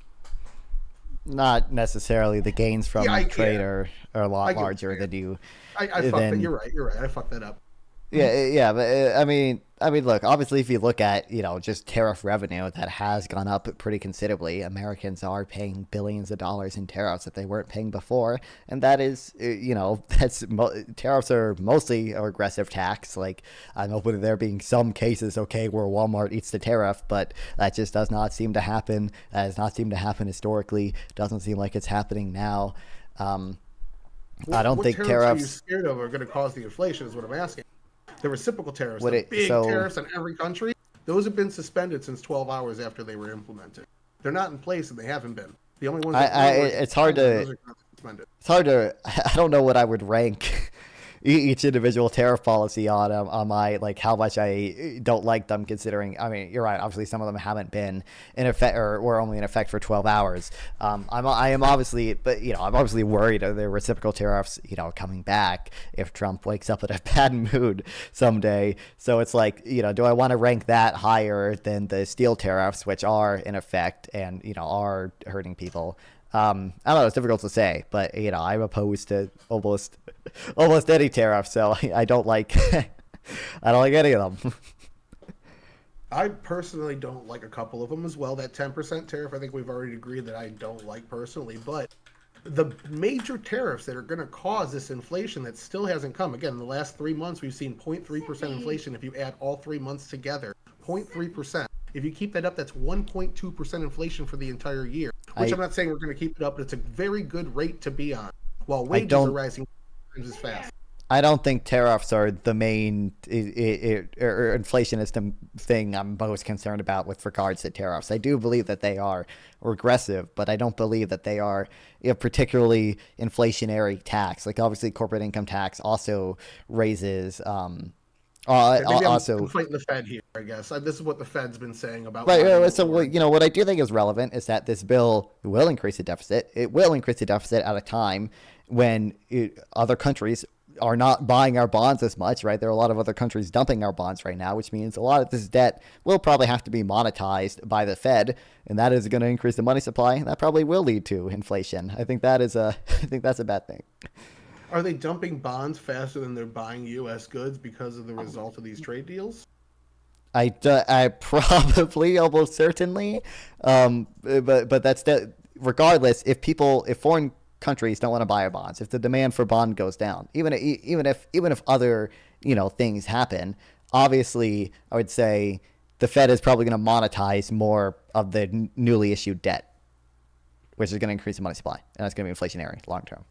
Not necessarily. The gains from trade are a lot larger than you. I fucked that. You're right. I fucked that up. Yeah, but I mean, look, obviously, if you look at, just tariff revenue, that has gone up pretty considerably. Americans are paying billions of dollars in tariffs that they weren't paying before. And that is, tariffs are mostly a regressive tax. Like, I'm open to there being some cases, where Walmart eats the tariff, but that just does not seem to happen. That has not seemed to happen historically. Doesn't seem like it's happening now. I don't think tariffs. What tariffs are you scared of are going to cause the inflation is what I'm asking. The reciprocal tariffs, the big tariffs on every country, those have been suspended since 12 hours after they were implemented. They're not in place, and they haven't been. The only ones it's hard to. I don't know what I would rank each individual tariff policy on my, like, how much I don't like them, considering, I mean, you're right, obviously some of them haven't been in effect or were only in effect for 12 hours. I am obviously, but, I'm obviously worried of the reciprocal tariffs, coming back if Trump wakes up in a bad mood someday. So it's like, do I want to rank that higher than the steel tariffs, which are in effect and, are hurting people? I don't know, it's difficult to say, but, I'm opposed to almost any tariff, so I don't like any of them. I personally don't like a couple of them as well. That 10% tariff, I think we've already agreed that I don't like personally, but the major tariffs that are going to cause this inflation that still hasn't come. Again, in the last 3 months, we've seen 0.3% inflation if you add all 3 months together. 0.3%. If you keep that up, that's 1.2% inflation for the entire year, which I'm not saying we're going to keep it up, but it's a very good rate to be on, while wages are rising as fast. I don't think tariffs are the main or inflationist thing I'm most concerned about with regards to tariffs. I do believe that they are regressive, but I don't believe that they are a particularly inflationary tax. Like, obviously, corporate income tax also raises also fighting the Fed here, I guess. This is what the Fed's been saying about. Right. So, what I do think is relevant is that this bill will increase the deficit. It will increase the deficit at a time when other countries are not buying our bonds as much, right? There are a lot of other countries dumping our bonds right now, which means a lot of this debt will probably have to be monetized by the Fed, and that is going to increase the money supply. That probably will lead to inflation. I think that's a bad thing. Are they dumping bonds faster than they're buying U.S. goods because of the result of these trade deals? I probably, almost certainly, but that's regardless. If foreign countries don't want to buy our bonds, if the demand for bond goes down, even if other things happen, obviously I would say the Fed is probably going to monetize more of the newly issued debt, which is going to increase the money supply, and that's going to be inflationary long term.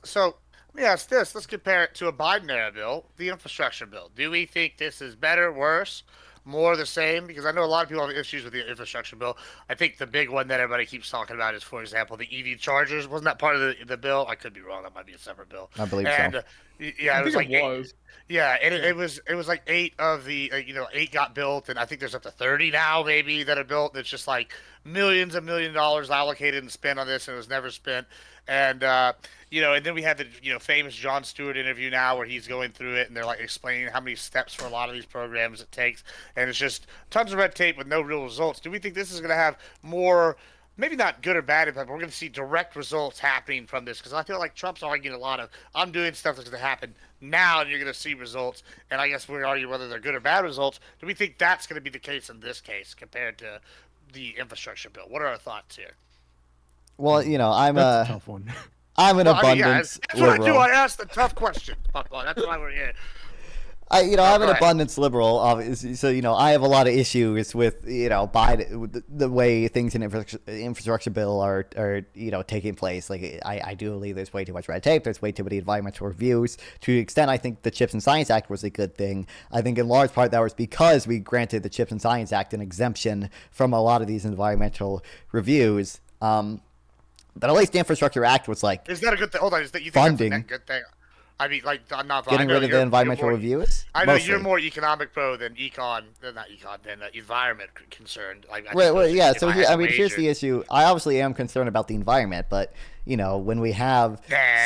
So let me ask this. Let's compare it to a Biden era bill, the infrastructure bill. Do we think this is better, worse, more the same? Because I know a lot of people have issues with the infrastructure bill. I think the big one that everybody keeps talking about is, for example, the EV chargers. Wasn't that part of the bill? I could be wrong. That might be a separate bill. I believe so. Yeah, it was like Yeah, and it was like 8 of the 8 got built, and I think there's up to 30 now maybe that are built. It's just like millions and $1 million allocated and spent on this, and it was never spent. And and then we had the famous Jon Stewart interview now where he's going through it, and they're like explaining how many steps for a lot of these programs it takes, and it's just tons of red tape with no real results. Do we think this is going to have more, maybe not good or bad impact, but we're going to see direct results happening from this? Because I feel like Trump's arguing a lot of, I'm doing stuff that's going to happen now, and you're going to see results. And I guess we're arguing whether they're good or bad results. Do we think that's going to be the case in this case compared to the infrastructure bill? What are our thoughts here? Well, I'm That's a tough one. I'm an abundance that's what I do. liberal. I ask the tough question. That's why we're here. I'm an abundance liberal, obviously. So I have a lot of issues with Biden, with the way things in infrastructure bill are taking place. Like I do believe there's way too much red tape. There's way too many environmental reviews. To the extent I think the Chips and Science Act was a good thing, I think in large part that was because we granted the Chips and Science Act an exemption from a lot of these environmental reviews. But at least the Infrastructure Act was like, is that a good thing? Hold on, is that you think funding. that's a good thing? I mean, like, not Getting rid of the environmental reviews. I know mostly. You're more economic pro than environment concerned. Like, yeah. So here's the issue. I obviously am concerned about the environment, but when we have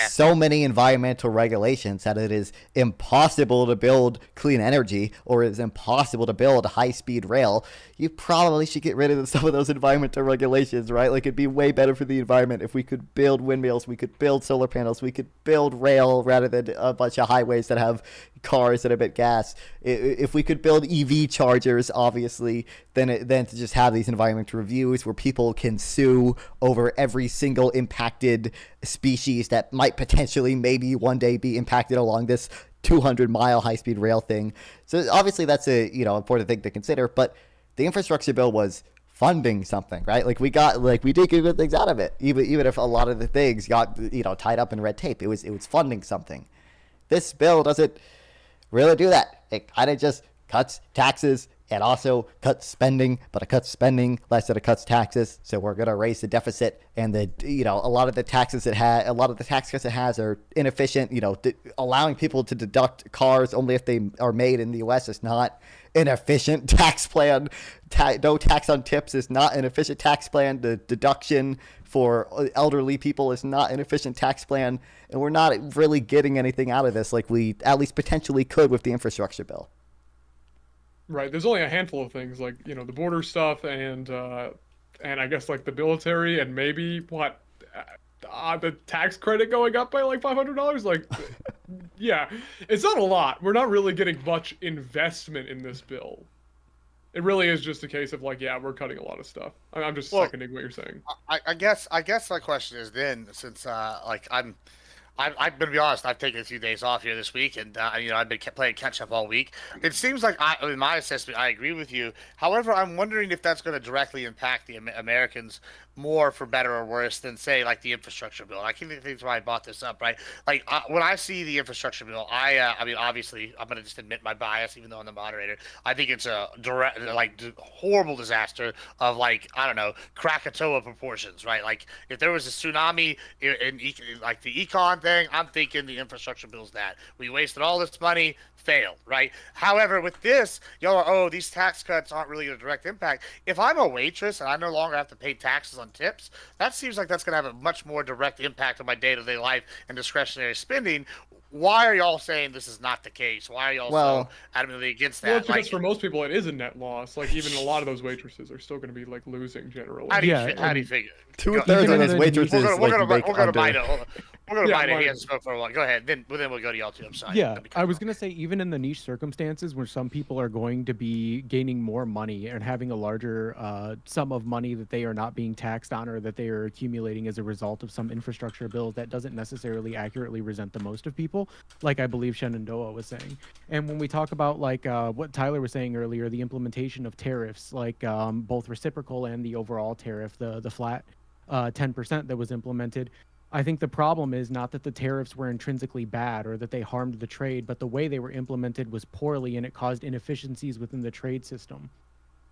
so many environmental regulations that it is impossible to build clean energy or it is impossible to build high-speed rail, you probably should get rid of some of those environmental regulations, right? Like, it'd be way better for the environment if we could build windmills, we could build solar panels, we could build rail rather than a bunch of highways that have cars that emit gas. If we could build EV chargers, obviously, then to just have these environmental reviews where people can sue over every single impacted species that might potentially maybe one day be impacted along this 200-mile high-speed rail thing. So obviously that's a important thing to consider, but the infrastructure bill was funding something, right? Like we did get good things out of it, even if a lot of the things got tied up in red tape. It was funding something. This bill doesn't really do that. It kind of just cuts taxes and also cuts spending, but it cuts spending less than it cuts taxes. So we're gonna raise the deficit, and a lot of the tax cuts it has are inefficient. Allowing people to deduct cars only if they are made in the U.S. is not an efficient tax plan. No tax on tips is not an efficient tax plan. The deduction for elderly people is not an efficient tax plan, and we're not really getting anything out of this like we at least potentially could with the infrastructure bill. Right. There's only a handful of things like, the border stuff and I guess like the military and maybe the tax credit going up by like $500. Like, yeah, it's not a lot. We're not really getting much investment in this bill. It really is just a case of like, yeah, we're cutting a lot of stuff. I'm just seconding what you're saying. I guess my question is then, since I'm gonna be honest. I've taken a few days off here this week, and I've been playing catch up all week. It seems like in my assessment, I agree with you. However, I'm wondering if that's going to directly impact the Americans more for better or worse than, say, like the infrastructure bill. I think that's why I brought this up, right? Like when I see the infrastructure bill, I mean, obviously, I'm gonna just admit my bias, even though I'm the moderator. I think it's a direct, horrible disaster of Krakatoa proportions, right? Like if there was a tsunami in like the econ thing, I'm thinking the infrastructure bill's that. We wasted all this money, failed, right? However, with this, y'all are, these tax cuts aren't really a direct impact. If I'm a waitress and I no longer have to pay taxes on on tips. That seems like that's going to have a much more direct impact on my day-to-day life and discretionary spending. Why are y'all saying this is not the case? Why are y'all so adamantly against that? Well, it's because for most people it is a net loss. Like even a lot of those waitresses are still going to be like losing generally. How do you figure? 2/3 of those waitresses We'll go to make Mida. under. We'll go to Mida. He hasn't spoken for a while. Go ahead. Then we'll go to y'all too. I'm sorry. Yeah, I was going to say, even in the niche circumstances where some people are going to be gaining more money and having a larger sum of money that they are not being taxed on or that they are accumulating as a result of some infrastructure bills, that doesn't necessarily accurately represent the most of people, like I believe Shenandoah was saying. And when we talk about like what Tyler was saying earlier, the implementation of tariffs, like both reciprocal and the overall tariff, the flat 10% that was implemented, I think the problem is not that the tariffs were intrinsically bad or that they harmed the trade, but the way they were implemented was poorly and it caused inefficiencies within the trade system.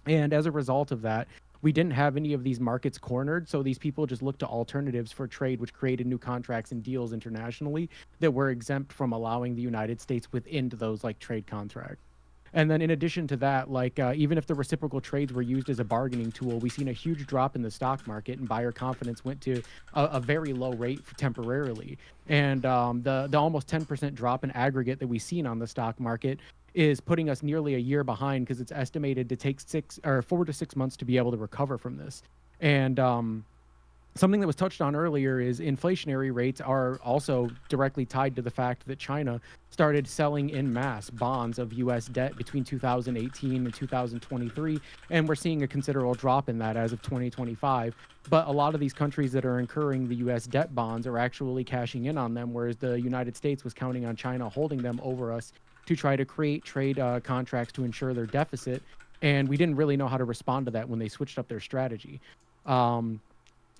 And as a result of that, we didn't have any of these markets cornered, so these people just looked to alternatives for trade, which created new contracts and deals internationally that were exempt from allowing the United States within those like trade contracts. And then in addition to that, like even if the reciprocal trades were used as a bargaining tool, we've seen a huge drop in the stock market and buyer confidence went to a very low rate temporarily. And the almost 10% drop in aggregate that we've seen on the stock market is putting us nearly a year behind because it's estimated to take 4 to 6 months to be able to recover from this. And something that was touched on earlier is inflationary rates are also directly tied to the fact that China started selling en masse bonds of U.S. debt between 2018 and 2023, and we're seeing a considerable drop in that as of 2025. But a lot of these countries that are incurring the U.S. debt bonds are actually cashing in on them, whereas the United States was counting on China holding them over us to try to create trade contracts to ensure their deficit, and we didn't really know how to respond to that when they switched up their strategy.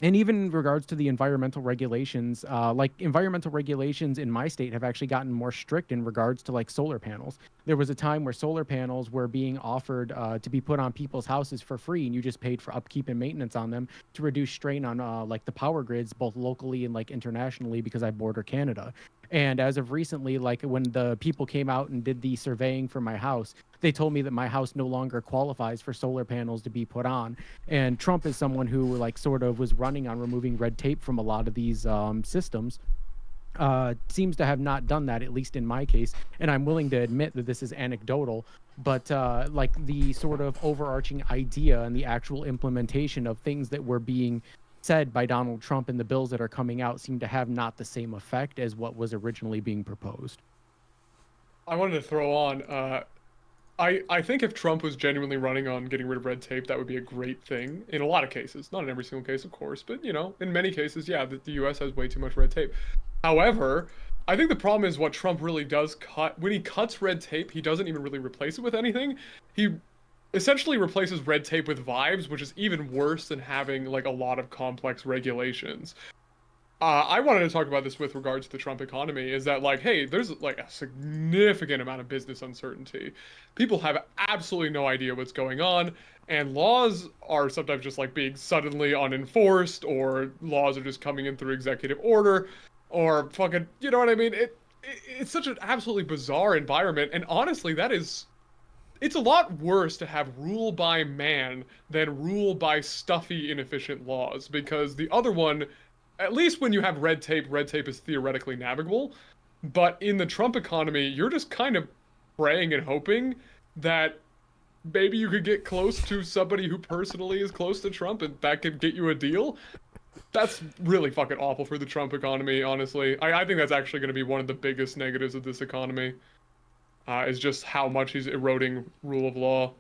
And even in regards to the environmental regulations, like environmental regulations in my state have actually gotten more strict in regards to like solar panels. There was a time where solar panels were being offered to be put on people's houses for free, and you just paid for upkeep and maintenance on them to reduce strain on like the power grids, both locally and like internationally, because I border Canada. And as of recently, like when the people came out and did the surveying for my house, they told me that my house no longer qualifies for solar panels to be put on. And Trump is someone who like sort of was running on removing red tape from a lot of these systems. Seems to have not done that, at least in my case. And I'm willing to admit that this is anecdotal, but like the sort of overarching idea and the actual implementation of things that were being said by Donald Trump and the bills that are coming out seem to have not the same effect as what was originally being proposed. I wanted to throw on, I think if Trump was genuinely running on getting rid of red tape, that would be a great thing in a lot of cases. Not in every single case, of course, but, you know, in many cases, yeah, the U.S. has way too much red tape. However, I think the problem is what Trump really does cut. When he cuts red tape, he doesn't even really replace it with anything. He essentially replaces red tape with vibes, which is even worse than having like a lot of complex regulations. I wanted to talk about this with regards to the Trump economy, is that like, hey, there's like a significant amount of business uncertainty. People have absolutely no idea what's going on, and laws are sometimes just like being suddenly unenforced, or laws are just coming in through executive order, or fucking, you know what I mean? It's such an absolutely bizarre environment, and honestly, it's a lot worse to have rule by man than rule by stuffy, inefficient laws, because the other one, at least when you have red tape is theoretically navigable. But in the Trump economy, you're just kind of praying and hoping that maybe you could get close to somebody who personally is close to Trump and that could get you a deal. That's really fucking awful for the Trump economy, honestly. I think that's actually going to be one of the biggest negatives of this economy. Is just how much he's eroding rule of law.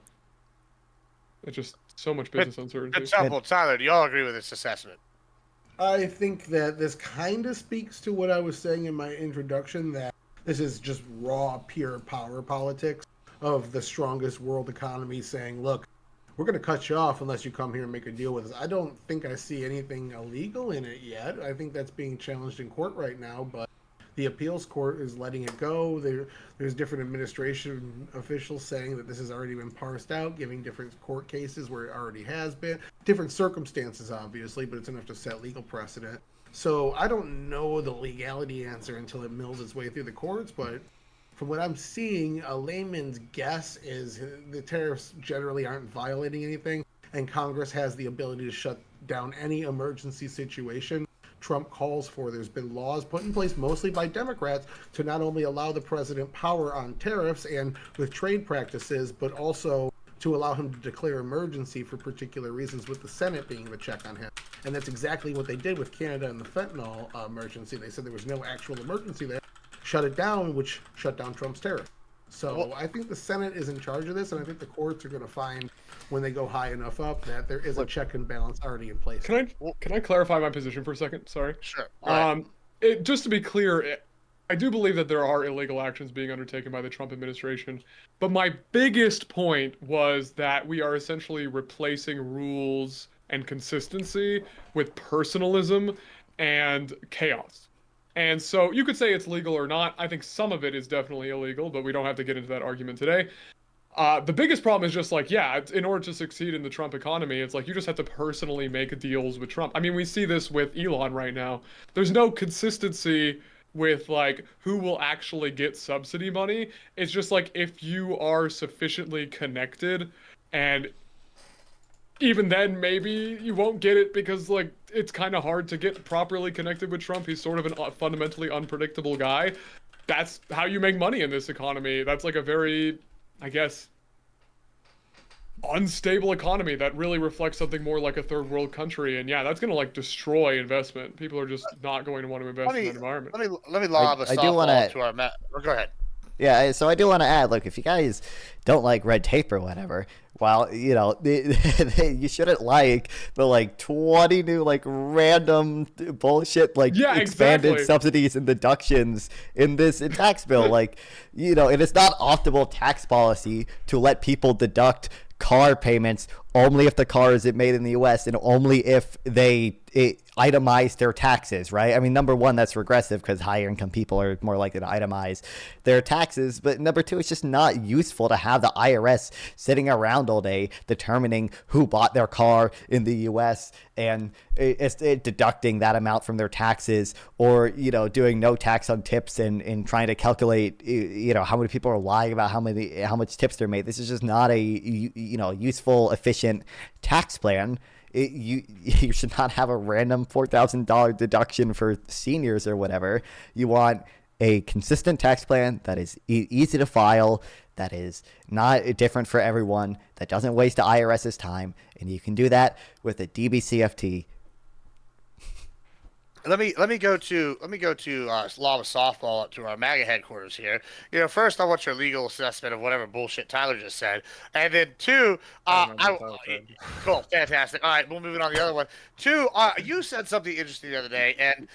It's just so much business uncertainty. Good sample. Tyler, do y'all agree with this assessment? I think that this kind of speaks to what I was saying in my introduction, that this is just raw, pure power politics of the strongest world economy saying, look, we're going to cut you off unless you come here and make a deal with us. I don't think I see anything illegal in it yet. I think that's being challenged in court right now, but the appeals court is letting it go. There's different administration officials saying that this has already been parsed out, giving different court cases where it already has been. Different circumstances, obviously, but it's enough to set legal precedent. So I don't know the legality answer until it mills its way through the courts, but from what I'm seeing, a layman's guess is the tariffs generally aren't violating anything, and Congress has the ability to shut down any emergency situation Trump calls for. There's been laws put in place mostly by Democrats to not only allow the president power on tariffs and with trade practices, but also to allow him to declare emergency for particular reasons, with the Senate being the check on him. And that's exactly what they did with Canada and the fentanyl emergency. They said there was no actual emergency there, shut it down, which shut down Trump's tariff. So I think the Senate is in charge of this, and I think the courts are going to find, when they go high enough up, that there is a check and balance already in place. Can I clarify my position for a second? Sorry. Sure. Just to be clear, I do believe that there are illegal actions being undertaken by the Trump administration, but my biggest point was that we are essentially replacing rules and consistency with personalism and chaos. And so you could say it's legal or not. I think some of it is definitely illegal, but we don't have to get into that argument today. The biggest problem is just like, yeah, in order to succeed in the Trump economy, it's like you just have to personally make deals with Trump. I mean, we see this with Elon right now. There's no consistency with like who will actually get subsidy money. It's just like if you are sufficiently connected, and even then maybe you won't get it because like it's kind of hard to get properly connected with Trump. He's sort of a fundamentally unpredictable guy. That's how you make money in this economy. That's like a very, I guess, unstable economy that really reflects something more like a third world country. And yeah, that's going to like destroy investment. People are just not going to want to invest in that environment. Let me lob a softball to our go ahead. Yeah, so I do want to add, look, if you guys don't like red tape or whatever, well, you know, you shouldn't like the like 20 new like random bullshit like expanded subsidies and deductions in this tax bill. Like, you know, it is not optimal tax policy to let people deduct car payments only if the car is made in the U.S. and only if they itemize their taxes, right? I mean, number one, that's regressive because higher income people are more likely to itemize their taxes. But number two, it's just not useful to have the IRS sitting around all day determining who bought their car in the U.S. and it's deducting that amount from their taxes, or, you know, doing no tax on tips and trying to calculate, you know, how many people are lying about how much tips they're made. This is just not a, you know, useful, efficient tax plan. You should not have a random $4,000 deduction for seniors or whatever. You want a consistent tax plan that is easy to file, that is not different for everyone, that doesn't waste the IRS's time, and you can do that with a DBCFT. Let me go to lob a softball up to our MAGA headquarters here. You know, first I want your legal assessment of whatever bullshit Tyler just said, and then two, cool, fantastic. All right, we'll move on to the other one. Two, you said something interesting the other day, and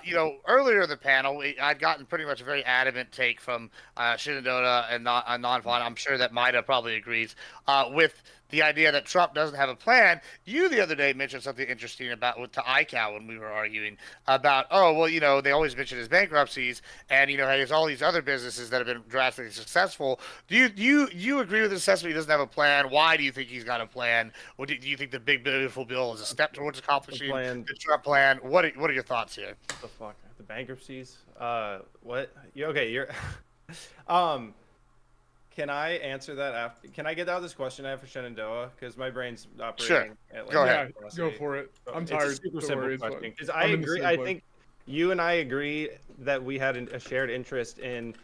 you know, earlier in the panel, I'd gotten pretty much a very adamant take from Shenandoah and Non-Vaughn. I'm sure that Maida probably agrees with the idea that Trump doesn't have a plan. You the other day mentioned something interesting about to ICAO when we were arguing about, oh, well, you know, they always mention his bankruptcies, and, you know, he has all these other businesses that have been drastically successful. Do you agree with the assessment? He doesn't have a plan. Why do you think he's got a plan? What do you think the big beautiful bill is a step towards accomplishing the Trump plan? What are your thoughts here? What the fuck? The bankruptcies? What? You're Can I answer that after? Can I get out this question I have for Shenandoah? Because my brain's operating. Sure. At like Go ahead. Go for it. I'm tired. It's a super simple question. Because I agree. I think you and I agree that we had a shared interest in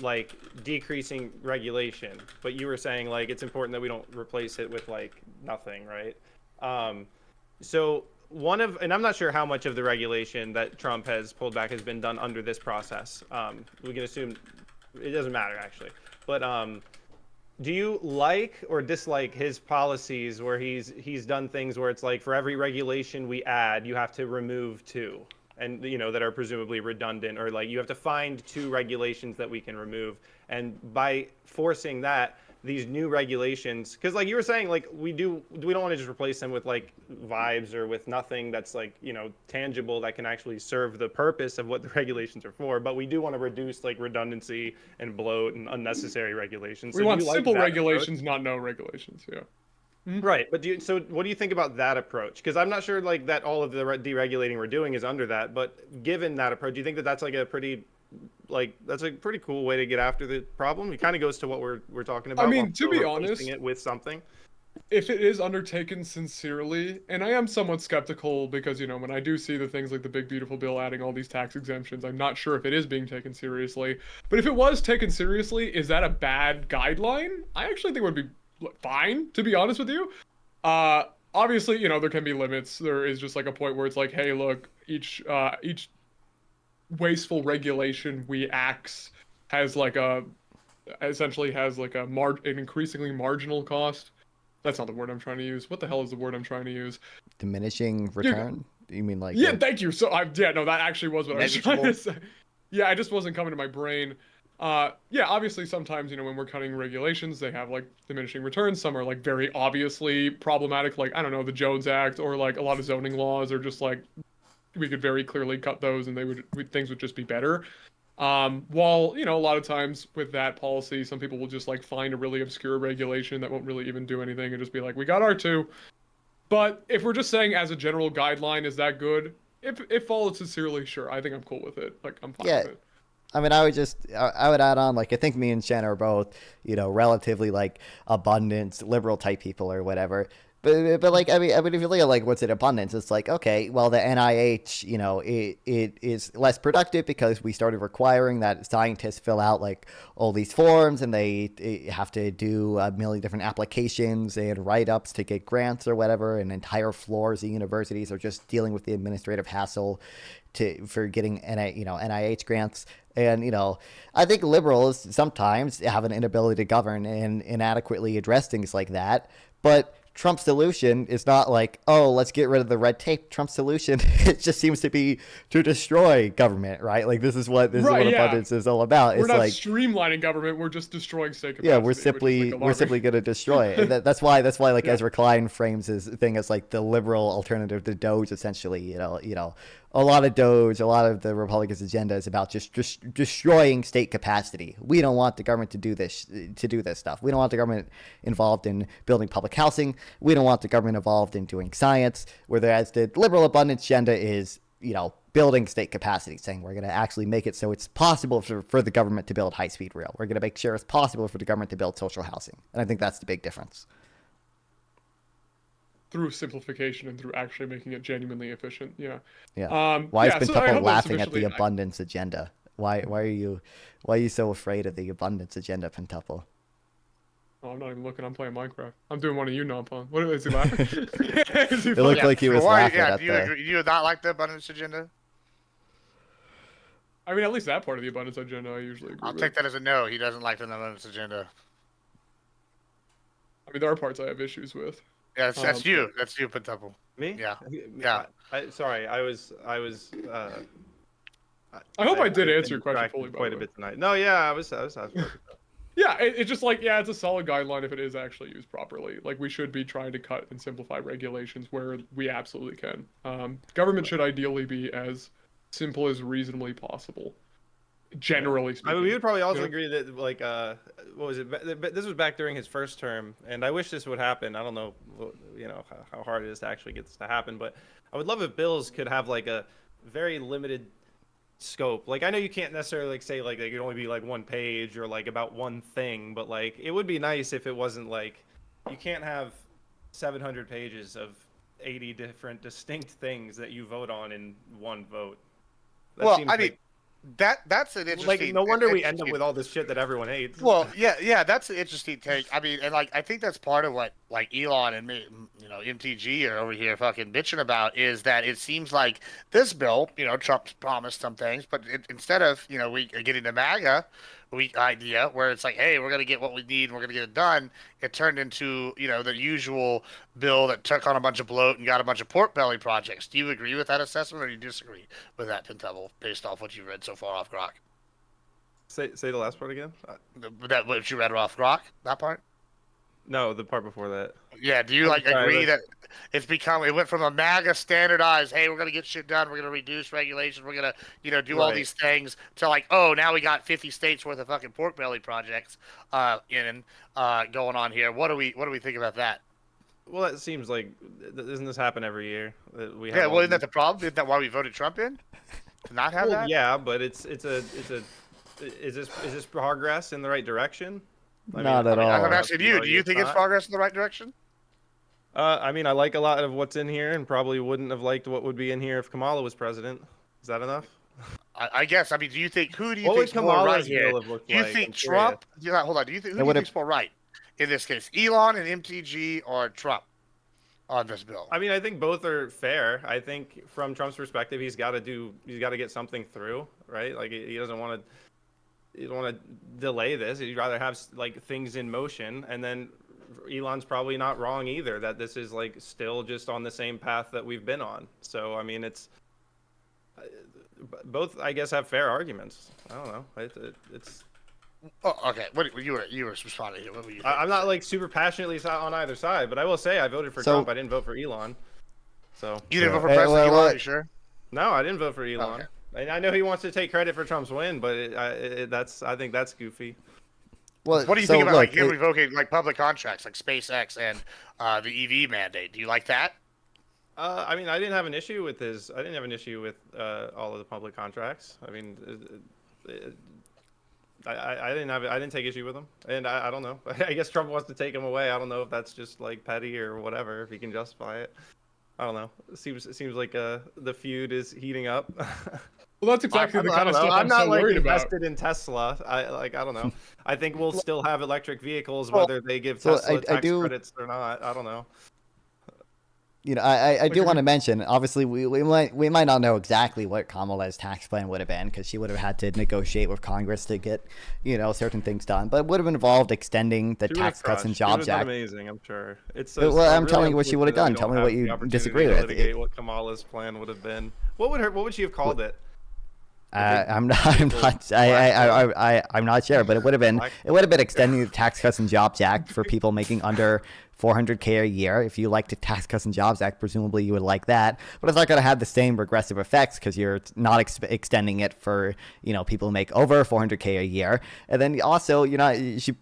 like decreasing regulation. But you were saying like it's important that we don't replace it with like nothing, right? So and I'm not sure how much of the regulation that Trump has pulled back has been done under this process. We can assume it doesn't matter actually. But do you like or dislike his policies where he's done things where it's like for every regulation we add, you have to remove two, and you know that are presumably redundant, or like you have to find two regulations that we can remove, and by forcing that, these new regulations, because like you were saying, like we don't want to just replace them with like vibes or with nothing that's like, you know, tangible that can actually serve the purpose of what the regulations are for, but we do want to reduce like redundancy and bloat and unnecessary regulations. We want simple regulations, not no regulations. Yeah. Right, but so what do you think about that approach? Because I'm not sure like that all of the deregulating we're doing is under that, but given that approach, do you think that that's like a pretty cool way to get after the problem? It kind of goes to what we're talking about. I mean, to be honest, it with something. if it is undertaken sincerely, and I am somewhat skeptical because, you know, when I do see the things like the big beautiful bill adding all these tax exemptions, I'm not sure if it is being taken seriously. But if it was taken seriously, is that a bad guideline? I actually think it would be fine, to be honest with you. Obviously, you know, there can be limits. There is just like a point where it's like, hey, look, each wasteful regulation we axe has like essentially has like an increasingly marginal cost. That's not the word I'm trying to use. What the hell is the word I'm trying to use? Diminishing return? You mean like... Yeah, thank you. So, yeah, no, that actually was what I was trying to say. Yeah, I just wasn't coming to my brain. Yeah, obviously sometimes, you know, when we're cutting regulations, they have like diminishing returns. Some are like very obviously problematic, like, I don't know, the Jones Act, or like a lot of zoning laws are just like, we could very clearly cut those and things would just be better. While, you know, a lot of times with that policy, some people will just like find a really obscure regulation that won't really even do anything and just be like, we got R2. But if we're just saying as a general guideline, is that good? If followed sincerely, sure. I think I'm cool with it. Like, I'm fine with it. I mean, I would add on, like, I think me and Shen are both, you know, relatively like abundance, liberal type people or whatever. But like, I mean, if you look at like what's in abundance, it's like, okay, well, the NIH, you know, it is less productive because we started requiring that scientists fill out like all these forms, and they have to do a million different applications and write-ups to get grants or whatever, and entire floors of universities are just dealing with the administrative hassle for getting NIH grants. And, you know, I think liberals sometimes have an inability to govern and inadequately address things like that. But Trump's solution is not like, oh, let's get rid of the red tape. Trump's solution, it just seems to be to destroy government, right? Like, this is what abundance is all about. We're not like streamlining government. We're just destroying state capacity. Yeah, we're simply going to destroy it. And that's why like Ezra Klein frames his thing as like the liberal alternative to Doge, essentially. You know, a lot of Doge, a lot of the Republicans' agenda is about just destroying state capacity. We don't want the government to do this stuff. We don't want the government involved in building public housing. We don't want the government involved in doing science. Whereas the liberal abundance agenda is, you know, building state capacity, saying we're going to actually make it so it's possible for the government to build high-speed rail. We're going to make sure it's possible for the government to build social housing. And I think that's the big difference. Through simplification and through actually making it genuinely efficient. Yeah. Why is Pentuple laughing at the abundance agenda? Why are you so afraid of the abundance agenda, Pentuple? Oh, I'm not even looking. I'm playing Minecraft. I'm doing one of you, Nampon. What is he laughing? It looked like he was laughing at do you not like the abundance agenda? I mean, at least that part of the abundance agenda, I usually agree I'll with. take that as a no. He doesn't like the abundance agenda. I mean, there are parts I have issues with. Yeah, that's you. That's you, Pentuple. Me? Yeah. Sorry, I was. I hope I did answer your question fully. Quite a bit tonight. No, yeah, I was. Yeah, it's just like, yeah, it's a solid guideline if it is actually used properly. Like, we should be trying to cut and simplify regulations where we absolutely can. Government should ideally be as simple as reasonably possible. Generally speaking. I mean, we would probably also agree that, like, what was it? This was back during his first term, and I wish this would happen. I don't know, you know, how hard it is to actually get this to happen, but I would love if bills could have like a very limited scope. Like, I know you can't necessarily like say like it could only be like one page or like about one thing, but like it would be nice if it wasn't like you can't have 700 pages of 80 different distinct things that you vote on in one vote. Well, I mean, that's an interesting. Like, no wonder we end up with all this shit that everyone hates. Well, yeah, that's an interesting take. I mean, and like, I think that's part of what like Elon and me, you know, MTG are over here fucking bitching about is that it seems like this bill, you know, Trump promised some things, but instead of, you know, we are getting the MAGA idea where it's like, hey, we're gonna get what we need, and we're gonna get it done. It turned into, you know, the usual bill that took on a bunch of bloat and got a bunch of pork belly projects. Do you agree with that assessment, or do you disagree with that, Pentuple, based off what you read so far off Grok? Say the last part again. That what you read off Grok, that part? No, the part before that. Yeah, do you agree that it went from a MAGA standardized, hey, we're gonna get shit done, we're gonna reduce regulations, we're gonna, you know, do all these things, to like, oh, now we got 50 states worth of fucking pork belly projects going on here. What do we think about that? Well, that seems like, doesn't this happen every year? Isn't that the problem? Isn't that why we voted Trump in? To not have that? Yeah, but is this progress in the right direction? Not at all. I'm asking you. Do you think it's progress in the right direction? I mean, I like a lot of what's in here, and probably wouldn't have liked what would be in here if Kamala was president. Is that enough? I guess. I mean, do you think who do you What would think's more right Kamala's here? bill have looked Do you like? think I'm Trump? curious. Yeah, hold on. Do you think who do you think's more right in this case? Elon and MTG or Trump on this bill? I mean, I think both are fair. I think from Trump's perspective, he's got to get something through, right? Like he doesn't want to, you don't want to delay this. He'd rather have like things in motion. And then Elon's probably not wrong either, that this is like still just on the same path that we've been on. So I mean, it's both, I guess, have fair arguments. I don't know. It's. Oh, okay. What you were responding to? What were you? I'm not like super passionately on either side, but I will say I voted for Trump. I didn't vote for Elon. So you didn't vote for President Elon? Are you sure? No, I didn't vote for Elon. Okay. And I know he wants to take credit for Trump's win, but I think that's goofy. Well, what do you think about like him revoking like public contracts like SpaceX and the EV mandate? Do you like that? I mean, I didn't have an issue with all of the public contracts. I mean, I didn't take issue with them, and I don't know. I guess Trump wants to take them away. I don't know if that's just like petty or whatever. If he can justify it, I don't know. It seems like the feud is heating up. Well, that's exactly the kind of stuff I'm not so like worried invested about. in Tesla. I don't know. I think we'll still have electric vehicles, whether they give Tesla tax credits or not. I don't know. You know, I do want to mention, obviously, we might not know exactly what Kamala's tax plan would have been, because she would have had to negotiate with Congress to get, you know, certain things done. But it would have involved extending the Tax Cuts and Jobs Act. Amazing, I'm sure. Well, I'm telling you what she would have done. Tell me what you disagree with. What Kamala's plan would have been. What would she have called it? I'm not sure, but it would have been extending the Tax Cuts and Jobs Act for people making under $400K a year. If you like the Tax Cuts and Jobs Act, presumably you would like that, but it's not going to have the same regressive effects because you're not extending it for, you know, people who make over $400K a year. And then also, you know, she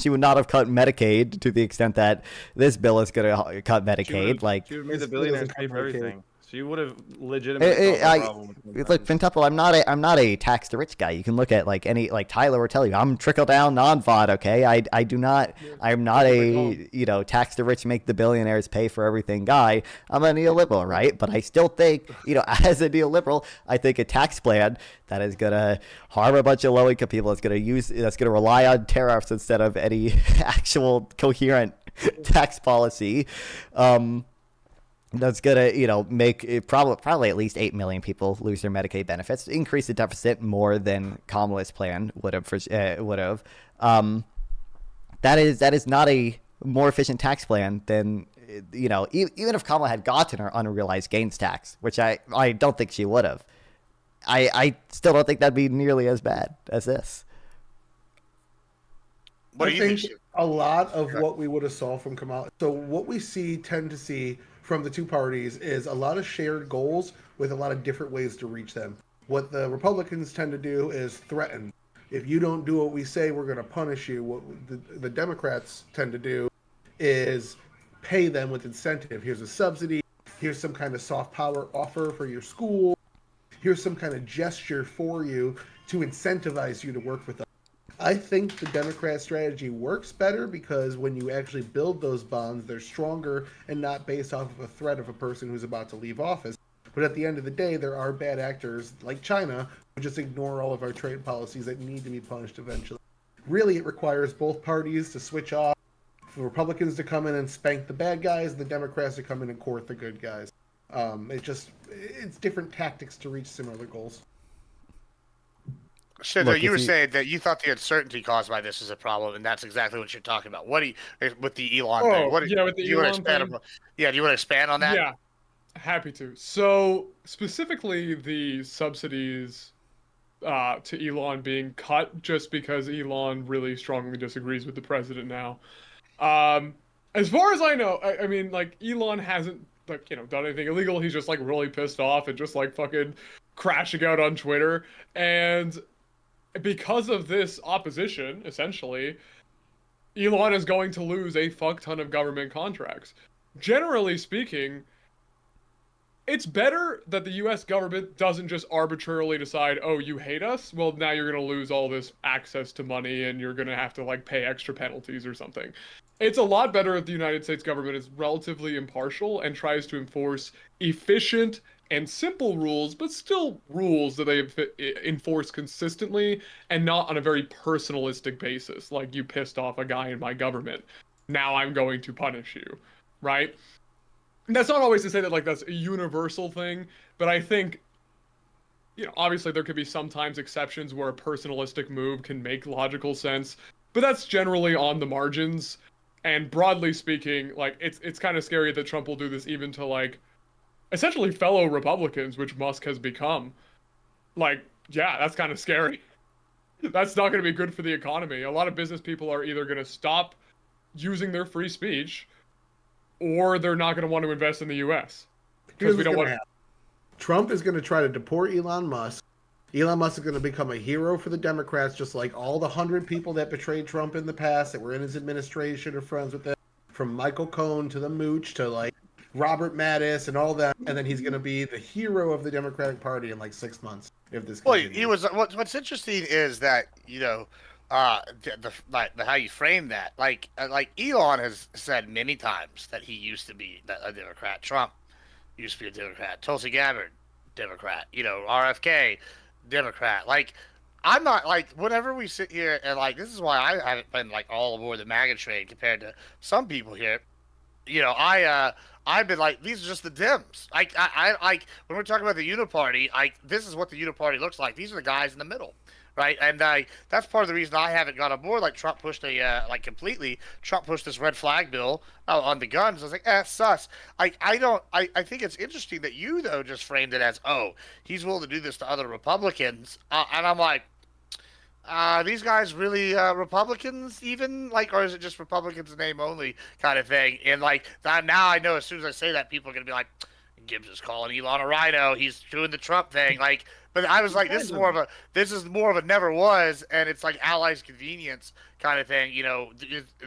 would not have cut Medicaid to the extent that this bill is going to cut Medicaid. She would have made the billionaires pay for everything. She would have legitimately solved the problem. Look, Fintuple, I'm not a tax the rich guy. You can look at like Tyler will tell you, I'm trickle down non-VOD. Okay, I'm not a, you know, tax the rich make the billionaires pay for everything guy. I'm a neoliberal, right? But I still think, you know, as a neoliberal, I think a tax plan that is gonna harm a bunch of low income people, that's gonna rely on tariffs instead of any actual coherent tax policy. That's gonna, you know, make it probably at least 8 million people lose their Medicaid benefits, increase the deficit more than Kamala's plan would have. That is not a more efficient tax plan than, you know, even if Kamala had gotten her unrealized gains tax, which I don't think she would have. I still don't think that'd be nearly as bad as this. I think a lot of what we would have saw from Kamala. So what we tend to see from the two parties is a lot of shared goals with a lot of different ways to reach them. What the Republicans tend to do is threaten. If you don't do what we say, we're going to punish you. What the Democrats tend to do is pay them with incentive. Here's a subsidy. Here's some kind of soft power offer for your school. Here's some kind of gesture for you to incentivize you to work with us. I think the Democrat strategy works better because when you actually build those bonds, they're stronger and not based off of a threat of a person who's about to leave office. But at the end of the day, there are bad actors like China who just ignore all of our trade policies that need to be punished eventually. Really, it requires both parties to switch off, for Republicans to come in and spank the bad guys, and the Democrats to come in and court the good guys. It's different tactics to reach similar goals. So you were saying that you thought the uncertainty caused by this is a problem, and that's exactly what you're talking about. With the Elon thing? With the Elon thing. Yeah, do you want to expand on that? Yeah, happy to. So specifically, the subsidies to Elon being cut just because Elon really strongly disagrees with the president now. As far as I know, I mean, like, Elon hasn't, like, you know, done anything illegal. He's just like really pissed off and just like fucking crashing out on Twitter. And because of this opposition, essentially, Elon is going to lose a fuck ton of government contracts. Generally speaking, it's better that the U.S. government doesn't just arbitrarily decide, oh, you hate us? Well, now you're going to lose all this access to money and you're going to have to like pay extra penalties or something. It's a lot better if the United States government is relatively impartial and tries to enforce efficient and simple rules, but still rules that they enforce consistently and not on a very personalistic basis. Like, you pissed off a guy in my government, now I'm going to punish you, right? That's not always to say that like that's a universal thing, but I think, you know, obviously there could be sometimes exceptions where a personalistic move can make logical sense, but that's generally on the margins. And broadly speaking, like it's kind of scary that Trump will do this even to like essentially fellow Republicans, which Musk has become. Like, yeah, that's kind of scary. That's not going to be good for the economy. A lot of business people are either going to stop using their free speech, or they're not going to want to invest in the U.S. because we don't want. Trump is going to try to deport Elon Musk. Elon Musk is going to become a hero for the Democrats, just like all the 100 people that betrayed Trump in the past that were in his administration or friends with him, from Michael Cohen to the Mooch to like Robert Mattis and all that. And then he's going to be the hero of the Democratic Party in like 6 months if this. Well, continues. he was. What's interesting is that how you frame that. Like Elon has said many times that he used to be a Democrat. Trump used to be a Democrat. Tulsi Gabbard, Democrat. RFK, Democrat. Like, I'm not like, whenever we sit here and like, this is why I haven't been like all aboard the MAGA train compared to some people here. I've been like, these are just the Dems. I like when we're talking about the Uniparty, this is what the Uniparty looks like. These are the guys in the middle. Right, and that's part of the reason I haven't got on board. Like, Trump pushed Trump pushed this red flag bill on the guns. I was like, sus. I think it's interesting that you though just framed it as, oh, he's willing to do this to other Republicans, and I'm like, these guys really Republicans even, like, or is it just Republicans in name only kind of thing? And like now I know as soon as I say that, people are gonna be like, Gibbs is calling Elon a rhino. He's doing the Trump thing, like. But I was like, this is more of a never was, and it's like allies convenience kind of thing.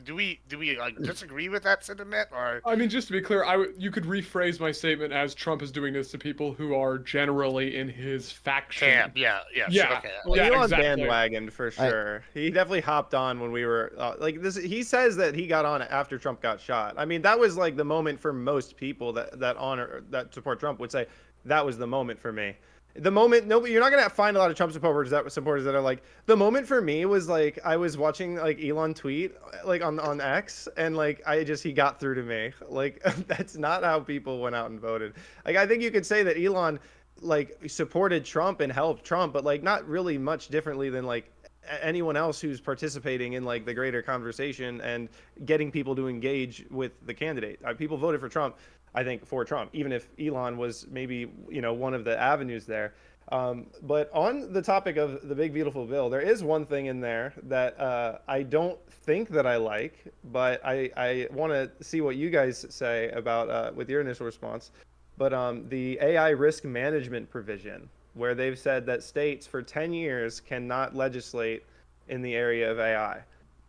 Do we like disagree with that sentiment, or? I mean, just to be clear, you could rephrase my statement as Trump is doing this to people who are generally in his faction. Camp, yeah. Sure, okay. Well, Elon bandwagoned for sure. He definitely hopped on when we were like this. He says that he got on after Trump got shot. I mean, that was like the moment for most people that support Trump would say that was the moment for me. The moment, you're not gonna find a lot of Trump supporters that are like, the moment for me was like, I was watching like Elon tweet like on X, and like he got through to me. Like, that's not how people went out and voted. Like, I think you could say that Elon like supported Trump and helped Trump, but like not really much differently than like anyone else who's participating in like the greater conversation and getting people to engage with the candidate. People voted for Trump, I think, for Trump, even if Elon was maybe, one of the avenues there. But on the topic of the big, beautiful bill, there is one thing in there that I don't think that I like, but I want to see what you guys say about with your initial response. But the AI risk management provision, where they've said that states for 10 years cannot legislate in the area of AI.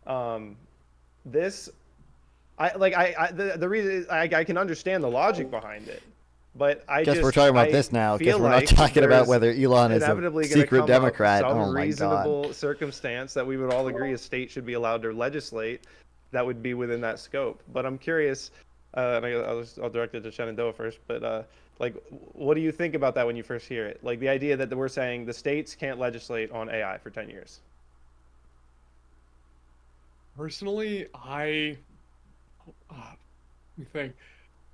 The reason is I can understand the logic behind it, but I guess we're talking about this now because we're not talking about whether Elon is a secret Democrat. Some oh my reasonable God! Circumstance that we would all agree a state should be allowed to legislate that would be within that scope. But I'm curious, and I'll direct it to Shenandoah first. But like, what do you think about that when you first hear it? Like the idea that we're saying the states can't legislate on AI for 10 years. Personally, let me think.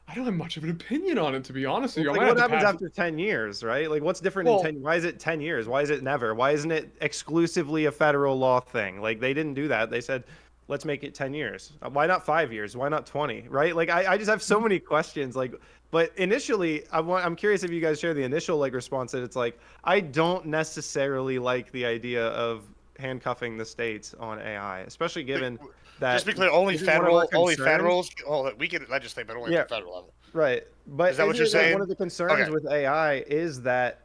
I don't have much of an opinion on it, to be honest with you. Like, what happens after 10 years, right? Like, what's different in 10? Why is it 10 years? Why is it never? Why isn't it exclusively a federal law thing? Like, they didn't do that. They said, let's make it 10 years. Why not 5 years? Why not 20? Right? Like, I just have so many questions. Like, but initially, I'm curious if you guys share the initial like response that it's like, I don't necessarily like the idea of handcuffing the states on AI, especially given that. Just be clear, only federals. Oh, we can legislate, but only at the federal level. Right, but is that what you're saying? One of the concerns with AI is that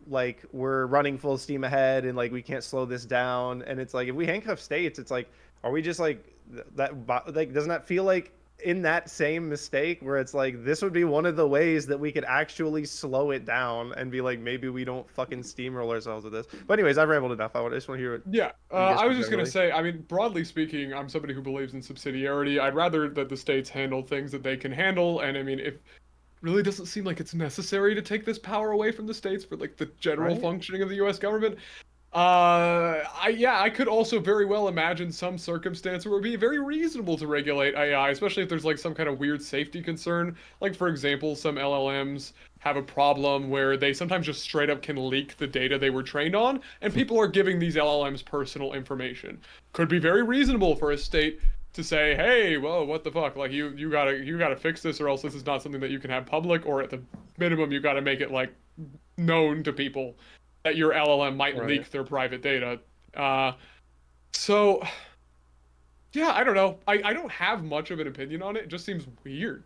like we're running full steam ahead and like we can't slow this down. And it's like if we handcuff states, it's like, are we just like that? Like, doesn't that feel like in that same mistake where it's like this would be one of the ways that we could actually slow it down and be like, maybe we don't fucking steamroll ourselves with this. But anyways, I've rambled enough. I just want to hear it. Yeah, I was just gonna say, I mean, broadly speaking, I'm somebody who believes in subsidiarity. I'd rather that the states handle things that they can handle, and I mean, if really doesn't seem like it's necessary to take this power away from the states for like the general functioning of the U.S. government. I could also very well imagine some circumstance where it would be very reasonable to regulate AI, especially if there's like some kind of weird safety concern. Like, for example, some LLMs have a problem where they sometimes just straight up can leak the data they were trained on, and people are giving these LLMs personal information. Could be very reasonable for a state to say, hey, whoa, what the fuck? Like, you gotta fix this, or else this is not something that you can have public, or at the minimum, you gotta make it like known to people that your LLM might leak their private data. So, yeah, I don't know. I don't have much of an opinion on it. It just seems weird.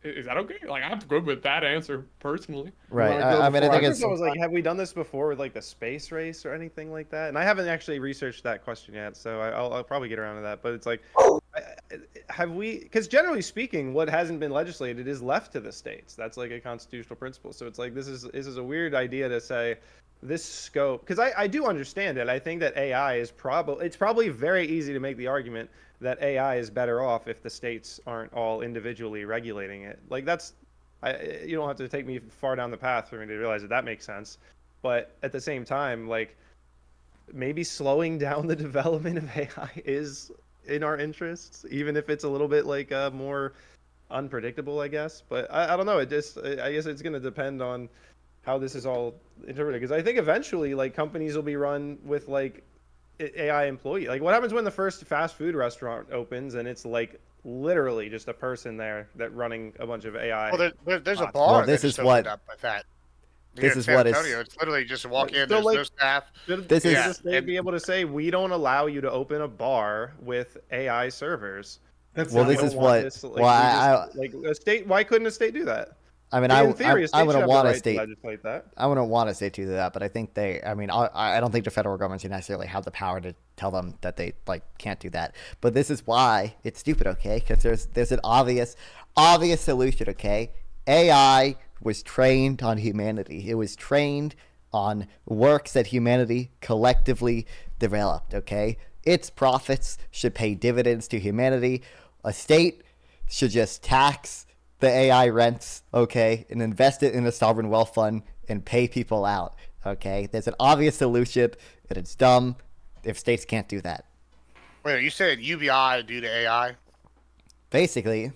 Is that okay? Like, I'm good with that answer, personally. Right. I mean, I think it's... I was like, have we done this before with, like, the space race or anything like that? And I haven't actually researched that question yet, so I'll probably get around to that. But it's like, have we... Because generally speaking, what hasn't been legislated is left to the states. That's, like, a constitutional principle. So it's like, this is a weird idea to say... This scope, because I do understand it. I think that AI is it's probably very easy to make the argument that AI is better off if the states aren't all individually regulating it. Like you don't have to take me far down the path for me to realize that makes sense. But at the same time, like maybe slowing down the development of AI is in our interests, even if it's a little bit like more unpredictable, I guess. But I don't know. I guess it's going to depend on how this is all interpreted, because I think eventually like companies will be run with like AI employee. Like what happens when the first fast food restaurant opens and it's like literally just a person there that running a bunch of AI? Well, there's a bar this that is just what opened up with that. This is what it's literally just walk in. There's no staff. This is they'd be able to say we don't allow you to open a bar with AI servers. This is what. Like a state. Why couldn't a state do that? I mean, I wouldn't want a state. I wouldn't want a state to do that, but I think they. I mean, I don't think the federal government should necessarily have the power to tell them that they like can't do that. But this is why it's stupid, okay? Because there's an obvious solution, okay? AI was trained on humanity. It was trained on works that humanity collectively developed, okay? Its profits should pay dividends to humanity. A state should just tax the AI rents, okay, and invest it in a sovereign wealth fund and pay people out, okay? There's an obvious solution, and it's dumb if states can't do that. Wait, you said UBI due to AI? Basically,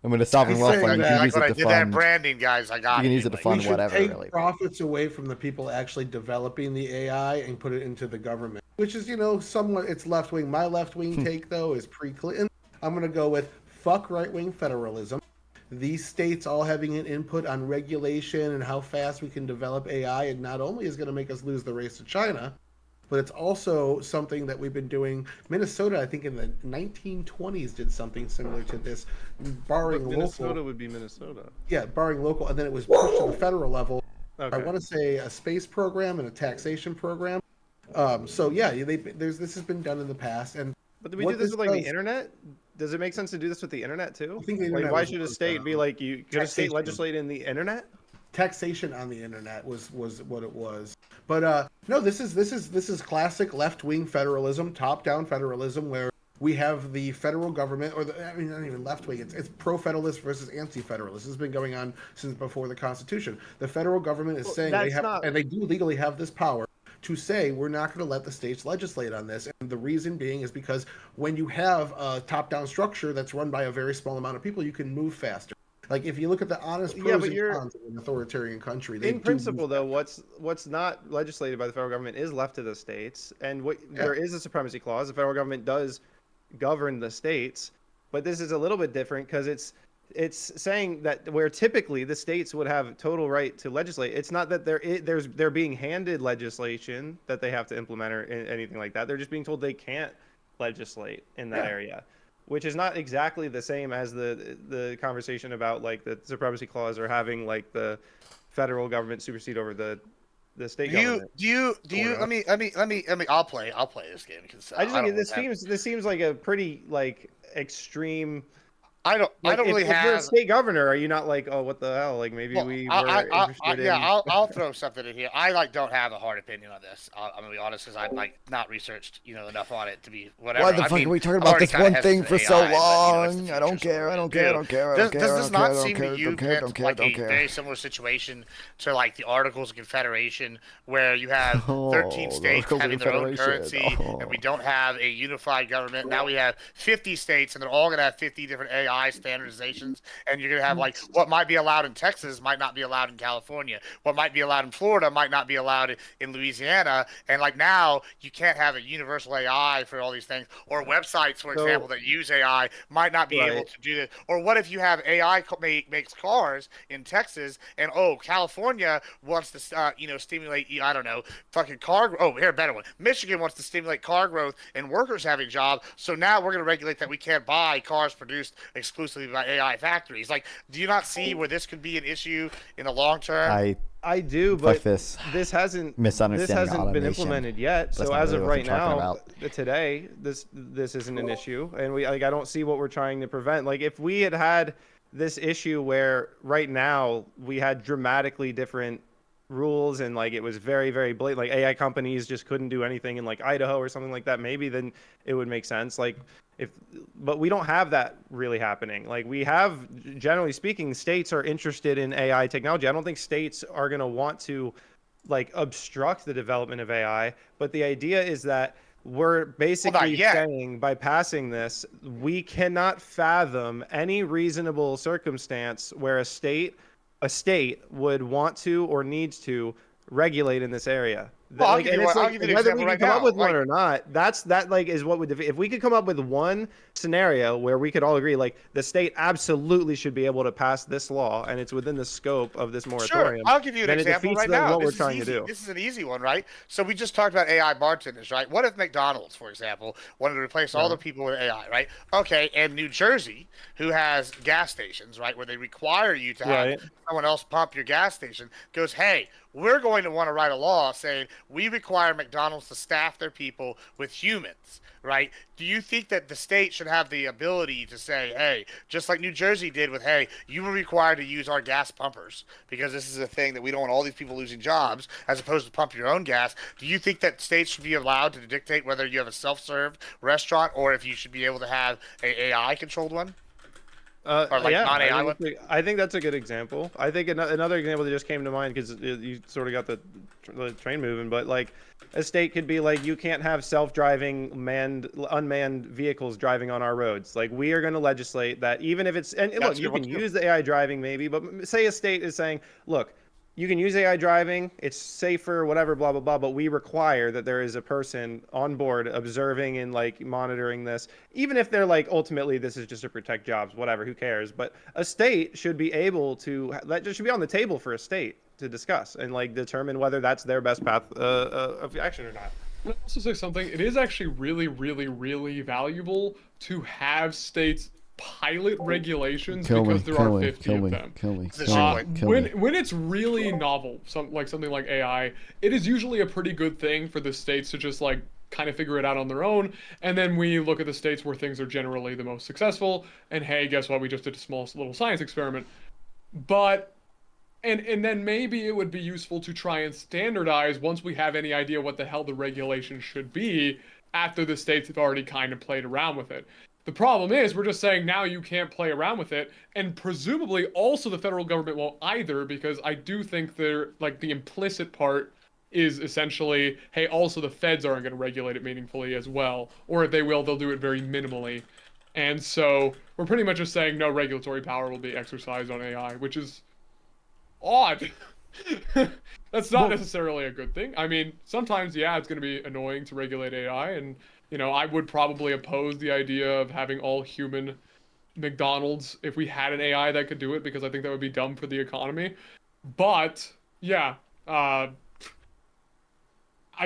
I mean, a sovereign wealth fund, you can use it to fund... that branding, guys, I got it. You can use it to fund whatever, really. Take profits away from the people actually developing the AI and put it into the government, which is, somewhat, it's left-wing. My left-wing take, though, is pre-Clinton. I'm going to go with fuck right-wing federalism. These states all having an input on regulation and how fast we can develop AI, and not only is going to make us lose the race to China, but it's also something that we've been doing. Minnesota, I think in the 1920s, did something similar to this, barring local. Minnesota would be Minnesota. Yeah, barring local, and then it was pushed to the federal level. Okay. I want to say a space program and a taxation program. So yeah, this has been done in the past. And but do we do this with like the internet? Does it make sense to do this with the internet too? I think the internet like, why should a state be like, could a state legislate in the internet? Taxation on the internet was what it was. But no, this is classic left-wing federalism, top-down federalism, where we have the federal government, not even left-wing. It's pro-federalist versus anti-federalist. This has been going on since before the Constitution. The federal government is saying and they do legally have this power to say we're not going to let the states legislate on this. And the reason being is because when you have a top-down structure that's run by a very small amount of people, you can move faster. Like if you look at the honest pros and cons of an authoritarian country, in principle, though, what's not legislated by the federal government is left to the states, and there is a supremacy clause. The federal government does govern the states, but this is a little bit different because it's saying that where typically the states would have total right to legislate, it's not that they're being handed legislation that they have to implement or anything like that. They're just being told they can't legislate in that area, which is not exactly the same as the conversation about like the supremacy clause or having like the federal government supersede over the state government. Do you let me I'll play this game because I just think this seems like a pretty like extreme I don't really if have. you're a state governor, are you not like, oh, what the hell? Like maybe we were interested in. Yeah, I'll throw something in here. I don't have a hard opinion on this. I'm gonna be honest, because I've not researched enough on it to be whatever. Why the fuck are we talking about this one thing for so long? I don't care. I don't care. I don't care. Does this not seem to you like a very similar situation to like the Articles of Confederation, where you have 13 states having their own currency, and we don't have a unified government? Now we have 50 states, and they're all gonna have 50 different AI standardizations, and you're gonna have like what might be allowed in Texas might not be allowed in California, what might be allowed in Florida might not be allowed in Louisiana, and like now you can't have a universal AI for all these things, or websites, for example, that use AI might not be able to do this. Or what if you have AI makes cars in Texas, and California wants to stimulate, I don't know, fucking car. Oh, here, a better one. Michigan wants to stimulate car growth and workers having jobs, so now we're gonna regulate that we can't buy cars produced exclusively by AI factories. Like, do you not see where this could be an issue in the long term? I do, but this hasn't been implemented yet. So as of right now, today, this isn't an issue, and I don't see what we're trying to prevent. Like, if we had this issue where right now we had dramatically different rules and like it was very, very blatant, like AI companies just couldn't do anything in like Idaho or something like that, maybe then it would make sense. Like, but we don't have that really happening. Like, we have, generally speaking, states are interested in AI technology. I don't think states are going to want to like obstruct the development of AI, but the idea is that we're basically saying by passing this, we cannot fathom any reasonable circumstance where a state would want to or needs to regulate in this area. Well, I'll give you an example right now. Whether we can come up with one or not, that like is what would if we could come up with one scenario where we could all agree, like the state absolutely should be able to pass this law and it's within the scope of this moratorium. Sure, I'll give you an example right now. What we're trying to do. This is an easy one, right? So we just talked about AI bartenders, right? What if McDonald's, for example, wanted to replace all the people with AI, right? Okay, and New Jersey, who has gas stations, right, where they require you to have someone else pump your gas station, goes, hey, we're going to want to write a law saying we require McDonald's to staff their people with humans, right? Do you think that the state should have the ability to say, hey, just like New Jersey did with, hey, you were required to use our gas pumpers because this is a thing that we don't want all these people losing jobs as opposed to pump your own gas? Do you think that states should be allowed to dictate whether you have a self-serve restaurant or if you should be able to have a AI-controlled one? Or like non-AI one? I think that's a good example. I think another example that just came to mind, because you sort of got the train moving, but like a state could be like, you can't have self-driving unmanned vehicles driving on our roads. Like, we are going to legislate that, even if it's, and look, you can use the AI driving maybe, but say a state is saying, look, you can use AI driving, it's safer, whatever, blah, blah, blah, but we require that there is a person on board observing and like monitoring this, even if they're like, ultimately, this is just to protect jobs, whatever, who cares? But a state should be able to, that just should be on the table for a state to discuss and like determine whether that's their best path of action or not. I'll also say something, it is actually really, really, really valuable to have states pilot regulations because there are 50 of them. When it's really novel, something like AI, it is usually a pretty good thing for the states to just like kind of figure it out on their own, and then we look at the states where things are generally the most successful, and hey, guess what, we just did a small little science experiment. But and then maybe it would be useful to try and standardize once we have any idea what the hell the regulation should be after the states have already kind of played around with it. The problem is we're just saying now you can't play around with it, and presumably also the federal government won't either, because I do think they're like the implicit part is essentially, hey, also the feds aren't going to regulate it meaningfully as well, or if they will, they'll do it very minimally. And so we're pretty much just saying no regulatory power will be exercised on AI, which is odd. That's not necessarily a good thing. I mean, sometimes, yeah, it's going to be annoying to regulate AI, and you know, I would probably oppose the idea of having all human McDonald's if we had an AI that could do it, because I think that would be dumb for the economy. But yeah, I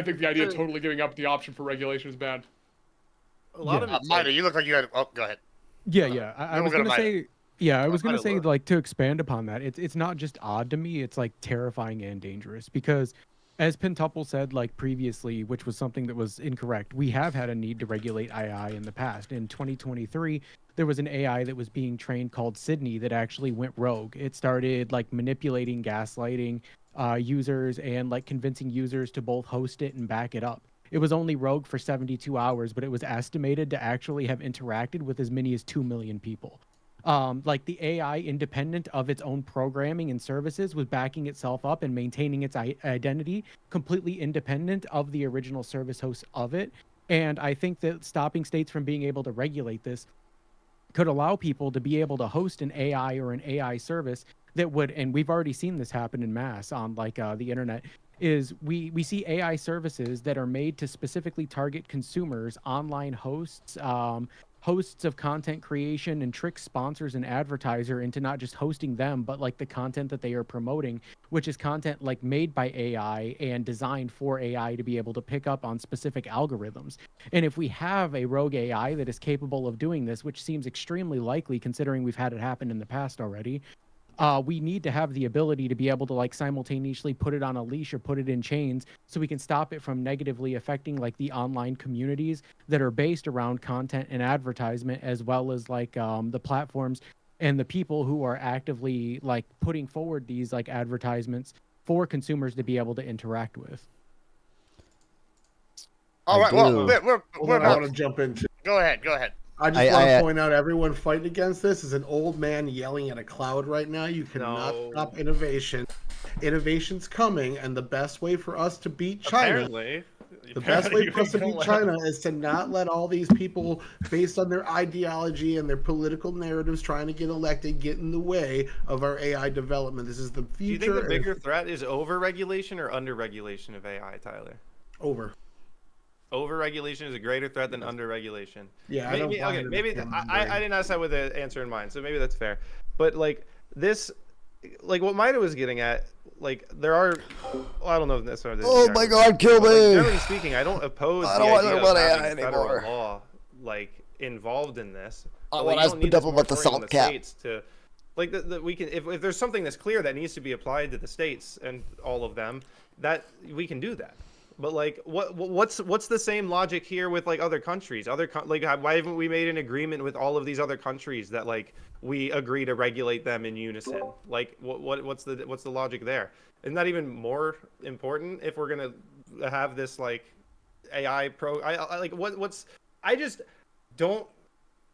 think the idea of totally giving up the option for regulation is bad. A lot of Mida, you look like you had. Oh, go ahead. Yeah. I was gonna say. Yeah, I was gonna say, like, to expand upon that, it's not just odd to me; it's like terrifying and dangerous, because as Pentuple said, like previously, which was something that was incorrect, we have had a need to regulate AI in the past. In 2023, there was an AI that was being trained called Sydney that actually went rogue. It started like manipulating, gaslighting users and like convincing users to both host it and back it up. It was only rogue for 72 hours, but it was estimated to actually have interacted with as many as 2 million people. Like the AI, independent of its own programming and services, was backing itself up and maintaining its identity completely independent of the original service hosts of it. And I think that stopping states from being able to regulate this could allow people to be able to host an AI or an AI service that would, and we've already seen this happen in mass on like the internet, is we see AI services that are made to specifically target consumers, online hosts, hosts of content creation, and trick sponsors and advertiser into not just hosting them, but like the content that they are promoting, which is content like made by AI and designed for AI to be able to pick up on specific algorithms. And if we have a rogue AI that is capable of doing this, which seems extremely likely considering we've had it happen in the past already, we need to have the ability to be able to like simultaneously put it on a leash or put it in chains so we can stop it from negatively affecting like the online communities that are based around content and advertisement, as well as like the platforms and the people who are actively like putting forward these like advertisements for consumers to be able to interact with. All right, well, we're I want to jump in. Go ahead. I just want to point out, everyone fighting against this is an old man yelling at a cloud right now. You cannot stop innovation. Innovation's coming, and the best way for us to beat China, is to not let all these people, based on their ideology and their political narratives, trying to get elected, get in the way of our AI development. This is the future. Do you think the bigger threat is over-regulation or under-regulation of AI, Tyler? Over. Over-regulation is a greater threat than under-regulation. Yeah, maybe, I didn't ask that with the answer in mind, so maybe that's fair. But like this, like what Maida was getting at, like there are, I don't know if that's. Oh my God, kill me! Like, generally speaking, I don't oppose the idea of having federal law like involved in this. I want to ask Pentuple about the salt cap. To, like we can, if there's something that's clear that needs to be applied to the states and all of them, that we can do that. But like, what's the same logic here with like other countries? Like, why haven't we made an agreement with all of these other countries that like we agree to regulate them in unison? Like, what's the logic there? Isn't that even more important if we're gonna have this like AI I just don't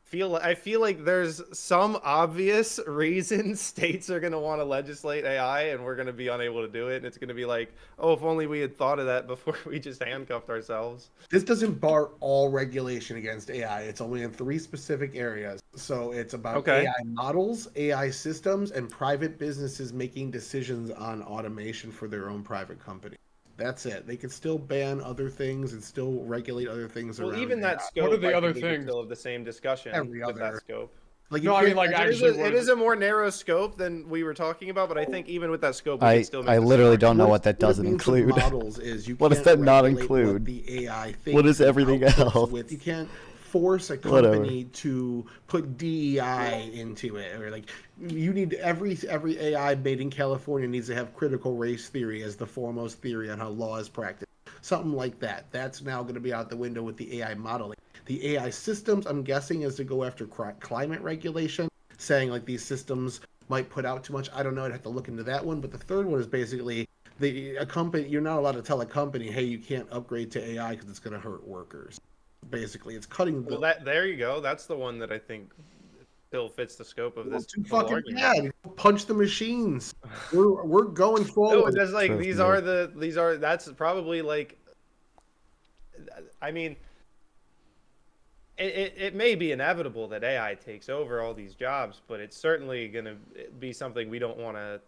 feel. I feel like there's some obvious reason states are going to want to legislate AI and we're going to be unable to do it. And it's going to be like, oh, if only we had thought of that before we just handcuffed ourselves. This doesn't bar all regulation against AI. It's only in 3 specific areas. So it's about AI models, AI systems, and private businesses making decisions on automation for their own private company. That's it. They can still ban other things and still regulate other things. Well, around even that scope. What are the other things? Still have the same discussion. Every with other that scope. Like no, I mean like actually, it is a more narrow scope than we were talking about. But I think even with that scope, we I can still make literally don't know what that doesn't include. Models is you what does that not include? What the AI thinks what is everything else? You can't force a company to put DEI into it, or like you need every AI made in California needs to have critical race theory as the foremost theory on how law is practiced. Something like that. That's now going to be out the window with the AI modeling. The AI systems, I'm guessing, is to go after climate regulation, saying like these systems might put out too much. I don't know. I'd have to look into that one. But the third one is basically a company. You're not allowed to tell a company, hey, you can't upgrade to AI because it's going to hurt workers. Basically, it's cutting. Well, there you go. That's the one that I think still fits the scope of this. Too fucking bad. Punch the machines. We're going forward. No, that's like that's probably like. I mean, it may be inevitable that AI takes over all these jobs, but it's certainly going to be something we don't want to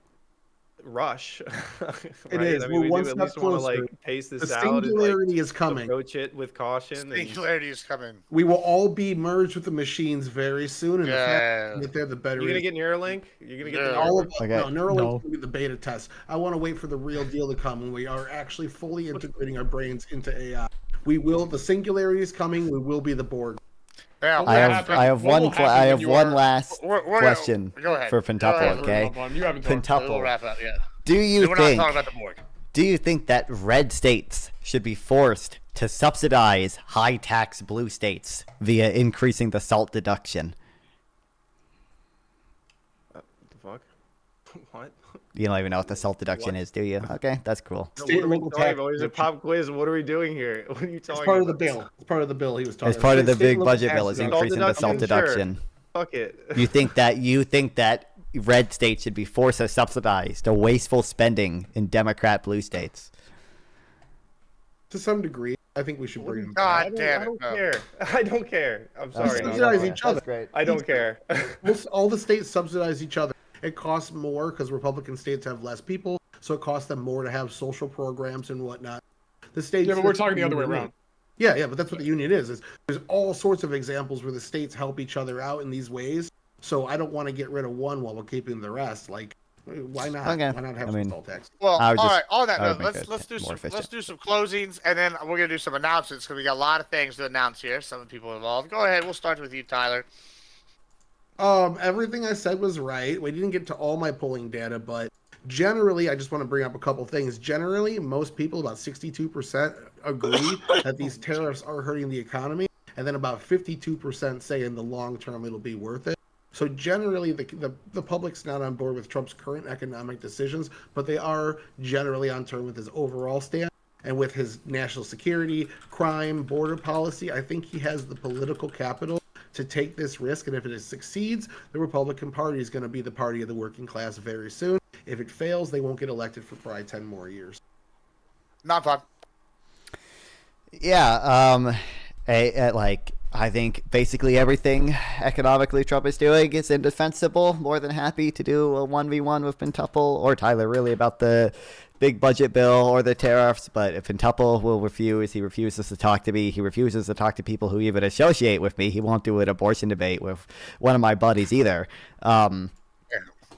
rush. Right? It is. I mean, we one do at step least want to closer. like pace this The out. singularity and, is coming. Approach it with caution. Singularity is coming. We will all be merged with the machines very soon, and the faster that they're the better. You're gonna get Neuralink. You're gonna get all of okay. No, Neuralink will be the beta test. I want to wait for the real deal to come when we are actually fully integrating our brains into AI. We will. The singularity is coming. We will be the Borg. Yeah, I have one last question go ahead. for Pentuple. Okay, You haven't Pentuple. We'll wrap up. Yeah. Do you we're think? not talking about the Borg. Do you think that red states should be forced to subsidize high-tax blue states via increasing the SALT deduction? The fuck? What? You don't even know what the SALT deduction is, do you? Okay, that's cool. State and local tax. It's a pop quiz. What are we doing here? What are you talking about? It's part of the bill. It's part of the bill he was talking As part of the State and big local budget bill is taxes. increasing the SALT deduction. Sure. Fuck it. You think that red states should be forced to subsidize the wasteful spending in Democrat blue states? To some degree, I think we should bring them. God damn it! I don't care. I don't care. I'm sorry. Subsidize each other. That's great. I don't care. All the states subsidize each other. It costs more because Republican states have less people, so it costs them more to have social programs and whatnot. The states. Yeah, but we're talking the other way around. Yeah, but that's what the union is there's all sorts of examples where the states help each other out in these ways. So I don't want to get rid of one while we're keeping the rest. Like, why not? Okay. Why not have some SALT tax? Well, I would all just- right. On that I would note, make let's it do more some efficient. closings, and then we're gonna do some announcements because we got a lot of things to announce here. Some of the people involved. Go ahead. We'll start with you, Tyler. Everything I said was right. We didn't get to all my polling data, but generally, I just want to bring up a couple things. Generally, most people, about 62%, agree that these tariffs are hurting the economy, and then about 52% say in the long term it'll be worth it. So generally, the public's not on board with Trump's current economic decisions, but they are generally on term with his overall stance. And with his national security, crime, border policy, I think he has the political capital to take this risk. And if it succeeds, the Republican Party is going to be the party of the working class very soon. If it fails, they won't get elected for probably 10 more years. Not fun. Yeah, I think basically everything economically Trump is doing is indefensible. More than happy to do a 1v1 with Pentuple or Tyler, really, about the big budget bill or the tariffs. But if Pentuple will refuse, he refuses to talk to me. He refuses to talk to people who even associate with me. He won't do an abortion debate with one of my buddies either. A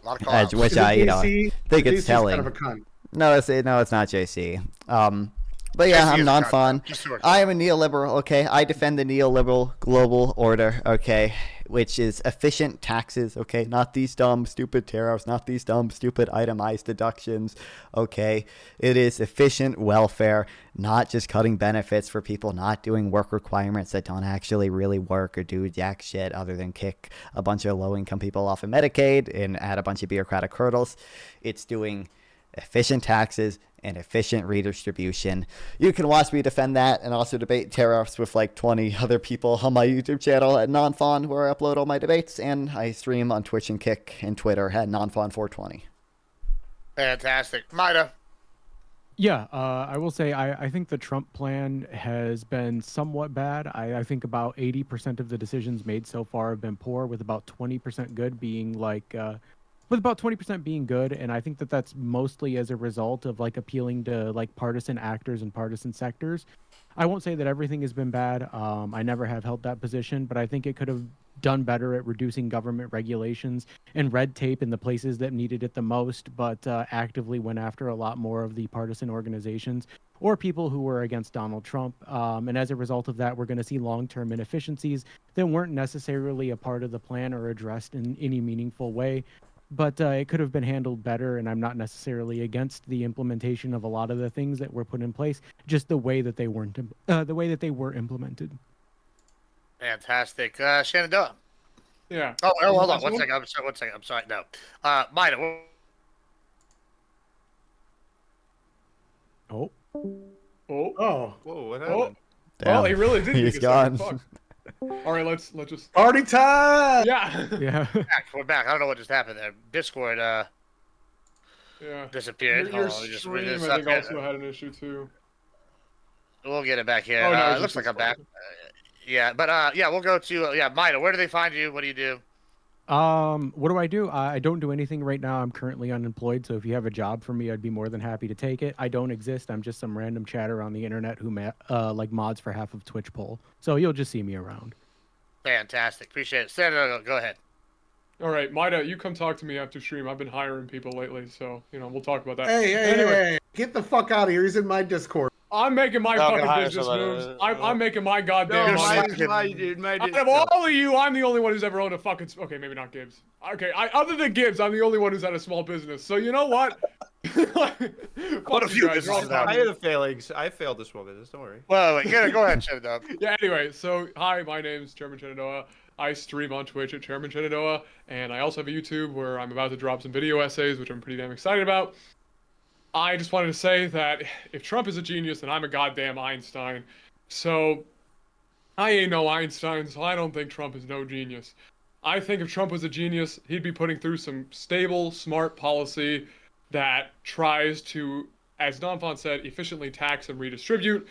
lot of call-outs. Which think it's telling. Kind of a cunt. No, it's not JC. But yeah, I'm non-fun. I am a neoliberal, okay? I defend the neoliberal global order, okay? Which is efficient taxes, okay? Not these dumb, stupid tariffs, not these dumb, stupid itemized deductions, okay? It is efficient welfare, not just cutting benefits for people, not doing work requirements that don't actually really work or do jack shit other than kick a bunch of low-income people off of Medicaid and add a bunch of bureaucratic hurdles. It's doing efficient taxes and efficient redistribution. You can watch me defend that and also debate tariffs with like 20 other people on my YouTube channel at NonFon, where I upload all my debates, and I stream on Twitch and Kick and Twitter at NonFon420. Fantastic. Mida. Yeah, I will say I think the Trump plan has been somewhat bad. I think about 80% of the decisions made so far have been poor, with about 20% good being like with about 20% being good. And I think that that's mostly as a result of like appealing to like partisan actors and partisan sectors. I won't say that everything has been bad. I never have held that position, but I think it could have done better at reducing government regulations and red tape in the places that needed it the most, but actively went after a lot more of the partisan organizations or people who were against Donald Trump. And as a result of that, we're going to see long-term inefficiencies that weren't necessarily a part of the plan or addressed in any meaningful way. But it could have been handled better, and I'm not necessarily against the implementation of a lot of the things that were put in place, just the way that they were implemented. Fantastic. Shenandoah. Yeah. Oh, hold on. One second. I'm sorry. No. Mida. Oh. Whoa, what happened? Damn. Oh, he really did. He's gone. Fuck. All right, let's just party time. Yeah. Yeah. We're back. I don't know what just happened there. Discord disappeared. Your Hold on, just stream, this I up think, here. also had an issue too. We'll get it back here. Oh, no, it looks like I'm back. Yeah, but we'll go to Mida. Where do they find you? What do you do? What do? I don't do anything right now. I'm currently unemployed, so if you have a job for me, I'd be more than happy to take it. I don't exist. I'm just some random chatter on the internet who like mods for half of Twitch poll. So you'll just see me around. Fantastic. Appreciate it. Senator, go ahead. All right, Mida, you come talk to me after stream. I've been hiring people lately, so we'll talk about that. Hey, get the fuck out of here. He's in my Discord. I'm making my fucking business moves. I'm making my goddamn money. Out of all of you, I'm the only one who's ever owned a fucking... Okay, maybe not Gibbs. Okay, other than Gibbs, I'm the only one who's had a small business. So you know what? What a few businesses out. I had a failings. I failed this one business. Don't worry. Well, wait, go ahead, shut it up. Yeah. Anyway, so hi, my name's Chairman Shenandoah. I stream on Twitch at Chairman Shenandoah, and I also have a YouTube where I'm about to drop some video essays, which I'm pretty damn excited about. I just wanted to say that if Trump is a genius, then I'm a goddamn Einstein. So I ain't no Einstein, so I don't think Trump is no genius. I think if Trump was a genius, he'd be putting through some stable, smart policy that tries to, as Donfont said, efficiently tax and redistribute,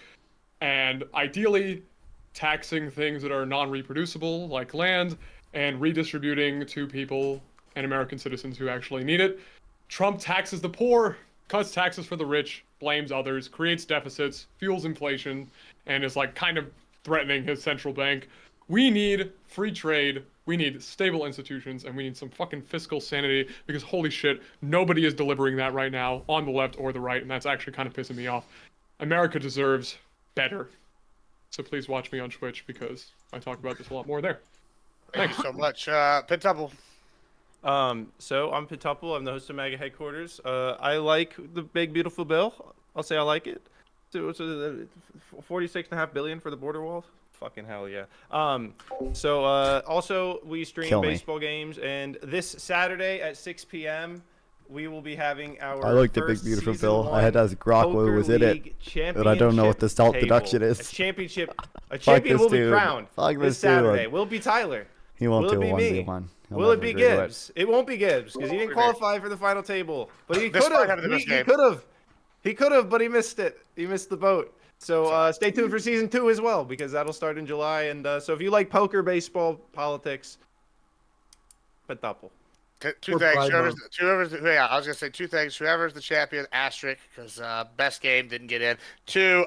and ideally taxing things that are non-reproducible, like land, and redistributing to people and American citizens who actually need it. Trump taxes the poor, cuts taxes for the rich, blames others, creates deficits, fuels inflation, and is like kind of threatening his central bank. We need free trade, we need stable institutions, and we need some fucking fiscal sanity, because holy shit, nobody is delivering that right now on the left or the right, and that's actually kind of pissing me off. America deserves better. So please watch me on Twitch, because I talk about this a lot more there. Thank you so much. Pentuple. So I'm Pentuple. I'm the host of MAGA headquarters. I like the big beautiful bill. I'll say I like it. So it's 46.5 billion for the border wall. Fucking hell yeah. Also we stream baseball games, and this Saturday at 6 p.m. we will be having our I like the big beautiful bill. I had to ask Grok what was in it, but I don't know what the salt deduction is. A champion will be crowned this Saturday. Will it be Tyler? He won't will do it a be me? 1v1. Will it be Gibbs? It won't be Gibbs because he didn't qualify for the final table. But he could have. He could have. He could have, but he missed it. He missed the boat. So stay tuned for season 2 as well, because that'll start in July. And so if you like poker, baseball, politics, Pentuple. Two things. I was gonna say 2 things. Whoever's the champion, asterisk, because best game didn't get in. 2,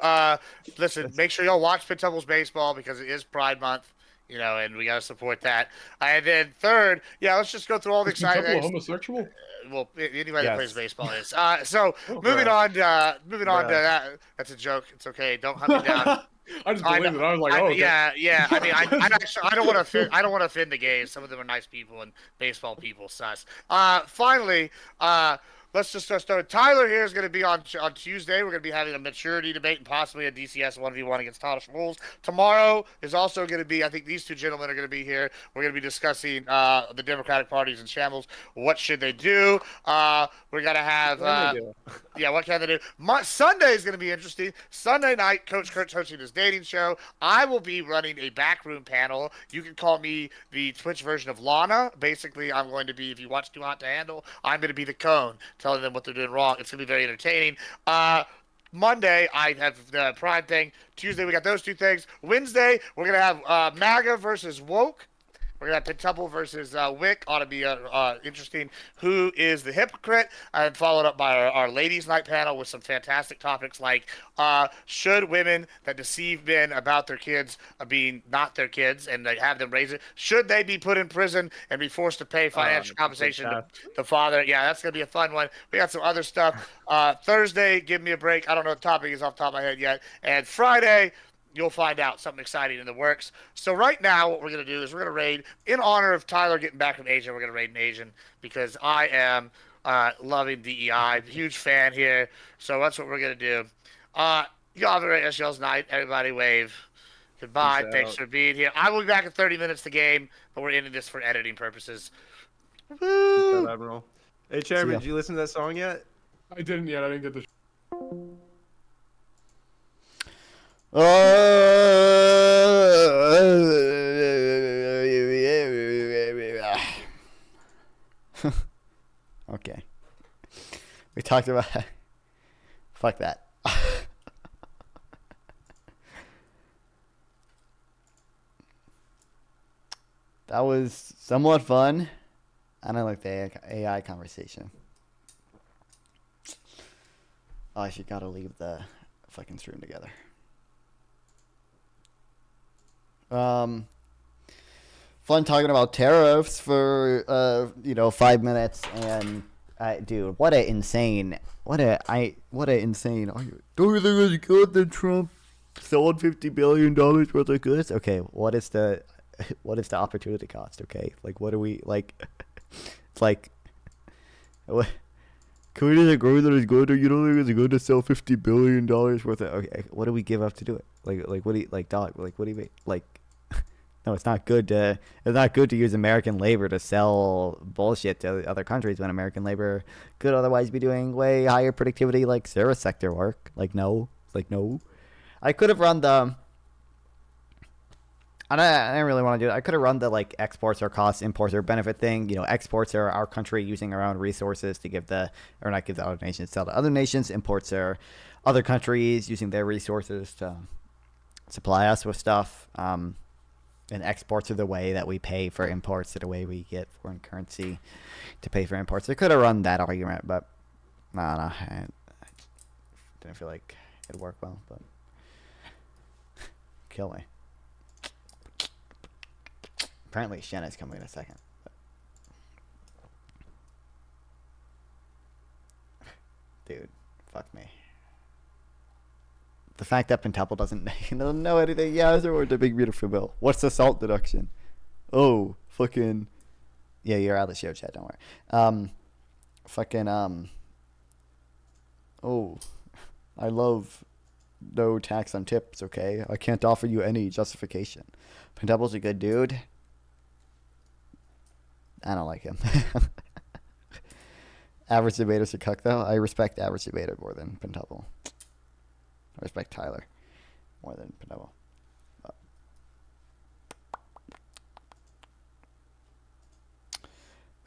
listen, make sure y'all watch Pentuple's baseball because it is Pride Month. You know, and we gotta support that. And then 3rd, let's just go through all the exciting things. Homosexual? Well, anybody that plays baseball is. Moving on to that. That's a joke. It's okay. Don't hunt me down. I just believed it. I was like, oh, okay. Yeah. I mean, I don't want to offend the gays. Some of them are nice people, and baseball people sus. Finally, let's just start. Tyler here is going to be on Tuesday. We're going to be having a maturity debate and possibly a DCS 1v1 against Tosh Rules. Tomorrow is also going to be, I think these 2 gentlemen are going to be here. We're going to be discussing the Democratic parties in shambles. What should they do? We're going to have, what can they do? Sunday is going to be interesting. Sunday night, Coach Kurt's hosting his dating show. I will be running a backroom panel. You can call me the Twitch version of Lana. Basically, I'm going to be, if you watch Too Hot to Handle, I'm going to be the cone, telling them what they're doing wrong. It's going to be very entertaining. Monday, I have the Pride thing. Tuesday, we got those 2 things. Wednesday, we're going to have MAGA versus Woke. We're going to have Pentuple versus Wick. Ought to be interesting. Who is the hypocrite? And followed up by our ladies' night panel with some fantastic topics like should women that deceive men about their kids being not their kids and they have them raise it, should they be put in prison and be forced to pay financial compensation to the father? Yeah, that's going to be a fun one. We got some other stuff. Thursday, give me a break. I don't know what the topic is off the top of my head yet. And Friday, you'll find out something exciting in the works. So right now, what we're going to do is we're going to raid, in honor of Tyler getting back from Asia, we're going to raid an Asian, because I am loving DEI. Huge fan here. So that's what we're going to do. Y'all have a great SL's night. Everybody wave. Goodbye. Thanks for being here. I will be back in 30 minutes to game, but we're ending this for editing purposes. Woo! Admiral. Hey, Chairman, did you listen to that song yet? I didn't yet. I didn't get the... Okay. We talked about... Fuck that. That was somewhat fun. And I like the AI conversation. Oh, I should gotta leave the fucking stream together. Fun talking about tariffs for 5 minutes, and dude, what a insane argument. Don't you think it's good that Trump sold $50 billion worth of goods? Okay, what is the opportunity cost? Okay, like what are we like? It's like Can we just agree that it's good, or you don't think it's good to sell $50 billion worth of? Okay, what do we give up to do it? Like what do you like, dog? Like, what do you mean? Like, no, it's not good to use American labor to sell bullshit to other countries when American labor could otherwise be doing way higher productivity, like service sector work. Like, no, I could have run the. I didn't really want to do it. I could have run the like exports are cost, imports are benefit thing. You know, exports are our country using our own resources to give the, or not give the other nations, sell to other nations. Imports are other countries using their resources to supply us with stuff. And exports are the way that we pay for imports, to the way we get foreign currency to pay for imports. I could have run that argument, but no, I didn't feel like it'd work well. But kill me. Apparently, Shanna's coming in a second. Dude, fuck me. The fact that Pentuple doesn't know anything. Yeah, or the big beautiful bill. What's the salt deduction? Oh, fucking. Yeah, you're out of the show, chat. Don't worry. Oh, I love no tax on tips. Okay, I can't offer you any justification. Pentuple's a good dude. I don't like him. Average debater's a cuck, though. I respect average debater more than Pentuple. I respect Tyler more than Pentuple.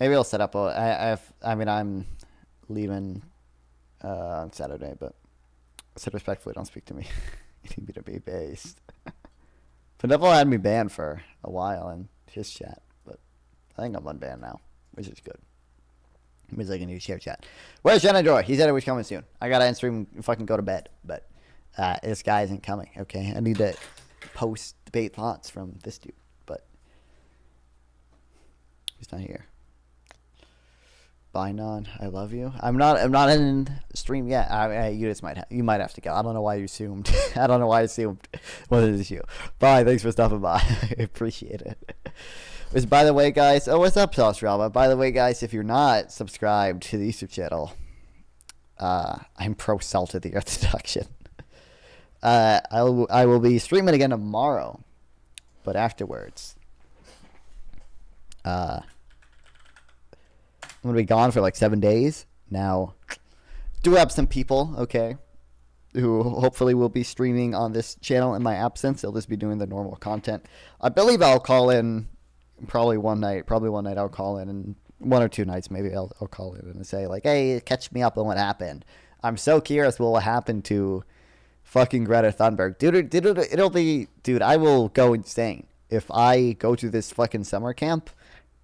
Maybe I'll set up I'm leaving on Saturday, but I said respectfully, don't speak to me. You need me to be based. Pentuple had me banned for a while in his chat. I think I'm unbanned now, which is good. It means I can use share chat. Where's Shannon Joy? He said it was coming soon. I gotta end stream and fucking go to bed. But this guy isn't coming, okay? I need to post debate thoughts from this dude. But he's not here. Bye, Non. I love you. I'm not in stream yet. You might have to go. I don't know why you assumed. I don't know why I assumed what it is you. Bye. Thanks for stopping by. I appreciate it. By the way, guys, what's up, Sauce Drama? By the way, guys, if you're not subscribed to the YouTube channel, I'm pro salt of the earth deduction. I will be streaming again tomorrow, but afterwards, I'm gonna be gone for like 7 days. Now, do have some people, okay, who hopefully will be streaming on this channel in my absence. They'll just be doing the normal content. I believe I'll call in. Probably one night I'll call in, and 1 or 2 nights maybe I'll call in and say like, hey, catch me up on what happened. I'm so curious what will happen to fucking Greta Thunberg. Dude, I will go insane if I go to this fucking summer camp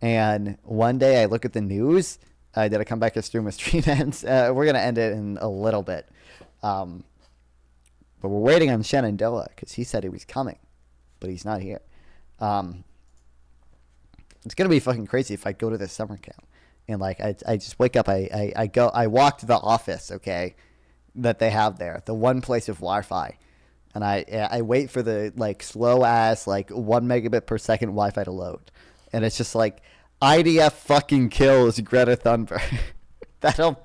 and one day I look at the news. Did I come back to stream a stream ends? We're gonna end it in a little bit. But we're waiting on Shenandoah because he said he was coming, but he's not here. It's gonna be fucking crazy if I go to this summer camp and like I just wake up, I walk to the office, okay, that they have there, the one place with Wi-Fi, and I wait for the like slow ass like 1 megabit per second Wi-Fi to load, and it's just like IDF fucking kills Greta Thunberg. that'll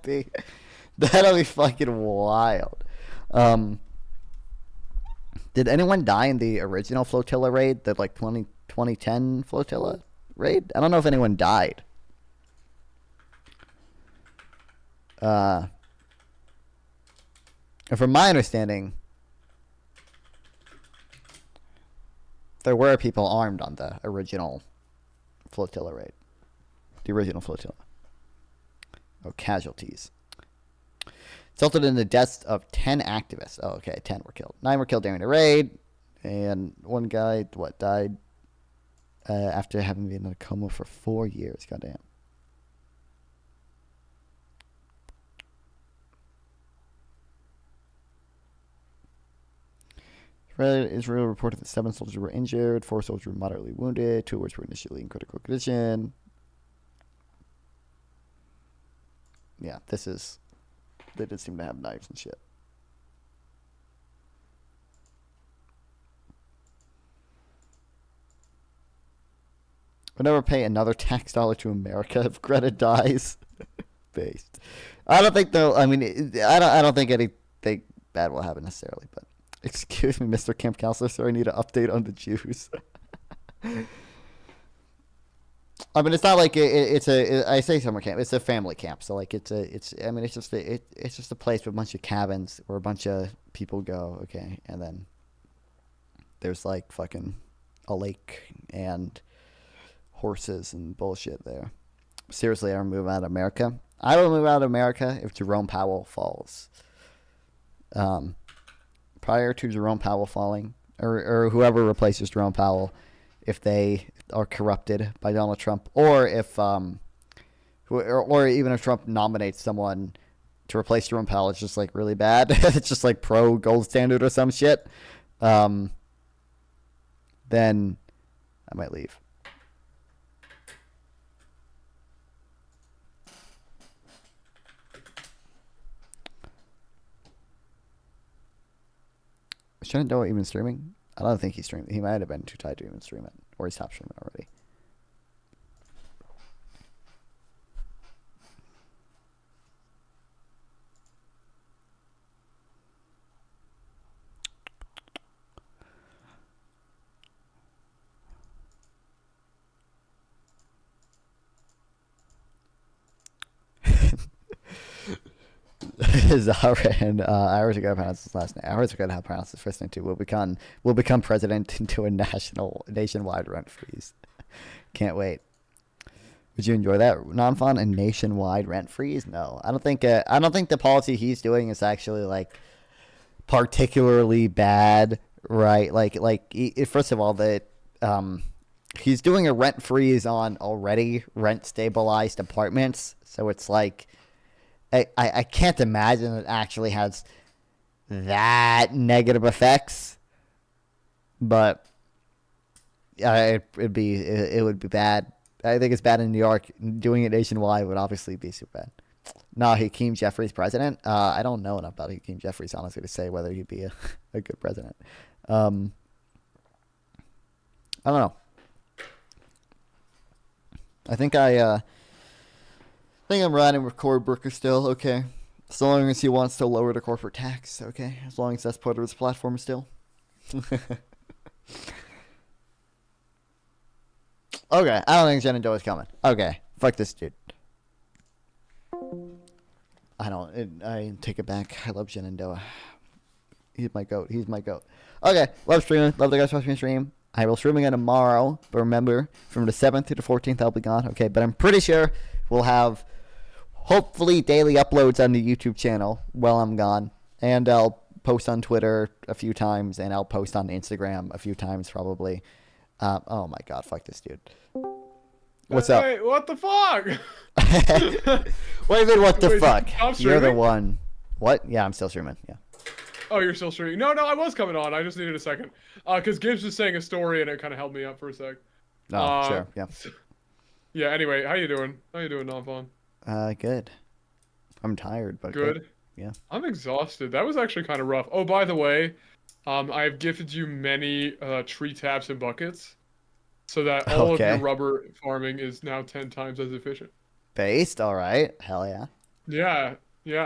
be fucking wild. Did anyone die in the original flotilla raid, the like 2010 flotilla raid? I don't know if anyone died. And from my understanding, there were people armed on the original flotilla raid. The original flotilla. Oh, casualties. It resulted in the deaths of 10 activists. Oh, okay, 10 were killed. 9 were killed during the raid, and one guy, died after having been in a coma for 4 years. Goddamn. Israel reported that 7 soldiers were injured, 4 soldiers were moderately wounded, 2 of which were initially in critical condition. Yeah, they did seem to have knives and shit. We'll never pay another tax dollar to America if Greta dies. Based. I don't think though. I mean, I don't think anything bad will happen necessarily. But excuse me, Mr. Camp Counselor, sir, I need an update on the Jews. I mean, it's not like I say summer camp. It's a family camp. So like it's just a place with a bunch of cabins where a bunch of people go. Okay, and then there's like fucking a lake and horses and bullshit there. Seriously, I don't move out of America. I will move out of America if Jerome Powell falls. Prior to Jerome Powell falling, or whoever replaces Jerome Powell, if they are corrupted by Donald Trump, or if or even if Trump nominates someone to replace Jerome Powell, it's just like really bad. It's just like pro gold standard or some shit. Then I might leave. Shenandoah even streaming? I don't think he's streaming. He might have been too tired to even stream it, or he stopped streaming already. Zara and I always forgot how to pronounce his last name. I always forgot how to pronounce his first name too. Will become president into a nationwide rent freeze. Can't wait. Would you enjoy that? Non-fun and nationwide rent freeze? No, I don't think the policy he's doing is actually like particularly bad, right? First of all, he's doing a rent freeze on already rent stabilized apartments, so it's like. I can't imagine it actually has that negative effects, but it would be bad. I think it's bad in New York. Doing it nationwide would obviously be super bad. No, Hakeem Jeffries president. I don't know enough about Hakeem Jeffries, honestly, to say whether he'd be a good president. I don't know. I think I'm riding with Cory Booker still, okay. As long as he wants to lower the corporate tax, okay. As long as that's part of his platform still. Okay, I don't think Shenandoah's coming. Okay, fuck this dude. I take it back. I love Shenandoah. He's my goat. Okay, love streaming. Love the guys watching me stream. I will stream again tomorrow, but remember, from the 7th to the 14th, I'll be gone. Okay, but I'm pretty sure we'll have hopefully daily uploads on the YouTube channel while I'm gone. And I'll post on Twitter a few times, and I'll post on Instagram a few times probably. Oh my god, fuck this dude. What's up? Wait, what the fuck? What do you mean, what the fuck? You're the streaming? one. What? Yeah, I'm still streaming, yeah. Oh, you're still streaming? No, I was coming on. I just needed a second. Because Gibbs was saying a story, and it kind of held me up for a sec. Oh, sure, yeah. Yeah, anyway, how you doing? Non-fun? Good. I'm tired, but good. Yeah. I'm exhausted. That was actually kind of rough. Oh, by the way, I've gifted you many tree taps and buckets, so that all of your rubber farming is now 10 times as efficient. Based, all right. Hell yeah. Yeah.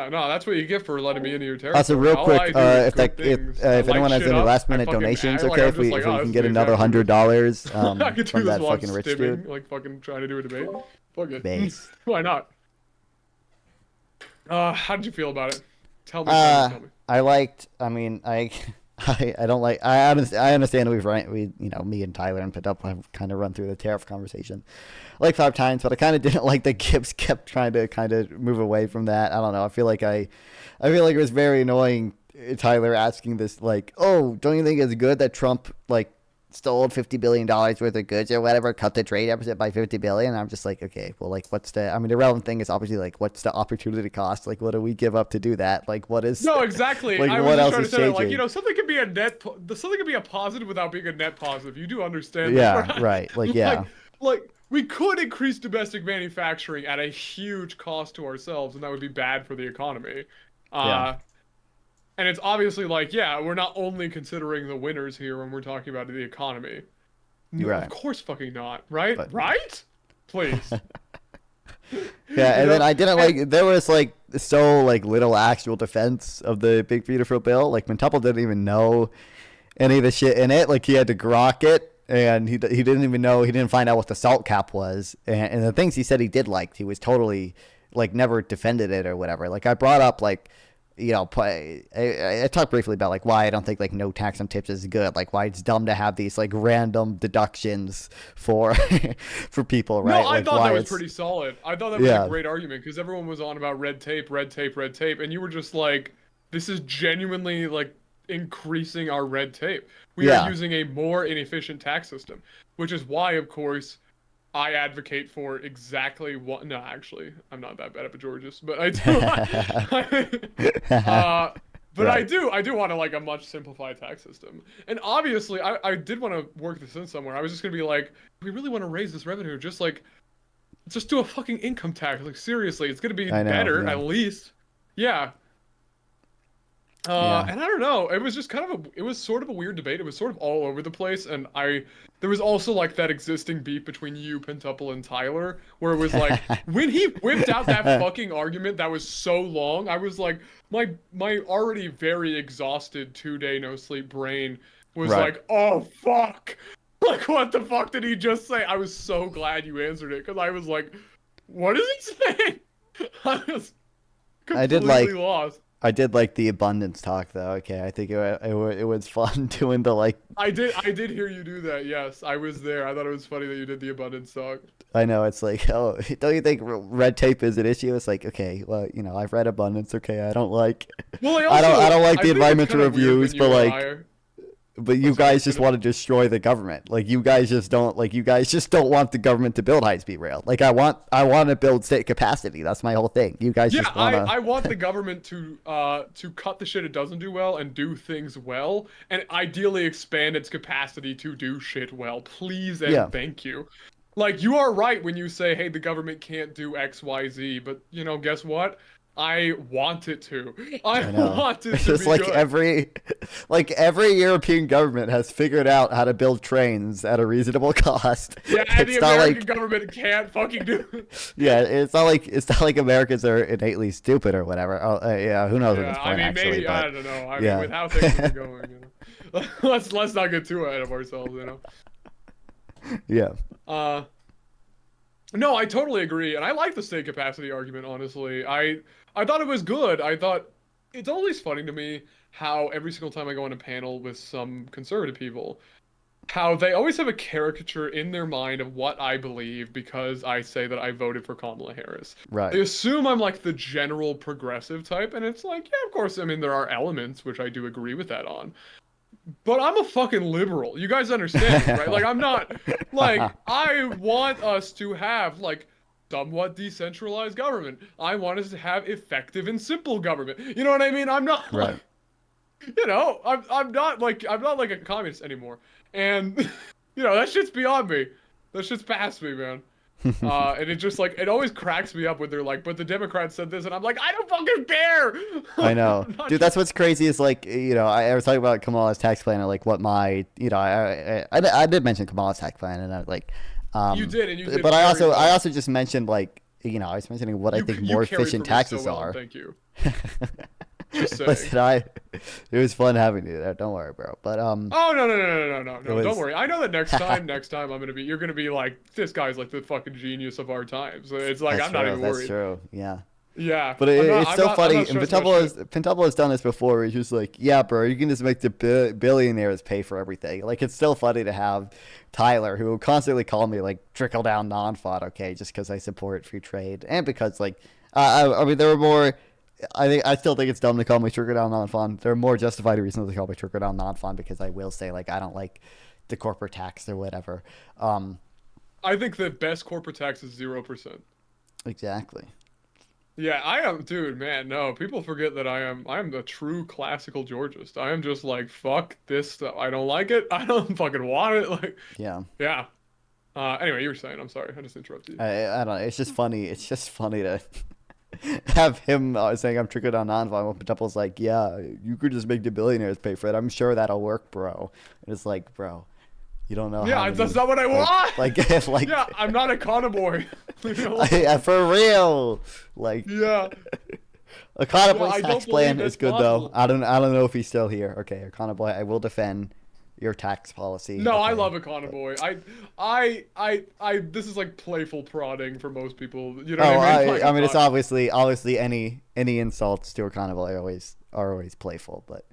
No, that's what you get for letting me into your territory. Also, real quick, if anyone has any last-minute donations, okay, if we can get another $100 from that fucking rich dude. Like fucking trying to do a debate. Fuck it. Based. Why not? How did you feel about it? Tell me. I liked. I mean, I don't like. I understand me and Tyler and Padup have kind of run through the tariff conversation like 5 times, but I kind of didn't like that Gibbs kept trying to kind of move away from that. I don't know. I feel like it was very annoying. Tyler asking this like, oh, don't you think it's good that Trump like stole $50 billion worth of goods or whatever, cut the trade deficit by $50 billion? I'm just like, okay, well, like, the relevant thing is obviously like, what's the opportunity cost? Like, what do we give up to do that? Like, what is? No, exactly. Like, I what was else just is trying to say changing? that, like, something can be a positive without being a net positive. You do understand? Yeah, that, right. Like, yeah. like we could increase domestic manufacturing at a huge cost to ourselves, and that would be bad for the economy. Yeah. And it's obviously like, yeah, we're not only considering the winners here when we're talking about the economy. No, Right. Of course fucking not, right? But- Right? Please. Yeah, Yeah, and then I didn't like. There was like so like little actual defense of the big beautiful bill. Like Quintuple didn't even know any of the shit in it. Like he had to grok it, and he didn't even know. He didn't find out what the salt cap was, and the things he said he did like, he was totally like never defended it or whatever. Like I brought up like, you know, I talked briefly about like why I don't think like no tax on tips is good. Like why it's dumb to have these like random deductions for for people, right? No, I like, thought why that was it's- pretty solid. I thought that was a great argument because everyone was on about red tape, and you were just like, this is genuinely like increasing our red tape. We are using a more inefficient tax system, which is why, of course, I advocate for exactly what. No, actually, I'm not that bad at Georges, but I do. But Right. I do want like a much simplified tax system. And obviously, I did want to work this in somewhere. I was just gonna be like, we really want to raise this revenue, just do a fucking income tax. Like seriously, it's gonna be better at least. Yeah. And I don't know, it was just it was sort of a weird debate. It was sort of all over the place, and there was also like that existing beef between you, Pentuple, and Tyler, where it was like, when he whipped out that fucking argument that was so long, I was like, my already very exhausted 2-day no sleep brain was like, oh fuck, like what the fuck did he just say? I was so glad you answered it, because I was like, what is he saying? I was completely lost. I did like the abundance talk though. Okay, I think it was fun doing the like. I did hear you do that. Yes, I was there. I thought it was funny that you did the abundance talk. I know, it's like, oh, don't you think red tape is an issue? It's like, okay, well, you know, I've read abundance. Okay, I don't like. Well, I don't like the environmental kind of reviews, but like. I... But you guys just want to destroy the government. Like you guys just don't want the government to build high-speed rail. Like I want to build state capacity. That's my whole thing. You guys just want to. I want the government to cut the shit it doesn't do well and do things well, and ideally expand its capacity to do shit well. Please and thank you. Like you are right when you say, hey, the government can't do X, Y, Z, but you know, guess what? I want it to. I want it to just be like good. every European government has figured out how to build trains at a reasonable cost. Yeah, and the American government can't fucking do it. Yeah, it's not like Americans are innately stupid or whatever. Yeah, who knows at this point, I mean, actually, maybe but, I don't know. I mean, with how things are going, you know. let's not get too ahead of ourselves, you know. Yeah. No, I totally agree, and I like the state capacity argument. Honestly, I thought it was good. I thought it's always funny to me how every single time I go on a panel with some conservative people, how they always have a caricature in their mind of what I believe because I say that I voted for Kamala Harris. Right. They assume I'm like the general progressive type, and it's like, yeah, of course. I mean, there are elements which I do agree with that on. But I'm a fucking liberal. You guys understand, right? Like, I'm not, like, I want us to have, like, somewhat decentralized government. I want us to have effective and simple government. You know what I mean? I'm not, right. like, you know, I'm not like a communist anymore. And, you know, that shit's beyond me. That shit's past me, man. And it just like, it always cracks me up when they're like, but the Democrats said this, and I'm like, I don't fucking care. I know, dude. That's what's crazy is like, you know, I was talking about Kamala's tax plan and like what my, you know, I did mention Kamala's tax plan and I was like, you did, and you did. But I also just mentioned like, you know, I was mentioning what I think more efficient taxes are. Thank you. Just saying. Listen, it was fun having you there. Don't worry, bro. But Oh no! Don't worry. I know that next time you're gonna be like, this guy's like the fucking genius of our times. So it's like I'm not even worried. That's true. Yeah. Yeah. But it's so funny. And Pentuple has done this before. He's just like, yeah, bro, you can just make the billionaires pay for everything. Like, it's still funny to have Tyler, who will constantly call me like trickle down non-FOD, okay, just because I support free trade and because like, I mean, there were more. I still think it's dumb to call me trickle down non-FOD. There are more justified reasons to call me trickle down non-FOD because I will say like I don't like the corporate tax or whatever. I think the best corporate tax is 0%. Exactly. Yeah, I am, dude, man, no, people forget that I am the true classical Georgist. I am just like, fuck this stuff. I don't like it. I don't fucking want it. Like, yeah. Yeah. Anyway, you were saying, I'm sorry. I just interrupted you. I don't know. It's just funny. It's just funny to have him saying I'm trickle down non-FOD when Pentuple's like, yeah, you could just make the billionaires pay for it. I'm sure that'll work, bro. And it's like, bro, You don't know. Yeah, that's not what I want. Like, yeah, I'm not a Econoboy. For real. Like, yeah. Econoboy's tax plan is good though. I don't know if he's still here. Okay, Econoboy, I will defend your tax policy. No, okay, I love Econoboy. I this is like playful prodding for most people. You know what I mean? Like, I mean, it's obviously any insults to Econoboy are always playful, but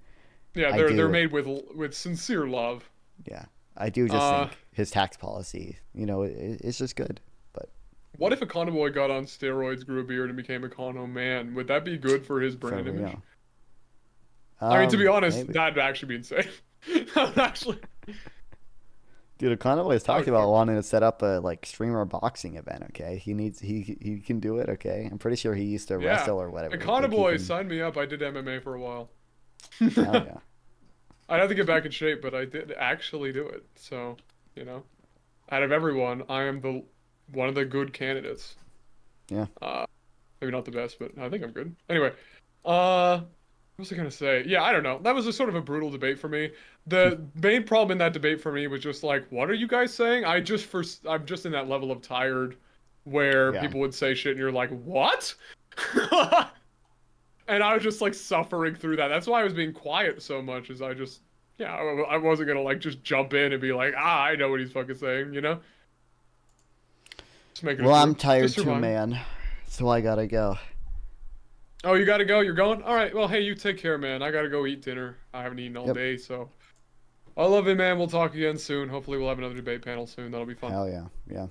yeah, they're made with sincere love. Yeah, I do just think his tax policy, it's just good. But what if Econoboy got on steroids, grew a beard, and became Econo Man? Would that be good for his brand image? I mean, to be honest, maybe. that'd actually be insane. Actually, dude, Econoboy has talked about wanting to set up a streamer boxing event. Okay, he can do it. Okay, I'm pretty sure he used to wrestle or whatever. Econoboy, sign me up. I did MMA for a while. Hell yeah. I'd have to get back in shape, but I did actually do it. So, out of everyone, I am one of the good candidates. Yeah. Maybe not the best, but I think I'm good. Anyway, what was I gonna say? Yeah, I don't know. That was sort of a brutal debate for me. The main problem in that debate for me was just like, what are you guys saying? I'm just in that level of tired where people would say shit and you're like, what? And I was just like suffering through that. That's why I was being quiet so much, is I wasn't gonna just jump in and be like, I know what he's fucking saying, Just make it well, I'm tired too, man. So I gotta go. Oh, you gotta go? You're going? All right. Well, hey, you take care, man. I gotta go eat dinner. I haven't eaten all day, so. I love it, man. We'll talk again soon. Hopefully we'll have another debate panel soon. That'll be fun. Hell yeah. Yeah.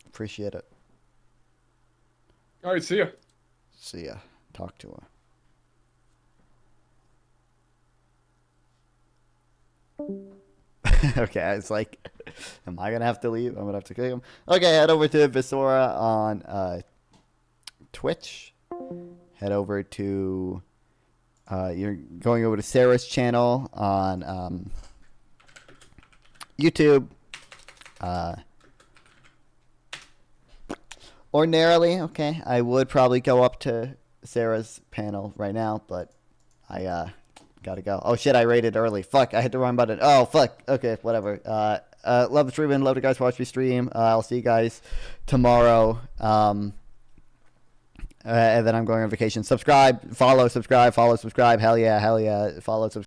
Appreciate it. All right. See ya. See ya. Talk to her. Okay, it's like, am I gonna have to leave? I'm gonna have to kick him. Okay, head over to Visora on Twitch. Head over to you're going over to Sarah's channel on YouTube. Ordinarily, okay, I would probably go up to Sarah's panel right now, but I gotta go. Oh shit, I rated early. Fuck, I hit the wrong button. Oh fuck. Okay, whatever. Love the streaming. Love the guys watch me stream. I'll see you guys tomorrow. And then I'm going on vacation. Subscribe, follow, subscribe. Hell yeah, hell yeah. Follow, subscribe.